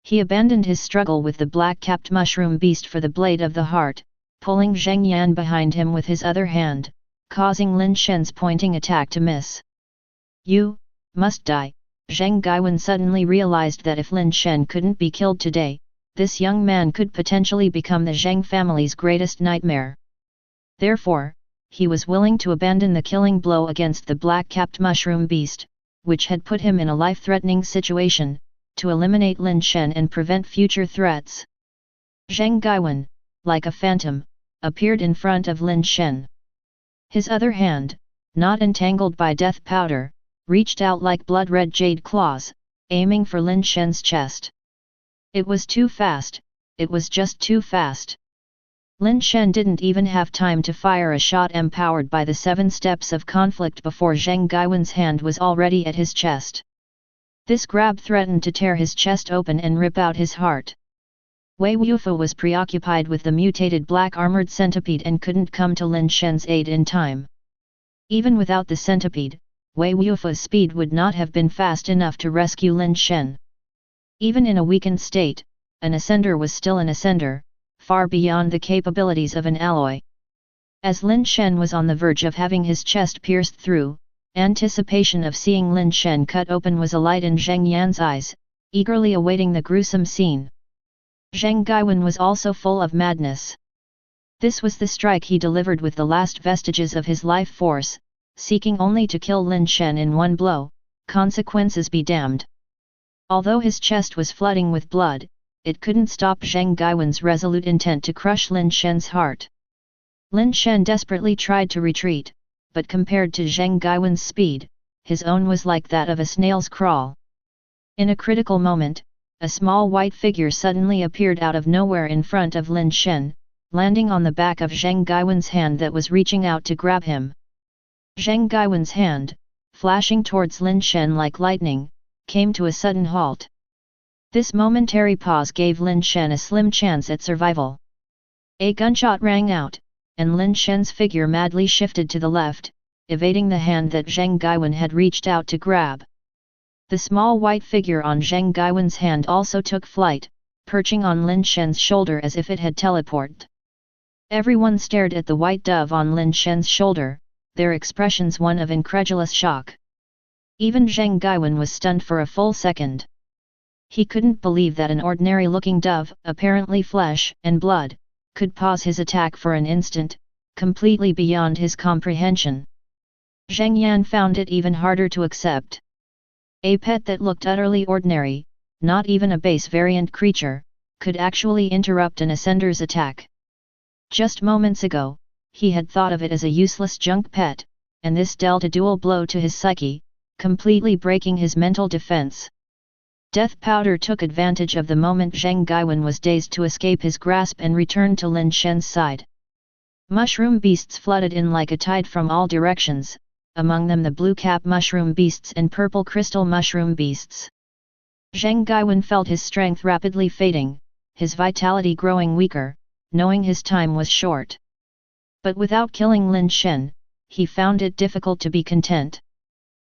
He abandoned his struggle with the black-capped mushroom beast for the blade of the heart, pulling Zheng Yan behind him with his other hand, causing Lin Shen's pointing attack to miss. "You must die." Zheng Gaiwen suddenly realized that if Lin Shen couldn't be killed today, this young man could potentially become the Zheng family's greatest nightmare. Therefore, he was willing to abandon the killing blow against the black-capped mushroom beast, which had put him in a life-threatening situation, to eliminate Lin Shen and prevent future threats. Zheng Gaiwen, like a phantom, appeared in front of Lin Shen. His other hand, not entangled by death powder, reached out like blood-red jade claws, aiming for Lin Shen's chest. It was too fast, it was just too fast. Lin Shen didn't even have time to fire a shot empowered by the 7 steps of conflict before Zheng Gaiwen's hand was already at his chest. This grab threatened to tear his chest open and rip out his heart. Wei Wufu was preoccupied with the mutated black armored centipede and couldn't come to Lin Shen's aid in time. Even without the centipede, Wei Wufu's speed would not have been fast enough to rescue Lin Shen. Even in a weakened state, an ascender was still an ascender, far beyond the capabilities of an alloy. As Lin Shen was on the verge of having his chest pierced through, anticipation of seeing Lin Shen cut open was alight in Zheng Yan's eyes, eagerly awaiting the gruesome scene. Zheng Gaiwen was also full of madness. This was the strike he delivered with the last vestiges of his life force, seeking only to kill Lin Shen in one blow, consequences be damned. Although his chest was flooding with blood, it couldn't stop Zheng Gaiwen's resolute intent to crush Lin Shen's heart. Lin Shen desperately tried to retreat, but compared to Zheng Gaiwen's speed, his own was like that of a snail's crawl. In a critical moment, a small white figure suddenly appeared out of nowhere in front of Lin Shen, landing on the back of Zheng Gaiwen's hand that was reaching out to grab him. Zheng Gaiwen's hand, flashing towards Lin Shen like lightning, came to a sudden halt. This momentary pause gave Lin Shen a slim chance at survival. A gunshot rang out, and Lin Shen's figure madly shifted to the left, evading the hand that Zheng Gaiwen had reached out to grab. The small white figure on Zheng Gaiwen's hand also took flight, perching on Lin Shen's shoulder as if it had teleported. Everyone stared at the white dove on Lin Shen's shoulder, their expressions one of incredulous shock. Even Zheng Gaiwen was stunned for a full second. He couldn't believe that an ordinary-looking dove, apparently flesh and blood, could pause his attack for an instant, completely beyond his comprehension. Zheng Yan found it even harder to accept. A pet that looked utterly ordinary, not even a base variant creature, could actually interrupt an Ascender's attack. Just moments ago, he had thought of it as a useless junk pet, and this dealt a dual blow to his psyche, completely breaking his mental defense. Death Powder took advantage of the moment Zheng Gaiwen was dazed to escape his grasp and returned to Lin Shen's side. Mushroom beasts flooded in like a tide from all directions, among them the blue-cap mushroom beasts and purple crystal mushroom beasts. Zheng Gaiwen felt his strength rapidly fading, his vitality growing weaker, knowing his time was short. But without killing Lin Shen, he found it difficult to be content.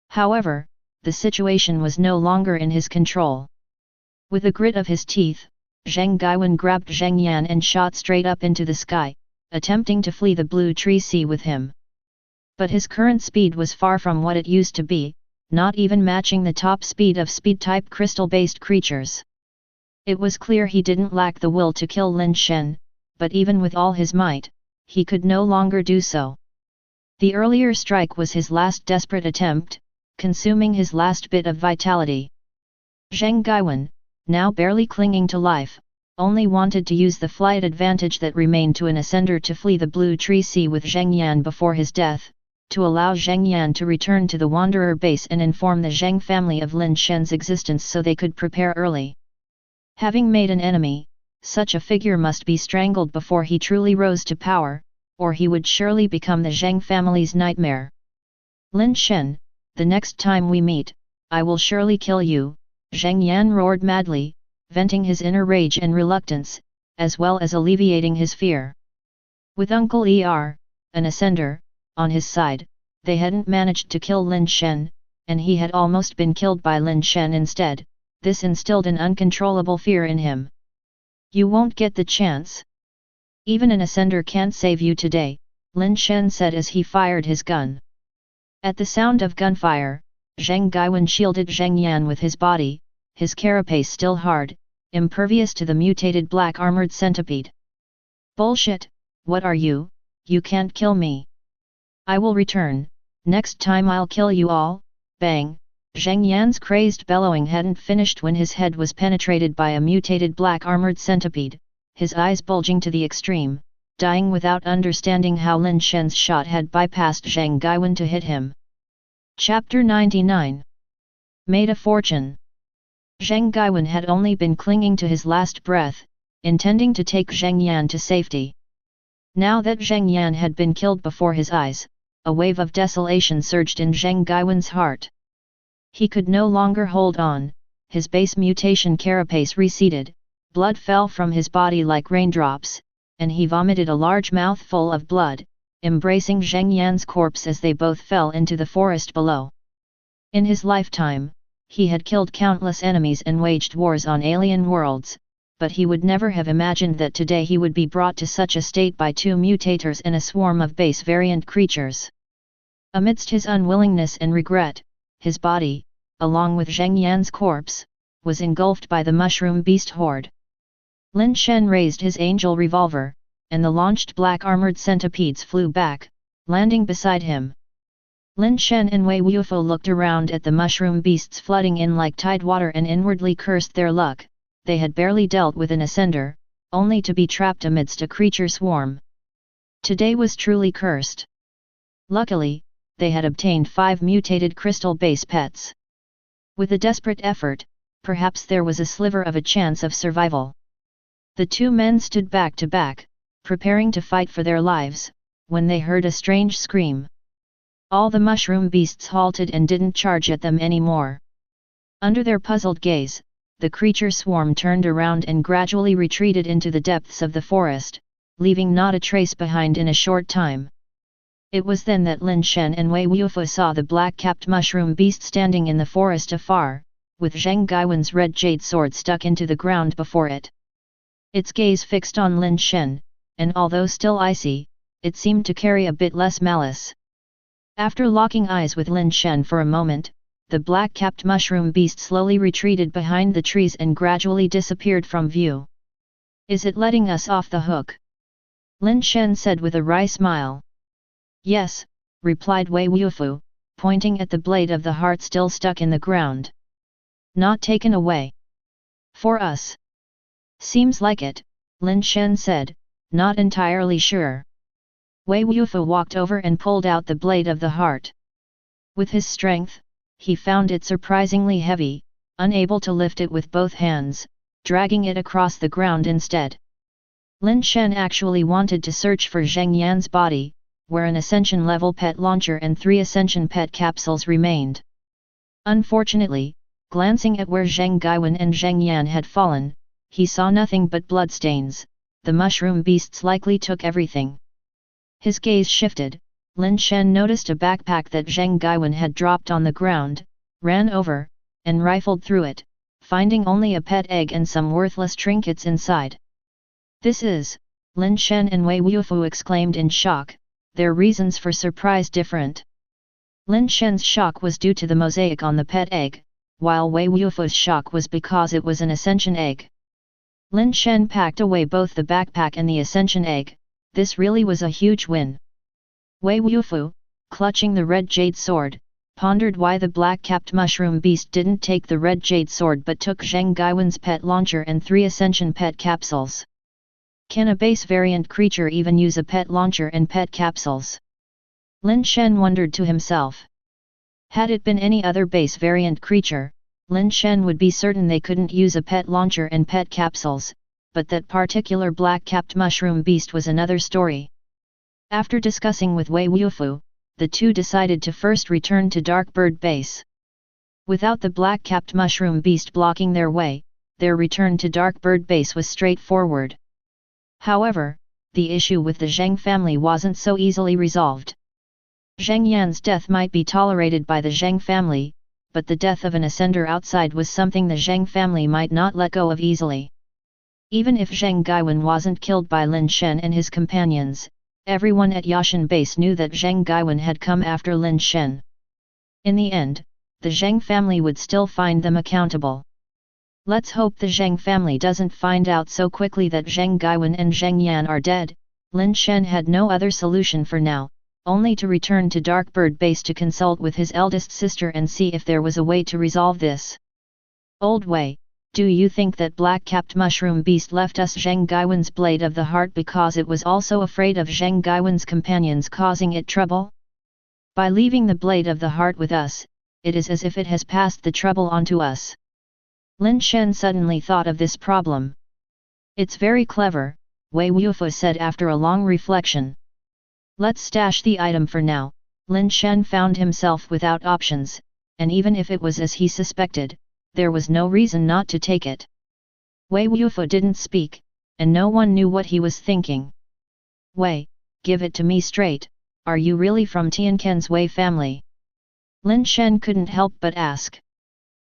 However, the situation was no longer in his control. With a grit of his teeth, Zheng Gaiwen grabbed Zheng Yan and shot straight up into the sky, attempting to flee the blue tree sea with him. But his current speed was far from what it used to be, not even matching the top speed of speed-type crystal-based creatures. It was clear he didn't lack the will to kill Lin Shen, but even with all his might, he could no longer do so. The earlier strike was his last desperate attempt, consuming his last bit of vitality. Zheng Gaiwen, now barely clinging to life, only wanted to use the flight advantage that remained to an Ascender to flee the blue tree sea with Zheng Yan before his death, to allow Zheng Yan to return to the Wanderer base and inform the Zheng family of Lin Shen's existence so they could prepare early. Having made an enemy, such a figure must be strangled before he truly rose to power, or he would surely become the Zheng family's nightmare. Lin Shen, the next time we meet, I will surely kill you, Zheng Yan roared madly, venting his inner rage and reluctance, as well as alleviating his fear. With Uncle Er, an Ascender, on his side, they hadn't managed to kill Lin Shen, and he had almost been killed by Lin Shen instead. This instilled an uncontrollable fear in him. You won't get the chance. Even an Ascender can't save you today, Lin Shen said as he fired his gun. At the sound of gunfire, Zheng Gaiwen shielded Zheng Yan with his body, his carapace still hard, impervious to the mutated black armored centipede. Bullshit, what are you? You can't kill me. I will return, next time I'll kill you all. Bang! Zheng Yan's crazed bellowing hadn't finished when his head was penetrated by a mutated black armored centipede, his eyes bulging to the extreme, dying without understanding how Lin Shen's shot had bypassed Zheng Gaiwen to hit him. Chapter 99. Made a fortune. Zheng Gaiwen had only been clinging to his last breath, intending to take Zheng Yan to safety. Now that Zheng Yan had been killed before his eyes, a wave of desolation surged in Zheng Gaiwen's heart. He could no longer hold on, his base mutation carapace receded, blood fell from his body like raindrops, and he vomited a large mouthful of blood, embracing Zheng Yan's corpse as they both fell into the forest below. In his lifetime, he had killed countless enemies and waged wars on alien worlds, but he would never have imagined that today he would be brought to such a state by two mutators and a swarm of base variant creatures. Amidst his unwillingness and regret, his body, along with Zheng Yan's corpse, was engulfed by the mushroom beast horde. Lin Shen raised his angel revolver, and the launched black armored centipedes flew back, landing beside him. Lin Shen and Wei Wufu looked around at the mushroom beasts flooding in like tidewater and inwardly cursed their luck. They had barely dealt with an Ascender, only to be trapped amidst a creature swarm. Today was truly cursed. Luckily, they had obtained 5 mutated crystal base pets. With a desperate effort, perhaps there was a sliver of a chance of survival. The two men stood back to back, preparing to fight for their lives, when they heard a strange scream. All the mushroom beasts halted and didn't charge at them anymore. Under their puzzled gaze, the creature swarm turned around and gradually retreated into the depths of the forest, leaving not a trace behind in a short time. It was then that Lin Shen and Wei Wufu saw the black-capped mushroom beast standing in the forest afar, with Zheng Gaiwen's red jade sword stuck into the ground before it. Its gaze fixed on Lin Shen, and although still icy, it seemed to carry a bit less malice. After locking eyes with Lin Shen for a moment, the black-capped mushroom beast slowly retreated behind the trees and gradually disappeared from view. "Is it letting us off the hook?" Lin Shen said with a wry smile. "Yes," replied Wei Wufu, pointing at the blade of the heart still stuck in the ground. "Not taken away. For us." "Seems like it," Lin Shen said, not entirely sure. Wei Wufu walked over and pulled out the blade of the heart. With his strength, he found it surprisingly heavy, unable to lift it with both hands, dragging it across the ground instead. Lin Shen actually wanted to search for Zheng Yan's body, where an Ascension-level pet launcher and 3 Ascension pet capsules remained. Unfortunately, glancing at where Zheng Gaiwen and Zheng Yan had fallen, he saw nothing but bloodstains. The mushroom beasts likely took everything. His gaze shifted. Lin Shen noticed a backpack that Zheng Gaiwen had dropped on the ground, ran over, and rifled through it, finding only a pet egg and some worthless trinkets inside. "This is," Lin Shen and Wei Wufu exclaimed in shock, their reasons for surprise different. Lin Shen's shock was due to the mosaic on the pet egg, while Wei Wufu's shock was because it was an Ascension egg. Lin Shen packed away both the backpack and the Ascension egg. This really was a huge win. Wei Wufu, clutching the red jade sword, pondered why the black-capped mushroom beast didn't take the red jade sword but took Zheng Gaiwen's pet launcher and 3 Ascension pet capsules. Can a base variant creature even use a pet launcher and pet capsules? Lin Shen wondered to himself. Had it been any other base variant creature, Lin Shen would be certain they couldn't use a pet launcher and pet capsules, but that particular black-capped mushroom beast was another story. After discussing with Wei Wufu, the two decided to first return to Darkbird Base. Without the black-capped mushroom beast blocking their way, their return to Darkbird Base was straightforward. However, the issue with the Zheng family wasn't so easily resolved. Zheng Yan's death might be tolerated by the Zheng family, but the death of an ascender outside was something the Zheng family might not let go of easily. Even if Zheng Gaiwen wasn't killed by Lin Shen and his companions, everyone at Yashan Base knew that Zheng Gaiwen had come after Lin Shen. In the end, the Zheng family would still find them accountable. Let's hope the Zheng family doesn't find out so quickly that Zheng Gaiwen and Zheng Yan are dead. Lin Shen had no other solution for now, only to return to Darkbird Base to consult with his eldest sister and see if there was a way to resolve this. "Old Wei, do you think that black-capped mushroom beast left us Zheng Gaiwen's blade of the heart because it was also afraid of Zheng Gaiwen's companions causing it trouble? By leaving the blade of the heart with us, it is as if it has passed the trouble on to us." Lin Shen suddenly thought of this problem. "It's very clever," Wei Wufu said after a long reflection. "Let's stash the item for now." Lin Shen found himself without options, and even if it was as he suspected, there was no reason not to take it. Wei Wufu didn't speak, and no one knew what he was thinking. "Wei, give it to me straight, are you really from Tianquan's Wei family?" Lin Shen couldn't help but ask.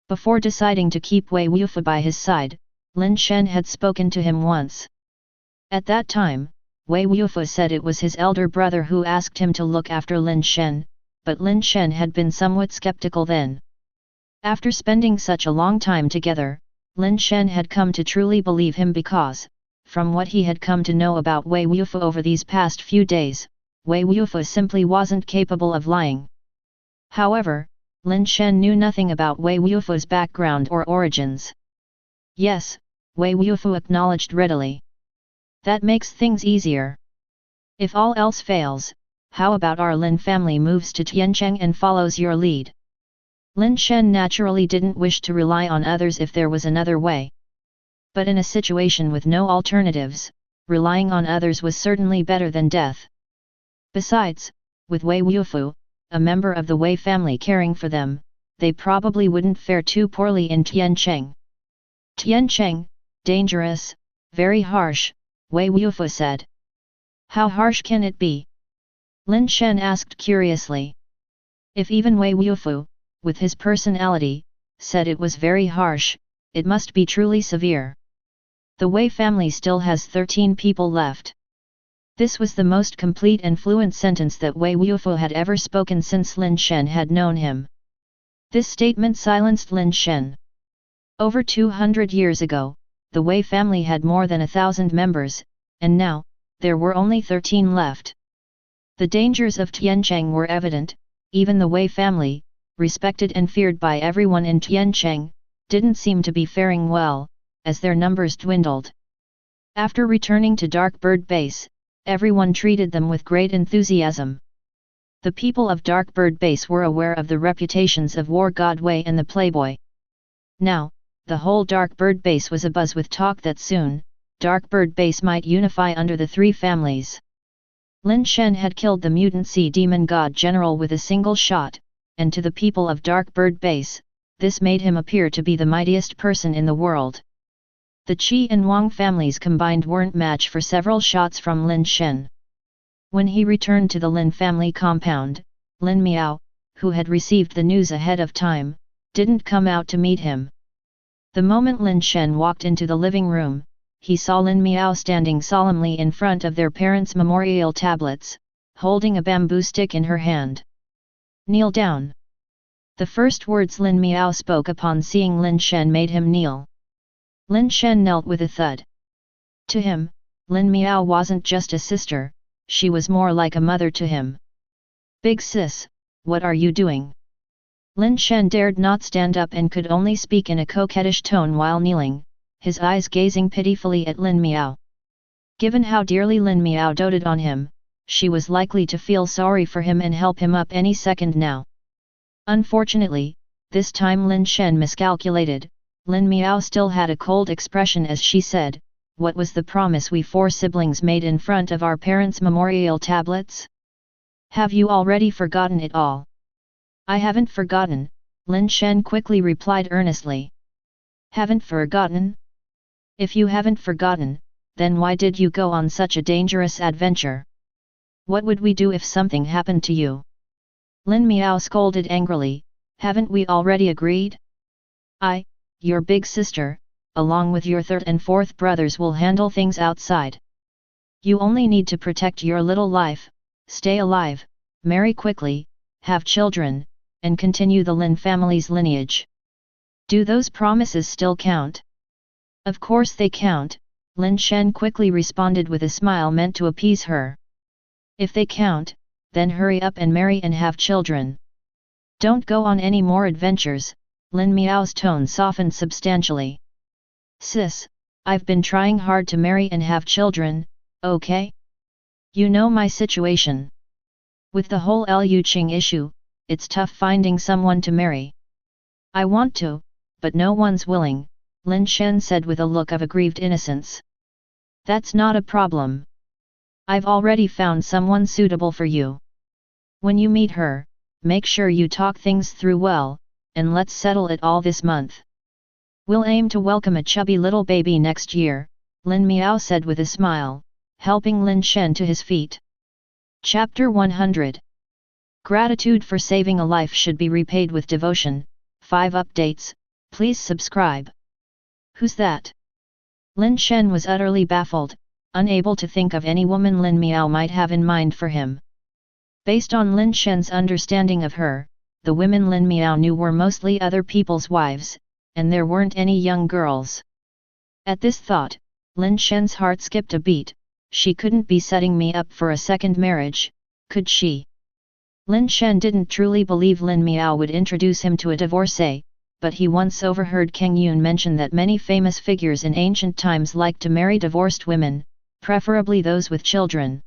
Before deciding to keep Wei Wufu by his side, Lin Shen had spoken to him once. At that time, Wei Wufu said it was his elder brother who asked him to look after Lin Shen, but Lin Shen had been somewhat skeptical then. After spending such a long time together, Lin Shen had come to truly believe him because, from what he had come to know about Wei Wufu over these past few days, Wei Wufu simply wasn't capable of lying. However, Lin Shen knew nothing about Wei Wufu's background or origins. "Yes," Wei Wufu acknowledged readily. "That makes things easier. If all else fails, how about our Lin family moves to Tiancheng and follows your lead?" Lin Shen naturally didn't wish to rely on others if there was another way. But in a situation with no alternatives, relying on others was certainly better than death. Besides, with Wei Wufu, a member of the Wei family caring for them, they probably wouldn't fare too poorly in Tiancheng. "Tiancheng, dangerous, very harsh," Wei Wufu said. "How harsh can it be?" Lin Shen asked curiously. If even Wei Wufu, with his personality, said it was very harsh, it must be truly severe. The Wei family still has 13 people left. This was the most complete and fluent sentence that Wei Wufu had ever spoken since Lin Shen had known him. This statement silenced Lin Shen. Over 200 years ago, the Wei family had more than 1,000 members, and now, there were only 13 left. The dangers of Tiancheng were evident. Even the Wei family, respected and feared by everyone in Tiancheng, didn't seem to be faring well, as their numbers dwindled. After returning to Dark Bird Base, everyone treated them with great enthusiasm. The people of Dark Bird Base were aware of the reputations of War God Wei and the Playboy. Now, the whole Dark Bird Base was abuzz with talk that soon, Dark Bird Base might unify under the three families. Lin Shen had killed the mutant sea demon god general with a single shot, and to the people of Dark Bird Base, this made him appear to be the mightiest person in the world. The Qi and Wang families combined weren't match for several shots from Lin Shen. When he returned to the Lin family compound, Lin Miao, who had received the news ahead of time, didn't come out to meet him. The moment Lin Shen walked into the living room, he saw Lin Miao standing solemnly in front of their parents' memorial tablets, holding a bamboo stick in her hand. "Kneel down." The first words Lin Miao spoke upon seeing Lin Shen made him kneel. Lin Shen knelt with a thud. To him, Lin Miao wasn't just a sister, she was more like a mother to him. "Big sis, what are you doing?" Lin Shen dared not stand up and could only speak in a coquettish tone while kneeling, his eyes gazing pitifully at Lin Miao. Given how dearly Lin Miao doted on him, she was likely to feel sorry for him and help him up any second now. Unfortunately, this time Lin Shen miscalculated. Lin Miao still had a cold expression as she said, "What was the promise we four siblings made in front of our parents' memorial tablets? Have you already forgotten it all?" "I haven't forgotten," Lin Shen quickly replied earnestly. "Haven't forgotten? If you haven't forgotten, then why did you go on such a dangerous adventure? What would we do if something happened to you?" Lin Miao scolded angrily, "Haven't we already agreed? Your big sister, along with your third and fourth brothers will handle things outside. You only need to protect your little life, stay alive, marry quickly, have children, and continue the Lin family's lineage. Do those promises still count?" "Of course they count," Lin Shen quickly responded with a smile meant to appease her. "If they count, then hurry up and marry and have children. Don't go on any more adventures." Lin Miao's tone softened substantially. "Sis, I've been trying hard to marry and have children, okay? You know my situation. With the whole Liu Qing issue, it's tough finding someone to marry. I want to, but no one's willing," Lin Shen said with a look of aggrieved innocence. "That's not a problem. I've already found someone suitable for you. When you meet her, make sure you talk things through well, and let's settle it all this month. We'll aim to welcome a chubby little baby next year," Lin Miao said with a smile, helping Lin Shen to his feet. Chapter 100. Gratitude for saving a life should be repaid with devotion. 5 updates, please subscribe. Who's that? Lin Shen was utterly baffled, unable to think of any woman Lin Miao might have in mind for him. Based on Lin Shen's understanding of her, the women Lin Miao knew were mostly other people's wives, and there weren't any young girls. At this thought, Lin Shen's heart skipped a beat. She couldn't be setting me up for a second marriage, could she? Lin Shen didn't truly believe Lin Miao would introduce him to a divorcee, but he once overheard Kang Yun mention that many famous figures in ancient times liked to marry divorced women, preferably those with children.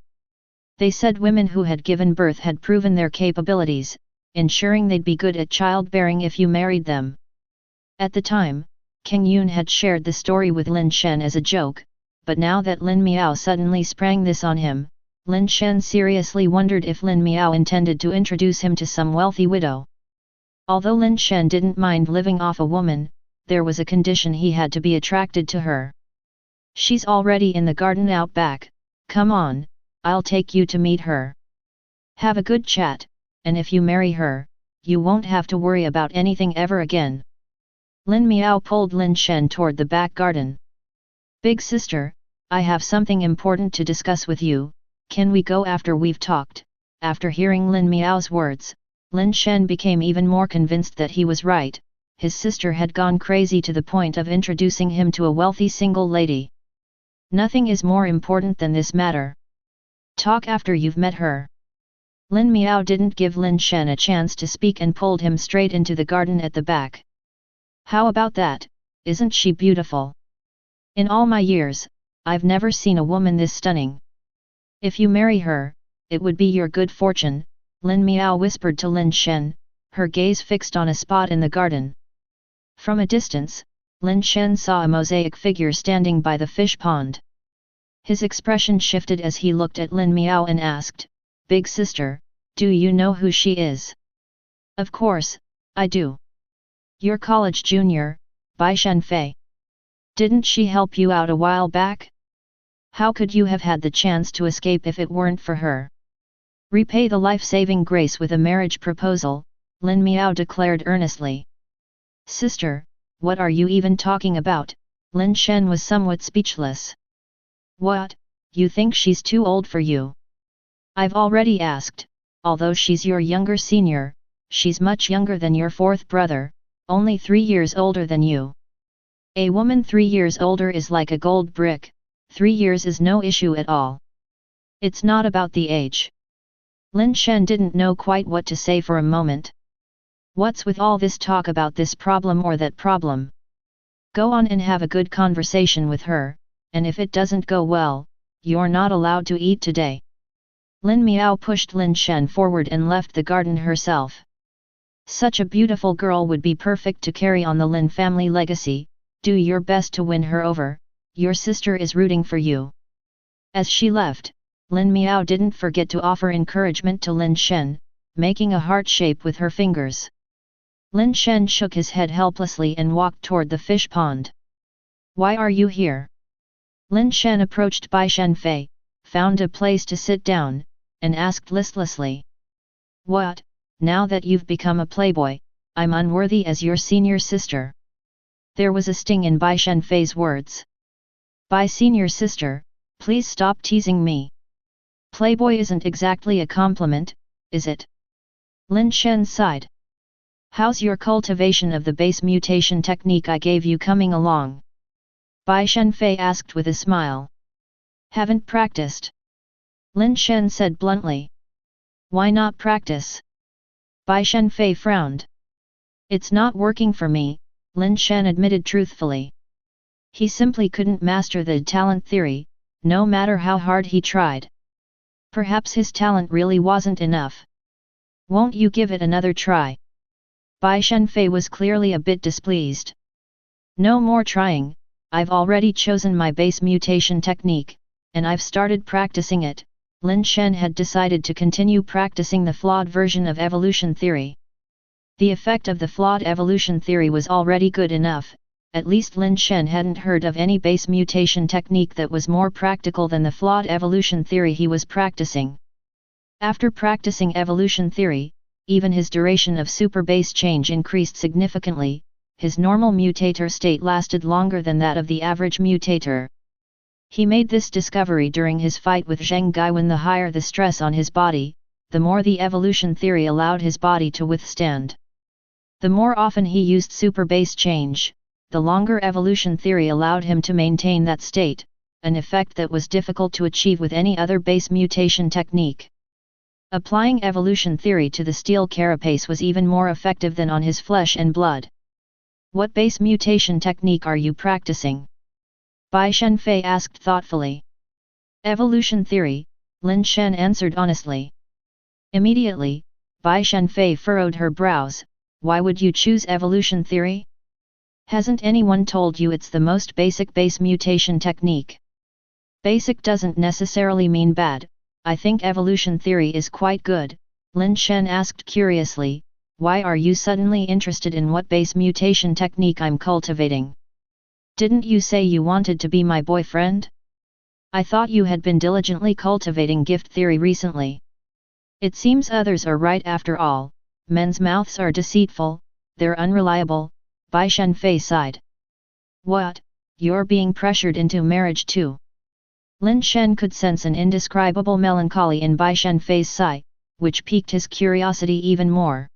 They said women who had given birth had proven their capabilities, ensuring they'd be good at childbearing if you married them. At the time, Kang Yun had shared the story with Lin Shen as a joke, but now that Lin Miao suddenly sprang this on him, Lin Shen seriously wondered if Lin Miao intended to introduce him to some wealthy widow. Although Lin Shen didn't mind living off a woman, there was a condition: he had to be attracted to her. "She's already in the garden out back, come on, I'll take you to meet her. Have a good chat, and if you marry her, you won't have to worry about anything ever again." Lin Miao pulled Lin Shen toward the back garden. "Big sister, I have something important to discuss with you," Can we go after we've talked? After hearing Lin Miao's words, Lin Shen became even more convinced that he was right. His sister had gone crazy to the point of introducing him to a wealthy single lady. Nothing is more important than this matter. Talk after you've met her. Lin Miao didn't give Lin Shen a chance to speak and pulled him straight into the garden at the back. How about that? Isn't she beautiful? In all my years, I've never seen a woman this stunning. If you marry her, it would be your good fortune, Lin Miao whispered to Lin Shen, her gaze fixed on a spot in the garden. From a distance, Lin Shen saw a mosaic figure standing by the fish pond. His expression shifted as he looked at Lin Miao and asked, "Big sister, do you know who she is?" "Of course, I do. Your college junior, Bai Shenfei. Didn't she help you out a while back? How could you have had the chance to escape if it weren't for her? Repay the life-saving grace with a marriage proposal," Lin Miao declared earnestly. "Sister, what are you even talking about?" Lin Shen was somewhat speechless. "What, you think she's too old for you? I've already asked, although she's your younger senior, she's much younger than your fourth brother, only 3 years older than you. A woman 3 years older is like a gold brick, 3 years is no issue at all. It's not about the age." Lin Shen didn't know quite what to say for a moment. What's with all this talk about this problem or that problem? Go on and have a good conversation with her, and if it doesn't go well, you're not allowed to eat today. Lin Miao pushed Lin Shen forward and left the garden herself. Such a beautiful girl would be perfect to carry on the Lin family legacy. Do your best to win her over, your sister is rooting for you. As she left, Lin Miao didn't forget to offer encouragement to Lin Shen, making a heart shape with her fingers. Lin Shen shook his head helplessly and walked toward the fish pond. "Why are you here?" Lin Shen approached Bai Shenfei, found a place to sit down, and asked listlessly. "What, now that you've become a playboy, I'm unworthy as your senior sister?" There was a sting in Bai Shenfei's words. "Bai senior sister, please stop teasing me. Playboy isn't exactly a compliment, is it?" Lin Shen sighed. "How's your cultivation of the base mutation technique I gave you coming along?" Bai Shenfei asked with a smile. "Haven't practiced," Lin Shen said bluntly. "Why not practice?" Bai Shenfei frowned. "It's not working for me," Lin Shen admitted truthfully. He simply couldn't master the talent theory, no matter how hard he tried. Perhaps his talent really wasn't enough. "Won't you give it another try?" Bai Shenfei was clearly a bit displeased. "No more trying, I've already chosen my base mutation technique, and I've started practicing it." Lin Shen had decided to continue practicing the flawed version of evolution theory. The effect of the flawed evolution theory was already good enough, at least Lin Shen hadn't heard of any base mutation technique that was more practical than the flawed evolution theory he was practicing. After practicing evolution theory, even his duration of super base change increased significantly, his normal mutator state lasted longer than that of the average mutator. He made this discovery during his fight with Zheng Gaiwen. The higher the stress on his body, the more the evolution theory allowed his body to withstand. The more often he used super base change, the longer evolution theory allowed him to maintain that state, an effect that was difficult to achieve with any other base mutation technique. Applying evolution theory to the steel carapace was even more effective than on his flesh and blood. "What base mutation technique are you practicing?" Bai Shenfei asked thoughtfully. "Evolution theory," Lin Shen answered honestly. Immediately, Bai Shenfei furrowed her brows. "Why would you choose evolution theory? Hasn't anyone told you it's the most basic base mutation technique?" "Basic doesn't necessarily mean bad, I think evolution theory is quite good," Lin Shen asked curiously. "Why are you suddenly interested in what base mutation technique I'm cultivating? Didn't you say you wanted to be my boyfriend? I thought you had been diligently cultivating gift theory recently." "It seems others are right after all, men's mouths are deceitful, they're unreliable," Bai Shenfei sighed. "What, you're being pressured into marriage too?" Lin Shen could sense an indescribable melancholy in Bai Shenfei's sigh, which piqued his curiosity even more.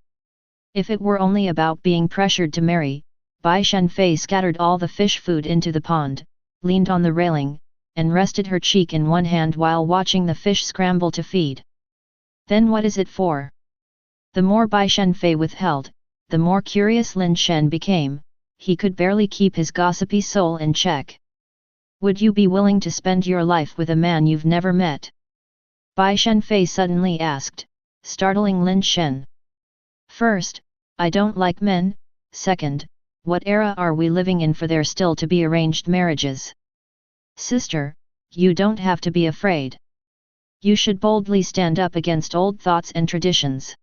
If it were only about being pressured to marry, Bai Shenfei scattered all the fish food into the pond, leaned on the railing, and rested her cheek in one hand while watching the fish scramble to feed. Then what is it for? The more Bai Shenfei withheld, the more curious Lin Shen became. He could barely keep his gossipy soul in check. Would you be willing to spend your life with a man you've never met? Bai Shenfei suddenly asked, startling Lin Shen. First, I don't like men. Second, what era are we living in for there still to be arranged marriages? Sister, you don't have to be afraid. You should boldly stand up against old thoughts and traditions.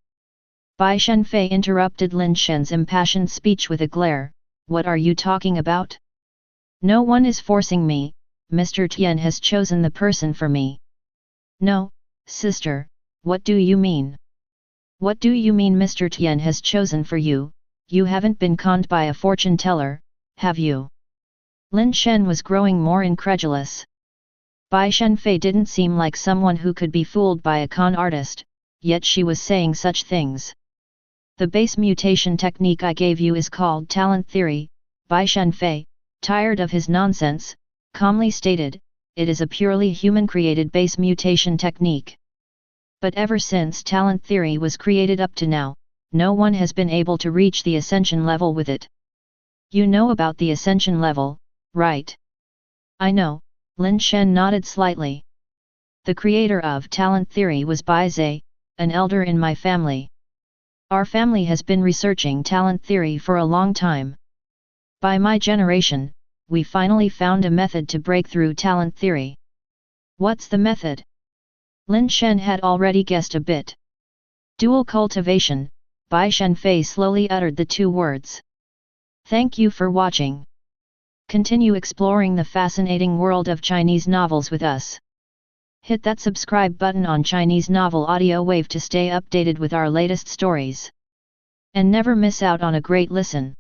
Bai Shenfei interrupted Lin Shen's impassioned speech with a glare. What are you talking about? No one is forcing me, Mr. Tian has chosen the person for me. No, sister, what do you mean? What do you mean Mr. Tian has chosen for you? You haven't been conned by a fortune teller, have you? Lin Shen was growing more incredulous. Bai Shenfei didn't seem like someone who could be fooled by a con artist, yet she was saying such things. The base mutation technique I gave you is called talent theory, Bai Shenfei, tired of his nonsense, calmly stated, it is a purely human-created base mutation technique. But ever since talent theory was created up to now, no one has been able to reach the ascension level with it. You know about the ascension level, right? I know, Lin Shen nodded slightly. The creator of talent theory was Bai Zhe, an elder in my family. Our family has been researching talent theory for a long time. By my generation, we finally found a method to break through talent theory. What's the method? Lin Shen had already guessed a bit. Dual cultivation, Bai Shenfei slowly uttered the two words. Thank you for watching. Continue exploring the fascinating world of Chinese novels with us. Hit that subscribe button on Chinese Novel Audiowave to stay updated with our latest stories. And never miss out on a great listen.